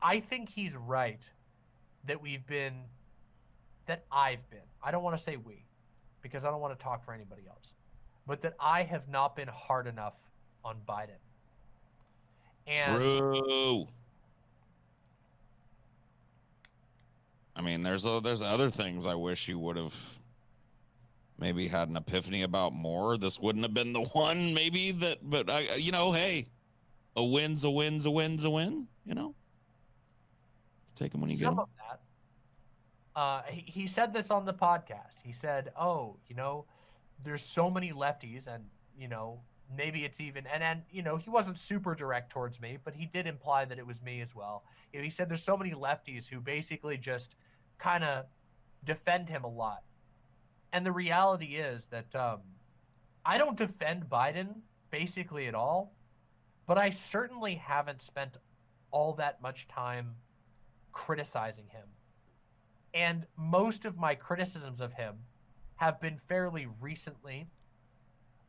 I think he's right that I've been, I don't want to say we, because I don't want to talk for anybody else, but that I have not been hard enough on Biden. And True. I mean, there's other things I wish you would have maybe had an epiphany about more. This wouldn't have been the one, maybe, but hey, a win's a win's a win's a win, Take them when you get them. Some of that. He said this on the podcast. He said, there's so many lefties, and, maybe it's even, and he wasn't super direct towards me, but he did imply that it was me as well. He said there's so many lefties who basically just kind of defend him a lot. And the reality is that I don't defend Biden basically at all, but I certainly haven't spent all that much time criticizing him. And most of my criticisms of him have been fairly recently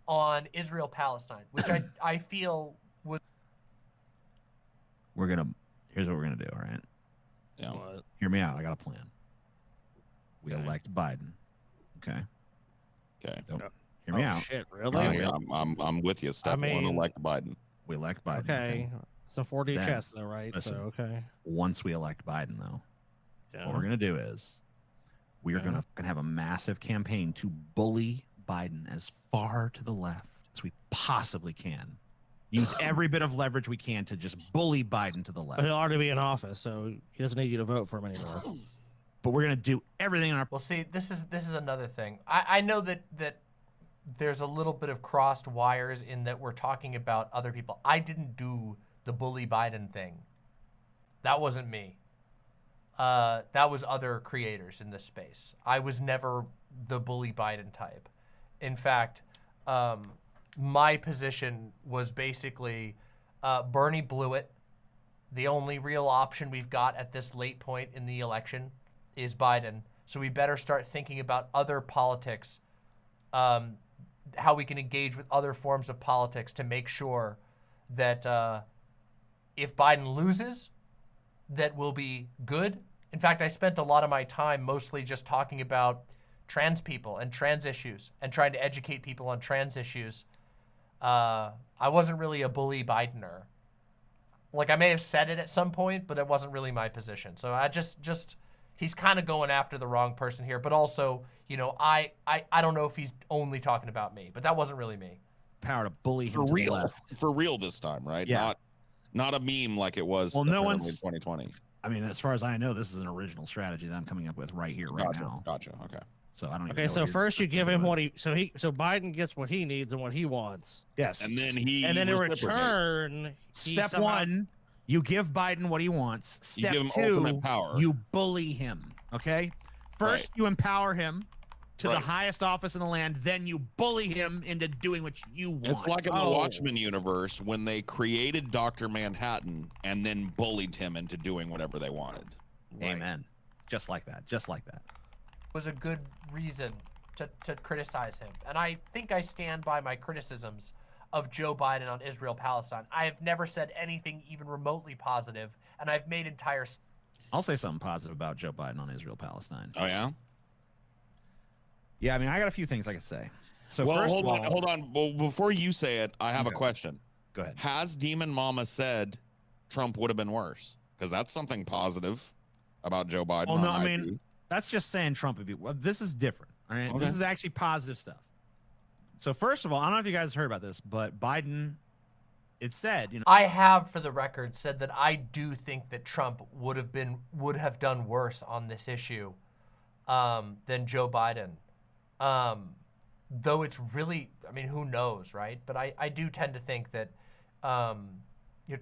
on Israel-Palestine, which I feel was... Here's what we're gonna do, all right? Yeah. Hear me out. I got a plan. We elect Biden. Okay. Okay. Hear me out. Shit, really? I'm with you. Step one, elect Biden. We elect Biden. Okay. Some 4D Then, chess, though, right? listen. So, okay. Once we elect Biden, though, Yeah. what we're gonna do is we're gonna have a massive campaign to bully Biden as far to the left as we possibly can. Use every bit of leverage we can to just bully Biden to the But left. he'll already be in office, so he doesn't need you to vote for him anymore. But we're gonna do everything in our. Well, see, this is another thing. I know that there's a little bit of crossed wires in that we're talking about other people. I didn't do the bully Biden thing. That wasn't me. That was other creators in this space. I was never the bully Biden type. In fact, my position was basically Bernie blew it. The only real option we've got at this late point in the election is Biden. So we better start thinking about other politics, how we can engage with other forms of politics to make sure that if Biden loses, that will be good. In fact, I spent a lot of my time mostly just talking about trans people and trans issues and trying to educate people on trans issues. I wasn't really a bully Bidener. Like, I may have said it at some point, but it wasn't really my position. So I just he's kind of going after the wrong person here. But also, you know, I don't know if he's only talking about me, but that wasn't really me. Power to bully him For to the real, left. for real this time, right? Yeah. Not a meme like it was. Well, no apparently one's- in 2020. I mean, as far as I know, this is an original strategy that I'm coming up with right here, right now. Gotcha. Okay. So I don't. Even Okay, know so what you're first you give him doing. what he so Biden gets what he needs and what he wants. Yes. And then he. And then in reciprocates. return, he Step somehow- one, you give Biden what he wants. You Step give him two, ultimate power. you bully him. Okay. First, you empower him to the Right. highest office in the land. Then you bully him into doing what you want. It's like in the Oh. Watchmen universe when they created Dr. Manhattan and then bullied him into doing whatever they wanted. Amen. Just like that. Just like that. Was a good reason to criticize him. And I think I stand by my criticisms of Joe Biden on Israel-Palestine. I have never said anything even remotely positive, and I've made entire... I'll say something positive about Joe Biden on Israel-Palestine. Oh yeah. Yeah, I mean, I got a few things I could say. So Well, first hold of on, all, hold on. Well, before you say it, I have a Go. question. Go ahead. Has Demon Mama said Trump would have been worse? Because that's something positive about Joe Biden. Well, no, on I mean, IG. that's just saying Trump would be. Well, this is different. All right, Okay. this is actually positive stuff. So first of all, I don't know if you guys heard about this, but Biden, it said, you know, I have, for the record, said that I do think that Trump would have done worse on this issue than Joe Biden. Though it's really, I mean, who knows, right? But I do tend to think that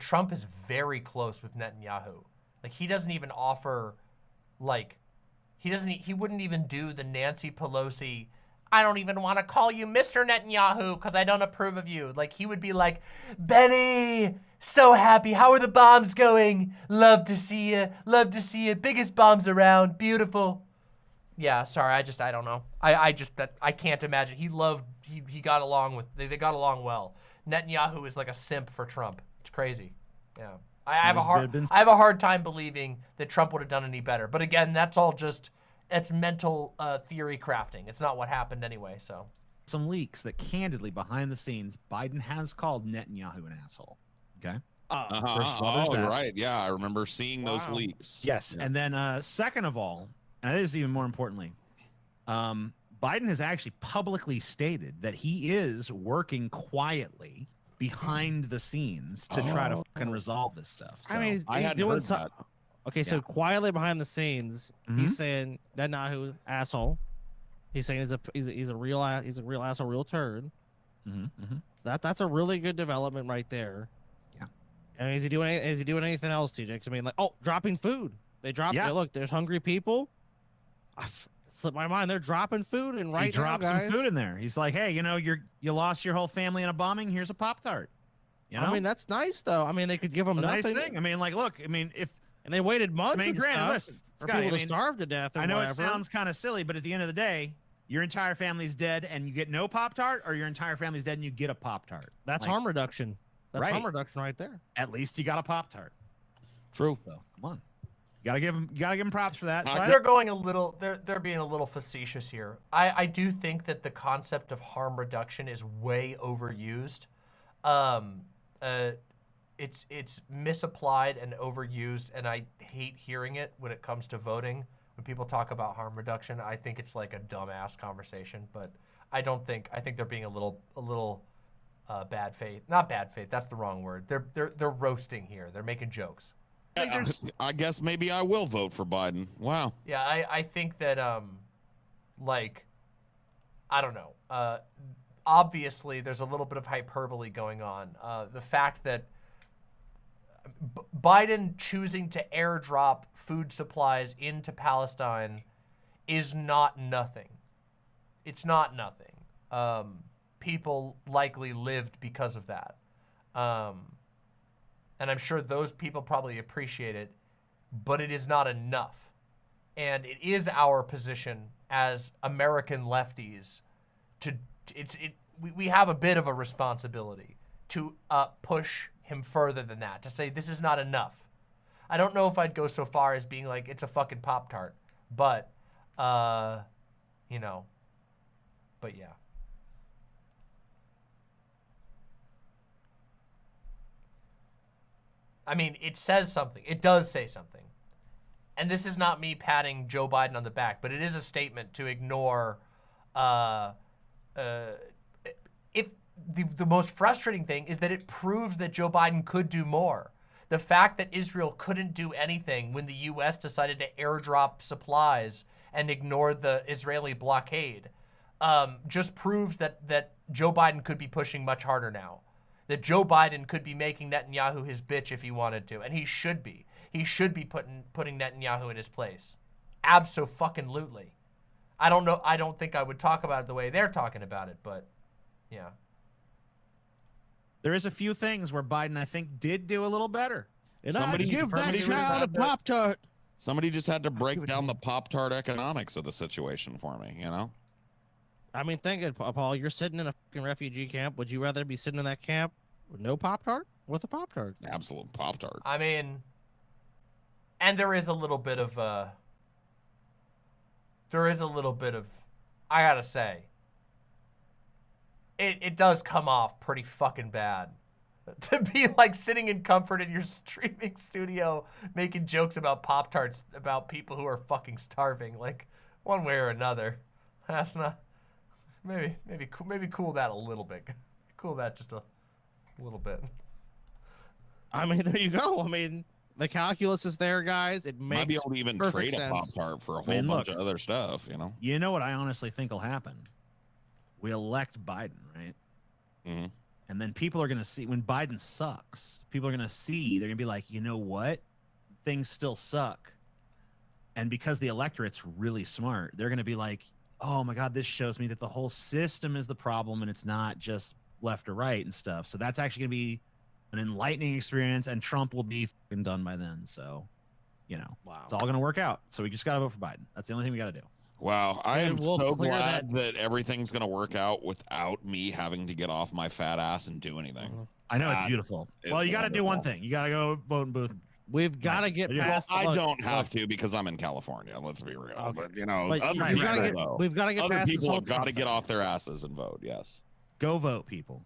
Trump is very close with Netanyahu. Like, he doesn't even offer, like, he wouldn't even do the Nancy Pelosi, I don't even want to call you Mr. Netanyahu because I don't approve of you. Like, he would be like, Benny, so happy. How are the bombs going? Love to see you. Love to see you. Biggest bombs around. Beautiful. Yeah, sorry. I don't know. I can't imagine. He got along with, they got along well. Netanyahu is like a simp for Trump. It's crazy. Yeah. I have a hard time believing that Trump would have done any better. But again, that's all just, it's mental theory crafting. It's not what happened anyway, so. some leaks that candidly, behind the scenes, Biden has called Netanyahu an asshole. Okay. First of all, there's Oh, that. right. Yeah, I remember seeing those leaks. Yes, Yeah. and then second of all, and this is even more importantly, Biden has actually publicly stated that he is working quietly behind the scenes to try to fucking resolve this stuff. So, I mean, I he's hadn't doing heard so. that. Okay, so Yeah. quietly behind the scenes, Mhm. he's saying Netanyahu asshole. He's saying he's a real asshole, real turd. So that's a really good development right there. Yeah. And is he doing anything else, TJ? 'Cause I mean, like, dropping food. They dropped. Yeah. Look, there's hungry people. Slipped my mind. They're dropping food, and right he dropped now, some guys, food in there. He's like, hey, you lost your whole family in a bombing. Here's a Pop-Tart. You know? I mean, that's nice though. I mean, they could give them a nothing. nice thing. I mean, like, look, I mean, if And they waited months. I mean, and granted, stuff listen, for Scotty, people I to mean, starve to death. Or I know whatever. it sounds kind of silly, but at the end of the day, your entire family's dead and you get no Pop-Tart, or your entire family's dead and you get a Pop-Tart. That's Like, harm reduction. That's Right. harm reduction right there. At least you got a Pop-Tart. True. So come on, you gotta give him props for that. So They're going a little. They're being a little facetious here. I do think that the concept of harm reduction is way overused. it's misapplied and overused, and I hate hearing it when it comes to voting. When people talk about harm reduction, I think it's like a dumbass conversation, but I think they're being a little bad faith. Not bad faith, that's the wrong word. They're roasting here. They're making jokes. I guess maybe I will vote for Biden. Wow. Yeah, I think that like, I don't know. Obviously there's a little bit of hyperbole going on. The fact that Biden choosing to airdrop food supplies into Palestine is not nothing. It's not nothing. People likely lived because of that. And I'm sure those people probably appreciate it, but it is not enough. And it is our position as American lefties we have a bit of a responsibility to push him further than that, to say this is not enough. I don't know if I'd go so far as being like, it's a fucking Pop-Tart, but, you know, but yeah. I mean, it says something. It does say something. And this is not me patting Joe Biden on the back, but it is a statement to ignore, if the most frustrating thing is that it proves that Joe Biden could do more. The fact that Israel couldn't do anything when the U.S. decided to airdrop supplies and ignore the Israeli blockade just proves that Joe Biden could be pushing much harder now. That Joe Biden could be making Netanyahu his bitch if he wanted to, and he should be. He should be putting Netanyahu in his place. Abso-fucking-lutely. I don't know. I don't think I would talk about it the way they're talking about it, but yeah. There is a few things where Biden, I think, did do a little better. And somebody give that child a Pop-Tart. Somebody just had to break down the Pop-Tart economics of the situation for me, you know? I mean, think it, Paul. You're sitting in a fucking refugee camp. Would you rather be sitting in that camp with no Pop-Tart? With a Pop-Tart? Absolute Pop-Tart. I mean, and there is a little bit of, I gotta say, it does come off pretty fucking bad. To be like sitting in comfort in your streaming studio making jokes about Pop-Tarts about people who are fucking starving, like one way or another. That's not, maybe cool that a little bit. Cool that just a little bit. I mean, there you go. I mean, the calculus is there, guys. It makes might be able to even trade a Pop-Tart for a whole bunch of other stuff, you know? You know what I honestly think will happen? We elect Biden, right? Mm-hmm. And then people are going to see, when Biden sucks, people are going to see, they're going to be like, you know what? Things still suck. And because the electorate's really smart, they're going to be like, oh my God, this shows me that the whole system is the problem and it's not just left or right and stuff. So that's actually going to be an enlightening experience, and Trump will be fucking done by then. So, you know, it's all going to work out. So we just got to vote for Biden. That's the only thing we got to do. Wow, I am so glad that everything's going to work out without me having to get off my fat ass and do anything. I know, it's beautiful. Well, you got to do one thing. You got to go vote in booth. We've got to get past. I don't have to because I'm in California. Let's be real. Okay. But you know, But other we've people, got to get other past people this have got whole to get Trump off their asses and vote. Yes. Go vote, people.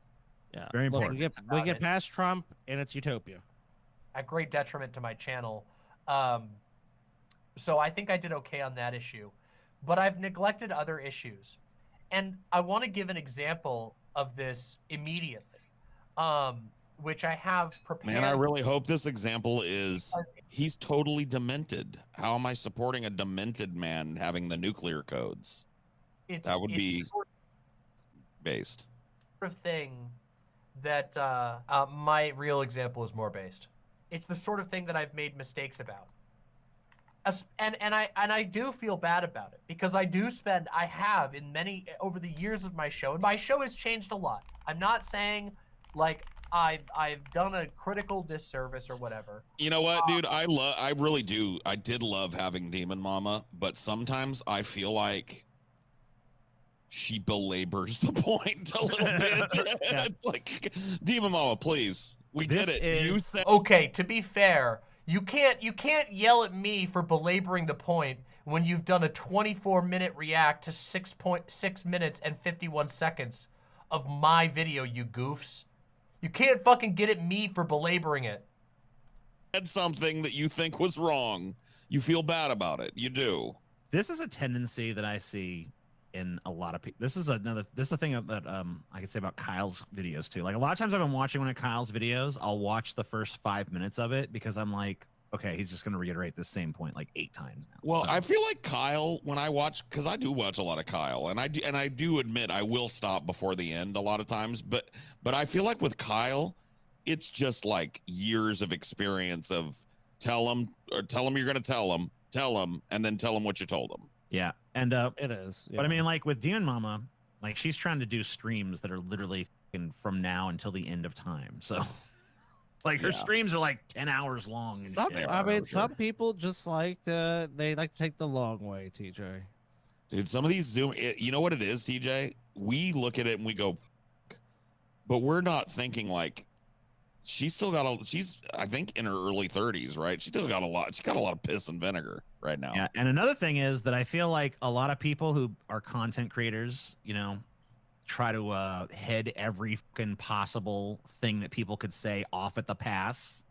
Yeah, very so important. we get past Trump and it's utopia. At great detriment to my channel. So I think I did okay on that issue, but I've neglected other issues. And I want to give an example of this immediately, which I have prepared. Man, I really hope this example is he's totally demented. How am I supporting a demented man having the nuclear codes? That would be based. Sort of thing that my real example is more based. It's the sort of thing that I've made mistakes about. And I do feel bad about it because I have in many over the years of my show, and my show has changed a lot. I'm not saying like I've done a critical disservice or whatever. You know what, dude? I really do. I did love having Demon Mama, but sometimes I feel like she belabors the point a little bit. Yeah. Like, Demon Mama, please. We get it. You said okay, to be fair, you can't yell at me for belaboring the point when you've done a 24-minute react to 6.6 minutes and 51 seconds of my video, you goofs. You can't fucking get at me for belaboring it. Said something that you think was wrong. You feel bad about it. You do. This is a tendency that I see in a lot of people. This is a thing that I could say about Kyle's videos too. Like a lot of times I've been watching one of Kyle's videos, I'll watch the first 5 minutes of it because I'm like, okay, he's just gonna reiterate the same point like 8 times now. Well, So- I feel like Kyle, when I watch, because I do watch a lot of Kyle, and I do admit I will stop before the end a lot of times, but I feel like with Kyle, it's just like years of experience of tell him you're gonna tell him, and then tell him what you told him. yeah, and It is. but I mean, like with Demon Mama, like she's trying to do streams that are literally from now until the end of time. So, like her Yeah. streams are like 10 hours long. And Some, shit. I mean, some people just like to take the long way, TJ. Dude, some of these Zoom, you know what it is, TJ? We look at it and we go, "Fuck," but we're not thinking like she's I think in her early 30s, right? She got a lot of piss and vinegar right now. Yeah, and another thing is that I feel like a lot of people who are content creators, you know, try to head every fucking possible thing that people could say off at the pass.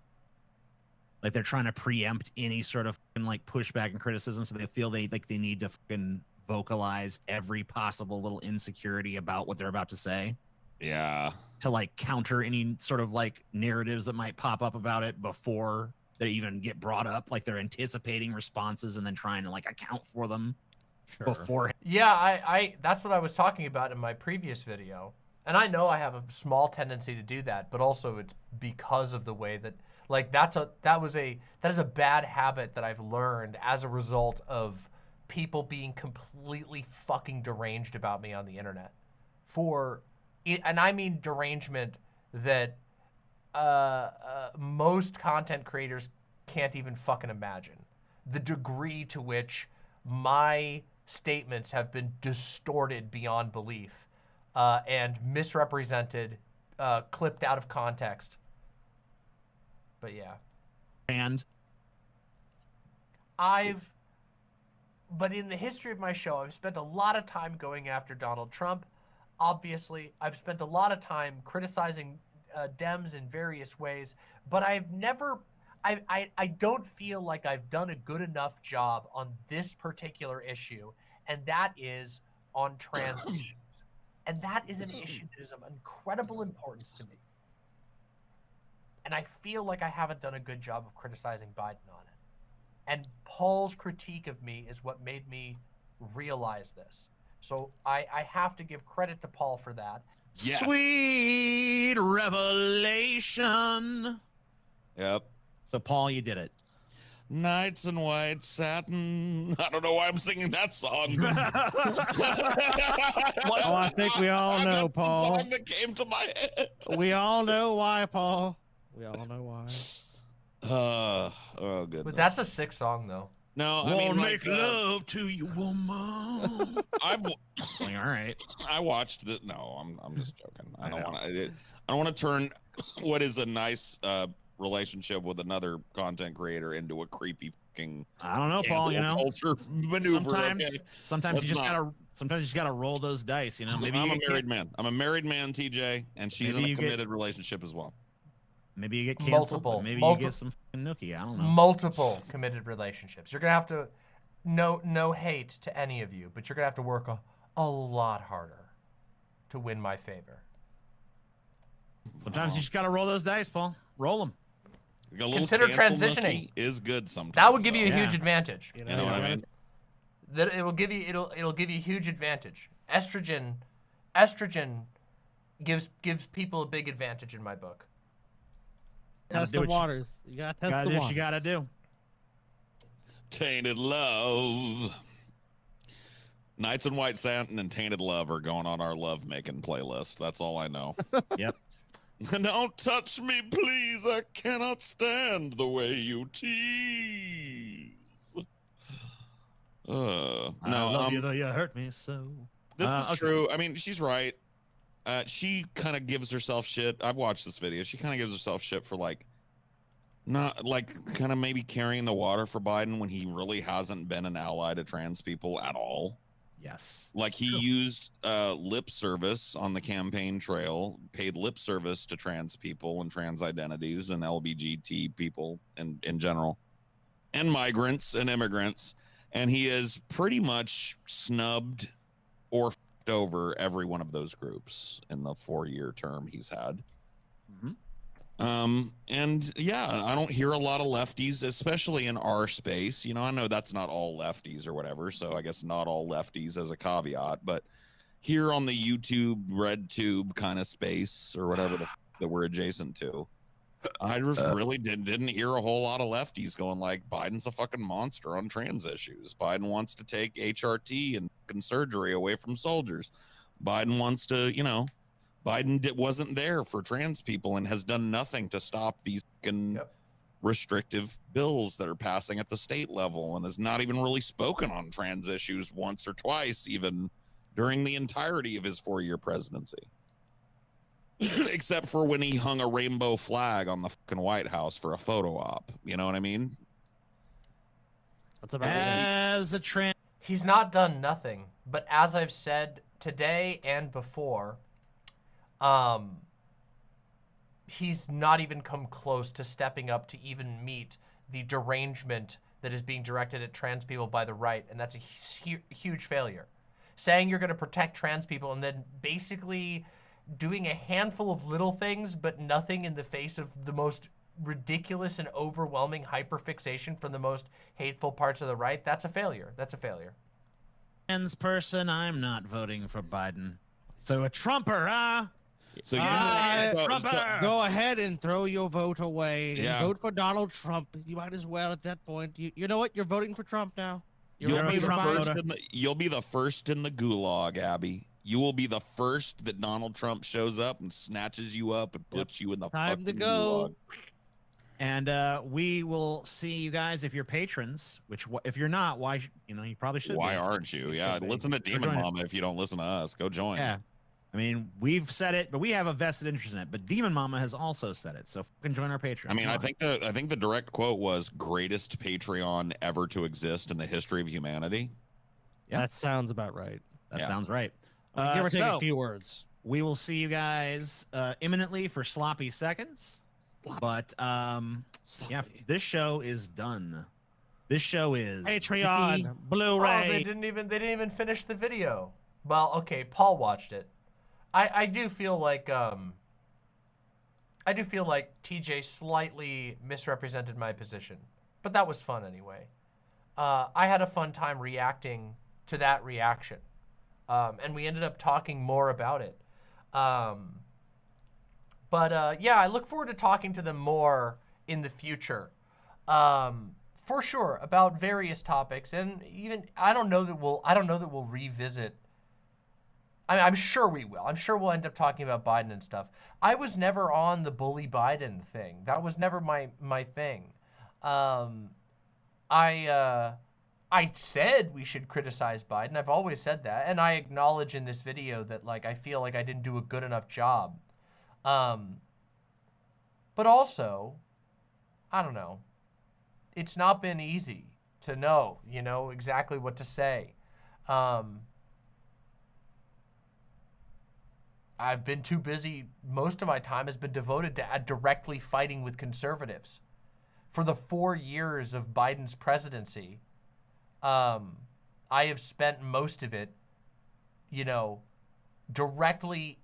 Like they're trying to preempt any sort of fucking, like pushback and criticism, so they feel they need to fucking vocalize every possible little insecurity about what they're about to say Yeah. to like counter any sort of like narratives that might pop up about it before they even get brought up. Like they're anticipating responses and then trying to like account for them before. Yeah, I that's what I was talking about in my previous video. And I know I have a small tendency to do that, but also it's because of the way that like that is a bad habit that I've learned as a result of people being completely fucking deranged about me on the internet. And I mean derangement that most content creators can't even fucking imagine. The degree to which my statements have been distorted beyond belief and misrepresented, clipped out of context. But yeah. And but in the history of my show, I've spent a lot of time going after Donald Trump. Obviously, I've spent a lot of time criticizing Dems in various ways, but I don't feel like I've done a good enough job on this particular issue, and that is on transitions. And that is an issue that is of incredible importance to me. And I feel like I haven't done a good job of criticizing Biden on it. And Paul's critique of me is what made me realize this. So I have to give credit to Paul for that. Yes. sweet revelation. Yep. So Paul, you did it. Nights in white satin. I don't know why I'm singing that song. Oh, I think we all know, That's the Paul. song that came to my head. We all know why, Paul. We all know why. Oh goodness. But that's a sick song, though. No, I Wanna mean, make love to you, woman. Like, all right. I watched it. No, I'm just joking. I don't want to turn what is a nice relationship with another content creator into a creepy fucking I don't know, Paul. You know, culture maneuver. sometimes you Let's not. you just gotta roll those dice. You know, maybe I'm you a get married man. I'm a married man, TJ, and she's Maybe in a you get- committed relationship as well. Maybe you get canceled. But maybe you get some fucking nookie. I don't know. Multiple committed relationships. You're gonna have to, no hate to any of you, but you're gonna have to work a lot harder to win my favor. Sometimes you just gotta roll those dice, Paul. Roll them. A little Consider cancel transitioning. nookie is good sometimes. That would give you a though. huge advantage. You know what I mean? That it'll give you a huge advantage. Estrogen gives people a big advantage in my book. Test the waters. You gotta test Gotta the do what waters. you gotta do. Tainted Love. Nights in White Satin and Tainted Love are going on our love making playlist. That's all I know. Yep. Don't touch me, please. I cannot stand the way you tease. I No, love you though you hurt me so. this is okay. true. I mean, she's right. She kind of gives herself shit. I've watched this video. She kind of gives herself shit for like, not like kind of maybe carrying the water for Biden when he really hasn't been an ally to trans people at all. Yes. Like he used lip service on the campaign trail, paid lip service to trans people and trans identities and LBGT people in general, and migrants and immigrants. And he has pretty much snubbed or f***ed over every one of those groups in the 4-year term he's had. And yeah, I don't hear a lot of lefties, especially in our space. You know, I know that's not all lefties or whatever, so I guess not all lefties as a caveat, but here on the YouTube red tube kind of space or whatever that we're adjacent to, I just really didn't hear a whole lot of lefties going like, Biden's a fucking monster on trans issues. Biden wants to take HRT and fucking surgery away from soldiers. Biden wants to, you know, Biden wasn't there for trans people and has done nothing to stop these fucking restrictive bills that are passing at the state level, and has not even really spoken on trans issues once or twice, even during the entirety of his 4-year presidency. Except for when he hung a rainbow flag on the fucking White House for a photo op. You know what I mean? That's about As a trans. He's not done nothing, but as I've said today and before, he's not even come close to stepping up to even meet the derangement that is being directed at trans people by the right, and that's a huge failure. Saying you're going to protect trans people and then basically doing a handful of little things, but nothing in the face of the most ridiculous and overwhelming hyperfixation from the most hateful parts of the right, that's a failure. That's a failure. Trans person, I'm not voting for Biden. So a Trumper, huh? So you go ahead and throw your vote away and Yeah. vote for Donald Trump. You might as well at that point. You know what? You're voting for Trump now. You'll be, Biden. you'll be the first in the gulag, Abby. You will be the first that Donald Trump shows up and snatches you up and puts you in the Time to fucking go. gulag. And we will see you guys if you're patrons. Which, if you're not, why? You probably should. Why be. aren't you? You Yeah, should be. listen to Go Demon join it. Mama if you don't listen to us. Go join. Yeah. I mean, we've said it, but we have a vested interest in it. But Demon Mama has also said it, so fucking join our Patreon. I mean, Come I on. think the direct quote was greatest Patreon ever to exist in the history of humanity. Yeah. That sounds about right. That Yeah. sounds right. Give or take so a few words. we will see you guys imminently for sloppy seconds. But yeah, this show is done. This show is Patreon, Oh, Blu-ray. they didn't even finish the video. Well, okay, Paul watched it. I do feel like TJ slightly misrepresented my position, but that was fun anyway. I had a fun time reacting to that reaction, and we ended up talking more about it. But yeah, I look forward to talking to them more in the future. For sure, about various topics, and even I don't know that we'll revisit. I'm sure we will. I'm sure we'll end up talking about Biden and stuff. I was never on the bully Biden thing. That was never my thing. I said we should criticize Biden. I've always said that, and I acknowledge in this video that like I feel like I didn't do a good enough job. But also, I don't know. It's not been easy to know, exactly what to say. I've been too busy. Most of my time has been devoted to directly fighting with conservatives. For the 4 years of Biden's presidency, I have spent most of it, directly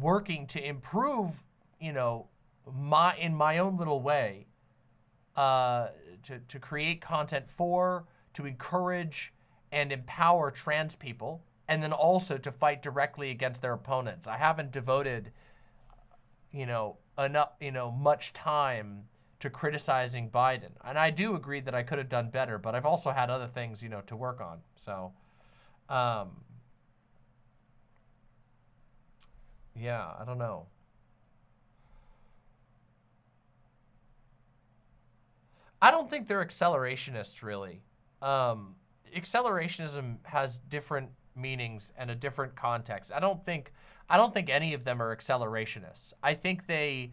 working to improve, in my own little way, to create content to encourage and empower trans people, and then also to fight directly against their opponents. I haven't devoted, enough, much time to criticizing Biden. And I do agree that I could have done better, but I've also had other things, to work on. So, yeah, I don't know. I don't think they're accelerationists, really. Accelerationism has different meanings and a different context. I don't think any of them are accelerationists. I think they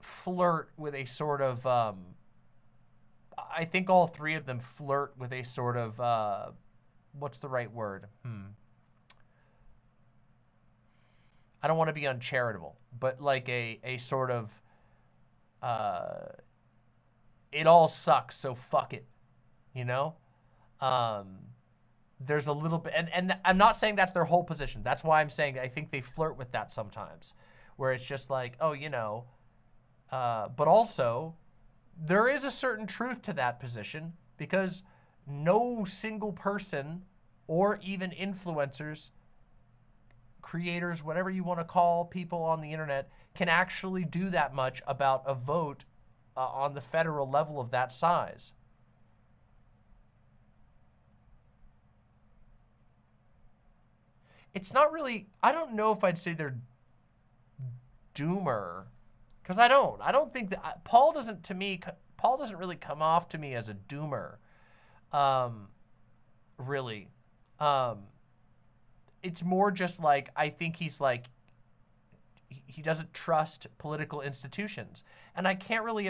flirt with a sort of I think all three of them flirt with a sort of what's the right word? I don't want to be uncharitable, but like a sort of, it all sucks, so fuck it, you know? There's a little bit, and I'm not saying that's their whole position. That's why I'm saying I think they flirt with that sometimes, where it's just like, oh, you know, but also there is a certain truth to that position, because no single person or even influencers, creators, whatever you want to call people on the internet, can actually do that much about a vote on the federal level of that size. It's not really, I don't know if I'd say they're doomer, because I don't think that, Paul doesn't really come off to me as a doomer, really. It's more just like, I think he's like, he doesn't trust political institutions. And I can't really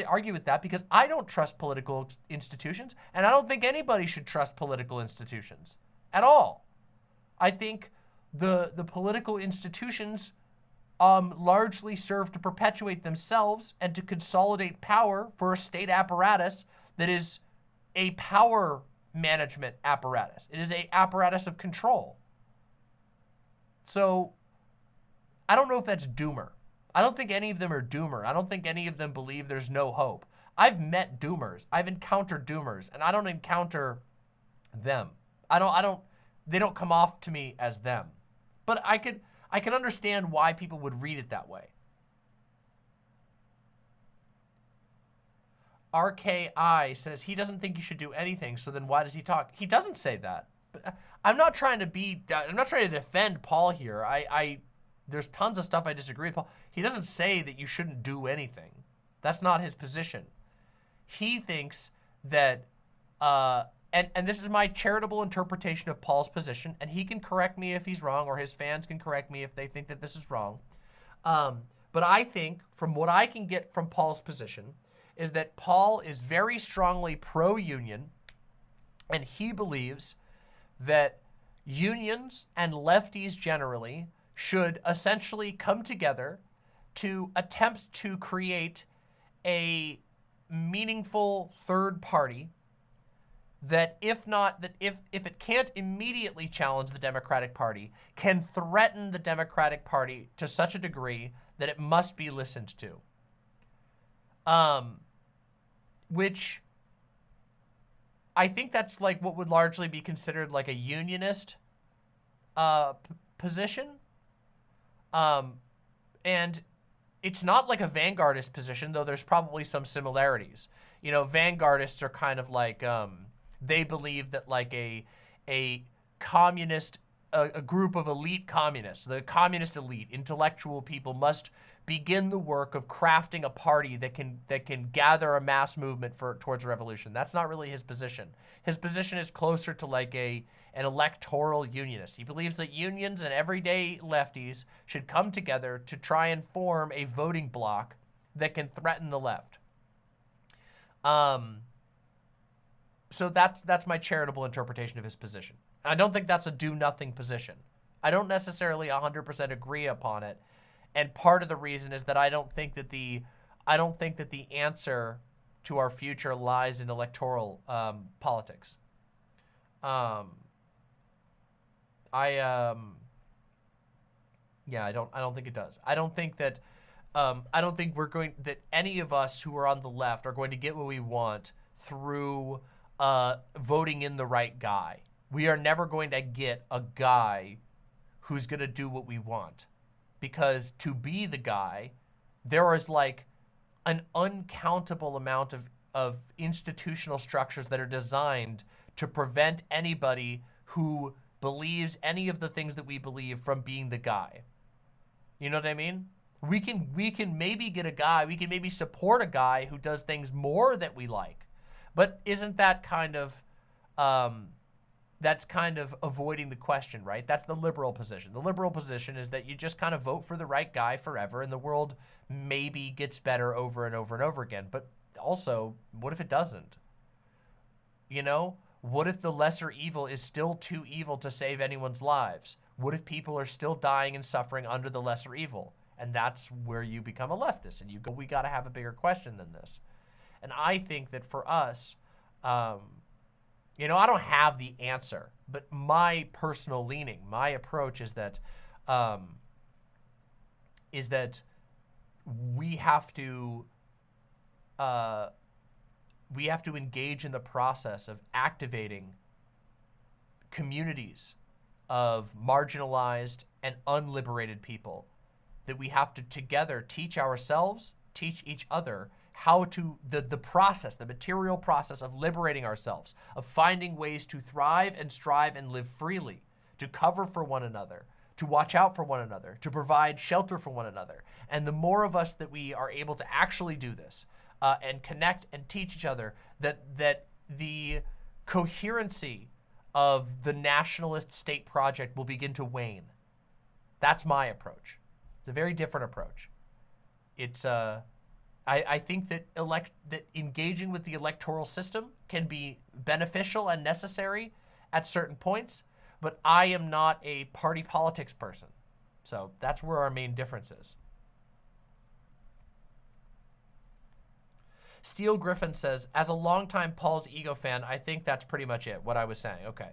argue with that, because I don't trust political institutions, and I don't think anybody should trust political institutions at all. I think the political institutions largely serve to perpetuate themselves and to consolidate power for a state apparatus that is a power management apparatus. It is a apparatus of control. So I don't know if that's doomer. I don't think any of them are doomer. I don't think any of them believe there's no hope. I've met doomers. I've encountered doomers, and I don't encounter them. They don't come off to me as them. But I can understand why people would read it that way. RKI says he doesn't think you should do anything, so then why does he talk? He doesn't say that. But I'm not trying to defend Paul here. There's tons of stuff I disagree with Paul. He doesn't say that you shouldn't do anything. That's not his position. He thinks that, and this is my charitable interpretation of Paul's position, and he can correct me if he's wrong, or his fans can correct me if they think that this is wrong. But I think, from what I can get from Paul's position, is that Paul is very strongly pro-union, and he believes that unions and lefties generally should essentially come together to attempt to create a meaningful third party that if it can't immediately challenge the Democratic Party, can threaten the Democratic Party to such a degree that it must be listened to. Which I think that's like what would largely be considered like a unionist position. And it's not like a vanguardist position, though there's probably some similarities. You know, vanguardists are kind of like, they believe that like a communist, a group of elite communists, the communist elite, intellectual people must begin the work of crafting a party that can gather a mass movement towards a revolution. That's not really his position. His position is closer to like an electoral unionist. He believes that unions and everyday lefties should come together to try and form a voting bloc that can threaten the left. So that's my charitable interpretation of his position. I don't think that's a do-nothing position. I don't necessarily 100% agree upon it. And part of the reason is that I don't think that the answer to our future lies in electoral politics. Yeah, I don't think it does. I don't think that that any of us who are on the left are going to get what we want through voting in the right guy. We are never going to get a guy who's going to do what we want. Because to be the guy, there is like an uncountable amount of institutional structures that are designed to prevent anybody who believes any of the things that we believe from being the guy. You know what I mean? We can maybe get a guy, we can maybe support a guy who does things more that we like. But isn't that kind of, that's kind of avoiding the question, right? That's the liberal position. The liberal position is that you just kind of vote for the right guy forever and the world maybe gets better over and over and over again. But also, what if it doesn't? You know, What if the lesser evil is still too evil to save anyone's lives? What if people are still dying and suffering under the lesser evil? And that's where you become a leftist and you go, we got to have a bigger question than this. And I think that for us, you know, I don't have the answer, but my personal leaning, my approach is that we have to engage in the process of activating communities of marginalized and unliberated people, that we have to together teach ourselves, teach each other how to, the process, the material process of liberating ourselves, of finding ways to thrive and strive and live freely, to cover for one another, to watch out for one another, to provide shelter for one another. And the more of us that we are able to actually do this, and connect and teach each other, that the coherency of the nationalist state project will begin to wane. That's my approach. It's a very different approach. It's I think that engaging with the electoral system can be beneficial and necessary at certain points, but I am not a party politics person. So that's where our main difference is. Steel Griffin says, as a longtime Paul's Ego fan, I think that's pretty much it, what I was saying. Okay.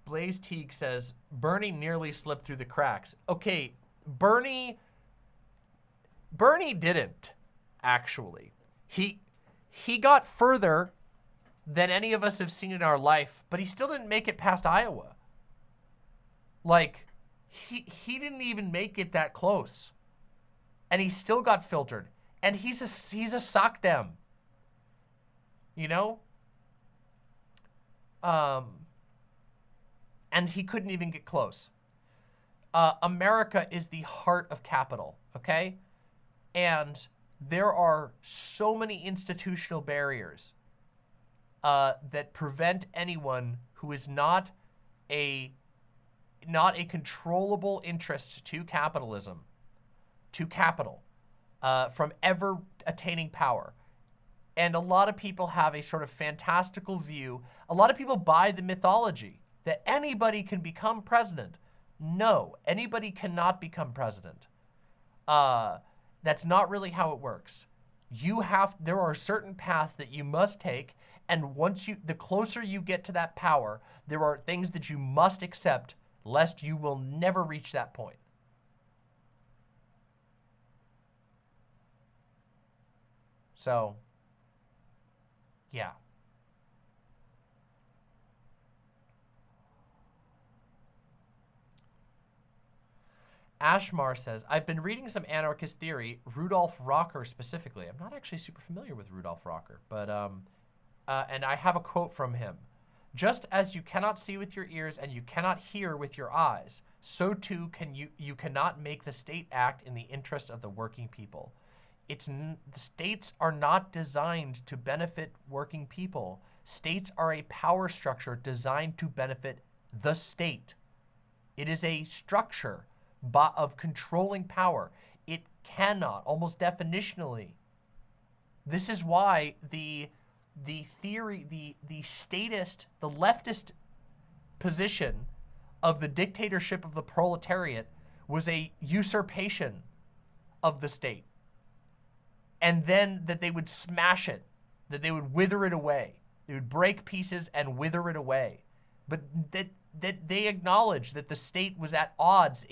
Blaze Teague says, Bernie nearly slipped through the cracks. Okay, Bernie didn't, actually. He got further than any of us have seen in our life, but he still didn't make it past Iowa. Like, he didn't even make it that close. And he still got filtered. And he's a sock dem. You know? And he couldn't even get close. America is the heart of capital, okay? And there are so many institutional barriers that prevent anyone who is not a controllable interest to capitalism, to capital, from ever attaining power. And a lot of people have a sort of fantastical view. A lot of people buy the mythology that anybody can become president. No, anybody cannot become president. That's not really how it works. There are certain paths that you must take, and the closer you get to that power, there are things that you must accept, lest you will never reach that point. So, yeah. Ashmar says, I've been reading some anarchist theory, Rudolf Rocker specifically. I'm not actually super familiar with Rudolf Rocker, but, and I have a quote from him. Just as you cannot see with your ears and you cannot hear with your eyes, so too you cannot make the state act in the interest of the working people. The states are not designed to benefit working people. States are a power structure designed to benefit the state. It is a structure of controlling power. It cannot, almost definitionally. This is why the theory, the statist, the leftist position of the dictatorship of the proletariat was a usurpation of the state. And then that they would smash it, that they would wither it away. They would break pieces and wither it away. But that they acknowledged that the state was at odds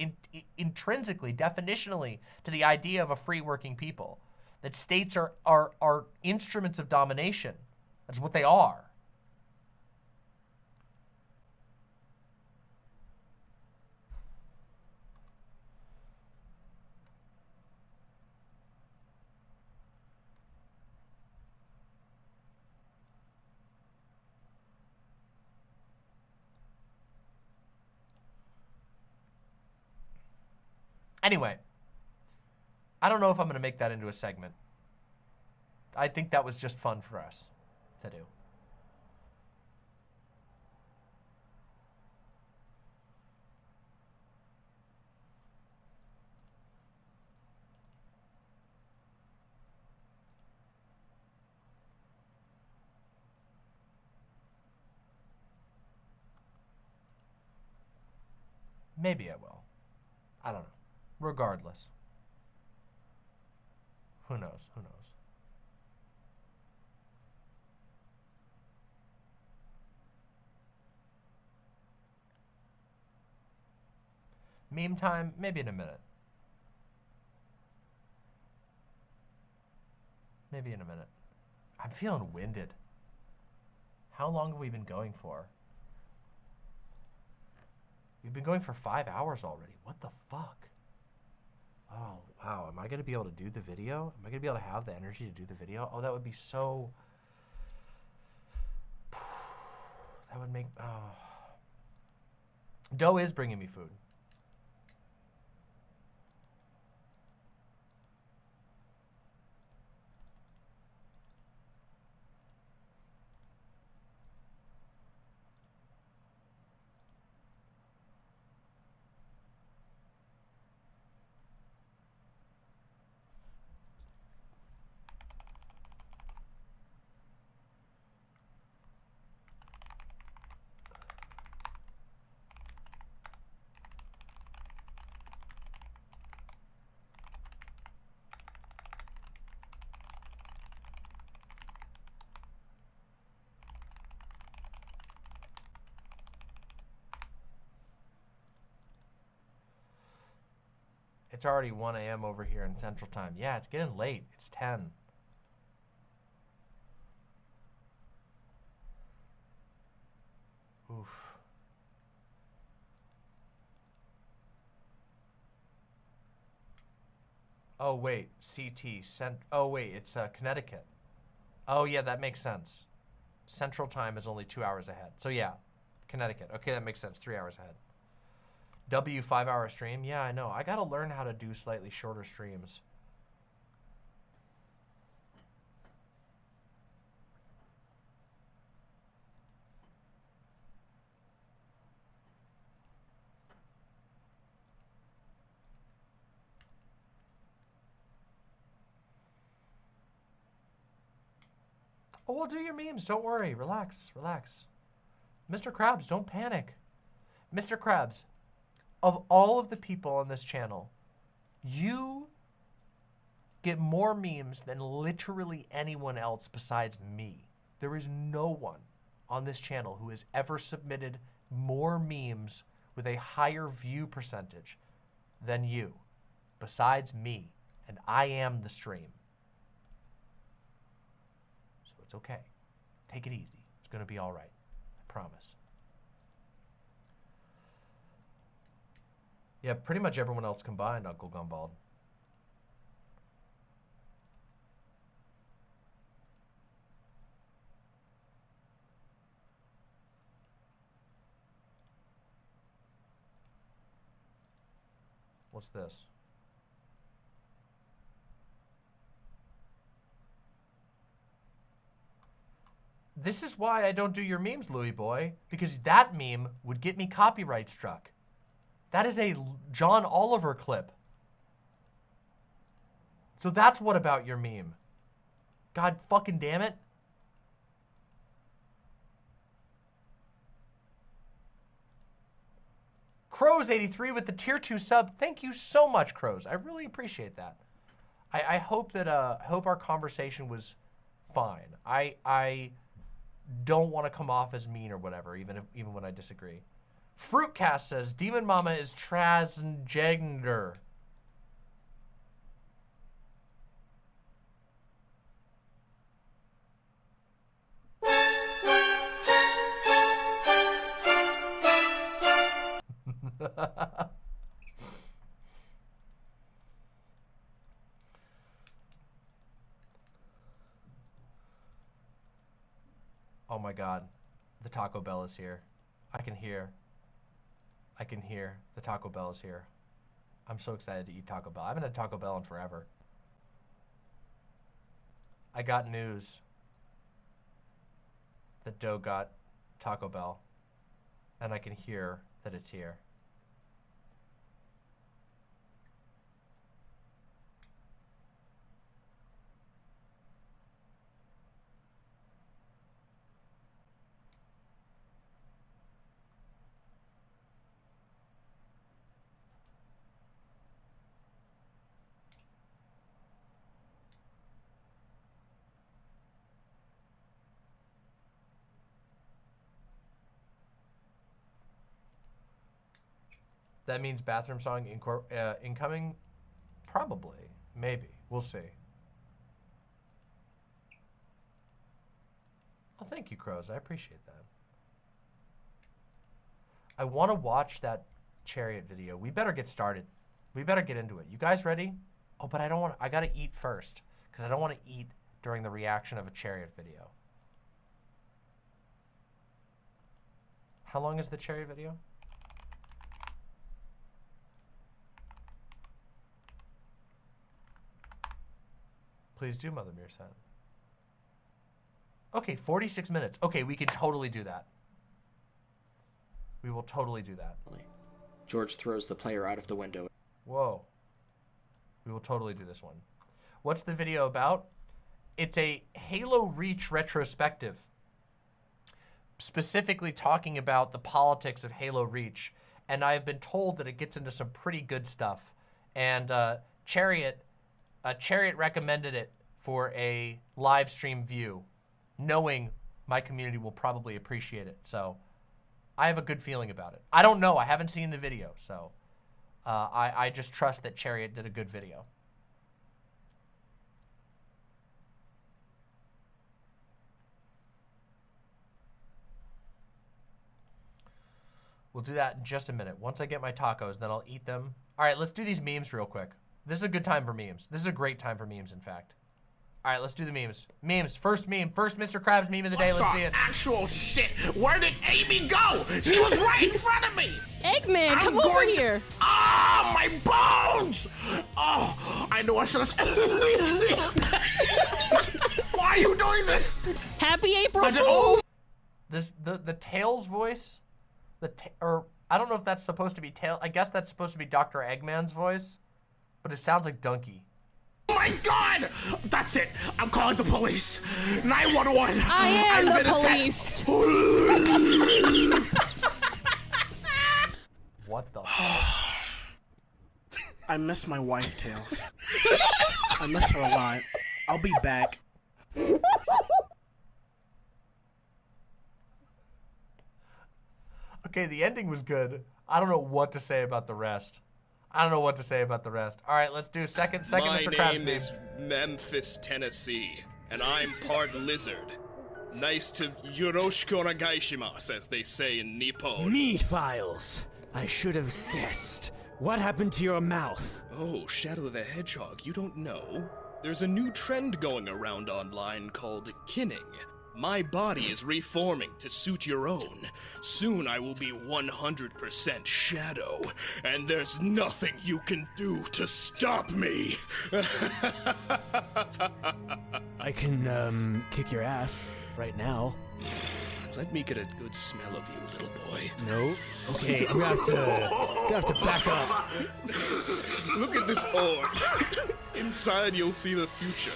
intrinsically, definitionally, to the idea of a free working people. That states are instruments of domination. That's what they are. Anyway, I don't know if I'm going to make that into a segment. I think that was just fun for us to do. Maybe I will. I don't know. Regardless. Who knows? Who knows? Meme time, maybe in a minute. Maybe in a minute. I'm feeling winded. How long have we been going for? We've been going for 5 hours already. What the fuck? Oh, wow. Am I going to be able to do the video? Am I going to be able to have the energy to do the video? Oh, that would be so... That would make... Oh. Doe is bringing me food. It's already 1 a.m. over here in Central Time. Yeah, it's getting late. It's 10. Oof. Oh, wait. CT. Oh, wait. It's Connecticut. Oh, yeah, that makes sense. Central Time is only 2 hours ahead. So, yeah, Connecticut. Okay, that makes sense. 3 hours ahead. W 5-hour stream? Yeah, I know. I gotta learn how to do slightly shorter streams. Oh, we'll do your memes. Don't worry. Relax. Relax. Mr. Krabs, don't panic. Mr. Krabs, of all of the people on this channel, you get more memes than literally anyone else besides me. There is no one on this channel who has ever submitted more memes with a higher view percentage than you, besides me, and I am the stream. So it's okay. Take it easy. It's gonna be all right. I promise. Yeah, pretty much everyone else combined, Uncle Gumbald. What's this? This is why I don't do your memes, Louis boy, because that meme would get me copyright struck. That is a John Oliver clip. So that's what about your meme. God fucking damn it. Crows83 with the tier 2 sub. Thank you so much, Crows. I really appreciate that. I hope that I hope our conversation was fine. I don't want to come off as mean or whatever, even when I disagree. Fruitcast says Demon Mama is transgender. Oh my God, the Taco Bell is here. I can hear the Taco Bell is here. I'm so excited to eat Taco Bell. I haven't had Taco Bell in forever. I got news that Doe got Taco Bell, and I can hear that it's here. That means bathroom song incoming? Probably. Maybe. We'll see. Oh, thank you, Crows. I appreciate that. I want to watch that Chariot video. We better get started. We better get into it. You guys ready? Oh, but I don't want to, I got to eat first because I don't want to eat during the reaction of a Chariot video. How long is the Chariot video? Please do, Mother Mirsan. Okay, 46 minutes. Okay, we can totally do that. We will totally do that. George throws the player out of the window. Whoa. We will totally do this one. What's the video about? It's a Halo Reach retrospective. Specifically talking about the politics of Halo Reach. And I have been told that it gets into some pretty good stuff. And Chariot recommended it for a live stream view, knowing my community will probably appreciate it. So I have a good feeling about it. I don't know. I haven't seen the video. So I just trust that Chariot did a good video. We'll do that in just a minute. Once I get my tacos, then I'll eat them. All right, let's do these memes real quick. This is a good time for memes. This is a great time for memes, in fact. All right, let's do the memes. Memes, first meme, first Mr. Krabs meme of the day. Let's see it. Actual shit! Where did Amy go? She was right in front of me! Eggman, come over here! Ah, my bones! Oh, I know I should have. Why are you doing this? Happy April Fool! The Tails voice, or I don't know if that's supposed to be Tails. I guess that's supposed to be Dr. Eggman's voice, but it sounds like Donkey. Oh my God! That's it. I'm calling the police. 911. I am the police. What the? I miss my wife, Tails. I miss her a lot. I'll be back. Okay, the ending was good. I don't know what to say about the rest. All right, let's do second Mr. Krabs. My name is Memphis, Tennessee, and I'm part lizard. Nice to Yoroshiku onegaishimasu, as they say in Nippon. Meat files. I should have guessed. What happened to your mouth? Oh, Shadow the Hedgehog, you don't know? There's a new trend going around online called kinning. My body is reforming to suit your own. Soon I will be 100% Shadow, and there's nothing you can do to stop me. I can, kick your ass right now. Let me get a good smell of you, little boy. No? Okay, I'm gonna have to back up. Look at this orb. Inside you'll see the future.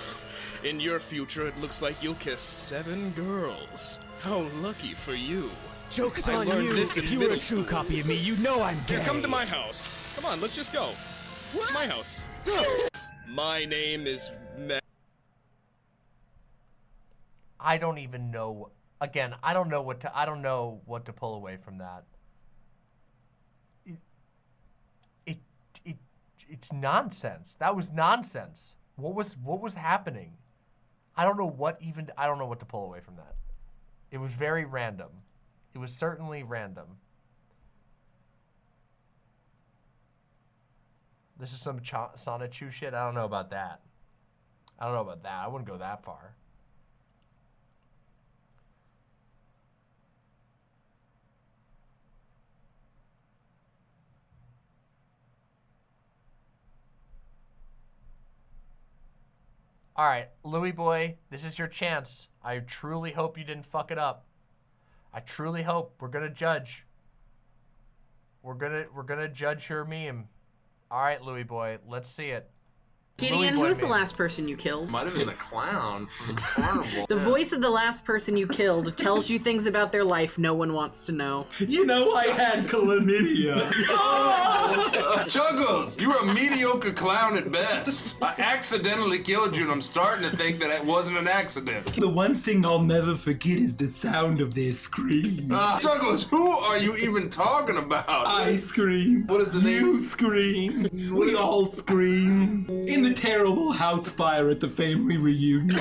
In your future, it looks like you'll kiss 7 girls. How lucky for you. Joke's on you. If you were a true copy of me, you know I'm gay. Here, come to my house. Come on, let's just go. It's my house. My name is I don't even know. Again, I don't know what to pull away from that. It's nonsense. That was nonsense. What was happening? I don't know what to pull away from that. It was very random. It was certainly random. This is some Sonichu shit. I don't know about that. I wouldn't go that far. All right, Louie boy, this is your chance. I truly hope you didn't fuck it up. I truly hope. We're gonna judge. We're gonna judge your meme. All right, Louie boy, let's see it. Gideon, who's the last person you killed? Might have been a clown from Carnival. The voice of the last person you killed tells you things about their life no one wants to know. You know I had chlamydia. Chuggles, you're a mediocre clown at best. I accidentally killed you, and I'm starting to think that it wasn't an accident. The one thing I'll never forget is the sound of their scream. Chuggles, who are you even talking about? I scream. What is the name? You scream. We all scream. In the terrible house fire at the family reunion.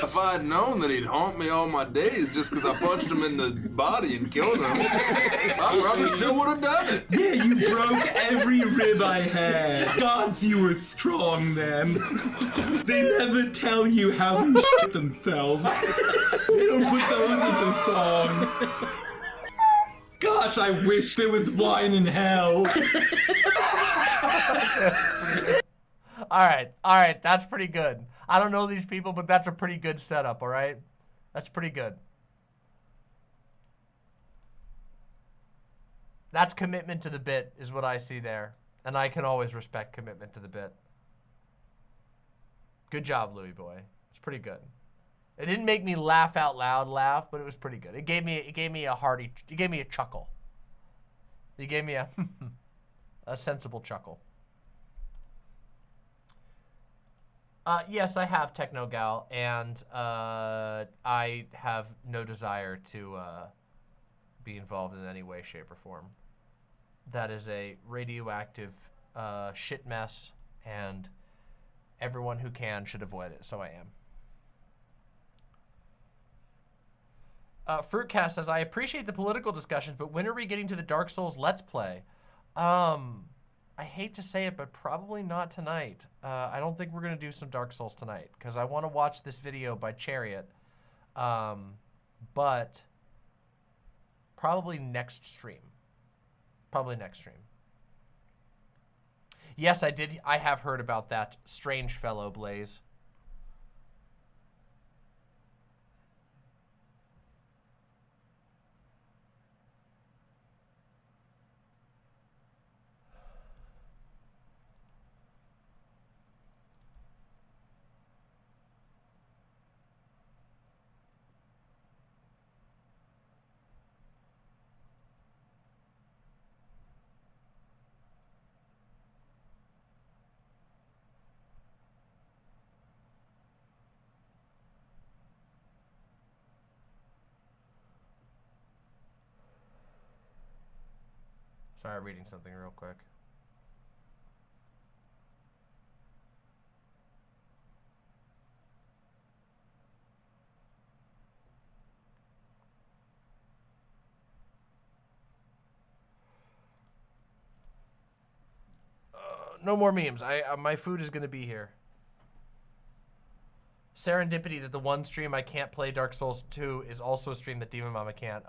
If I'd known that he'd haunt me all my days just because I punched him in the body and killed him, I probably still would have done it. Yeah, you broke every rib I had. Gods, you were strong then. They never tell you how they shit themselves. They don't put those in the song. Gosh, I wish there was wine in hell. All right, that's pretty good. I don't know these people, but that's a pretty good setup, all right? That's pretty good. That's commitment to the bit is what I see there. And I can always respect commitment to the bit. Good job, Louie boy. It's pretty good. It didn't make me laugh out loud but it was pretty good. It gave me a hearty, it gave me a chuckle. It gave me a sensible chuckle. Yes, I have TechnoGal, and I have no desire to be involved in any way, shape, or form. That is a radioactive shit mess, and everyone who can should avoid it, so I am. Fruitcast says, I appreciate the political discussions, but when are we getting to the Dark Souls Let's Play? I hate to say it, but probably not tonight. I don't think we're going to do some Dark Souls tonight, because I want to watch this video by Chariot. But probably next stream. Probably next stream. Yes, I have heard about that strange fellow, Blaze. Sorry, reading something real quick. No more memes. My food is gonna be here. Serendipity that the one stream I can't play Dark Souls 2 is also a stream that DemonMama can't.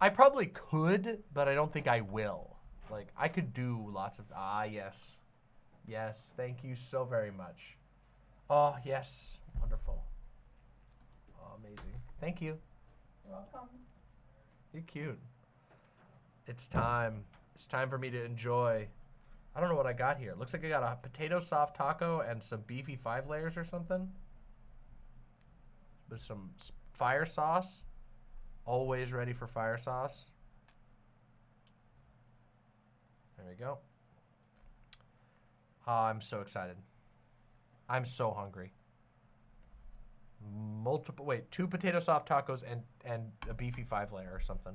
I probably could, but I don't think I will. Like, I could do lots of... yes. Yes, thank you so very much. Oh, yes. Wonderful. Oh, amazing. Thank you. You're welcome. You're cute. It's time. It's time for me to enjoy. I don't know what I got here. Looks like I got a potato soft taco and some beefy 5 layers or something. With some fire sauce. Always ready for fire sauce. There we go. I'm so excited. I'm so hungry. Wait, 2 potato soft tacos and a beefy 5 layer or something.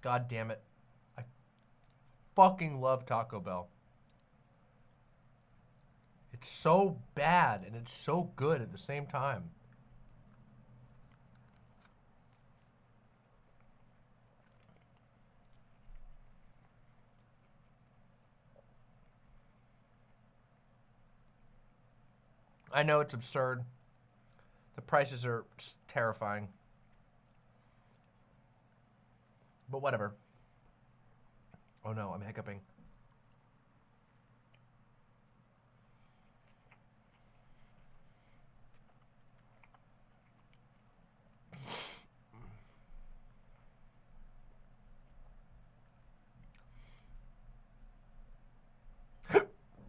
God damn it. I fucking love Taco Bell. It's so bad and it's so good at the same time. I know it's absurd. The prices are terrifying. But whatever. Oh no, I'm hiccuping.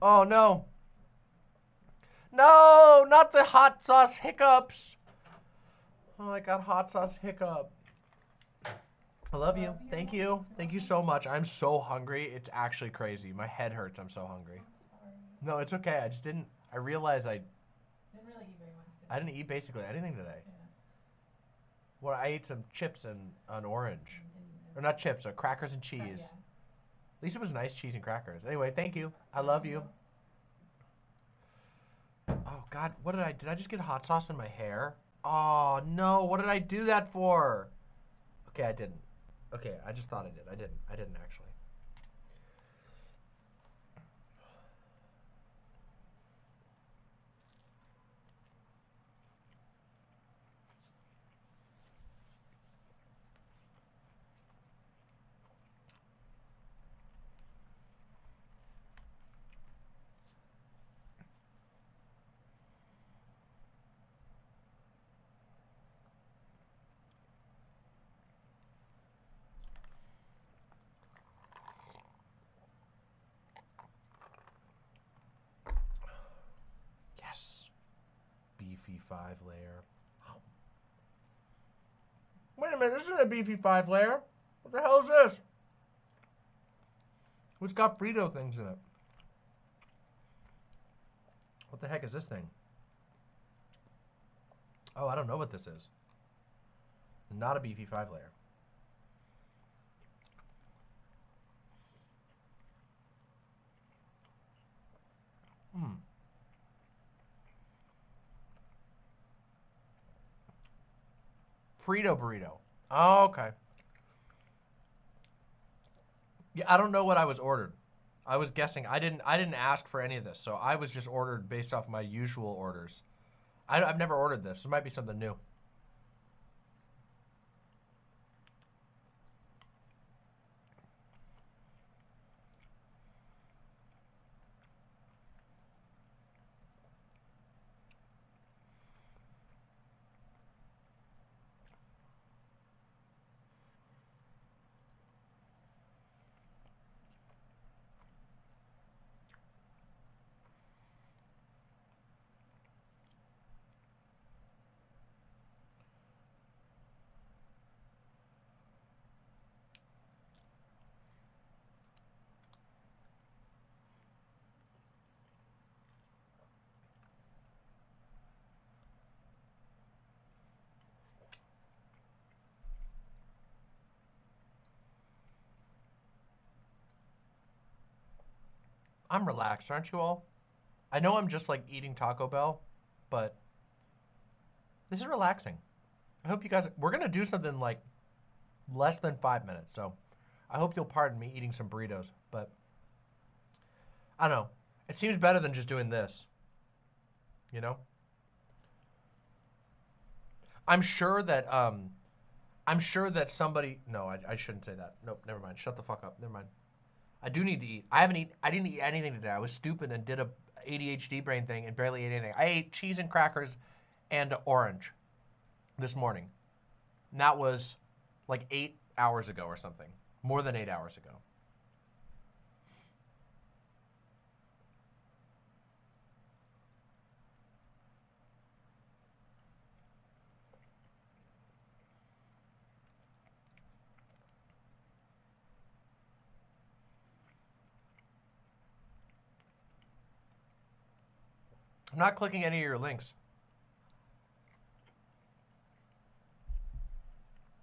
Oh no. No! not the hot sauce hiccups. Oh, I got hot sauce hiccup. I love you. Thank you. Thank you so much. I'm so hungry. It's actually crazy. My head hurts. I'm so hungry. No, it's okay. I just didn't. I realized I didn't eat basically anything today. Well, I ate some chips and an orange. Or not chips, crackers and cheese. At least it was nice cheese and crackers. Anyway, thank you. I love you. Oh, God. What did I just get hot sauce in my hair? Oh, no. What did I do that for? Okay, I didn't. Okay, I just thought I did. I didn't actually. Beefy 5-layer. Wait a minute, this isn't a beefy 5-layer. What the hell is this? It's got Frito things in it. What the heck is this thing? Oh, I don't know what this is. Not a beefy 5-layer. Frito burrito. Oh, okay. Yeah, I don't know what I was ordered. I was guessing. I didn't ask for any of this, so I was just ordered based off my usual orders. I've never ordered this. This might be something new. I'm relaxed, aren't you all? I know I'm just like eating Taco Bell, but this is relaxing. I hope you guys, we're gonna do something like less than 5 minutes, so I hope you'll pardon me eating some burritos, but I don't know. It seems better than just doing this, you know? I'm sure that somebody, no, I shouldn't say that. Nope, never mind. Shut the fuck up. Never mind. I do need to eat. I didn't eat anything today. I was stupid and did a ADHD brain thing and barely ate anything. I ate cheese and crackers and orange this morning. And that was like 8 hours ago or something. More than 8 hours ago. I'm not clicking any of your links.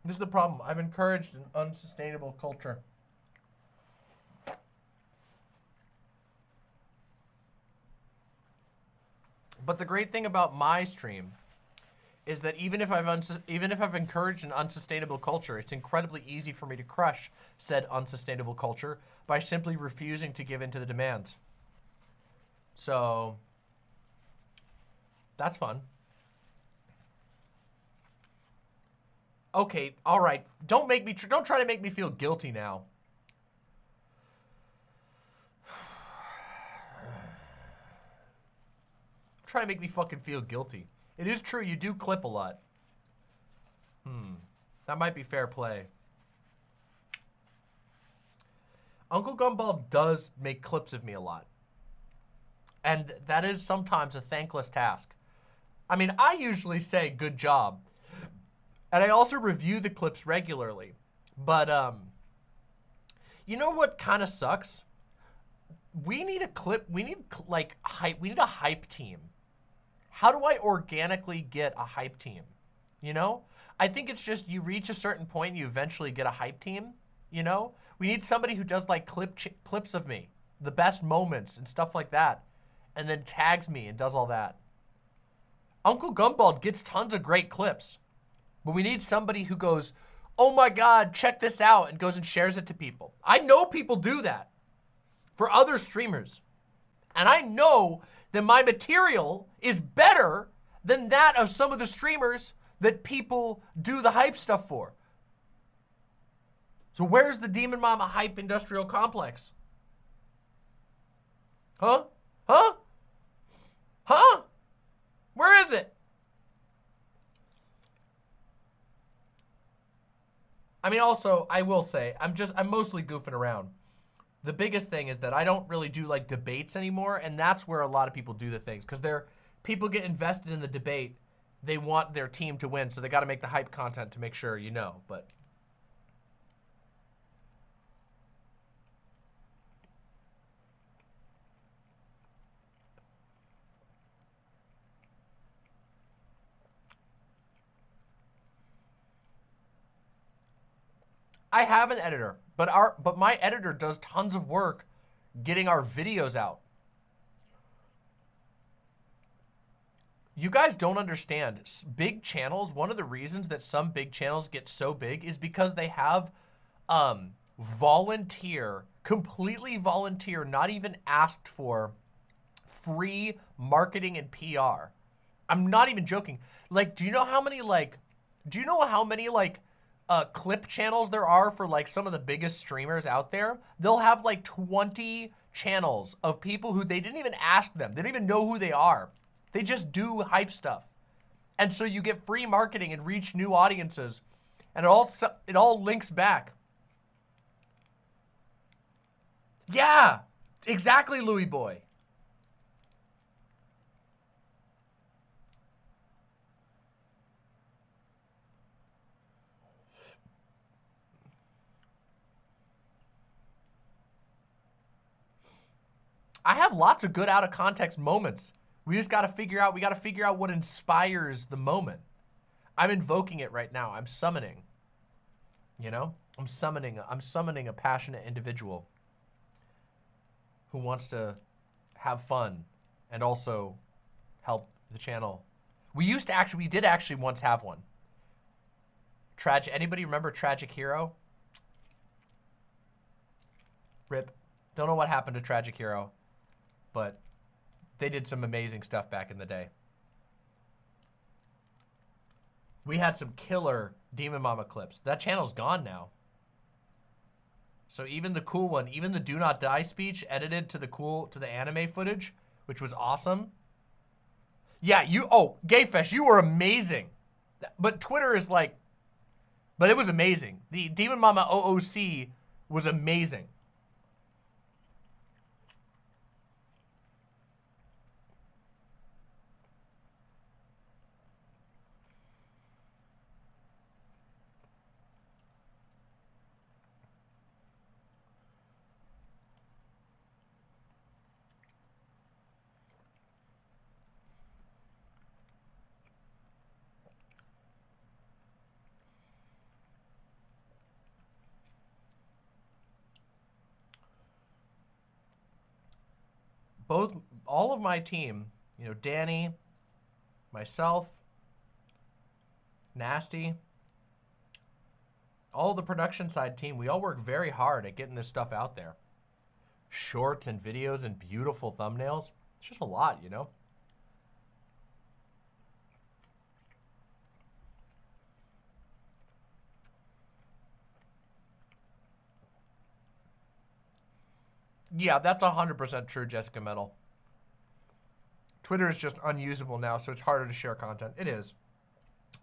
This is the problem. I've encouraged an unsustainable culture. But the great thing about my stream is that even if I've encouraged an unsustainable culture, it's incredibly easy for me to crush said unsustainable culture by simply refusing to give in to the demands. So that's fun. Okay, all right. Don't try to make me feel guilty now. Try to make me fucking feel guilty. It is true, you do clip a lot. That might be fair play. Uncle Gumball does make clips of me a lot. And that is sometimes a thankless task. I mean, I usually say good job. And I also review the clips regularly. But, you know what kind of sucks? We need a clip, we need like hype, we need a hype team. How do I organically get a hype team? You know? I think it's just you reach a certain point and you eventually get a hype team, you know? We need somebody who does like clips of me, the best moments and stuff like that, and then tags me and does all that. Uncle Gumbald gets tons of great clips, but we need somebody who goes, oh my God, check this out, and goes and shares it to people. I know people do that for other streamers. And I know that my material is better than that of some of the streamers that people do the hype stuff for. So where's the Demon Mama hype industrial complex? Huh? Huh? Huh? Where is it? I mean, also, I will say, I'm mostly goofing around. The biggest thing is that I don't really do like debates anymore, and that's where a lot of people do the things, because people get invested in the debate. They want their team to win, so they got to make the hype content to make sure you know, but. I have an editor, but my editor does tons of work getting our videos out. You guys don't understand. Big channels, one of the reasons that some big channels get so big is because they have completely volunteer, not even asked for, free marketing and PR. I'm not even joking. Like, do you know how many clip channels there are for like some of the biggest streamers out there? They'll have like 20 channels of people who they didn't even ask them. They don't even know who they are. They just do hype stuff. And so you get free marketing and reach new audiences, and it all links back. Yeah, exactly, Louis Boy. I have lots of good out of context moments. We just got to figure out what inspires the moment. I'm invoking it right now. I'm summoning. You know? I'm summoning a passionate individual who wants to have fun and also help the channel. We did actually once have one. Anybody remember Tragic Hero? RIP. Don't know what happened to Tragic Hero, but they did some amazing stuff back in the day. We had some killer Demon Mama clips. That channel's gone now. So even the cool one, even the Do Not Die speech edited to the anime footage, which was awesome. Yeah, Gayfesh, you were amazing. But Twitter is like, but it was amazing. The Demon Mama OOC was amazing. All of my team, you know, Danny, myself, Nasty, all the production side team, we all work very hard at getting this stuff out there. Shorts and videos and beautiful thumbnails. It's just a lot, you know? Yeah, that's 100% true, Jessica Metal. Twitter is just unusable now, so it's harder to share content. It is.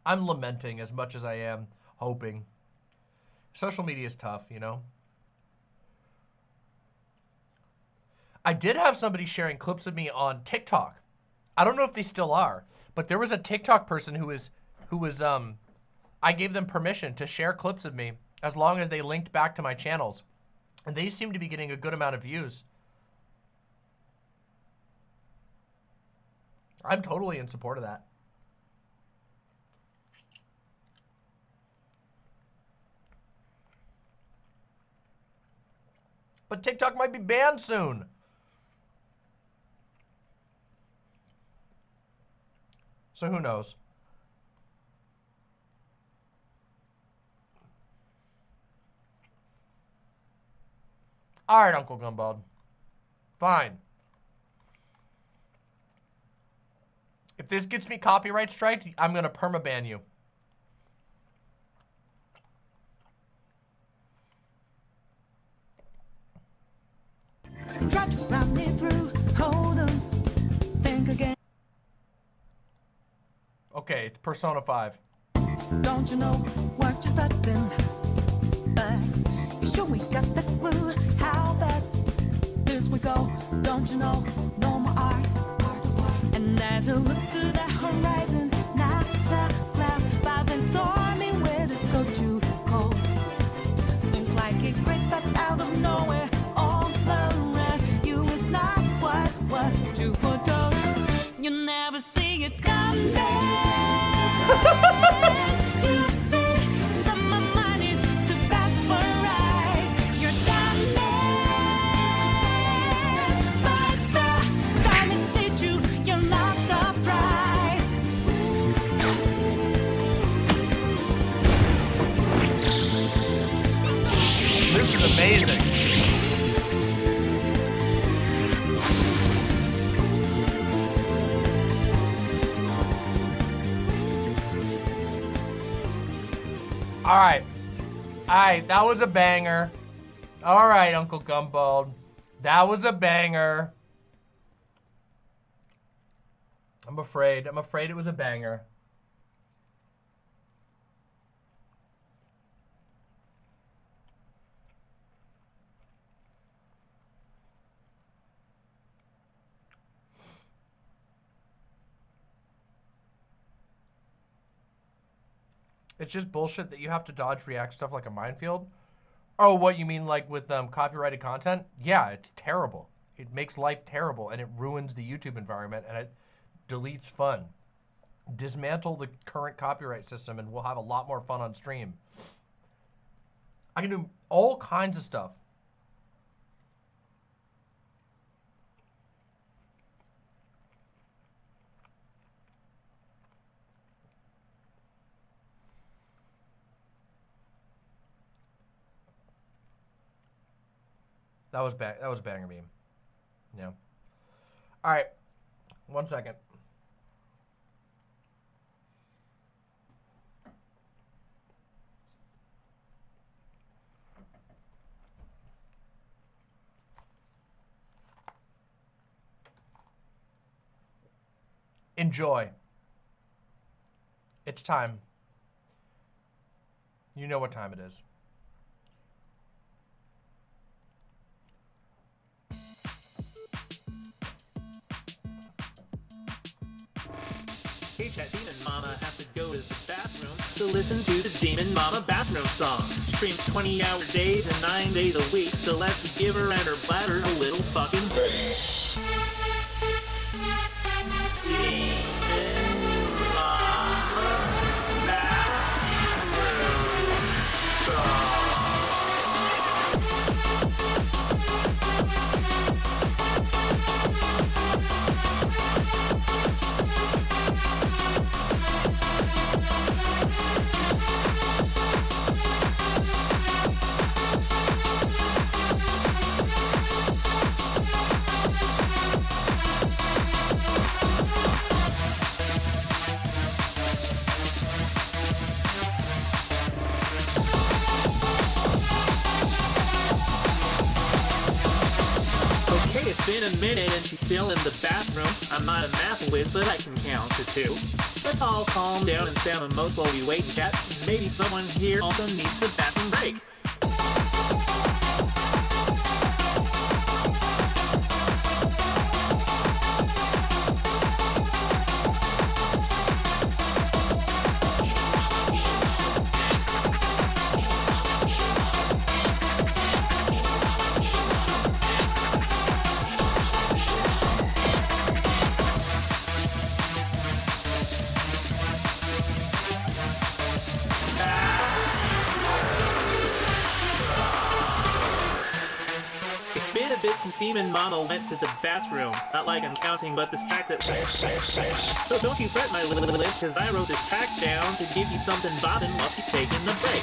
I'm lamenting as much as I am hoping. Social media is tough, you know? I did have somebody sharing clips of me on TikTok, I don't know if they still are, but there was a TikTok person who was I gave them permission to share clips of me as long as they linked back to my channels. And they seem to be getting a good amount of views. I'm totally in support of that. But TikTok might be banned soon. So who knows? All right, Uncle Gumball. Fine. If this gets me copyright striked, I'm gonna permaban you. Try to run me through, hold on, think again. Okay, it's Persona 5. Don't you know what you're starting? You sure we got that clue? How bad this we go? Don't you know? No more art. And as I look to the horizon, not the cloud, but then stormy weather's go too cold. Seems like it great, but out of nowhere, all around you is not what you foretold. You never see it coming. You see that my mind is too fast for eyes. You're coming, but the time it hit you, you're not surprised. This is amazing. All right, that was a banger. All right, Uncle Gumball, that was a banger. I'm afraid it was a banger. It's just bullshit that you have to dodge react stuff like a minefield. Oh, what you mean like with copyrighted content? Yeah, it's terrible. It makes life terrible and it ruins the YouTube environment and it deletes fun. Dismantle the current copyright system and we'll have a lot more fun on stream. I can do all kinds of stuff. That was a banger meme. Yeah. All right. 1 second. Enjoy. It's time. You know what time it is. That Demon Mama has to go to the bathroom to listen to the Demon Mama bathroom song. Streams 20-hour days and 9 days a week, so let's give her and her bladder a little fucking break. It's been a minute and she's still in the bathroom. I'm not a math whiz, but I can count to 2. Let's all calm down and sound a most while we wait and chat. Maybe someone here also needs a bathroom break. bit since Demon Mama went to the bathroom. Not like I'm counting, but distracted. So don't you fret, my little list, cause I wrote this track down to give you something bobbing while she's taking the break.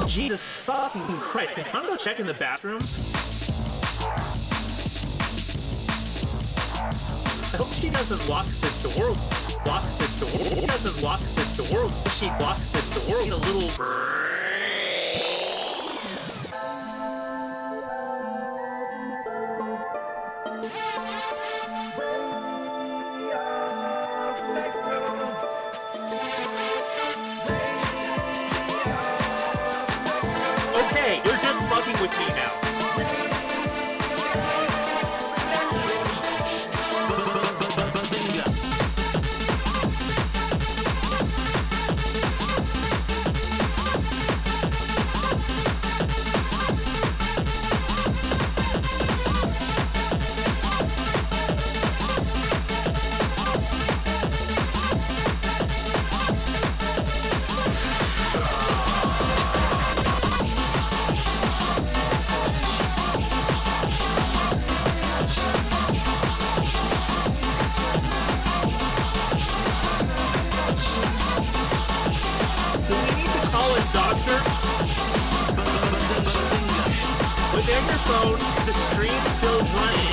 Jesus fucking Christ, can someone go check in the bathroom? I hope she doesn't lock the door. Lock the door. She doesn't lock the door. She locks the door. Need a little... Okay, you're just fucking with me now. Within your phone, the stream's still running.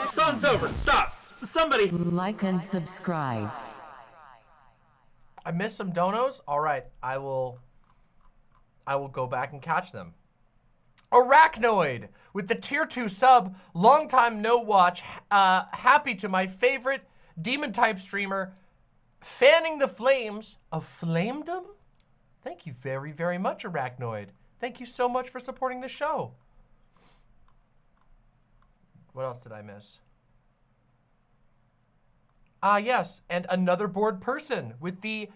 Song's over. Stop. Somebody like and subscribe. I missed some donos. All right, I will go back and catch them. Arachnoid with the tier 2 sub. Long time no watch. Happy to my favorite demon type streamer. Fanning the flames of flamedom? Thank you very, very much, Arachnoid. Thank you so much for supporting the show. What else did I miss? Ah, yes, and another bored person with the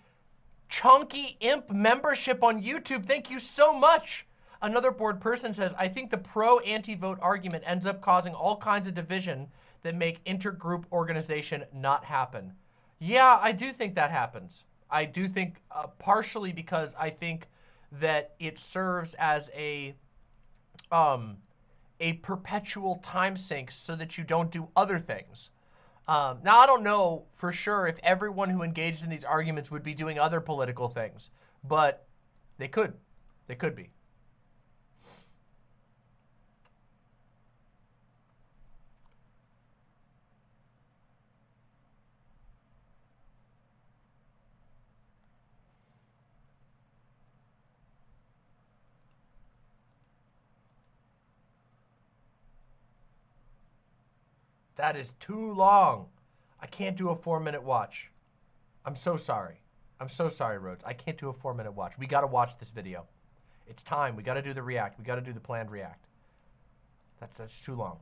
Chonky Imp membership on YouTube. Thank you so much. Another bored person says, I think the pro-anti-vote argument ends up causing all kinds of division that make intergroup organization not happen. Yeah, I do think that happens. I do think partially because I think that it serves as a perpetual time sink so that you don't do other things. Now, I don't know for sure if everyone who engaged in these arguments would be doing other political things, but they could. They could be. That is too long. I can't do a 4-minute watch. I'm so sorry. I'm so sorry, Rhodes. I can't do a 4-minute watch. We got to watch this video. It's time. We got to do the react. We got to do the planned react. That's too long.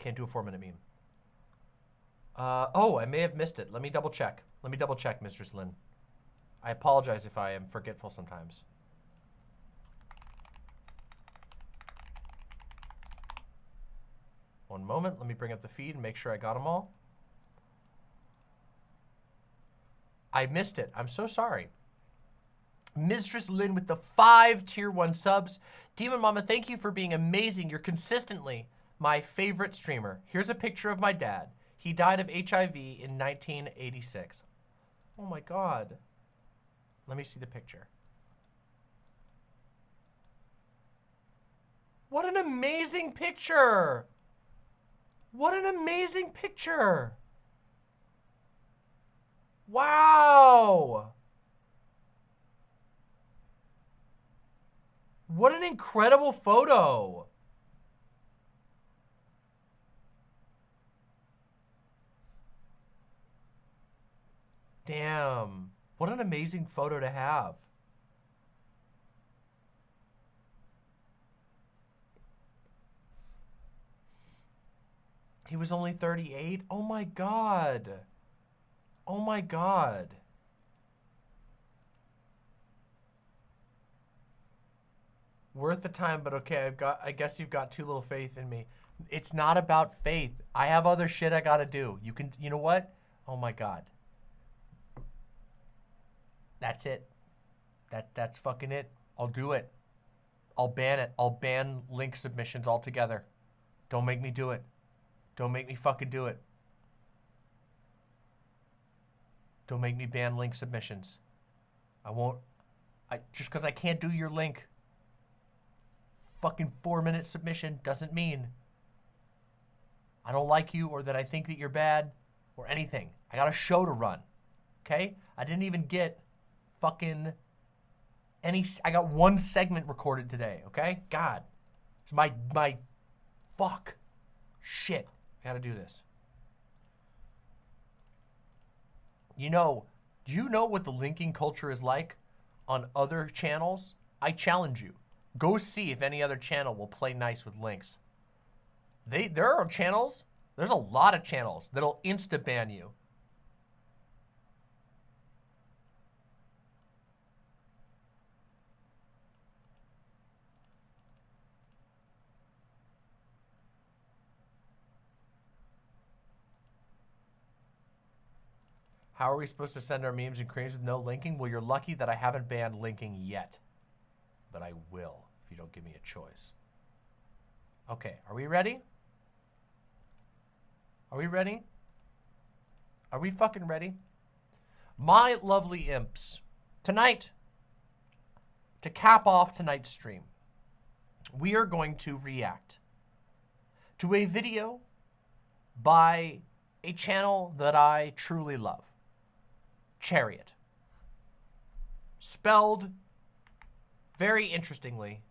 Can't do a 4-minute meme. Oh, I may have missed it. Let me double check. Let me double check, Mistress Lynn. I apologize if I am forgetful sometimes. One moment, let me bring up the feed and make sure I got them all. I missed it. I'm so sorry. Mistress Lynn with the 5 tier 1 subs. Demon Mama, thank you for being amazing. You're consistently my favorite streamer. Here's a picture of my dad. He died of HIV in 1986. Oh my God. Let me see the picture. What an amazing picture. What an amazing picture. Wow. What an incredible photo. Damn. What an amazing photo to have. He was only 38? Oh my god. Oh my god. Worth the time, but okay, I guess you've got too little faith in me. It's not about faith. I have other shit I gotta do. You know what? Oh my god. That's it. That's fucking it. I'll do it. I'll ban it. I'll ban link submissions altogether. Don't make me do it. Don't make me fucking do it. Don't make me ban link submissions. I won't. Just because I can't do your link. Fucking 4-minute submission doesn't mean I don't like you or that I think that you're bad or anything. I got a show to run. Okay? I didn't even get fucking I got one segment recorded today, okay? God. It's my fuck. Shit. I gotta do this. Do you know what the linking culture is like on other channels? I challenge you. Go see if any other channel will play nice with links. There are channels, there's a lot of channels that'll insta-ban you. How are we supposed to send our memes and creams with no linking? Well, you're lucky that I haven't banned linking yet. But I will if you don't give me a choice. Okay, are we ready? Are we ready? Are we fucking ready? My lovely imps, tonight, to cap off tonight's stream, we are going to react to a video by a channel that I truly love. Chariot. Spelled very interestingly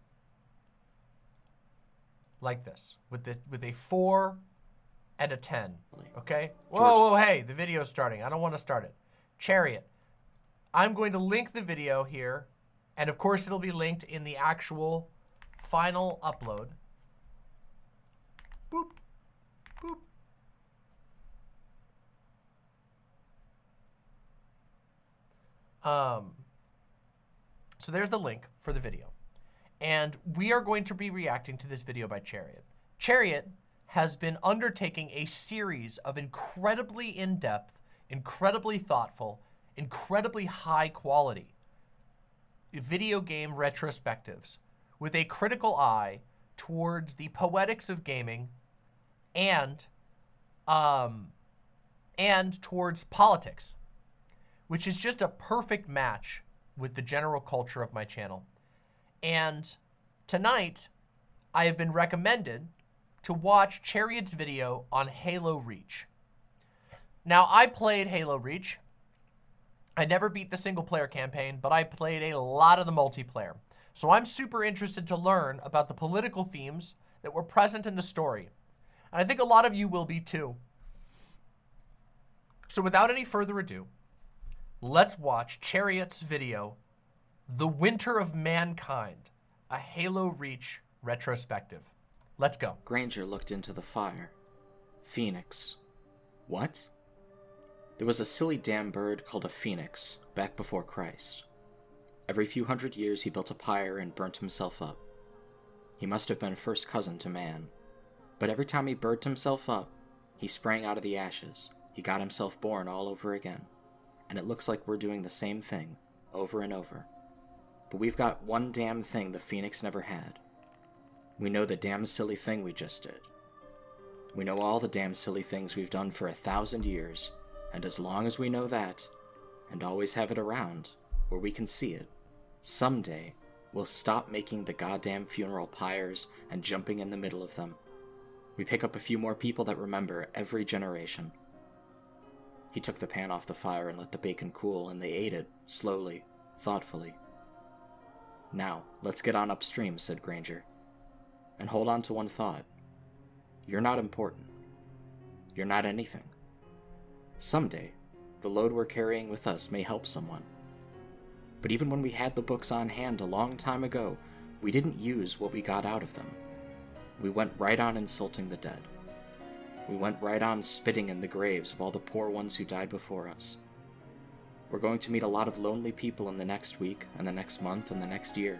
like this, with a 4 and a 10, okay? Whoa, hey, the video's starting. I don't want to start it. Chariot. I'm going to link the video here, and of course it'll be linked in the actual final upload. Boop, boop. So there's the link for the video. And we are going to be reacting to this video by Chariot. Chariot has been undertaking a series of incredibly in-depth, incredibly thoughtful, incredibly high quality video game retrospectives with a critical eye towards the poetics of gaming and towards politics, which is just a perfect match with the general culture of my channel. And tonight, I have been recommended to watch Chariot's video on Halo Reach. Now, I played Halo Reach. I never beat the single-player campaign, but I played a lot of the multiplayer. So I'm super interested to learn about the political themes that were present in the story. And I think a lot of you will be too. So without any further ado, let's watch Chariot's video, The Winter of Mankind, a Halo Reach retrospective. Let's go. Granger looked into the fire. Phoenix. What? There was a silly damn bird called a phoenix back before Christ. Every few hundred years he built a pyre and burnt himself up. He must have been first cousin to man. But every time he burnt himself up, he sprang out of the ashes. He got himself born all over again. And it looks like we're doing the same thing, over and over. But we've got one damn thing the Phoenix never had. We know the damn silly thing we just did. We know all the damn silly things we've done for 1,000 years, and as long as we know that, and always have it around, where we can see it, someday we'll stop making the goddamn funeral pyres and jumping in the middle of them. We pick up a few more people that remember every generation. He took the pan off the fire and let the bacon cool, and they ate it, slowly, thoughtfully. Now, let's get on upstream, said Granger. And hold on to one thought. You're not important. You're not anything. Someday, the load we're carrying with us may help someone. But even when we had the books on hand a long time ago, we didn't use what we got out of them. We went right on insulting the dead. we went right on spitting in the graves of all the poor ones who died before us. We're going to meet a lot of lonely people in the next week, and the next month, and the next year.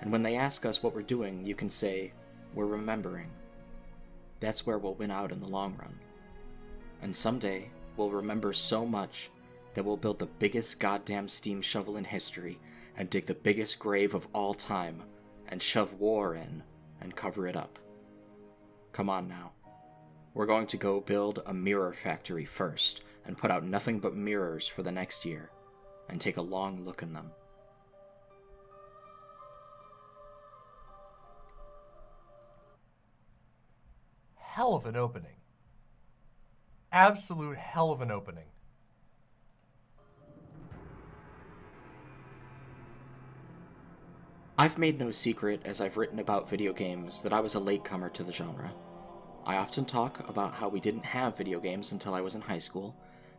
And when they ask us what we're doing, you can say, we're remembering. That's where we'll win out in the long run. And someday, we'll remember so much that we'll build the biggest goddamn steam shovel in history, and dig the biggest grave of all time, and shove war in, and cover it up. Come on now. We're going to go build a mirror factory first, and put out nothing but mirrors for the next year, and take a long look in them. Hell of an opening. Absolute hell of an opening. I've made no secret, as I've written about video games, that I was a latecomer to the genre. I often talk about how we didn't have video games until I was in high school,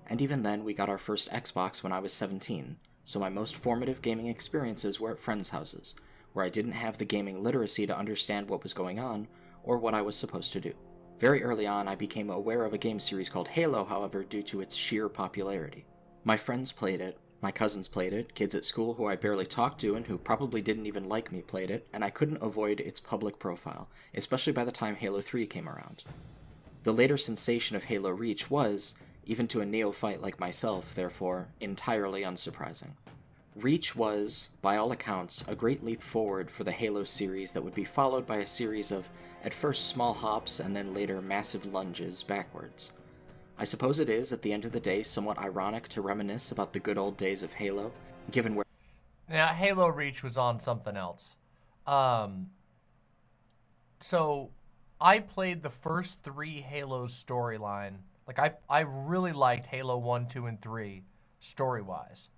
and even then we got our first Xbox when I was 17, so my most formative gaming experiences were at friends' houses, where I didn't have the gaming literacy to understand what was going on, or what I was supposed to do. Very early on, I became aware of a game series called Halo, however, due to its sheer popularity. My friends played it, my cousins played it, kids at school who I barely talked to and who probably didn't even like me played it, and I couldn't avoid its public profile, especially by the time Halo 3 came around. The later sensation of Halo Reach was, even to a neophyte like myself, therefore, entirely unsurprising. Reach was, by all accounts, a great leap forward for the Halo series that would be followed by a series of, at first small hops and then later massive lunges backwards. I suppose it is, at the end of the day, somewhat ironic to reminisce about the good old days of Halo, given where... Now, Halo Reach was on something else. So, I played the first 3 Halo storyline. Like, I really liked Halo 1, 2, and 3, story-wise.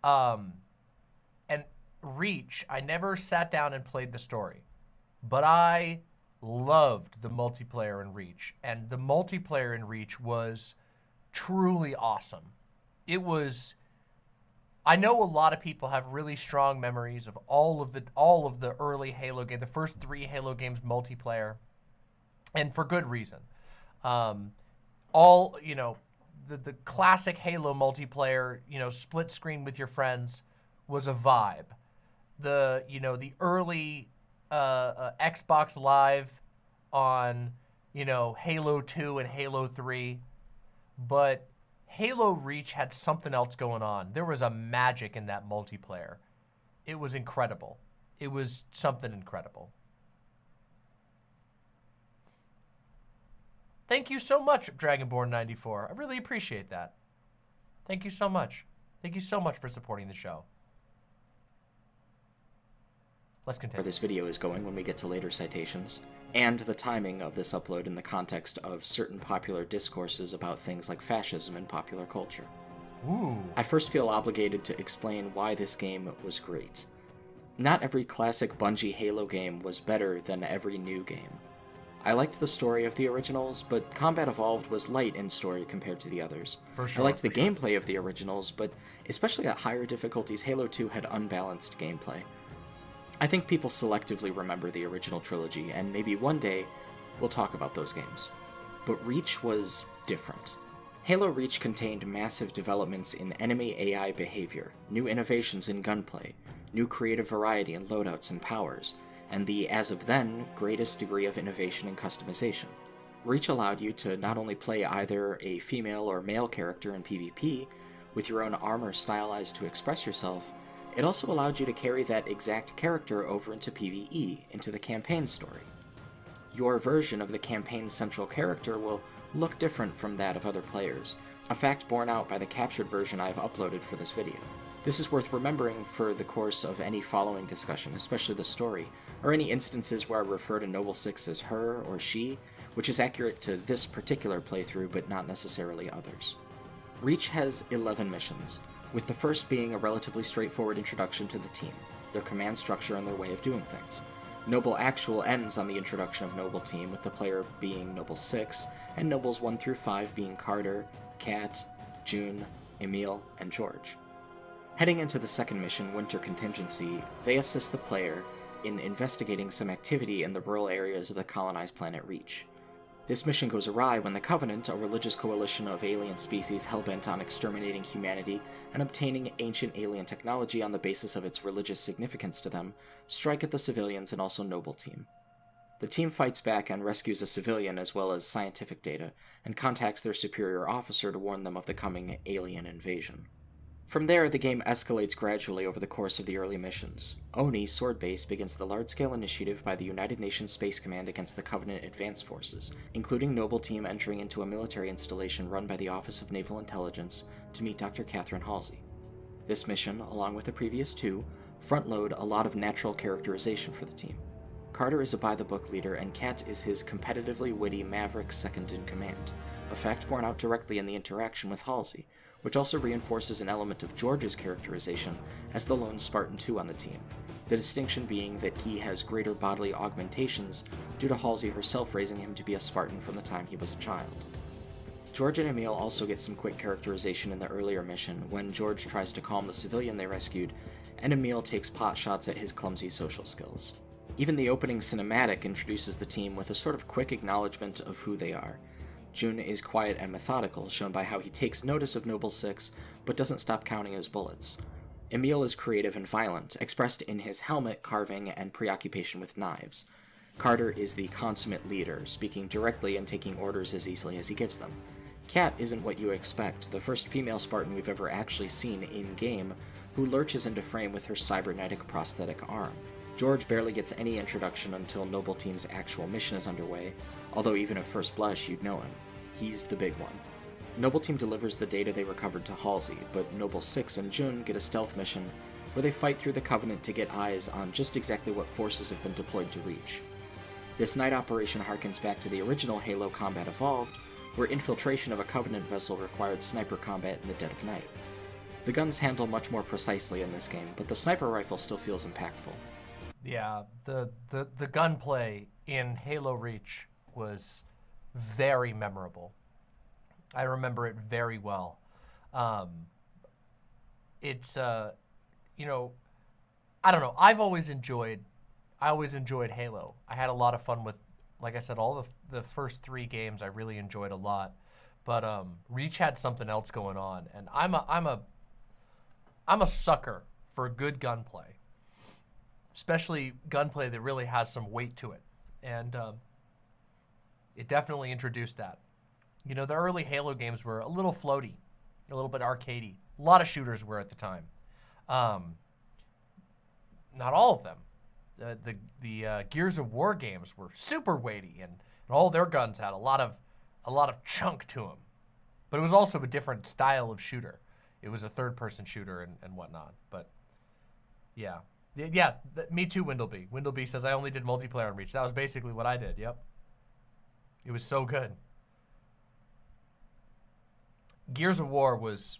And Reach, I never sat down and played the story. But I loved the multiplayer in Reach, and the multiplayer in Reach was truly awesome. It was, I know a lot of people have really strong memories of all of the early Halo games, the first 3 Halo games multiplayer, and for good reason. All, you know, the classic Halo multiplayer, you know, split screen with your friends was a vibe. The, you know, the early Xbox Live on, you know, Halo 2 and Halo 3, but Halo Reach had something else going on. There was a magic in that multiplayer. It was incredible. It was something incredible. Thank you so much, Dragonborn94. I really appreciate that. Thank you so much. Thank you so much for supporting the show. Let's continue. Where this video is going when we get to later citations, and the timing of this upload in the context of certain popular discourses about things like fascism in popular culture. Ooh. I first feel obligated to explain why this game was great. Not every classic Bungie Halo game was better than every new game. I liked the story of the originals, but Combat Evolved was light in story compared to the others. For sure, I liked the gameplay of the originals, but especially at higher difficulties, Halo 2 had unbalanced gameplay. I think people selectively remember the original trilogy, and maybe one day we'll talk about those games. But Reach was different. Halo Reach contained massive developments in enemy AI behavior, new innovations in gunplay, new creative variety in loadouts and powers, and the, as of then, greatest degree of innovation and customization. Reach allowed you to not only play either a female or male character in PvP, with your own armor stylized to express yourself, it also allowed you to carry that exact character over into PvE, into the campaign story. Your version of the campaign's central character will look different from that of other players, a fact borne out by the captured version I've uploaded for this video. This is worth remembering for the course of any following discussion, especially the story, or any instances where I refer to Noble Six as her or she, which is accurate to this particular playthrough but not necessarily others. Reach has 11 missions, with the first being a relatively straightforward introduction to the team, their command structure and their way of doing things. Noble Actual ends on the introduction of Noble Team, with the player being Noble 6, and Nobles 1 through 5 being Carter, Kat, June, Emile, and George. Heading into the second mission, Winter Contingency, they assist the player in investigating some activity in the rural areas of the colonized planet Reach. This mission goes awry when the Covenant, a religious coalition of alien species hell-bent on exterminating humanity and obtaining ancient alien technology on the basis of its religious significance to them, strike at the civilians and also Noble Team. The team fights back and rescues a civilian as well as scientific data, and contacts their superior officer to warn them of the coming alien invasion. From there, the game escalates gradually over the course of the early missions. Oni, Sword Base, begins the large-scale initiative by the United Nations Space Command against the Covenant Advance Forces, including Noble Team entering into a military installation run by the Office of Naval Intelligence to meet Dr. Catherine Halsey. This mission, along with the previous two, front-load a lot of natural characterization for the team. Carter is a by-the-book leader, and Kat is his competitively witty maverick second-in-command, a fact borne out directly in the interaction with Halsey, which also reinforces an element of George's characterization as the lone Spartan 2 on the team, the distinction being that he has greater bodily augmentations due to Halsey herself raising him to be a Spartan from the time he was a child. George and Emil also get some quick characterization in the earlier mission when George tries to calm the civilian they rescued, and Emil takes pot shots at his clumsy social skills. Even the opening cinematic introduces the team with a sort of quick acknowledgement of who they are. Jun is quiet and methodical, shown by how he takes notice of Noble Six, but doesn't stop counting his bullets. Emil is creative and violent, expressed in his helmet carving and preoccupation with knives. Carter is the consummate leader, speaking directly and taking orders as easily as he gives them. Kat isn't what you expect, the first female Spartan we've ever actually seen in-game, who lurches into frame with her cybernetic prosthetic arm. George barely gets any introduction until Noble Team's actual mission is underway, although even at first blush you'd know him. He's the big one. Noble Team delivers the data they recovered to Halsey, but Noble Six and Jun get a stealth mission where they fight through the Covenant to get eyes on just exactly what forces have been deployed to Reach. This night operation harkens back to the original Halo Combat Evolved, where infiltration of a Covenant vessel required sniper combat in the dead of night. The guns handle much more precisely in this game, but the sniper rifle still feels impactful. Yeah, the gunplay in Halo Reach was very memorable. I remember it very well. It's you know, I don't know. I always enjoyed Halo. I had a lot of fun with, like I said, all the first 3 games I really enjoyed a lot. But Reach had something else going on, and I'm a sucker for good gunplay. Especially gunplay that really has some weight to it. And it definitely introduced that. You know, the early Halo games were a little floaty, a little bit arcadey. A lot of shooters were at the time. Not all of them. The Gears of War games were super weighty, and all their guns had a lot of chunk to them. But it was also a different style of shooter. It was a third-person shooter and whatnot. But, yeah. Yeah, me too, Windleby. Windleby says, I only did multiplayer on Reach. That was basically what I did, yep. It was so good. Gears of War was...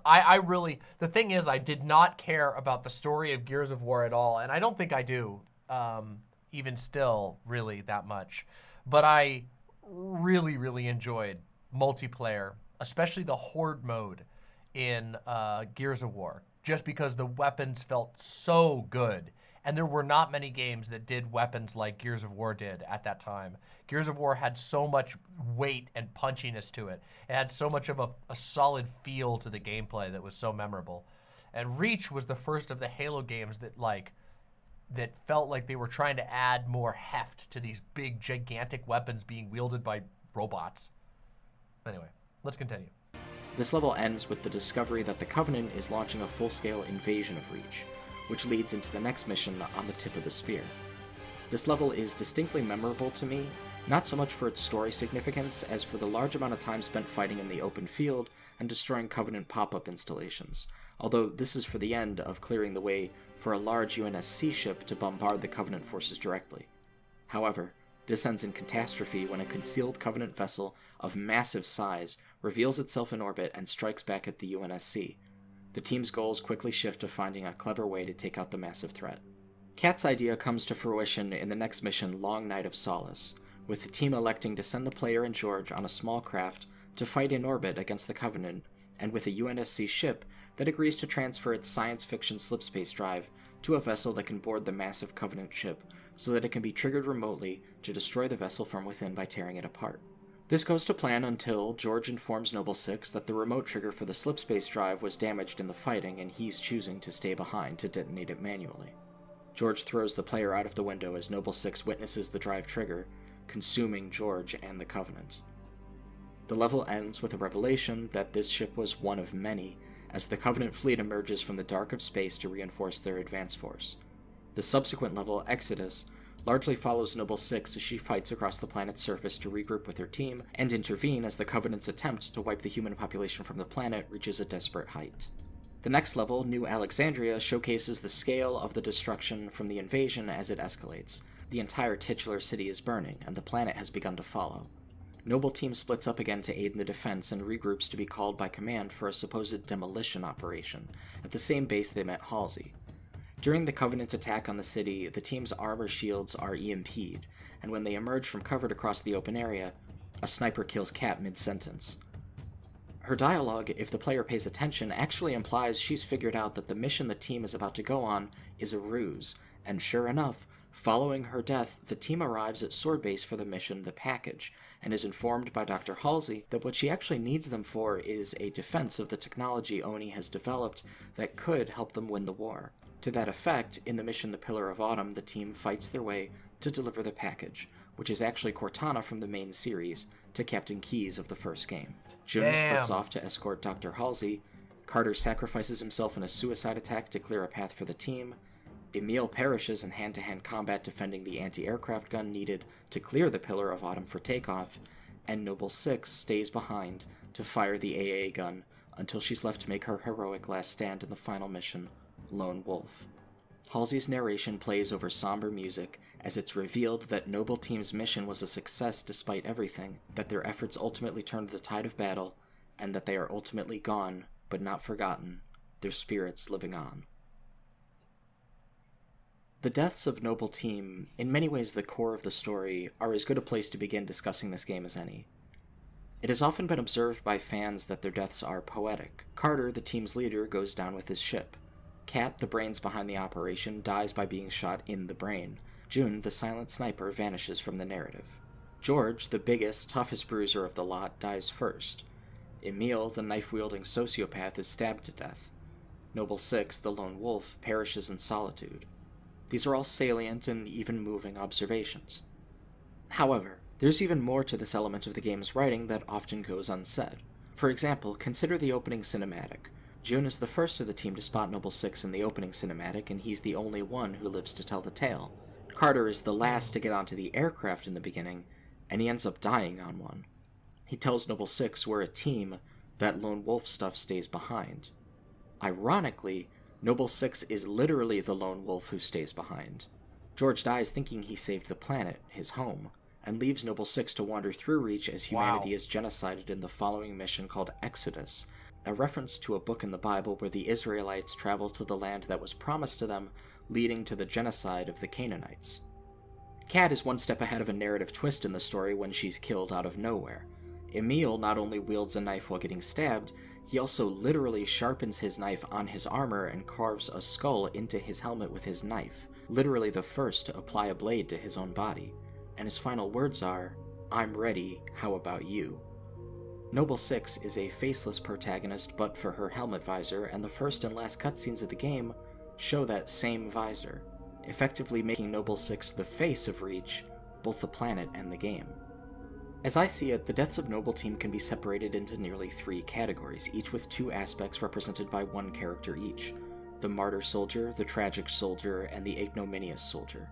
I really... The thing is, I did not care about the story of Gears of War at all, and I don't think I do, even still, really, that much. But I really, really enjoyed multiplayer, especially the Horde mode in Gears of War. Just because the weapons felt so good. And there were not many games that did weapons like Gears of War did at that time. Gears of War had so much weight and punchiness to it. It had so much of a solid feel to the gameplay that was so memorable. And Reach was the first of the Halo games that felt like they were trying to add more heft to these big, gigantic weapons being wielded by robots. Anyway, let's continue. This level ends with the discovery that the Covenant is launching a full-scale invasion of Reach, which leads into the next mission on the tip of the spear. This level is distinctly memorable to me, not so much for its story significance as for the large amount of time spent fighting in the open field and destroying Covenant pop-up installations, although this is for the end of clearing the way for a large UNSC ship to bombard the Covenant forces directly. However, this ends in catastrophe when a concealed Covenant vessel of massive size reveals itself in orbit and strikes back at the UNSC. The team's goals quickly shift to finding a clever way to take out the massive threat. Kat's idea comes to fruition in the next mission, Long Night of Solace, with the team electing to send the player and George on a small craft to fight in orbit against the Covenant, and with a UNSC ship that agrees to transfer its science fiction slipspace drive to a vessel that can board the massive Covenant ship so that it can be triggered remotely to destroy the vessel from within by tearing it apart. This goes to plan until George informs Noble Six that the remote trigger for the slipspace drive was damaged in the fighting and he's choosing to stay behind to detonate it manually. George throws the player out of the window as Noble Six witnesses the drive trigger, consuming George and the Covenant. The level ends with a revelation that this ship was one of many, as the Covenant fleet emerges from the dark of space to reinforce their advance force. The subsequent level, Exodus, largely follows Noble Six as she fights across the planet's surface to regroup with her team and intervene as the Covenant's attempt to wipe the human population from the planet reaches a desperate height. The next level, New Alexandria, showcases the scale of the destruction from the invasion as it escalates. The entire titular city is burning, and the planet has begun to follow. Noble Team splits up again to aid in the defense and regroups to be called by command for a supposed demolition operation at the same base they met Halsey. During the Covenant's attack on the city, the team's armor shields are EMP'd, and when they emerge from cover to cross the open area, a sniper kills Kat mid-sentence. Her dialogue, if the player pays attention, actually implies she's figured out that the mission the team is about to go on is a ruse, and sure enough, following her death, the team arrives at Sword Base for the mission The Package, and is informed by Dr. Halsey that what she actually needs them for is a defense of the technology Oni has developed that could help them win the war. To that effect, in the mission The Pillar of Autumn, the team fights their way to deliver the package, which is actually Cortana from the main series, to Captain Keyes of the first game. June splits off to escort Dr. Halsey, Carter sacrifices himself in a suicide attack to clear a path for the team, Emil perishes in hand-to-hand combat defending the anti-aircraft gun needed to clear the Pillar of Autumn for takeoff, and Noble Six stays behind to fire the AA gun until she's left to make her heroic last stand in the final mission, Lone Wolf. Halsey's narration plays over somber music as it's revealed that Noble Team's mission was a success despite everything, that their efforts ultimately turned the tide of battle, and that they are ultimately gone, but not forgotten, their spirits living on. The deaths of Noble Team, in many ways the core of the story, are as good a place to begin discussing this game as any. It has often been observed by fans that their deaths are poetic. Carter, the team's leader, goes down with his ship. Kat, the brains behind the operation, dies by being shot in the brain. June, the silent sniper, vanishes from the narrative. George, the biggest, toughest bruiser of the lot, dies first. Emil, the knife-wielding sociopath, is stabbed to death. Noble Six, the lone wolf, perishes in solitude. These are all salient and even moving observations. However, there's even more to this element of the game's writing that often goes unsaid. For example, consider the opening cinematic. June is the first of the team to spot Noble Six in the opening cinematic, and he's the only one who lives to tell the tale. Carter is the last to get onto the aircraft in the beginning, and he ends up dying on one. He tells Noble Six we're a team, that lone wolf stuff stays behind. Ironically, Noble Six is literally the lone wolf who stays behind. George dies thinking he saved the planet, his home, and leaves Noble Six to wander through Reach as humanity is genocided in the following mission called Exodus, a reference to a book in the Bible where the Israelites travel to the land that was promised to them, leading to the genocide of the Canaanites. Kat is one step ahead of a narrative twist in the story when she's killed out of nowhere. Emil not only wields a knife while getting stabbed, he also literally sharpens his knife on his armor and carves a skull into his helmet with his knife, literally the first to apply a blade to his own body, and his final words are, "I'm ready, how about you?" Noble Six is a faceless protagonist but for her helmet visor, and the first and last cutscenes of the game show that same visor, effectively making Noble Six the face of Reach, both the planet and the game. As I see it, the deaths of Noble Team can be separated into nearly 3 categories, each with 2 aspects represented by one character each: the martyr soldier, the tragic soldier, and the ignominious soldier.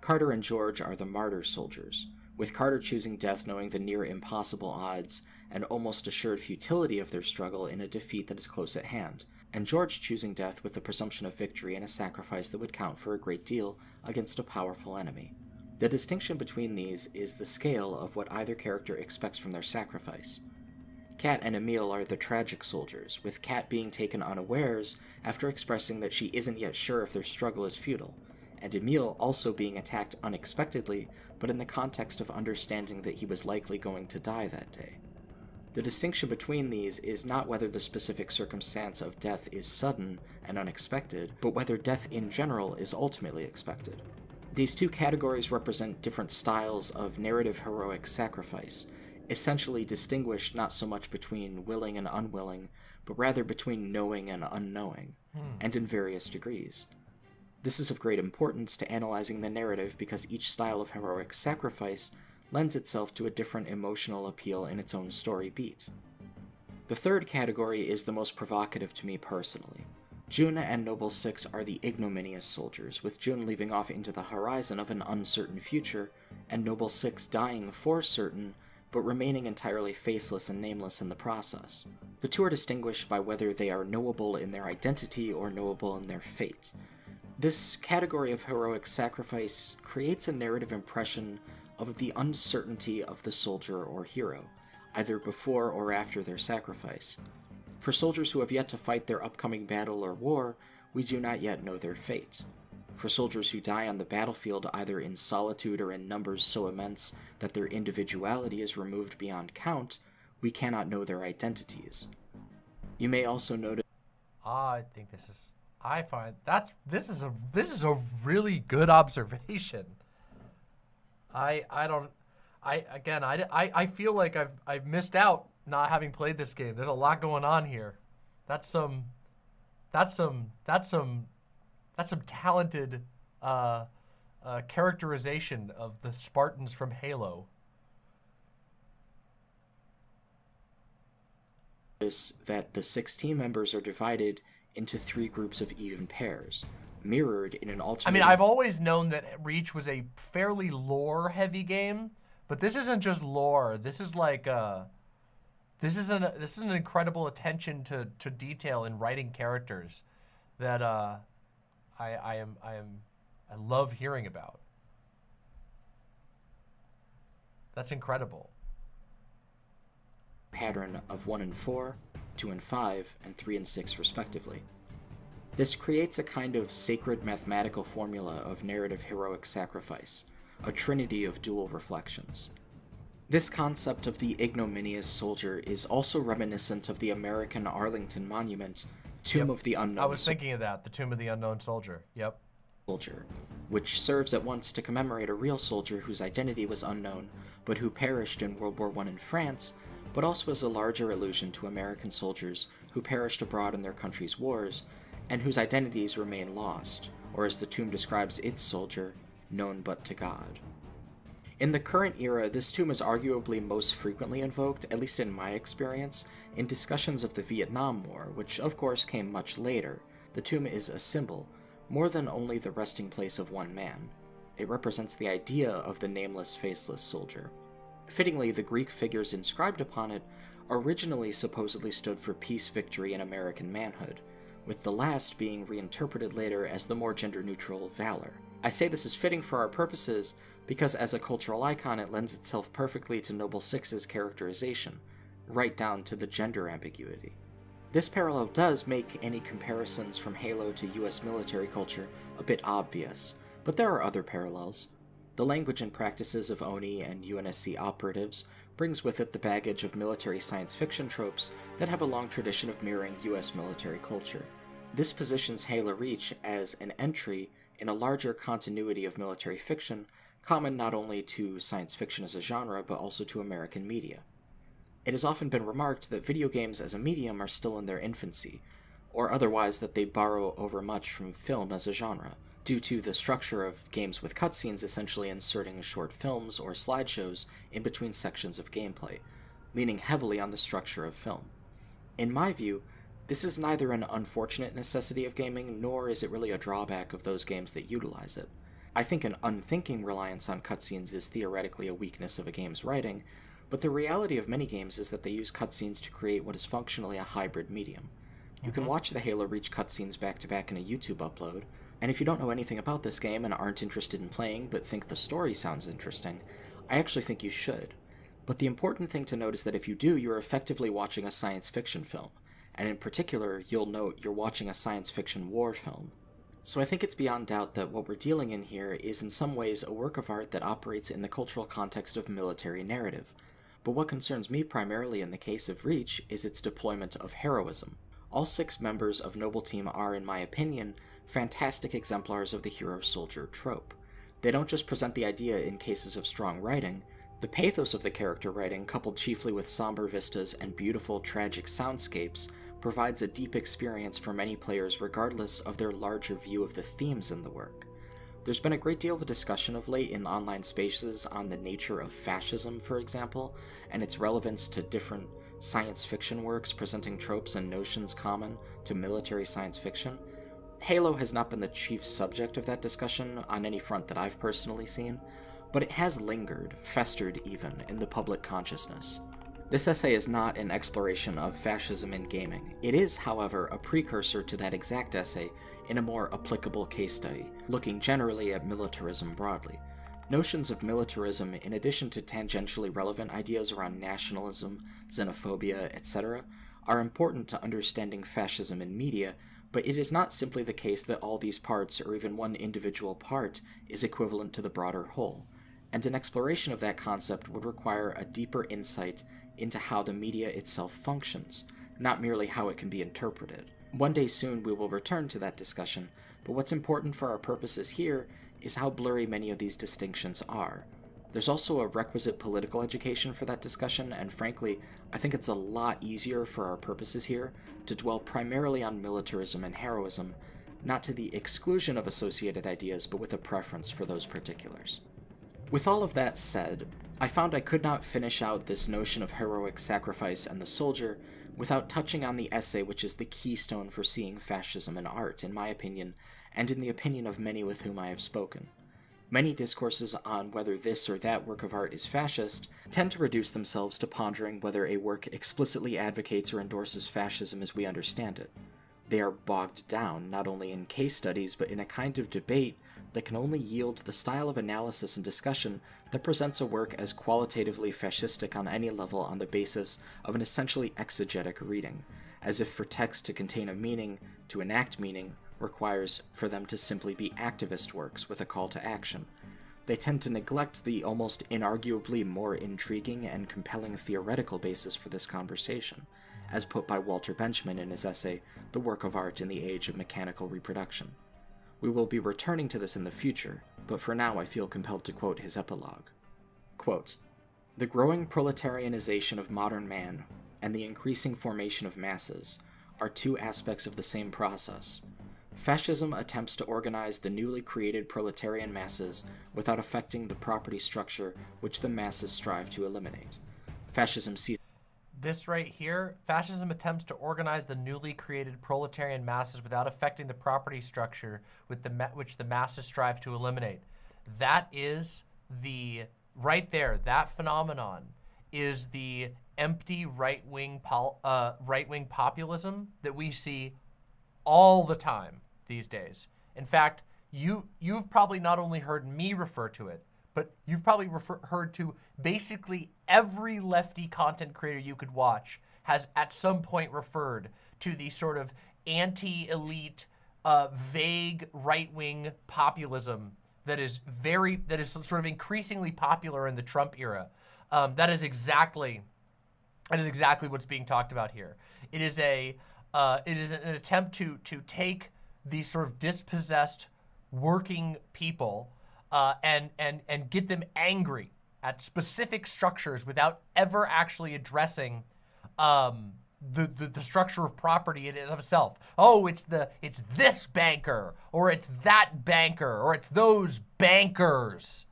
Carter and George are the martyr soldiers, with Carter choosing death knowing the near impossible odds and almost assured futility of their struggle in a defeat that is close at hand, and George choosing death with the presumption of victory and a sacrifice that would count for a great deal against a powerful enemy. The distinction between these is the scale of what either character expects from their sacrifice. Kat and Emil are the tragic soldiers, with Kat being taken unawares after expressing that she isn't yet sure if their struggle is futile, and Emil also being attacked unexpectedly, but in the context of understanding that he was likely going to die that day. The distinction between these is not whether the specific circumstance of death is sudden and unexpected, but whether death in general is ultimately expected. These two categories represent different styles of narrative heroic sacrifice, essentially distinguished not so much between willing and unwilling, but rather between knowing and unknowing, and in various degrees. This is of great importance to analyzing the narrative because each style of heroic sacrifice lends itself to a different emotional appeal in its own story beat. The third category is the most provocative to me personally. Jun and Noble Six are the ignominious soldiers, with Jun leaving off into the horizon of an uncertain future, and Noble Six dying for certain, but remaining entirely faceless and nameless in the process. The two are distinguished by whether they are knowable in their identity or knowable in their fate. This category of heroic sacrifice creates a narrative impression of the uncertainty of the soldier or hero, either before or after their sacrifice. For soldiers who have yet to fight their upcoming battle or war, we do not yet know their fate. For soldiers who die on the battlefield either in solitude or in numbers so immense that their individuality is removed beyond count, we cannot know their identities. You may also notice... I think this is... I find this is a really good observation. I feel like I've missed out not having played this game. There's a lot going on here. That's some talented characterization of the Spartans from Halo. That the 6 team members are divided into 3 groups of even pairs, mirrored in an alternate... I mean, I've always known that Reach was a fairly lore-heavy game, but this isn't just lore. This is like this is an incredible attention to detail in writing characters that I love hearing about. That's incredible. Pattern of 1 and 4, 2 and 5, and 3 and 6 respectively. This creates a kind of sacred mathematical formula of narrative heroic sacrifice, a trinity of dual reflections. This concept of the ignominious soldier is also reminiscent of the American Arlington Monument, Tomb of the Unknown. I was thinking of that, the Tomb of the Unknown Soldier. Yep. Soldier, which serves at once to commemorate a real soldier whose identity was unknown, but who perished in World War I in France, but also as a larger allusion to American soldiers who perished abroad in their country's wars, and whose identities remain lost, or as the tomb describes its soldier, known but to God. In the current era, this tomb is arguably most frequently invoked, at least in my experience, in discussions of the Vietnam War, which of course came much later. The tomb is a symbol, more than only the resting place of one man. It represents the idea of the nameless, faceless soldier. Fittingly, the Greek figures inscribed upon it originally supposedly stood for peace, victory, and American manhood, with the last being reinterpreted later as the more gender-neutral valor. I say this is fitting for our purposes because as a cultural icon it lends itself perfectly to Noble Six's characterization, right down to the gender ambiguity. This parallel does make any comparisons from Halo to US military culture a bit obvious, but there are other parallels. The language and practices of ONI and UNSC operatives brings with it the baggage of military science fiction tropes that have a long tradition of mirroring US military culture. This positions Halo Reach as an entry in a larger continuity of military fiction, common not only to science fiction as a genre, but also to American media. It has often been remarked that video games as a medium are still in their infancy, or otherwise that they borrow overmuch from film as a genre, due to the structure of games with cutscenes essentially inserting short films or slideshows in between sections of gameplay, leaning heavily on the structure of film. In my view, this is neither an unfortunate necessity of gaming, nor is it really a drawback of those games that utilize it. I think an unthinking reliance on cutscenes is theoretically a weakness of a game's writing, but the reality of many games is that they use cutscenes to create what is functionally a hybrid medium. You can watch the Halo Reach cutscenes back-to-back in a YouTube upload, and if you don't know anything about this game and aren't interested in playing but think the story sounds interesting, I actually think you should. But the important thing to note is that if you do, you're effectively watching a science fiction film, and in particular, you'll note you're watching a science fiction war film. So I think it's beyond doubt that what we're dealing in here is in some ways a work of art that operates in the cultural context of military narrative. But what concerns me primarily in the case of Reach is its deployment of heroism. All 6 members of Noble Team are, in my opinion, fantastic exemplars of the hero-soldier trope. They don't just present the idea in cases of strong writing. The pathos of the character writing, coupled chiefly with somber vistas and beautiful, tragic soundscapes, provides a deep experience for many players regardless of their larger view of the themes in the work. There's been a great deal of discussion of late in online spaces on the nature of fascism, for example, and its relevance to different science fiction works presenting tropes and notions common to military science fiction. Halo has not been the chief subject of that discussion on any front that I've personally seen, but it has lingered, festered even, in the public consciousness. This essay is not an exploration of fascism in gaming. It is, however, a precursor to that exact essay in a more applicable case study, looking generally at militarism broadly. Notions of militarism, in addition to tangentially relevant ideas around nationalism, xenophobia, etc., are important to understanding fascism in media, but it is not simply the case that all these parts, or even one individual part, is equivalent to the broader whole, and an exploration of that concept would require a deeper insight into how the media itself functions, not merely how it can be interpreted. One day soon we will return to that discussion, but what's important for our purposes here is how blurry many of these distinctions are. There's also a requisite political education for that discussion, and frankly, I think it's a lot easier for our purposes here to dwell primarily on militarism and heroism, not to the exclusion of associated ideas, but with a preference for those particulars. With all of that said, I found I could not finish out this notion of heroic sacrifice and the soldier without touching on the essay which is the keystone for seeing fascism in art, in my opinion, and in the opinion of many with whom I have spoken. Many discourses on whether this or that work of art is fascist tend to reduce themselves to pondering whether a work explicitly advocates or endorses fascism as we understand it. They are bogged down not only in case studies but in a kind of debate that can only yield the style of analysis and discussion that presents a work as qualitatively fascistic on any level on the basis of an essentially exegetic reading, as if for text to contain a meaning, to enact meaning, requires for them to simply be activist works with a call to action. They tend to neglect the almost inarguably more intriguing and compelling theoretical basis for this conversation, as put by Walter Benjamin in his essay, The Work of Art in the Age of Mechanical Reproduction. We will be returning to this in the future, but for now I feel compelled to quote his epilogue. Quote, "The growing proletarianization of modern man and the increasing formation of masses are two aspects of the same process. Fascism attempts to organize the newly created proletarian masses without affecting the property structure which the masses strive to eliminate. Fascism sees..." This right here, fascism attempts to organize the newly created proletarian masses without affecting the property structure with which the masses strive to eliminate. That is the, right there, that phenomenon is the empty right-wing populism that we see all the time these days. In fact, you've probably not only heard me refer to it, but you've probably heard to basically every lefty content creator you could watch has at some point referred to the sort of anti-elite, vague right-wing populism that is sort of increasingly popular in the Trump era. That is exactly what's being talked about here. It is an attempt to take these sort of dispossessed working people and get them angry at specific structures without ever actually addressing the structure of property in and of itself. Oh, it's this banker, or it's that banker, or it's those bankers.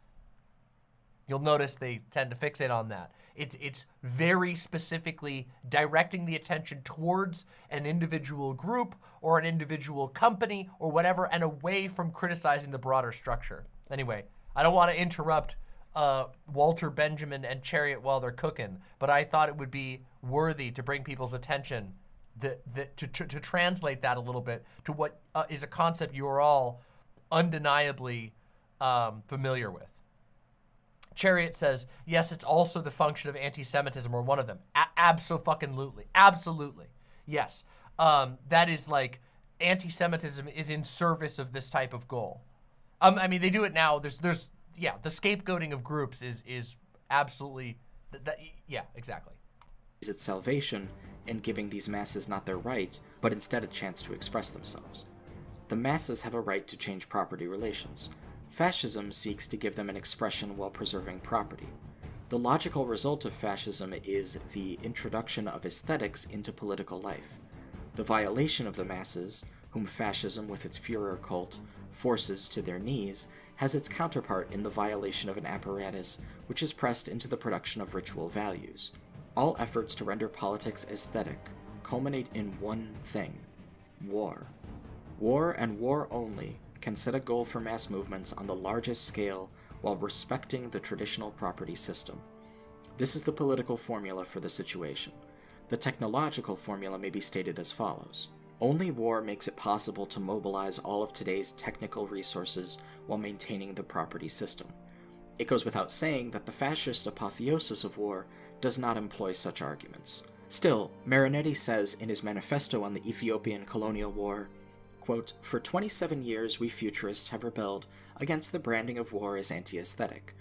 You'll notice they tend to fixate on that. It's very specifically directing the attention towards an individual group or an individual company or whatever, and away from criticizing the broader structure. Anyway, I don't want to interrupt Walter Benjamin and Chariot while they're cooking, but I thought it would be worthy to bring people's attention to translate that a little bit to what is a concept you are all undeniably familiar with. Chariot says, yes, it's also the function of anti-Semitism, or one of them. Abso-fucking-lutely. Absolutely. Yes. That is like, anti-Semitism is in service of this type of goal. I mean, they do it now. There's yeah, the scapegoating of groups is absolutely, yeah, exactly. Is its salvation in giving these masses not their rights, but instead a chance to express themselves. The masses have a right to change property relations. Fascism seeks to give them an expression while preserving property. The logical result of fascism is the introduction of aesthetics into political life. The violation of the masses, whom fascism with its Führer cult forces to their knees, has its counterpart in the violation of an apparatus which is pressed into the production of ritual values. All efforts to render politics aesthetic culminate in one thing: war. War and war only can set a goal for mass movements on the largest scale while respecting the traditional property system. This is the political formula for the situation. The technological formula may be stated as follows. Only war makes it possible to mobilize all of today's technical resources while maintaining the property system. It goes without saying that the fascist apotheosis of war does not employ such arguments. Still, Marinetti says in his manifesto on the Ethiopian colonial war, quote, "For 27 years we futurists have rebelled against the branding of war as anti-aesthetic.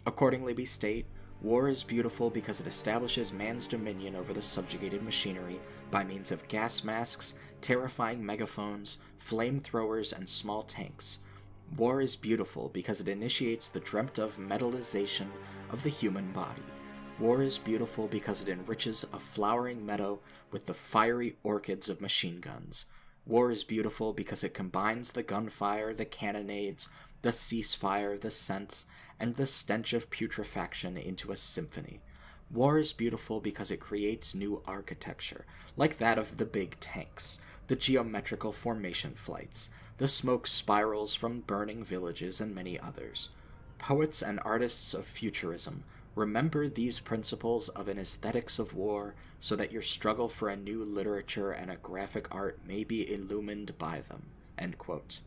Accordingly we state, war is beautiful because it establishes man's dominion over the subjugated machinery by means of gas masks, terrifying megaphones, flamethrowers, and small tanks. War is beautiful because it initiates the dreamt-of metallization of the human body. War is beautiful because it enriches a flowering meadow with the fiery orchids of machine guns. War is beautiful because it combines the gunfire, the cannonades, the ceasefire, the scents, and the stench of putrefaction into a symphony. War is beautiful because it creates new architecture, like that of the big tanks, the geometrical formation flights, the smoke spirals from burning villages, and many others. Poets and artists of futurism, remember these principles of an aesthetics of war so that your struggle for a new literature and a graphic art may be illumined by them." End quote.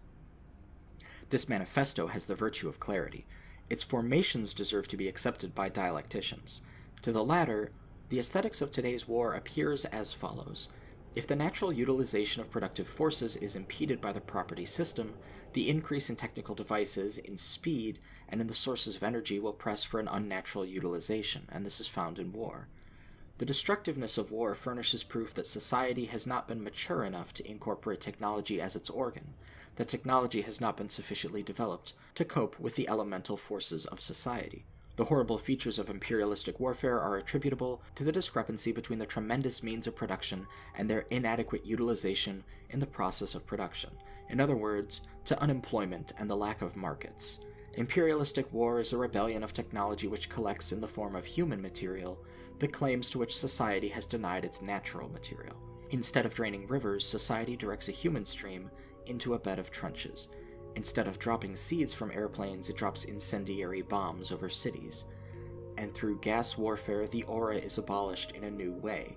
This manifesto has the virtue of clarity. Its formations deserve to be accepted by dialecticians. To the latter, the aesthetics of today's war appears as follows. If the natural utilization of productive forces is impeded by the property system, the increase in technical devices, in speed, and in the sources of energy will press for an unnatural utilization, and this is found in war. The destructiveness of war furnishes proof that society has not been mature enough to incorporate technology as its organ, that technology has not been sufficiently developed to cope with the elemental forces of society. The horrible features of imperialistic warfare are attributable to the discrepancy between the tremendous means of production and their inadequate utilization in the process of production. In other words, to unemployment and the lack of markets. Imperialistic war is a rebellion of technology which collects in the form of human material the claims to which society has denied its natural material. Instead of draining rivers, society directs a human stream into a bed of trenches. Instead of dropping seeds from airplanes, it drops incendiary bombs over cities. And through gas warfare, the aura is abolished in a new way.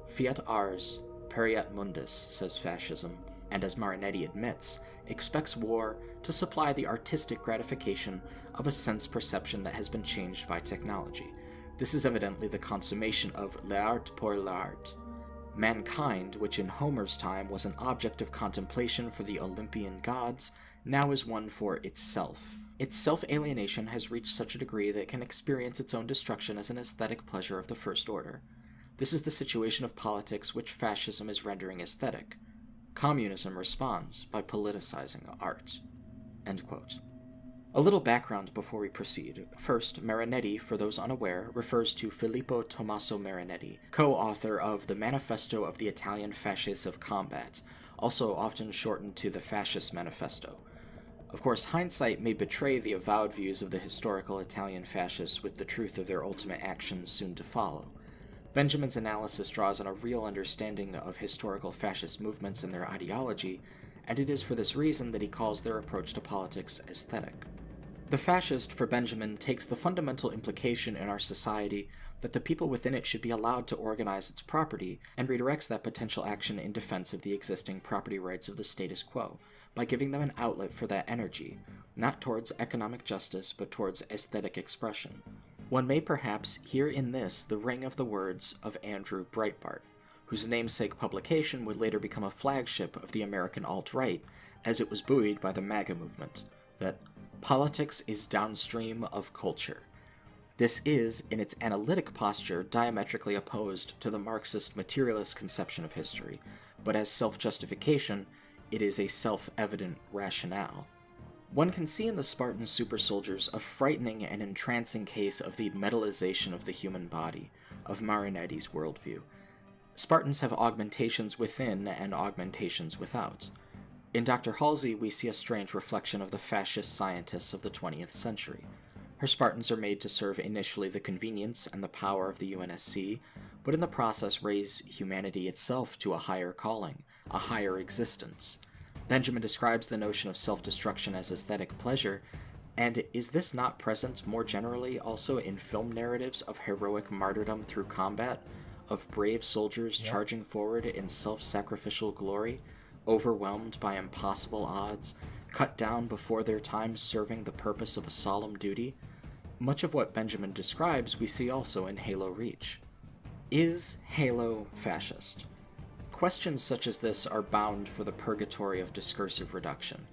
Fiat ars, pereat mundus, says fascism, and as Marinetti admits, expects war to supply the artistic gratification of a sense perception that has been changed by technology. This is evidently the consummation of l'art pour l'art. Mankind, which in Homer's time was an object of contemplation for the Olympian gods, now is one for itself. Its self-alienation has reached such a degree that it can experience its own destruction as an aesthetic pleasure of the first order. This is the situation of politics which fascism is rendering aesthetic. Communism responds by politicizing art." End quote. A little background before we proceed. First, Marinetti, for those unaware, refers to Filippo Tommaso Marinetti, co-author of the Manifesto of the Italian Fascists of Combat, also often shortened to the Fascist Manifesto. Of course, hindsight may betray the avowed views of the historical Italian fascists with the truth of their ultimate actions soon to follow. Benjamin's analysis draws on a real understanding of historical fascist movements and their ideology, and it is for this reason that he calls their approach to politics aesthetic. The fascist, for Benjamin, takes the fundamental implication in our society that the people within it should be allowed to organize its property, and redirects that potential action in defense of the existing property rights of the status quo, by giving them an outlet for that energy, not towards economic justice, but towards aesthetic expression. One may perhaps hear in this the ring of the words of Andrew Breitbart, whose namesake publication would later become a flagship of the American alt-right, as it was buoyed by the MAGA movement, that politics is downstream of culture. This is, in its analytic posture, diametrically opposed to the Marxist materialist conception of history, but as self-justification, it is a self-evident rationale. One can see in the Spartan super soldiers a frightening and entrancing case of the metallization of the human body, of Marinetti's worldview. Spartans have augmentations within and augmentations without. In Dr. Halsey, we see a strange reflection of the fascist scientists of the 20th century. Her Spartans are made to serve initially the convenience and the power of the UNSC, but in the process raise humanity itself to a higher calling, a higher existence. Benjamin describes the notion of self-destruction as aesthetic pleasure, and is this not present more generally also in film narratives of heroic martyrdom through combat, of brave soldiers charging forward in self-sacrificial glory, overwhelmed by impossible odds, cut down before their time serving the purpose of a solemn duty? Much of what Benjamin describes we see also in Halo Reach. Is Halo fascist? Questions such as this are bound for the purgatory of discursive reduction.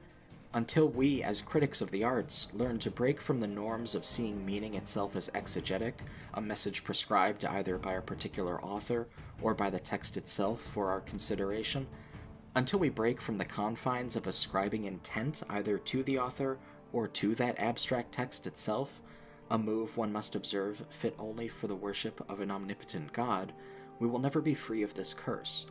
Until we, as critics of the arts, learn to break from the norms of seeing meaning itself as exegetic, a message prescribed either by a particular author or by the text itself for our consideration, until we break from the confines of ascribing intent either to the author or to that abstract text itself, a move one must observe fit only for the worship of an omnipotent God, we will never be free of this curse,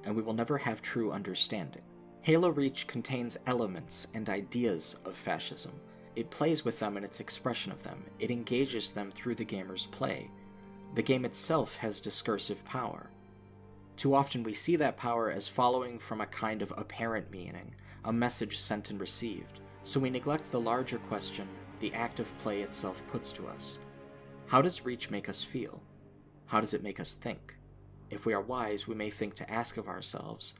and we will never have true understanding. Halo Reach contains elements and ideas of fascism. It plays with them in its expression of them. It engages them through the gamer's play. The game itself has discursive power. Too often we see that power as following from a kind of apparent meaning, a message sent and received, so we neglect the larger question the act of play itself puts to us. How does Reach make us feel? How does it make us think? If we are wise, we may think to ask of ourselves,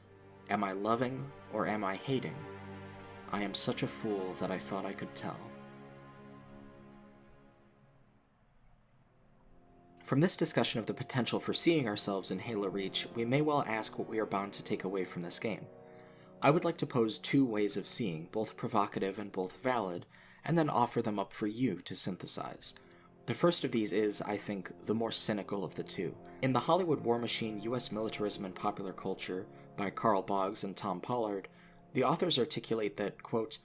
am I loving or am I hating? I am such a fool that I thought I could tell. From this discussion of the potential for seeing ourselves in Halo Reach, we may well ask what we are bound to take away from this game. I would like to pose two ways of seeing, both provocative and both valid, and then offer them up for you to synthesize. The first of these is, I think, the more cynical of the two. In The Hollywood War Machine, U.S. Militarism and Popular Culture, by Carl Boggs and Tom Pollard, the authors articulate that, quote,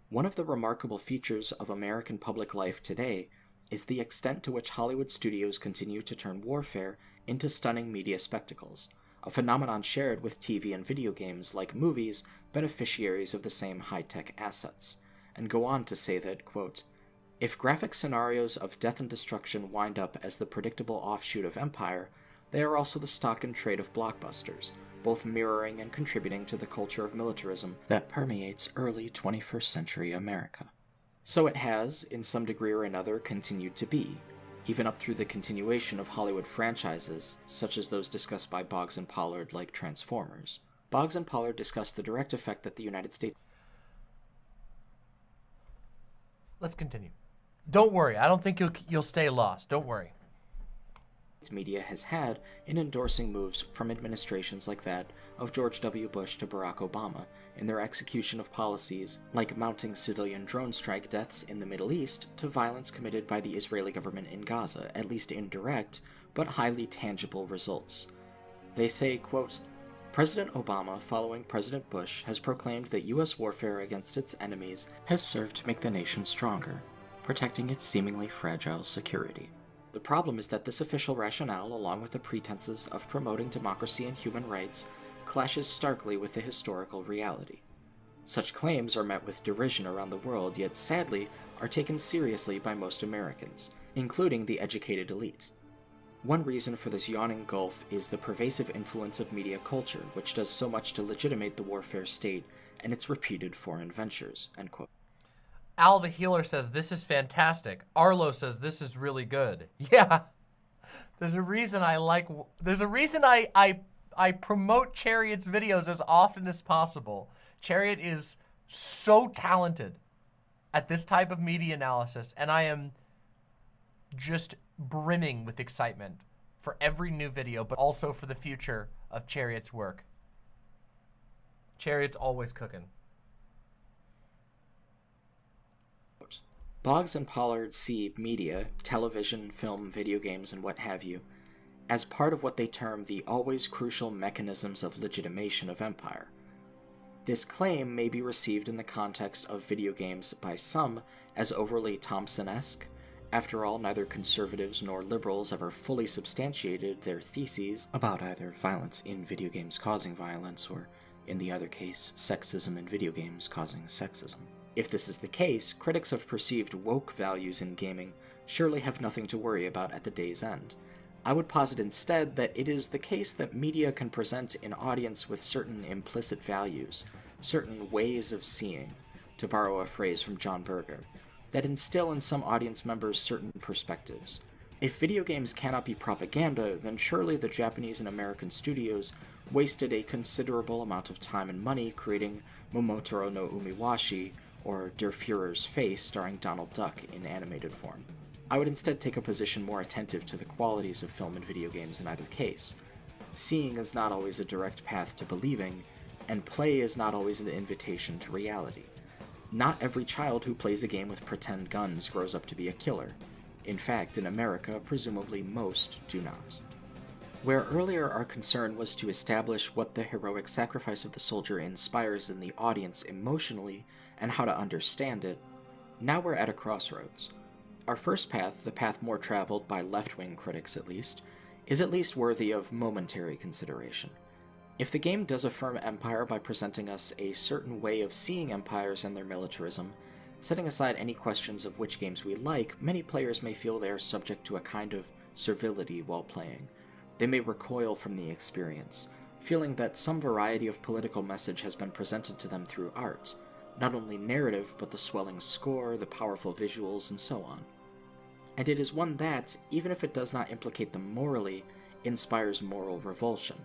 one of the remarkable features of American public life today is the extent to which Hollywood studios continue to turn warfare into stunning media spectacles, a phenomenon shared with TV and video games like movies, beneficiaries of the same high-tech assets, and go on to say that, quote, if graphic scenarios of death and destruction wind up as the predictable offshoot of Empire, they are also the stock and trade of blockbusters, both mirroring and contributing to the culture of militarism that permeates early 21st century America. So it has, in some degree or another, continued to be, even up through the continuation of Hollywood franchises, such as those discussed by Boggs and Pollard like Transformers. Boggs and Pollard discuss the direct effect that the United States... Let's continue. Don't worry, I don't think you'll stay lost. Don't worry. Media has had in endorsing moves from administrations like that of George W. Bush to Barack Obama in their execution of policies like mounting civilian drone strike deaths in the Middle East to violence committed by the Israeli government in Gaza, at least indirect, but highly tangible results. They say, quote, President Obama, following President Bush, has proclaimed that U.S. warfare against its enemies has served to make the nation stronger, protecting its seemingly fragile security. The problem is that this official rationale, along with the pretenses of promoting democracy and human rights, clashes starkly with the historical reality. Such claims are met with derision around the world, yet sadly are taken seriously by most Americans, including the educated elite. One reason for this yawning gulf is the pervasive influence of media culture, which does so much to legitimate the warfare state and its repeated foreign ventures, end quote. Al the Healer says, this is fantastic. Arlo says, this is really good. Yeah. There's a reason I promote Chariot's videos as often as possible. Chariot is so talented at this type of media analysis, and I am just brimming with excitement for every new video, but also for the future of Chariot's work. Chariot's always cooking. Boggs and Pollard see media, television, film, video games, and what have you, as part of what they term the always crucial mechanisms of legitimation of empire. This claim may be received in the context of video games by some as overly Thompson-esque. After all, neither conservatives nor liberals ever fully substantiated their theses about either violence in video games causing violence, or, in the other case, sexism in video games causing sexism. If this is the case, critics of perceived woke values in gaming surely have nothing to worry about at the day's end. I would posit instead that it is the case that media can present an audience with certain implicit values, certain ways of seeing, to borrow a phrase from John Berger, that instill in some audience members certain perspectives. If video games cannot be propaganda, then surely the Japanese and American studios wasted a considerable amount of time and money creating Momotaro no Umiwashi, or Der Fuhrer's Face starring Donald Duck in animated form. I would instead take a position more attentive to the qualities of film and video games in either case. Seeing is not always a direct path to believing, and play is not always an invitation to reality. Not every child who plays a game with pretend guns grows up to be a killer. In fact, in America, presumably most do not. Where earlier our concern was to establish what the heroic sacrifice of the soldier inspires in the audience emotionally and how to understand it, now we're at a crossroads. Our first path, the path more traveled by left-wing critics at least, is at least worthy of momentary consideration. If the game does affirm empire by presenting us a certain way of seeing empires and their militarism, setting aside any questions of which games we like, many players may feel they are subject to a kind of servility while playing. They may recoil from the experience, feeling that some variety of political message has been presented to them through art, not only narrative, but the swelling score, the powerful visuals, and so on. And it is one that, even if it does not implicate them morally, inspires moral revulsion.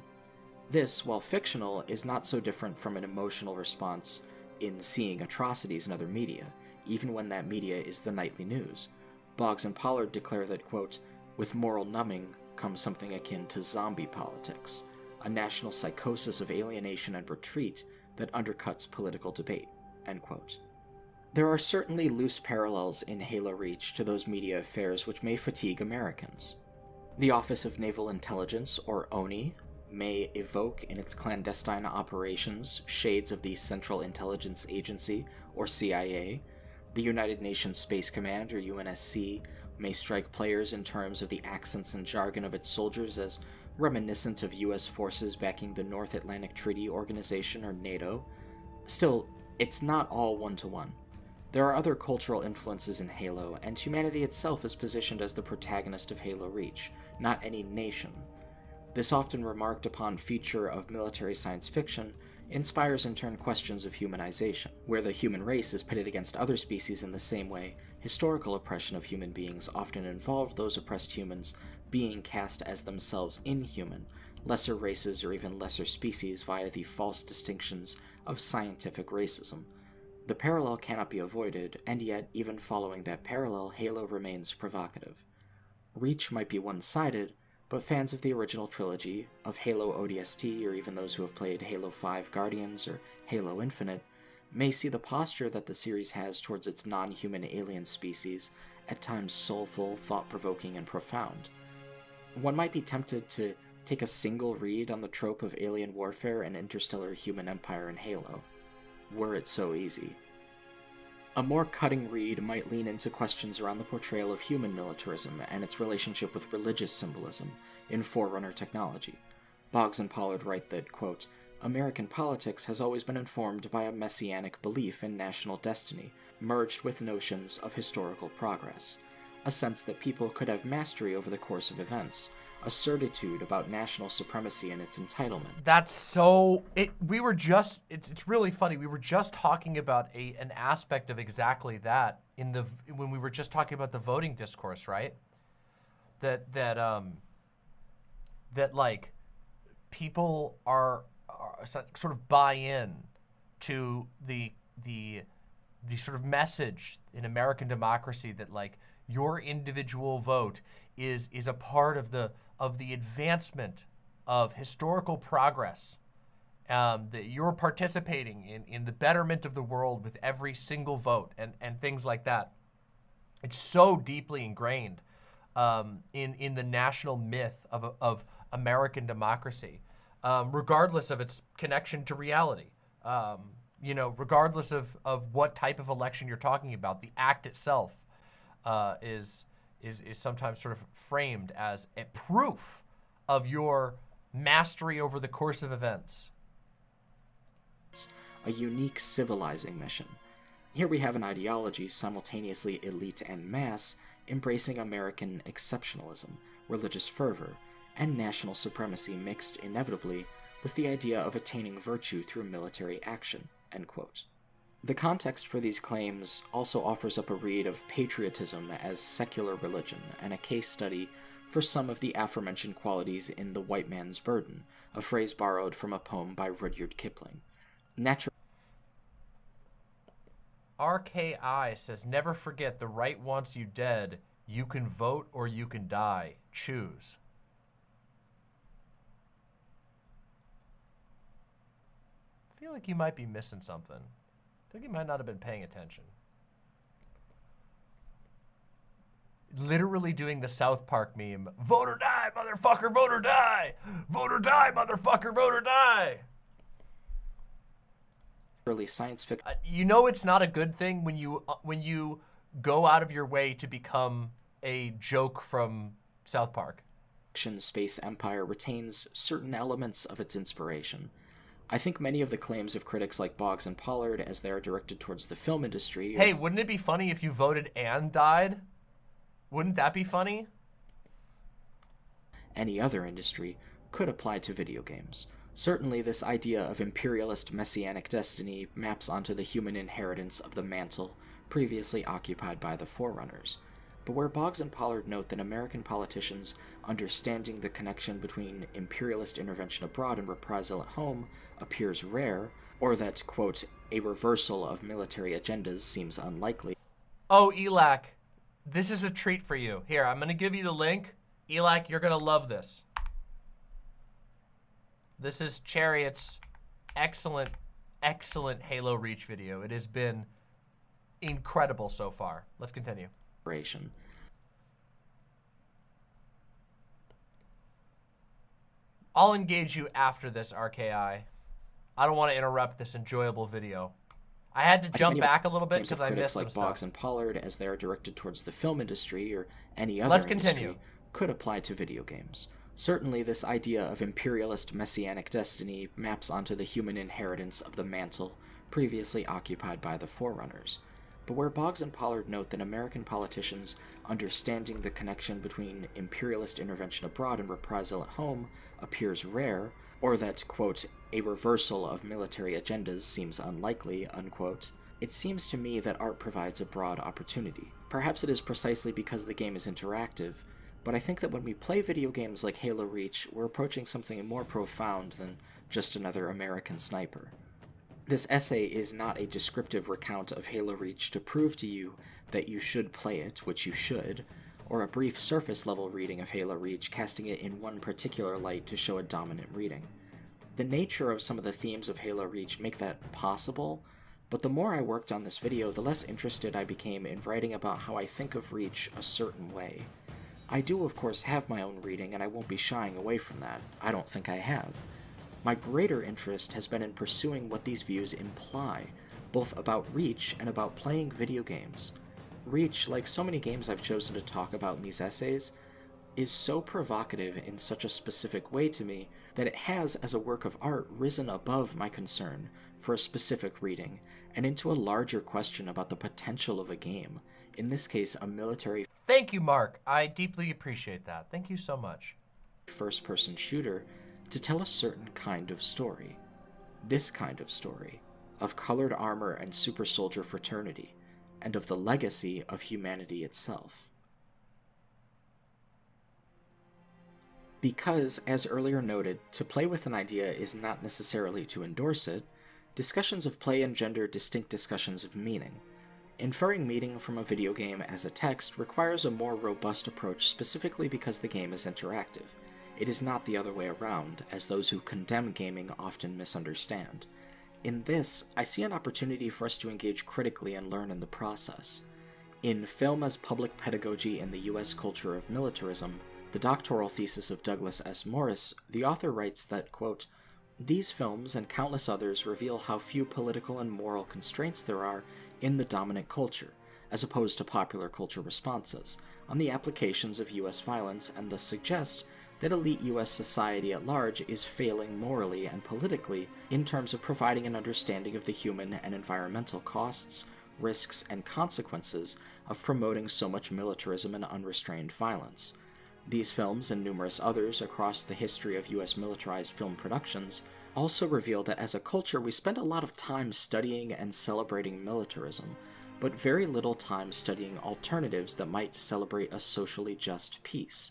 This, while fictional, is not so different from an emotional response in seeing atrocities in other media, even when that media is the nightly news. Boggs and Pollard declare that, quote, with moral numbing comes something akin to zombie politics, a national psychosis of alienation and retreat that undercuts political debate, end quote. There are certainly loose parallels in Halo Reach to those media affairs which may fatigue Americans. The Office of Naval Intelligence, or ONI, may evoke in its clandestine operations shades of the Central Intelligence Agency, or CIA. The United Nations Space Command, or UNSC, may strike players in terms of the accents and jargon of its soldiers as reminiscent of US forces backing the North Atlantic Treaty Organization, or NATO. Still, it's not all one-to-one. There are other cultural influences in Halo, and humanity itself is positioned as the protagonist of Halo Reach, not any nation. This often remarked upon feature of military science fiction inspires in turn questions of humanization. Where the human race is pitted against other species in the same way, historical oppression of human beings often involved those oppressed humans being cast as themselves inhuman, lesser races or even lesser species via the false distinctions of scientific racism. The parallel cannot be avoided, and yet, even following that parallel, Halo remains provocative. Reach might be one-sided, but fans of the original trilogy, of Halo ODST, or even those who have played Halo 5 Guardians or Halo Infinite, may see the posture that the series has towards its non-human alien species, at times soulful, thought-provoking, and profound. One might be tempted to take a single read on the trope of alien warfare and interstellar human empire in Halo. Were it so easy. A more cutting read might lean into questions around the portrayal of human militarism and its relationship with religious symbolism in Forerunner technology. Boggs and Pollard write that, quote, American politics has always been informed by a messianic belief in national destiny, merged with notions of historical progress, a sense that people could have mastery over the course of events, a certitude about national supremacy and its entitlement. That's so... It's really funny. We were just talking about an aspect of exactly that when we were just talking about the voting discourse, right? That like people are sort of buy in to the sort of message in American democracy that like your individual vote is a part of the advancement of historical progress, that you're participating in the betterment of the world with every single vote and things like that. It's so deeply ingrained in the national myth of American democracy, regardless of its connection to reality. You know, regardless of what type of election you're talking about, the act itself is sometimes sort of framed as a proof of your mastery over the course of events. A unique civilizing mission. Here we have an ideology simultaneously elite and mass, embracing American exceptionalism, religious fervor, and national supremacy mixed inevitably with the idea of attaining virtue through military action, end quote. The context for these claims also offers up a read of patriotism as secular religion and a case study for some of the aforementioned qualities in The White Man's Burden, a phrase borrowed from a poem by Rudyard Kipling. RKI says, never forget the right wants you dead. You can vote or you can die. Choose. I feel like you might be missing something. I think you might not have been paying attention. Literally doing the South Park meme. Vote or die, motherfucker, vote or die. Vote or die, motherfucker, vote or die. Early science fiction. You know it's not a good thing when you go out of your way to become a joke from South Park. Space Empire retains certain elements of its inspiration. I think many of the claims of critics like Boggs and Pollard, as they are directed towards the film industry... Hey, wouldn't it be funny if you voted and died? Wouldn't that be funny? Any other industry could apply to video games. Certainly this idea of imperialist messianic destiny maps onto the human inheritance of the mantle previously occupied by the Forerunners. But where Boggs and Pollard note that American politicians understanding the connection between imperialist intervention abroad and reprisal at home appears rare, or that, quote, a reversal of military agendas seems unlikely. Oh, Elac, this is a treat for you. Here, I'm going to give you the link. Elac, you're going to love this. This is Chariot's excellent, excellent Halo Reach video. It has been incredible so far. Let's continue. I'll engage you after this, RKI. I don't want to interrupt this enjoyable video. I had to jump back a little bit because I missed some stuff. Boggs and Pollard, as they are directed towards the film industry or any other industry, could apply to video games. Certainly this idea of imperialist messianic destiny maps onto the human inheritance of the mantle previously occupied by the Forerunners. But where Boggs and Pollard note that American politicians understanding the connection between imperialist intervention abroad and reprisal at home appears rare, or that, quote, a reversal of military agendas seems unlikely, unquote, it seems to me that art provides a broad opportunity. Perhaps it is precisely because the game is interactive, but I think that when we play video games like Halo Reach, we're approaching something more profound than just another American sniper. This essay is not a descriptive recount of Halo Reach to prove to you that you should play it, which you should, or a brief surface-level reading of Halo Reach casting it in one particular light to show a dominant reading. The nature of some of the themes of Halo Reach make that possible, but the more I worked on this video, the less interested I became in writing about how I think of Reach a certain way. I do, of course, have my own reading, and I won't be shying away from that. I don't think I have. My greater interest has been in pursuing what these views imply, both about Reach and about playing video games. Reach, like so many games I've chosen to talk about in these essays, is so provocative in such a specific way to me that it has, as a work of art, risen above my concern for a specific reading, and into a larger question about the potential of a game, in this case a military... Thank you, Mark. I deeply appreciate that. Thank you so much. ...first-person shooter to tell a certain kind of story. This kind of story, of colored armor and super soldier fraternity, and of the legacy of humanity itself. Because, as earlier noted, to play with an idea is not necessarily to endorse it, discussions of play engender distinct discussions of meaning. Inferring meaning from a video game as a text requires a more robust approach specifically because the game is interactive. It is not the other way around, as those who condemn gaming often misunderstand. In this, I see an opportunity for us to engage critically and learn in the process. In Film as Public Pedagogy in the U.S. Culture of Militarism, the doctoral thesis of Douglas S. Morris, the author writes that, quote, These films and countless others reveal how few political and moral constraints there are in the dominant culture, as opposed to popular culture responses, on the applications of US violence, and thus suggest that elite US society at large is failing morally and politically in terms of providing an understanding of the human and environmental costs, risks, and consequences of promoting so much militarism and unrestrained violence. These films, and numerous others across the history of US militarized film productions, also reveal that as a culture we spend a lot of time studying and celebrating militarism, but very little time studying alternatives that might celebrate a socially just peace.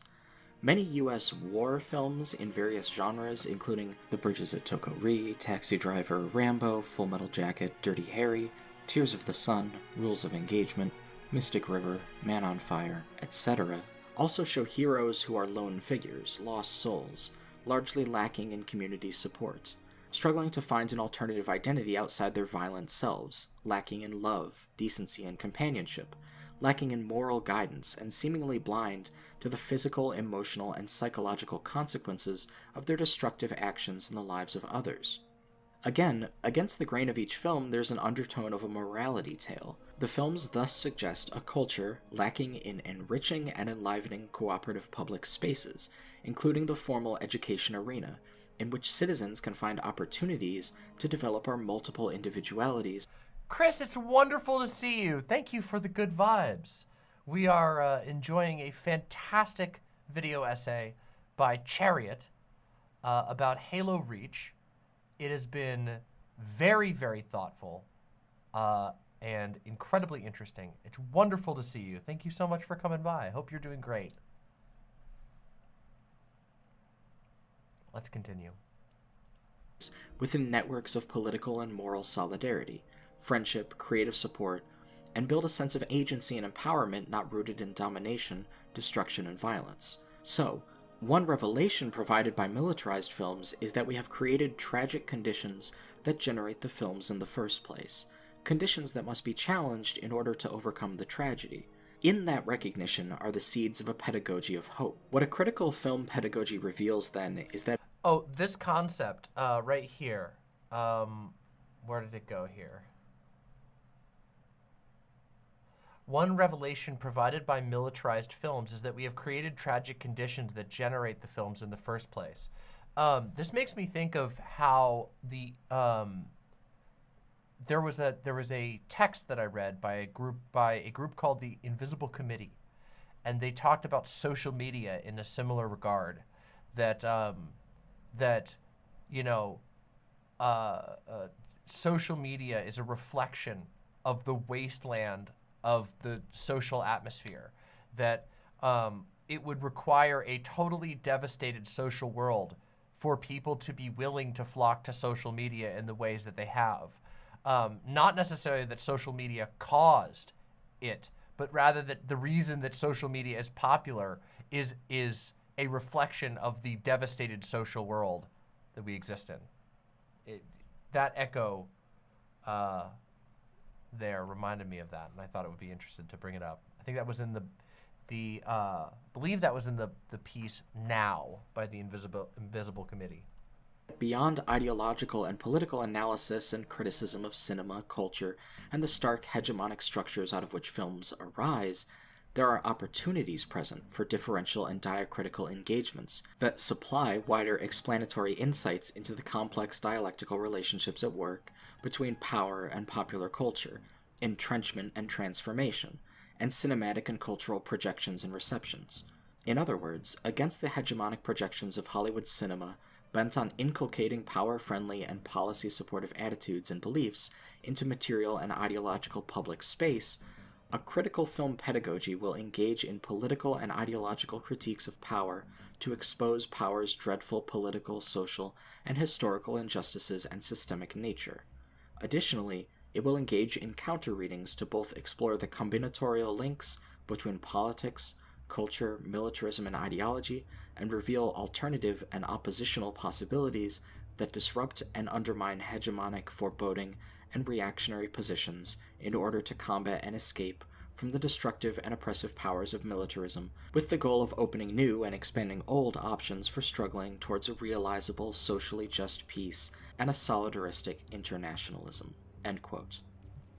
Many US war films in various genres, including The Bridges at Toko-Ri, Taxi Driver, Rambo, Full Metal Jacket, Dirty Harry, Tears of the Sun, Rules of Engagement, Mystic River, Man on Fire, etc., also show heroes who are lone figures, lost souls, largely lacking in community support, struggling to find an alternative identity outside their violent selves, lacking in love, decency, and companionship, lacking in moral guidance, and seemingly blind to the physical, emotional, and psychological consequences of their destructive actions in the lives of others. Again, against the grain of each film, there's an undertone of a morality tale. The films thus suggest a culture lacking in enriching and enlivening cooperative public spaces, including the formal education arena, in which citizens can find opportunities to develop our multiple individualities. Chris, it's wonderful to see you. Thank you for the good vibes. We are enjoying a fantastic video essay by Chariot about Halo Reach. It has been very, very thoughtful and incredibly interesting. It's wonderful to see you. Thank you so much for coming by. I hope you're doing great. Let's continue. Within networks of political and moral solidarity, friendship, creative support, and build a sense of agency and empowerment not rooted in domination, destruction, and violence. So, one revelation provided by militarized films is that we have created tragic conditions that generate the films in the first place, conditions that must be challenged in order to overcome the tragedy. In that recognition are the seeds of a pedagogy of hope. What a critical film pedagogy reveals, then, is that... Oh, this concept right here. Where did it go here? One revelation provided by militarized films is that we have created tragic conditions that generate the films in the first place. This makes me think of how the there was a text that I read by a group called the Invisible Committee, and they talked about social media in a similar regard. That social media is a reflection of the wasteland of the social atmosphere, that it would require a totally devastated social world for people to be willing to flock to social media in the ways that they have. Not necessarily that social media caused it, but rather that the reason that social media is popular is a reflection of the devastated social world that we exist in. That echo there reminded me of that, and I thought it would be interesting to bring it up. I think that was in believe that was in the piece Now by the Invisible Committee. Beyond ideological and political analysis and criticism of cinema, culture, and the stark hegemonic structures out of which films arise, there are opportunities present for differential and diacritical engagements that supply wider explanatory insights into the complex dialectical relationships at work between power and popular culture, entrenchment and transformation, and cinematic and cultural projections and receptions. In other words, against the hegemonic projections of Hollywood cinema bent on inculcating power-friendly and policy-supportive attitudes and beliefs into material and ideological public space, a critical film pedagogy will engage in political and ideological critiques of power to expose power's dreadful political, social, and historical injustices and systemic nature. Additionally, it will engage in counter-readings to both explore the combinatorial links between politics, culture, militarism, and ideology, and reveal alternative and oppositional possibilities that disrupt and undermine hegemonic, foreboding, and reactionary positions in order to combat and escape from the destructive and oppressive powers of militarism, with the goal of opening new and expanding old options for struggling towards a realizable, socially just peace and a solidaristic internationalism." End quote.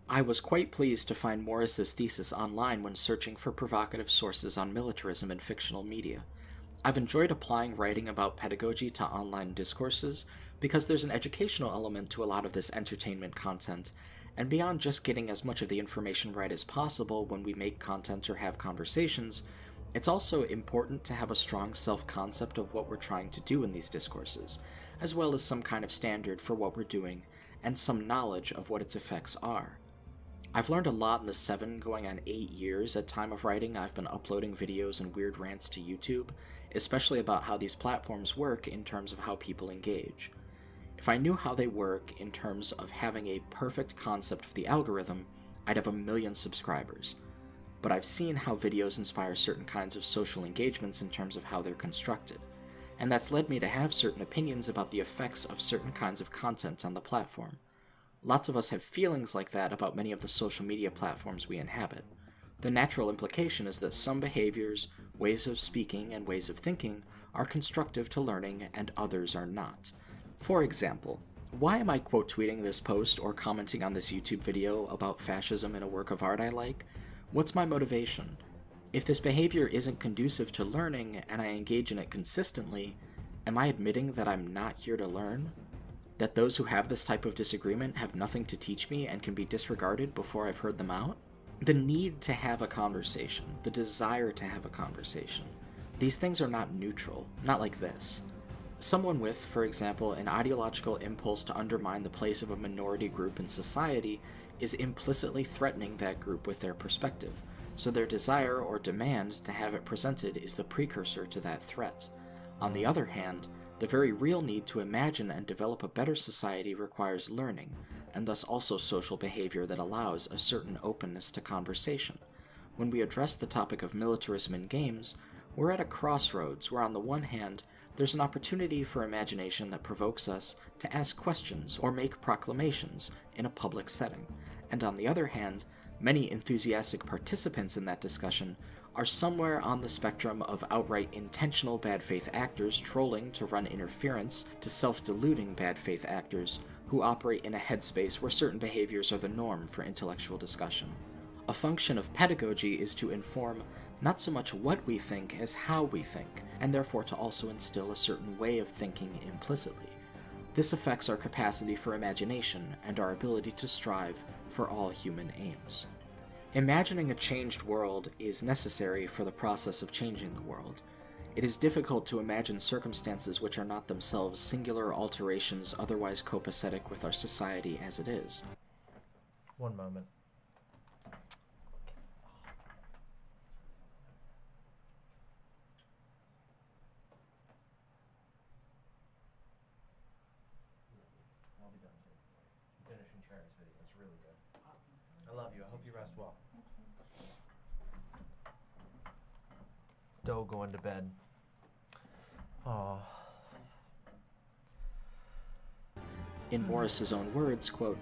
I was quite pleased to find Morris's thesis online when searching for provocative sources on militarism in fictional media. I've enjoyed applying writing about pedagogy to online discourses because there's an educational element to a lot of this entertainment content, and beyond just getting as much of the information right as possible when we make content or have conversations, it's also important to have a strong self-concept of what we're trying to do in these discourses, as well as some kind of standard for what we're doing, and some knowledge of what its effects are. I've learned a lot in the 7 going on 8 years at time of writing I've been uploading videos and weird rants to YouTube, especially about how these platforms work in terms of how people engage. If I knew how they work in terms of having a perfect concept of the algorithm, I'd have 1 million subscribers. But I've seen how videos inspire certain kinds of social engagements in terms of how they're constructed, and that's led me to have certain opinions about the effects of certain kinds of content on the platform. Lots of us have feelings like that about many of the social media platforms we inhabit. The natural implication is that some behaviors, ways of speaking, and ways of thinking are constructive to learning and others are not. For example, why am I quote tweeting this post or commenting on this YouTube video about fascism in a work of art I like? What's my motivation? If this behavior isn't conducive to learning and I engage in it consistently, am I admitting that I'm not here to learn? That those who have this type of disagreement have nothing to teach me and can be disregarded before I've heard them out? The need to have a conversation, the desire to have a conversation. These things are not neutral, not like this. Someone with, for example, an ideological impulse to undermine the place of a minority group in society is implicitly threatening that group with their perspective, so their desire or demand to have it presented is the precursor to that threat. On the other hand, the very real need to imagine and develop a better society requires learning, and thus also social behavior that allows a certain openness to conversation. When we address the topic of militarism in games, we're at a crossroads where on the one hand, there's an opportunity for imagination that provokes us to ask questions or make proclamations in a public setting, and on the other hand, many enthusiastic participants in that discussion are somewhere on the spectrum of outright intentional bad faith actors trolling to run interference to self-deluding bad faith actors who operate in a headspace where certain behaviors are the norm for intellectual discussion. A function of pedagogy is to inform not so much what we think as how we think, and therefore to also instill a certain way of thinking implicitly. This affects our capacity for imagination and our ability to strive for all human aims. Imagining a changed world is necessary for the process of changing the world. It is difficult to imagine circumstances which are not themselves singular alterations otherwise copacetic with our society as it is. One moment. I'll be done soon. Finishing Cherry's video. It's really good. I love you. I hope you rest well. Doe going to bed. Aww. In Morris's own words, quote,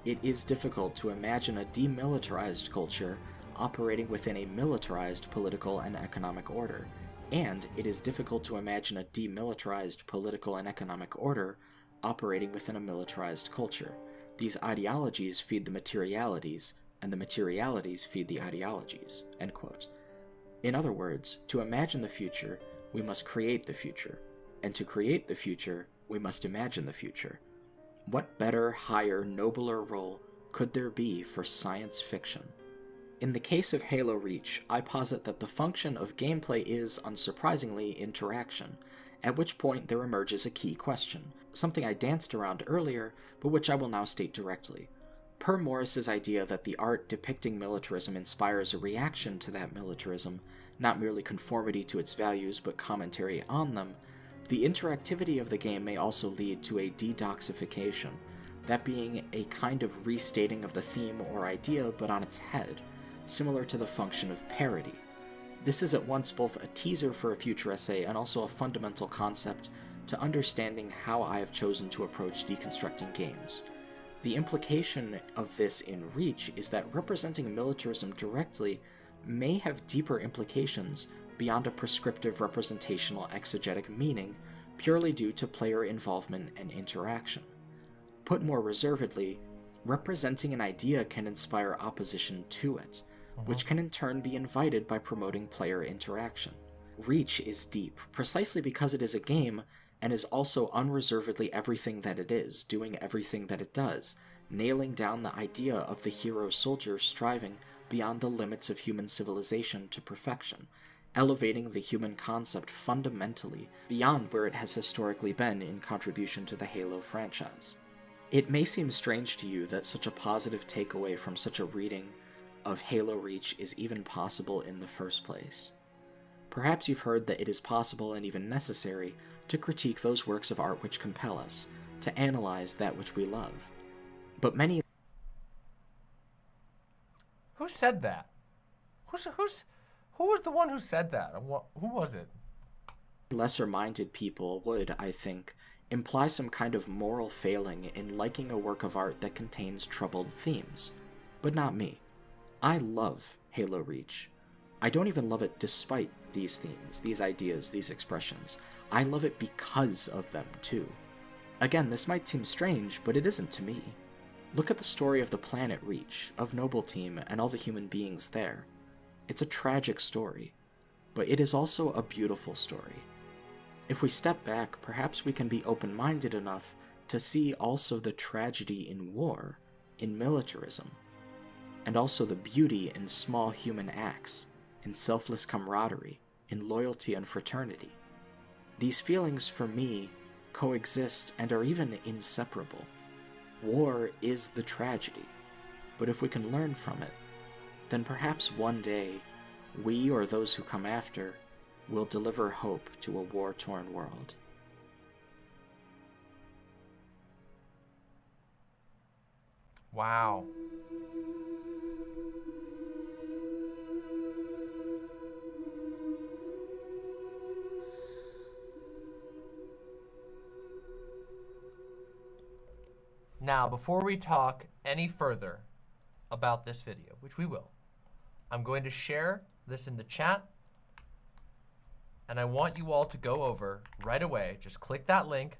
"It is difficult to imagine a demilitarized culture operating within a militarized political and economic order, and it is difficult to imagine a demilitarized political and economic order operating within a militarized culture. These ideologies feed the materialities, and the materialities feed the ideologies." End quote. In other words, to imagine the future, we must create the future, and to create the future, we must imagine the future. What better, higher, nobler role could there be for science fiction? In the case of Halo Reach, I posit that the function of gameplay is, unsurprisingly, interaction, at which point there emerges a key question, something I danced around earlier, but which I will now state directly. Per Morris's idea that the art depicting militarism inspires a reaction to that militarism, not merely conformity to its values but commentary on them, the interactivity of the game may also lead to a de-doxification, that being a kind of restating of the theme or idea but on its head, similar to the function of parody. This is at once both a teaser for a future essay and also a fundamental concept to understanding how I have chosen to approach deconstructing games. The implication of this in Reach is that representing militarism directly may have deeper implications beyond a prescriptive representational exegetic meaning purely due to player involvement and interaction. Put more reservedly, representing an idea can inspire opposition to it, which can in turn be invited by promoting player interaction. Reach is deep, precisely because it is a game and is also unreservedly everything that it is, doing everything that it does, nailing down the idea of the hero-soldier striving beyond the limits of human civilization to perfection, elevating the human concept fundamentally beyond where it has historically been in contribution to the Halo franchise. It may seem strange to you that such a positive takeaway from such a reading of Halo Reach is even possible in the first place. Perhaps you've heard that it is possible and even necessary to critique those works of art which compel us, to analyze that which we love. But many... Who said that? Who was the one who said that? Who was it? lesser-minded people would, I think, imply some kind of moral failing in liking a work of art that contains troubled themes. But not me. I love Halo Reach. I don't even love it despite these themes, these ideas, these expressions. I love it because of them, too. Again, this might seem strange, but it isn't to me. Look at the story of the planet Reach, of Noble Team, and all the human beings there. It's a tragic story, but it is also a beautiful story. If we step back, perhaps we can be open-minded enough to see also the tragedy in war, in militarism, and also the beauty in small human acts, in selfless camaraderie, in loyalty and fraternity. These feelings, for me, coexist and are even inseparable. War is the tragedy, but if we can learn from it, then perhaps one day, we or those who come after will deliver hope to a war-torn world. Wow. Now, before we talk any further about this video, which we will, I'm going to share this in the chat, and I want you all to go over right away. Just click that link.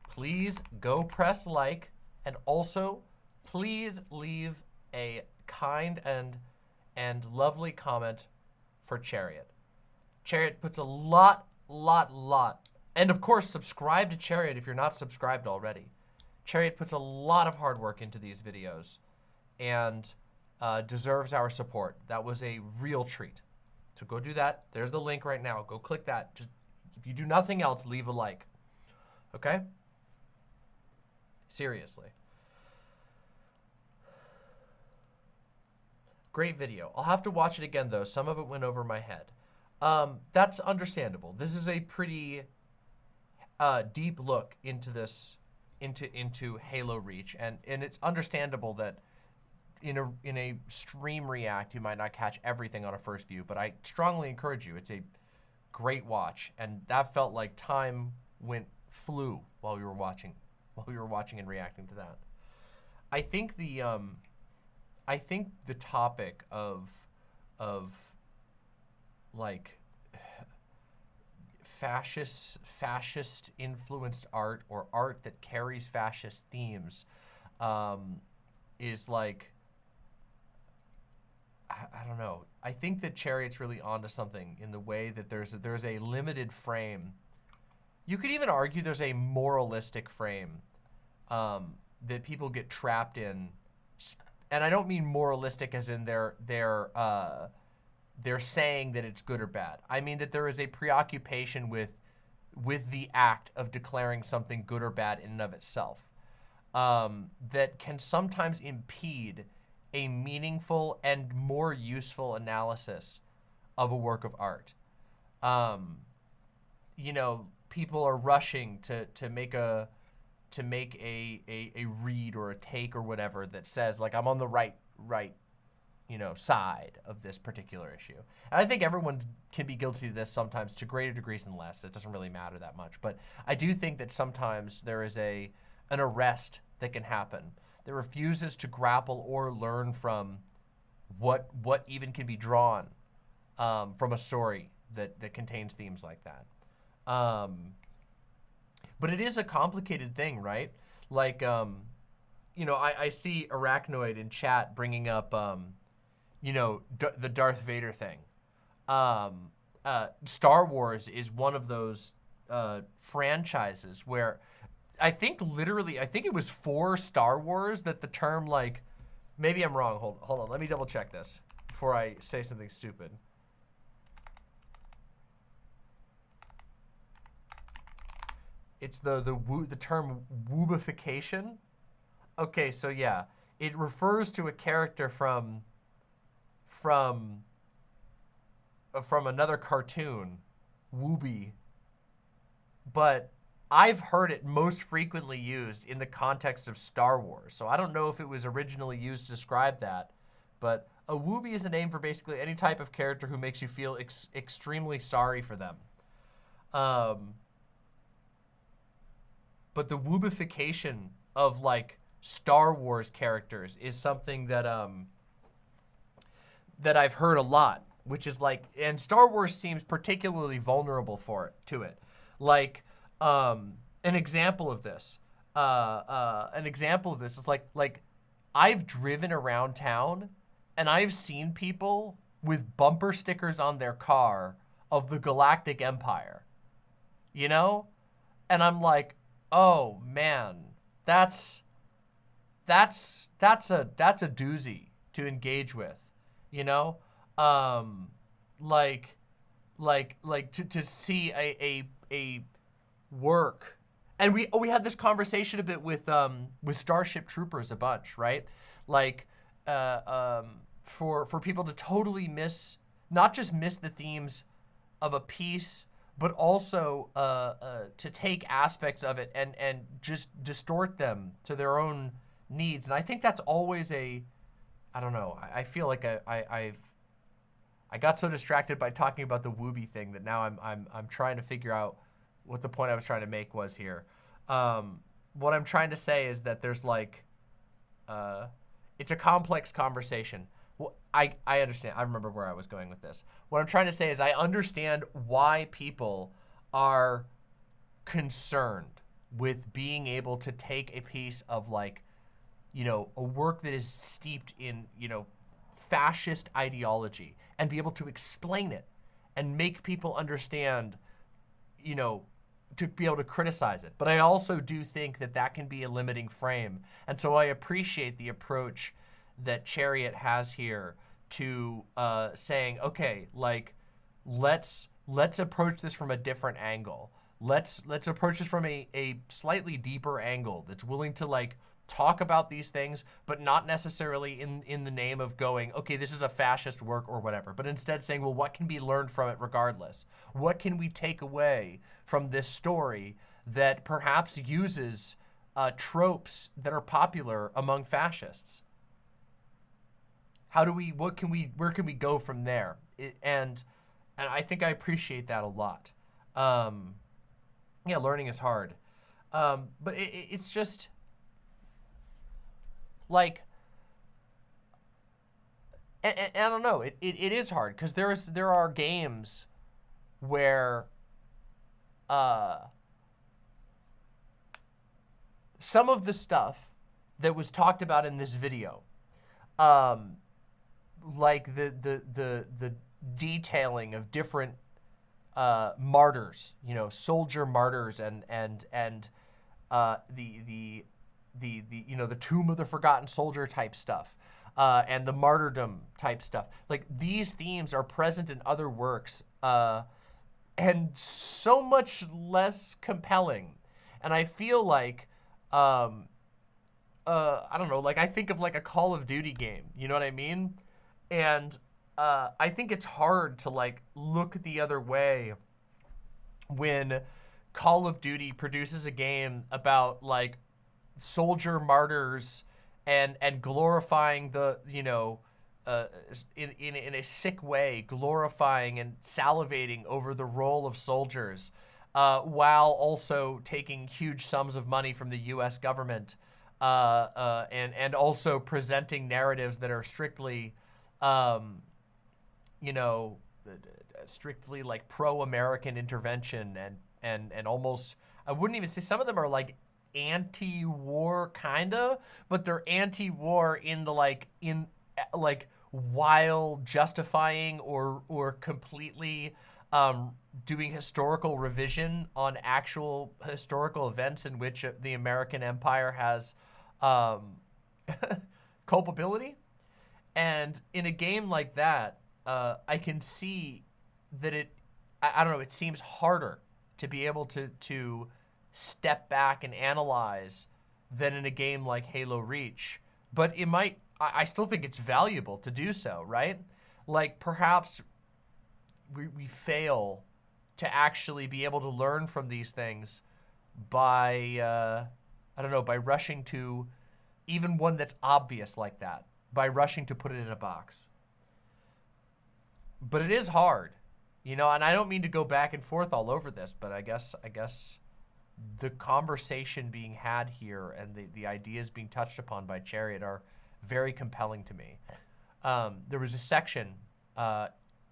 Please go press like, and also please leave a kind and lovely comment for Chariot. Chariot puts a lot, and of course subscribe to Chariot if you're not subscribed already. Chariot puts a lot of hard work into these videos and deserves our support. That was a real treat. So go do that. There's the link right now. Go click that. Just, if you do nothing else, leave a like. Okay? Seriously. Great video. I'll have to watch it again, though. Some of it went over my head. That's understandable. This is a pretty deep look into this, into Halo Reach, and it's understandable that in a stream react you might not catch everything on a first view, but I strongly encourage you. It's a great watch, and that felt like time flew while we were watching and reacting to that. I think the topic of like fascist influenced art, or art that carries fascist themes, is like, I don't know. I think that Chariot's really onto something in the way that there's a limited frame. You could even argue there's a moralistic frame that people get trapped in, and I don't mean moralistic as in they're saying that it's good or bad. I mean that there is a preoccupation with the act of declaring something good or bad in and of itself, that can sometimes impede a meaningful and more useful analysis of a work of art. You know, people are rushing to make a read or a take or whatever that says, like, I'm on the right side of this particular issue. And I think everyone can be guilty of this sometimes, to greater degrees than less. It doesn't really matter that much. But I do think that sometimes there is an arrest that can happen. that refuses to grapple or learn from what even can be drawn from a story that contains themes like that. But it is a complicated thing, right? Like, you know, I see Arachnoid in chat bringing up, you know, the Darth Vader thing. Star Wars is one of those franchises where I think it was for Star Wars that the term, like, maybe I'm wrong. Hold on. Let me double check this before I say something stupid. It's the term woobification. Okay, so yeah, it refers to a character from another cartoon, Wooby. But I've heard it most frequently used in the context of Star Wars. So I don't know if it was originally used to describe that, but a Wooby is a name for basically any type of character who makes you feel extremely sorry for them. But the woobification of, like, Star Wars characters is something that that I've heard a lot, which is like, and Star Wars seems particularly vulnerable to it. Like, an example of this is like I've driven around town and I've seen people with bumper stickers on their car of the Galactic Empire, you know? And I'm like, oh man, that's a doozy to engage with, you know? Like to see a work, and we had this conversation a bit with Starship Troopers a bunch, right? Like, for people to totally not just miss the themes of a piece, but also to take aspects of it and just distort them to their own needs. And I think that's always I don't know, I feel like I got so distracted by talking about the Wooby thing that now I'm trying to figure out what the point I was trying to make was here. What I'm trying to say is that there's like, it's a complex conversation. Well, I understand. I remember where I was going with this. What I'm trying to say is I understand why people are concerned with being able to take a piece of, like, you know, a work that is steeped in, you know, fascist ideology and be able to explain it and make people understand, you know, to be able to criticize it. But I also do think that that can be a limiting frame. And so I appreciate the approach that Chariot has here to saying, okay, like, let's approach this from a different angle. Let's approach this from a slightly deeper angle that's willing to, like, talk about these things, but not necessarily in the name of going, okay, this is a fascist work or whatever, but instead saying, well, what can be learned from it regardless? What can we take away from this story that perhaps uses tropes that are popular among fascists? Where can we go from there? And I think I appreciate that a lot. Yeah, learning is hard. But it's just like, and I don't know, it is hard because there are games where some of the stuff that was talked about in this video, like the detailing of different martyrs, you know, soldier martyrs, and the you know, the Tomb of the Forgotten Soldier type stuff, and the martyrdom type stuff. Like, these themes are present in other works, and so much less compelling. And I feel like, I don't know, like, I think of like a Call of Duty game, you know what I mean? And I think it's hard to, like, look the other way when Call of Duty produces a game about, like, soldier martyrs and glorifying the, you know, in a sick way, glorifying and salivating over the role of soldiers, while also taking huge sums of money from the U.S. government and also presenting narratives that are strictly, you know, strictly like pro-American intervention and almost, I wouldn't even say, some of them are like anti-war kinda, but they're anti-war in the like while justifying or completely doing historical revision on actual historical events in which the American empire has culpability. And in a game like that, I can see that I don't know, it seems harder to be able to step back and analyze than in a game like Halo Reach. But it might, I still think it's valuable to do so, right? Like perhaps we fail to actually be able to learn from these things by, I don't know, by rushing to even one that's obvious like that, by rushing to put it in a box. But it is hard, you know, and I don't mean to go back and forth all over this, but I guess the conversation being had here and the ideas being touched upon by Chariot are very compelling to me. There was a section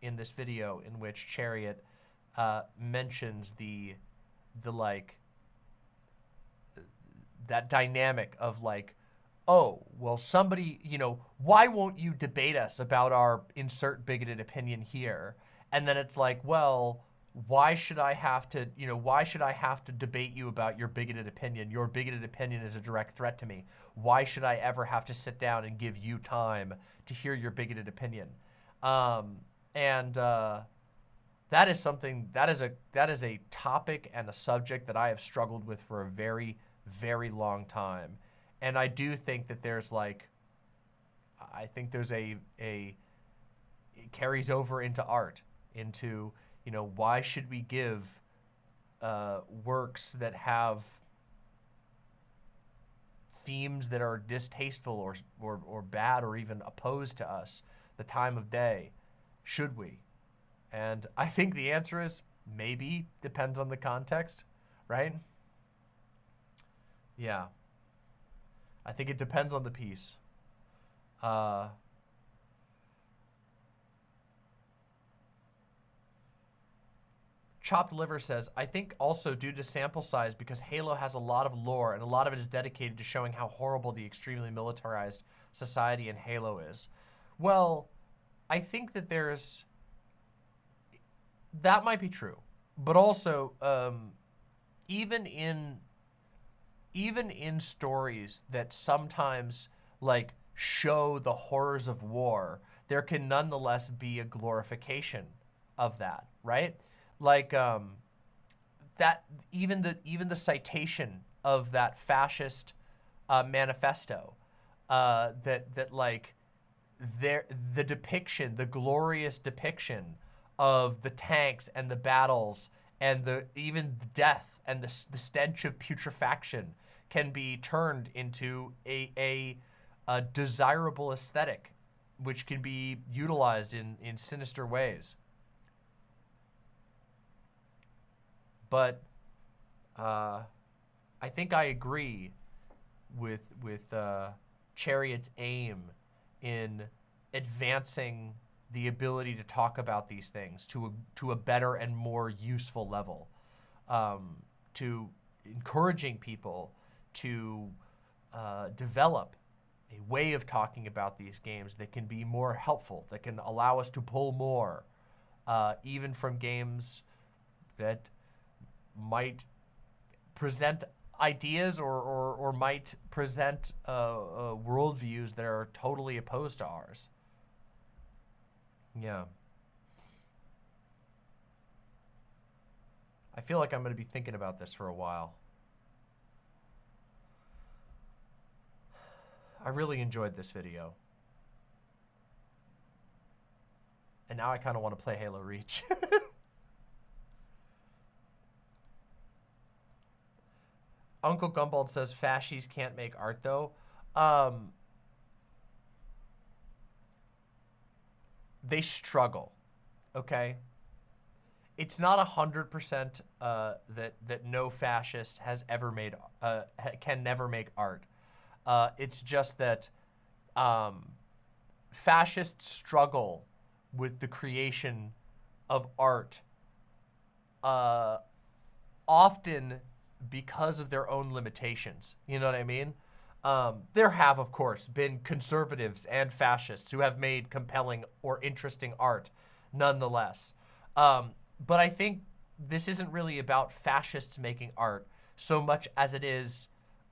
in this video in which Chariot mentions the like that dynamic of like, oh, well, somebody, you know, why won't you debate us about our insert bigoted opinion here? And then it's like, well, why should I have to, you know, why should I have to debate you about your bigoted opinion? Your bigoted opinion is a direct threat to me. Why should I ever have to sit down and give you time to hear your bigoted opinion? That is something, that is a topic and a subject that I have struggled with for a very, very long time. And I do think that there's like, I think there's it carries over into art, into, you know, why should we give works that have themes that are distasteful or bad or even opposed to us the time of day? Should we? And I think the answer is maybe, depends on the context, right? Yeah. I think it depends on the piece. Chopped Liver says, I think also due to sample size, because Halo has a lot of lore and a lot of it is dedicated to showing how horrible the extremely militarized society in Halo is. Well, I think that that might be true, but also even in stories that sometimes like show the horrors of war, there can nonetheless be a glorification of that, right? Like that even the citation of that fascist manifesto, that like the depiction, the glorious depiction of the tanks and the battles and even the death and the stench of putrefaction can be turned into a desirable aesthetic, which can be utilized in sinister ways. But I think I agree with Chariot's aim in advancing the ability to talk about these things to a better and more useful level, to encouraging people to develop a way of talking about these games that can be more helpful, that can allow us to pull more, even from games that might present ideas or might present worldviews that are totally opposed to ours. Yeah. I feel like I'm going to be thinking about this for a while. I really enjoyed this video. And now I kind of want to play Halo Reach. Uncle Gumbald says fascies can't make art though. They struggle, okay? It's not 100% that no fascist has ever made can never make art. It's just that fascists struggle with the creation of art often because of their own limitations. You know what I mean? There have, of course, been conservatives and fascists who have made compelling or interesting art nonetheless. But I think this isn't really about fascists making art so much as it is,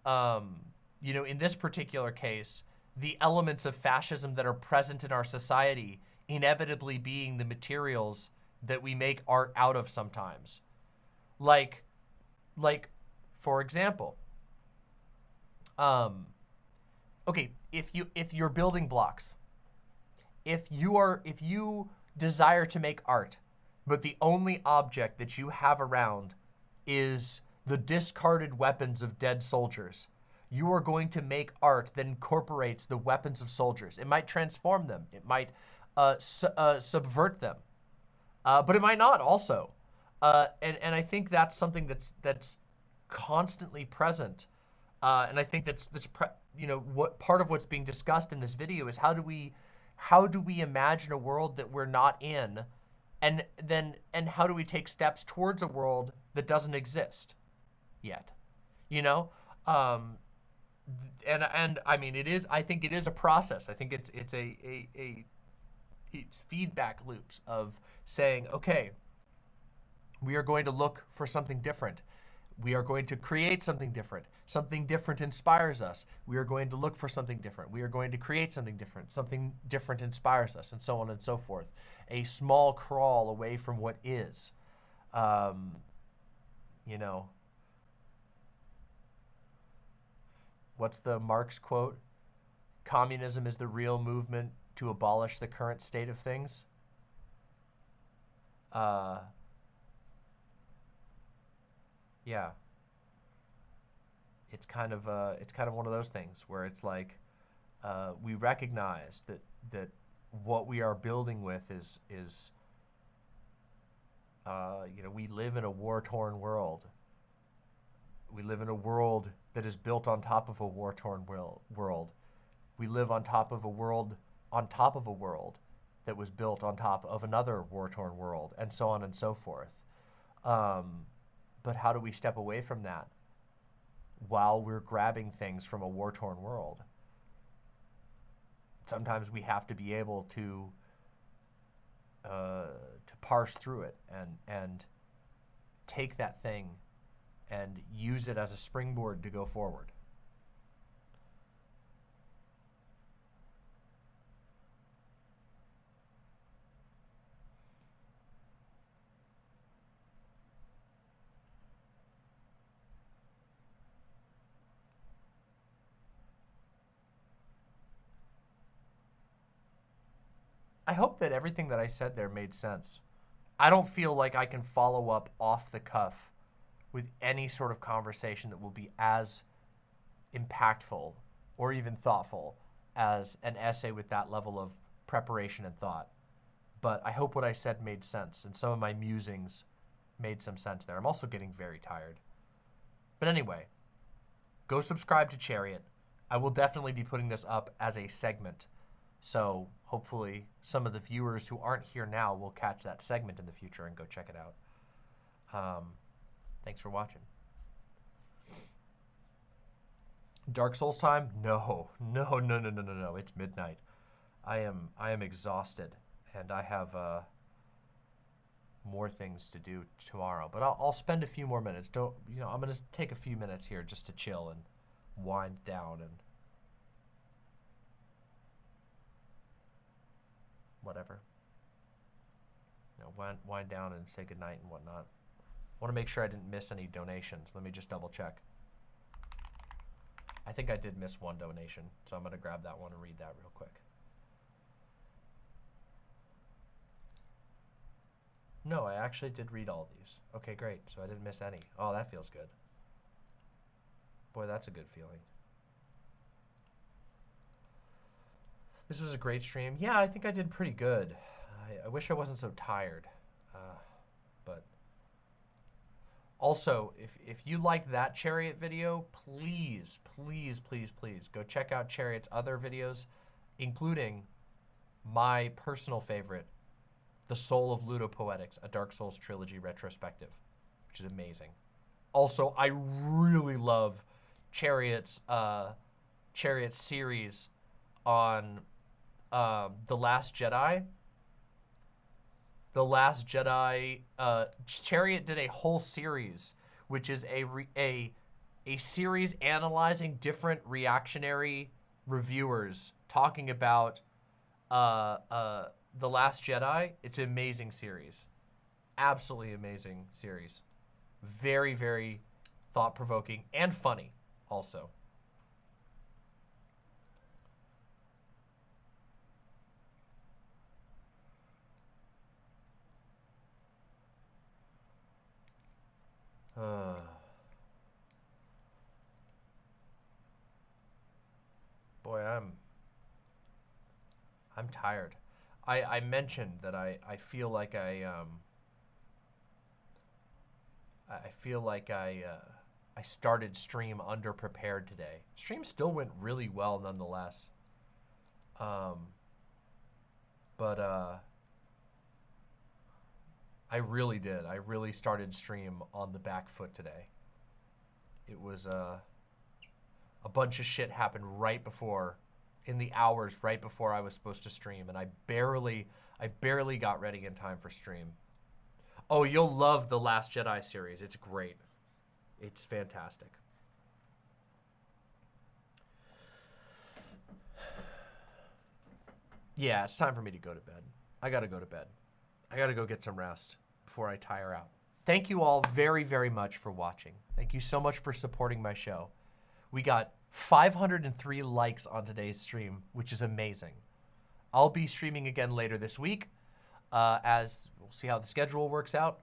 you know, in this particular case, the elements of fascism that are present in our society inevitably being the materials that we make art out of sometimes. Like, for example, okay, if you're building blocks, if you desire to make art, but the only object that you have around is the discarded weapons of dead soldiers, you are going to make art that incorporates the weapons of soldiers. It might transform them. It might subvert them, but it might not also. And I think that's something that's constantly present. And I think you know, what part of what's being discussed in this video is how do we imagine a world that we're not in, and how do we take steps towards a world that doesn't exist yet, you know? And I mean, I think it is a process. I think it's feedback loops of saying, okay, we are going to look for something different. We are going to create something different. Something different inspires us. We are going to look for something different. We are going to create something different. Something different inspires us, and so on and so forth. A small crawl away from what is. You know, what's the Marx quote? Communism is the real movement to abolish the current state of things. Yeah. It's kind of one of those things where it's like we recognize that what we are building with is you know, we live in a war-torn world. We live in a world that is built on top of a war-torn world. We live on top of a world that was built on top of another war-torn world, and so on and so forth. But how do we step away from that while we're grabbing things from a war-torn world? Sometimes we have to be able to parse through it and take that thing and use it as a springboard to go forward. I hope that everything that I said there made sense. I don't feel like I can follow up off the cuff with any sort of conversation that will be as impactful or even thoughtful as an essay with that level of preparation and thought. But I hope what I said made sense, and some of my musings made some sense there. I'm also getting very tired. But anyway, go subscribe to Chariot. I will definitely be putting this up as a segment. So hopefully some of the viewers who aren't here now will catch that segment in the future and go check it out. Thanks for watching. Dark Souls time? No. It's midnight. I am exhausted, and I have more things to do tomorrow. But I'll spend a few more minutes. I'm gonna take a few minutes here just to chill and wind down and whatever. Wind down and say goodnight and whatnot. I want to make sure I didn't miss any donations. Let me just double check. I think I did miss one donation, so I'm going to grab that one and read that real quick. No, I actually did read all of these. Okay, great. So I didn't miss any. Oh, that feels good. Boy, that's a good feeling. This was a great stream. Yeah, I think I did pretty good. I wish I wasn't so tired. But Also, if you liked that Chariot video, please, please, please, please go check out Chariot's other videos, including my personal favorite, The Soul of Ludopoetics, a Dark Souls trilogy retrospective, which is amazing. Also, I really love Chariot's series on The Last Jedi. The Last Jedi, Chariot did a whole series, which is a series analyzing different reactionary reviewers talking about The Last Jedi. It's an amazing series. Absolutely amazing series. Very, very thought-provoking and funny also. Boy, I'm tired. I mentioned that I feel like I feel like I started stream underprepared today. Stream still went really well nonetheless. But I really did. I really started stream on the back foot today. It was a bunch of shit happened right before, in the hours right before I was supposed to stream, and I barely got ready in time for stream. Oh, you'll love the Last Jedi series. It's great. It's fantastic. Yeah, it's time for me to go to bed. I gotta go to bed. I gotta go get some rest before I tire out. Thank you all very, very much for watching. Thank you so much for supporting my show. We got 503 likes on today's stream, which is amazing. I'll be streaming again later this week, as we'll see how the schedule works out,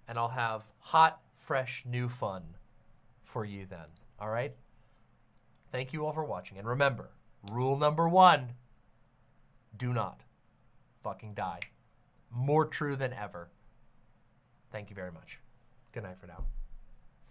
and I'll have hot, fresh, new fun for you then. All right? Thank you all for watching. And remember, rule number 1, do not fucking die. More true than ever. Thank you very much. Good night for now.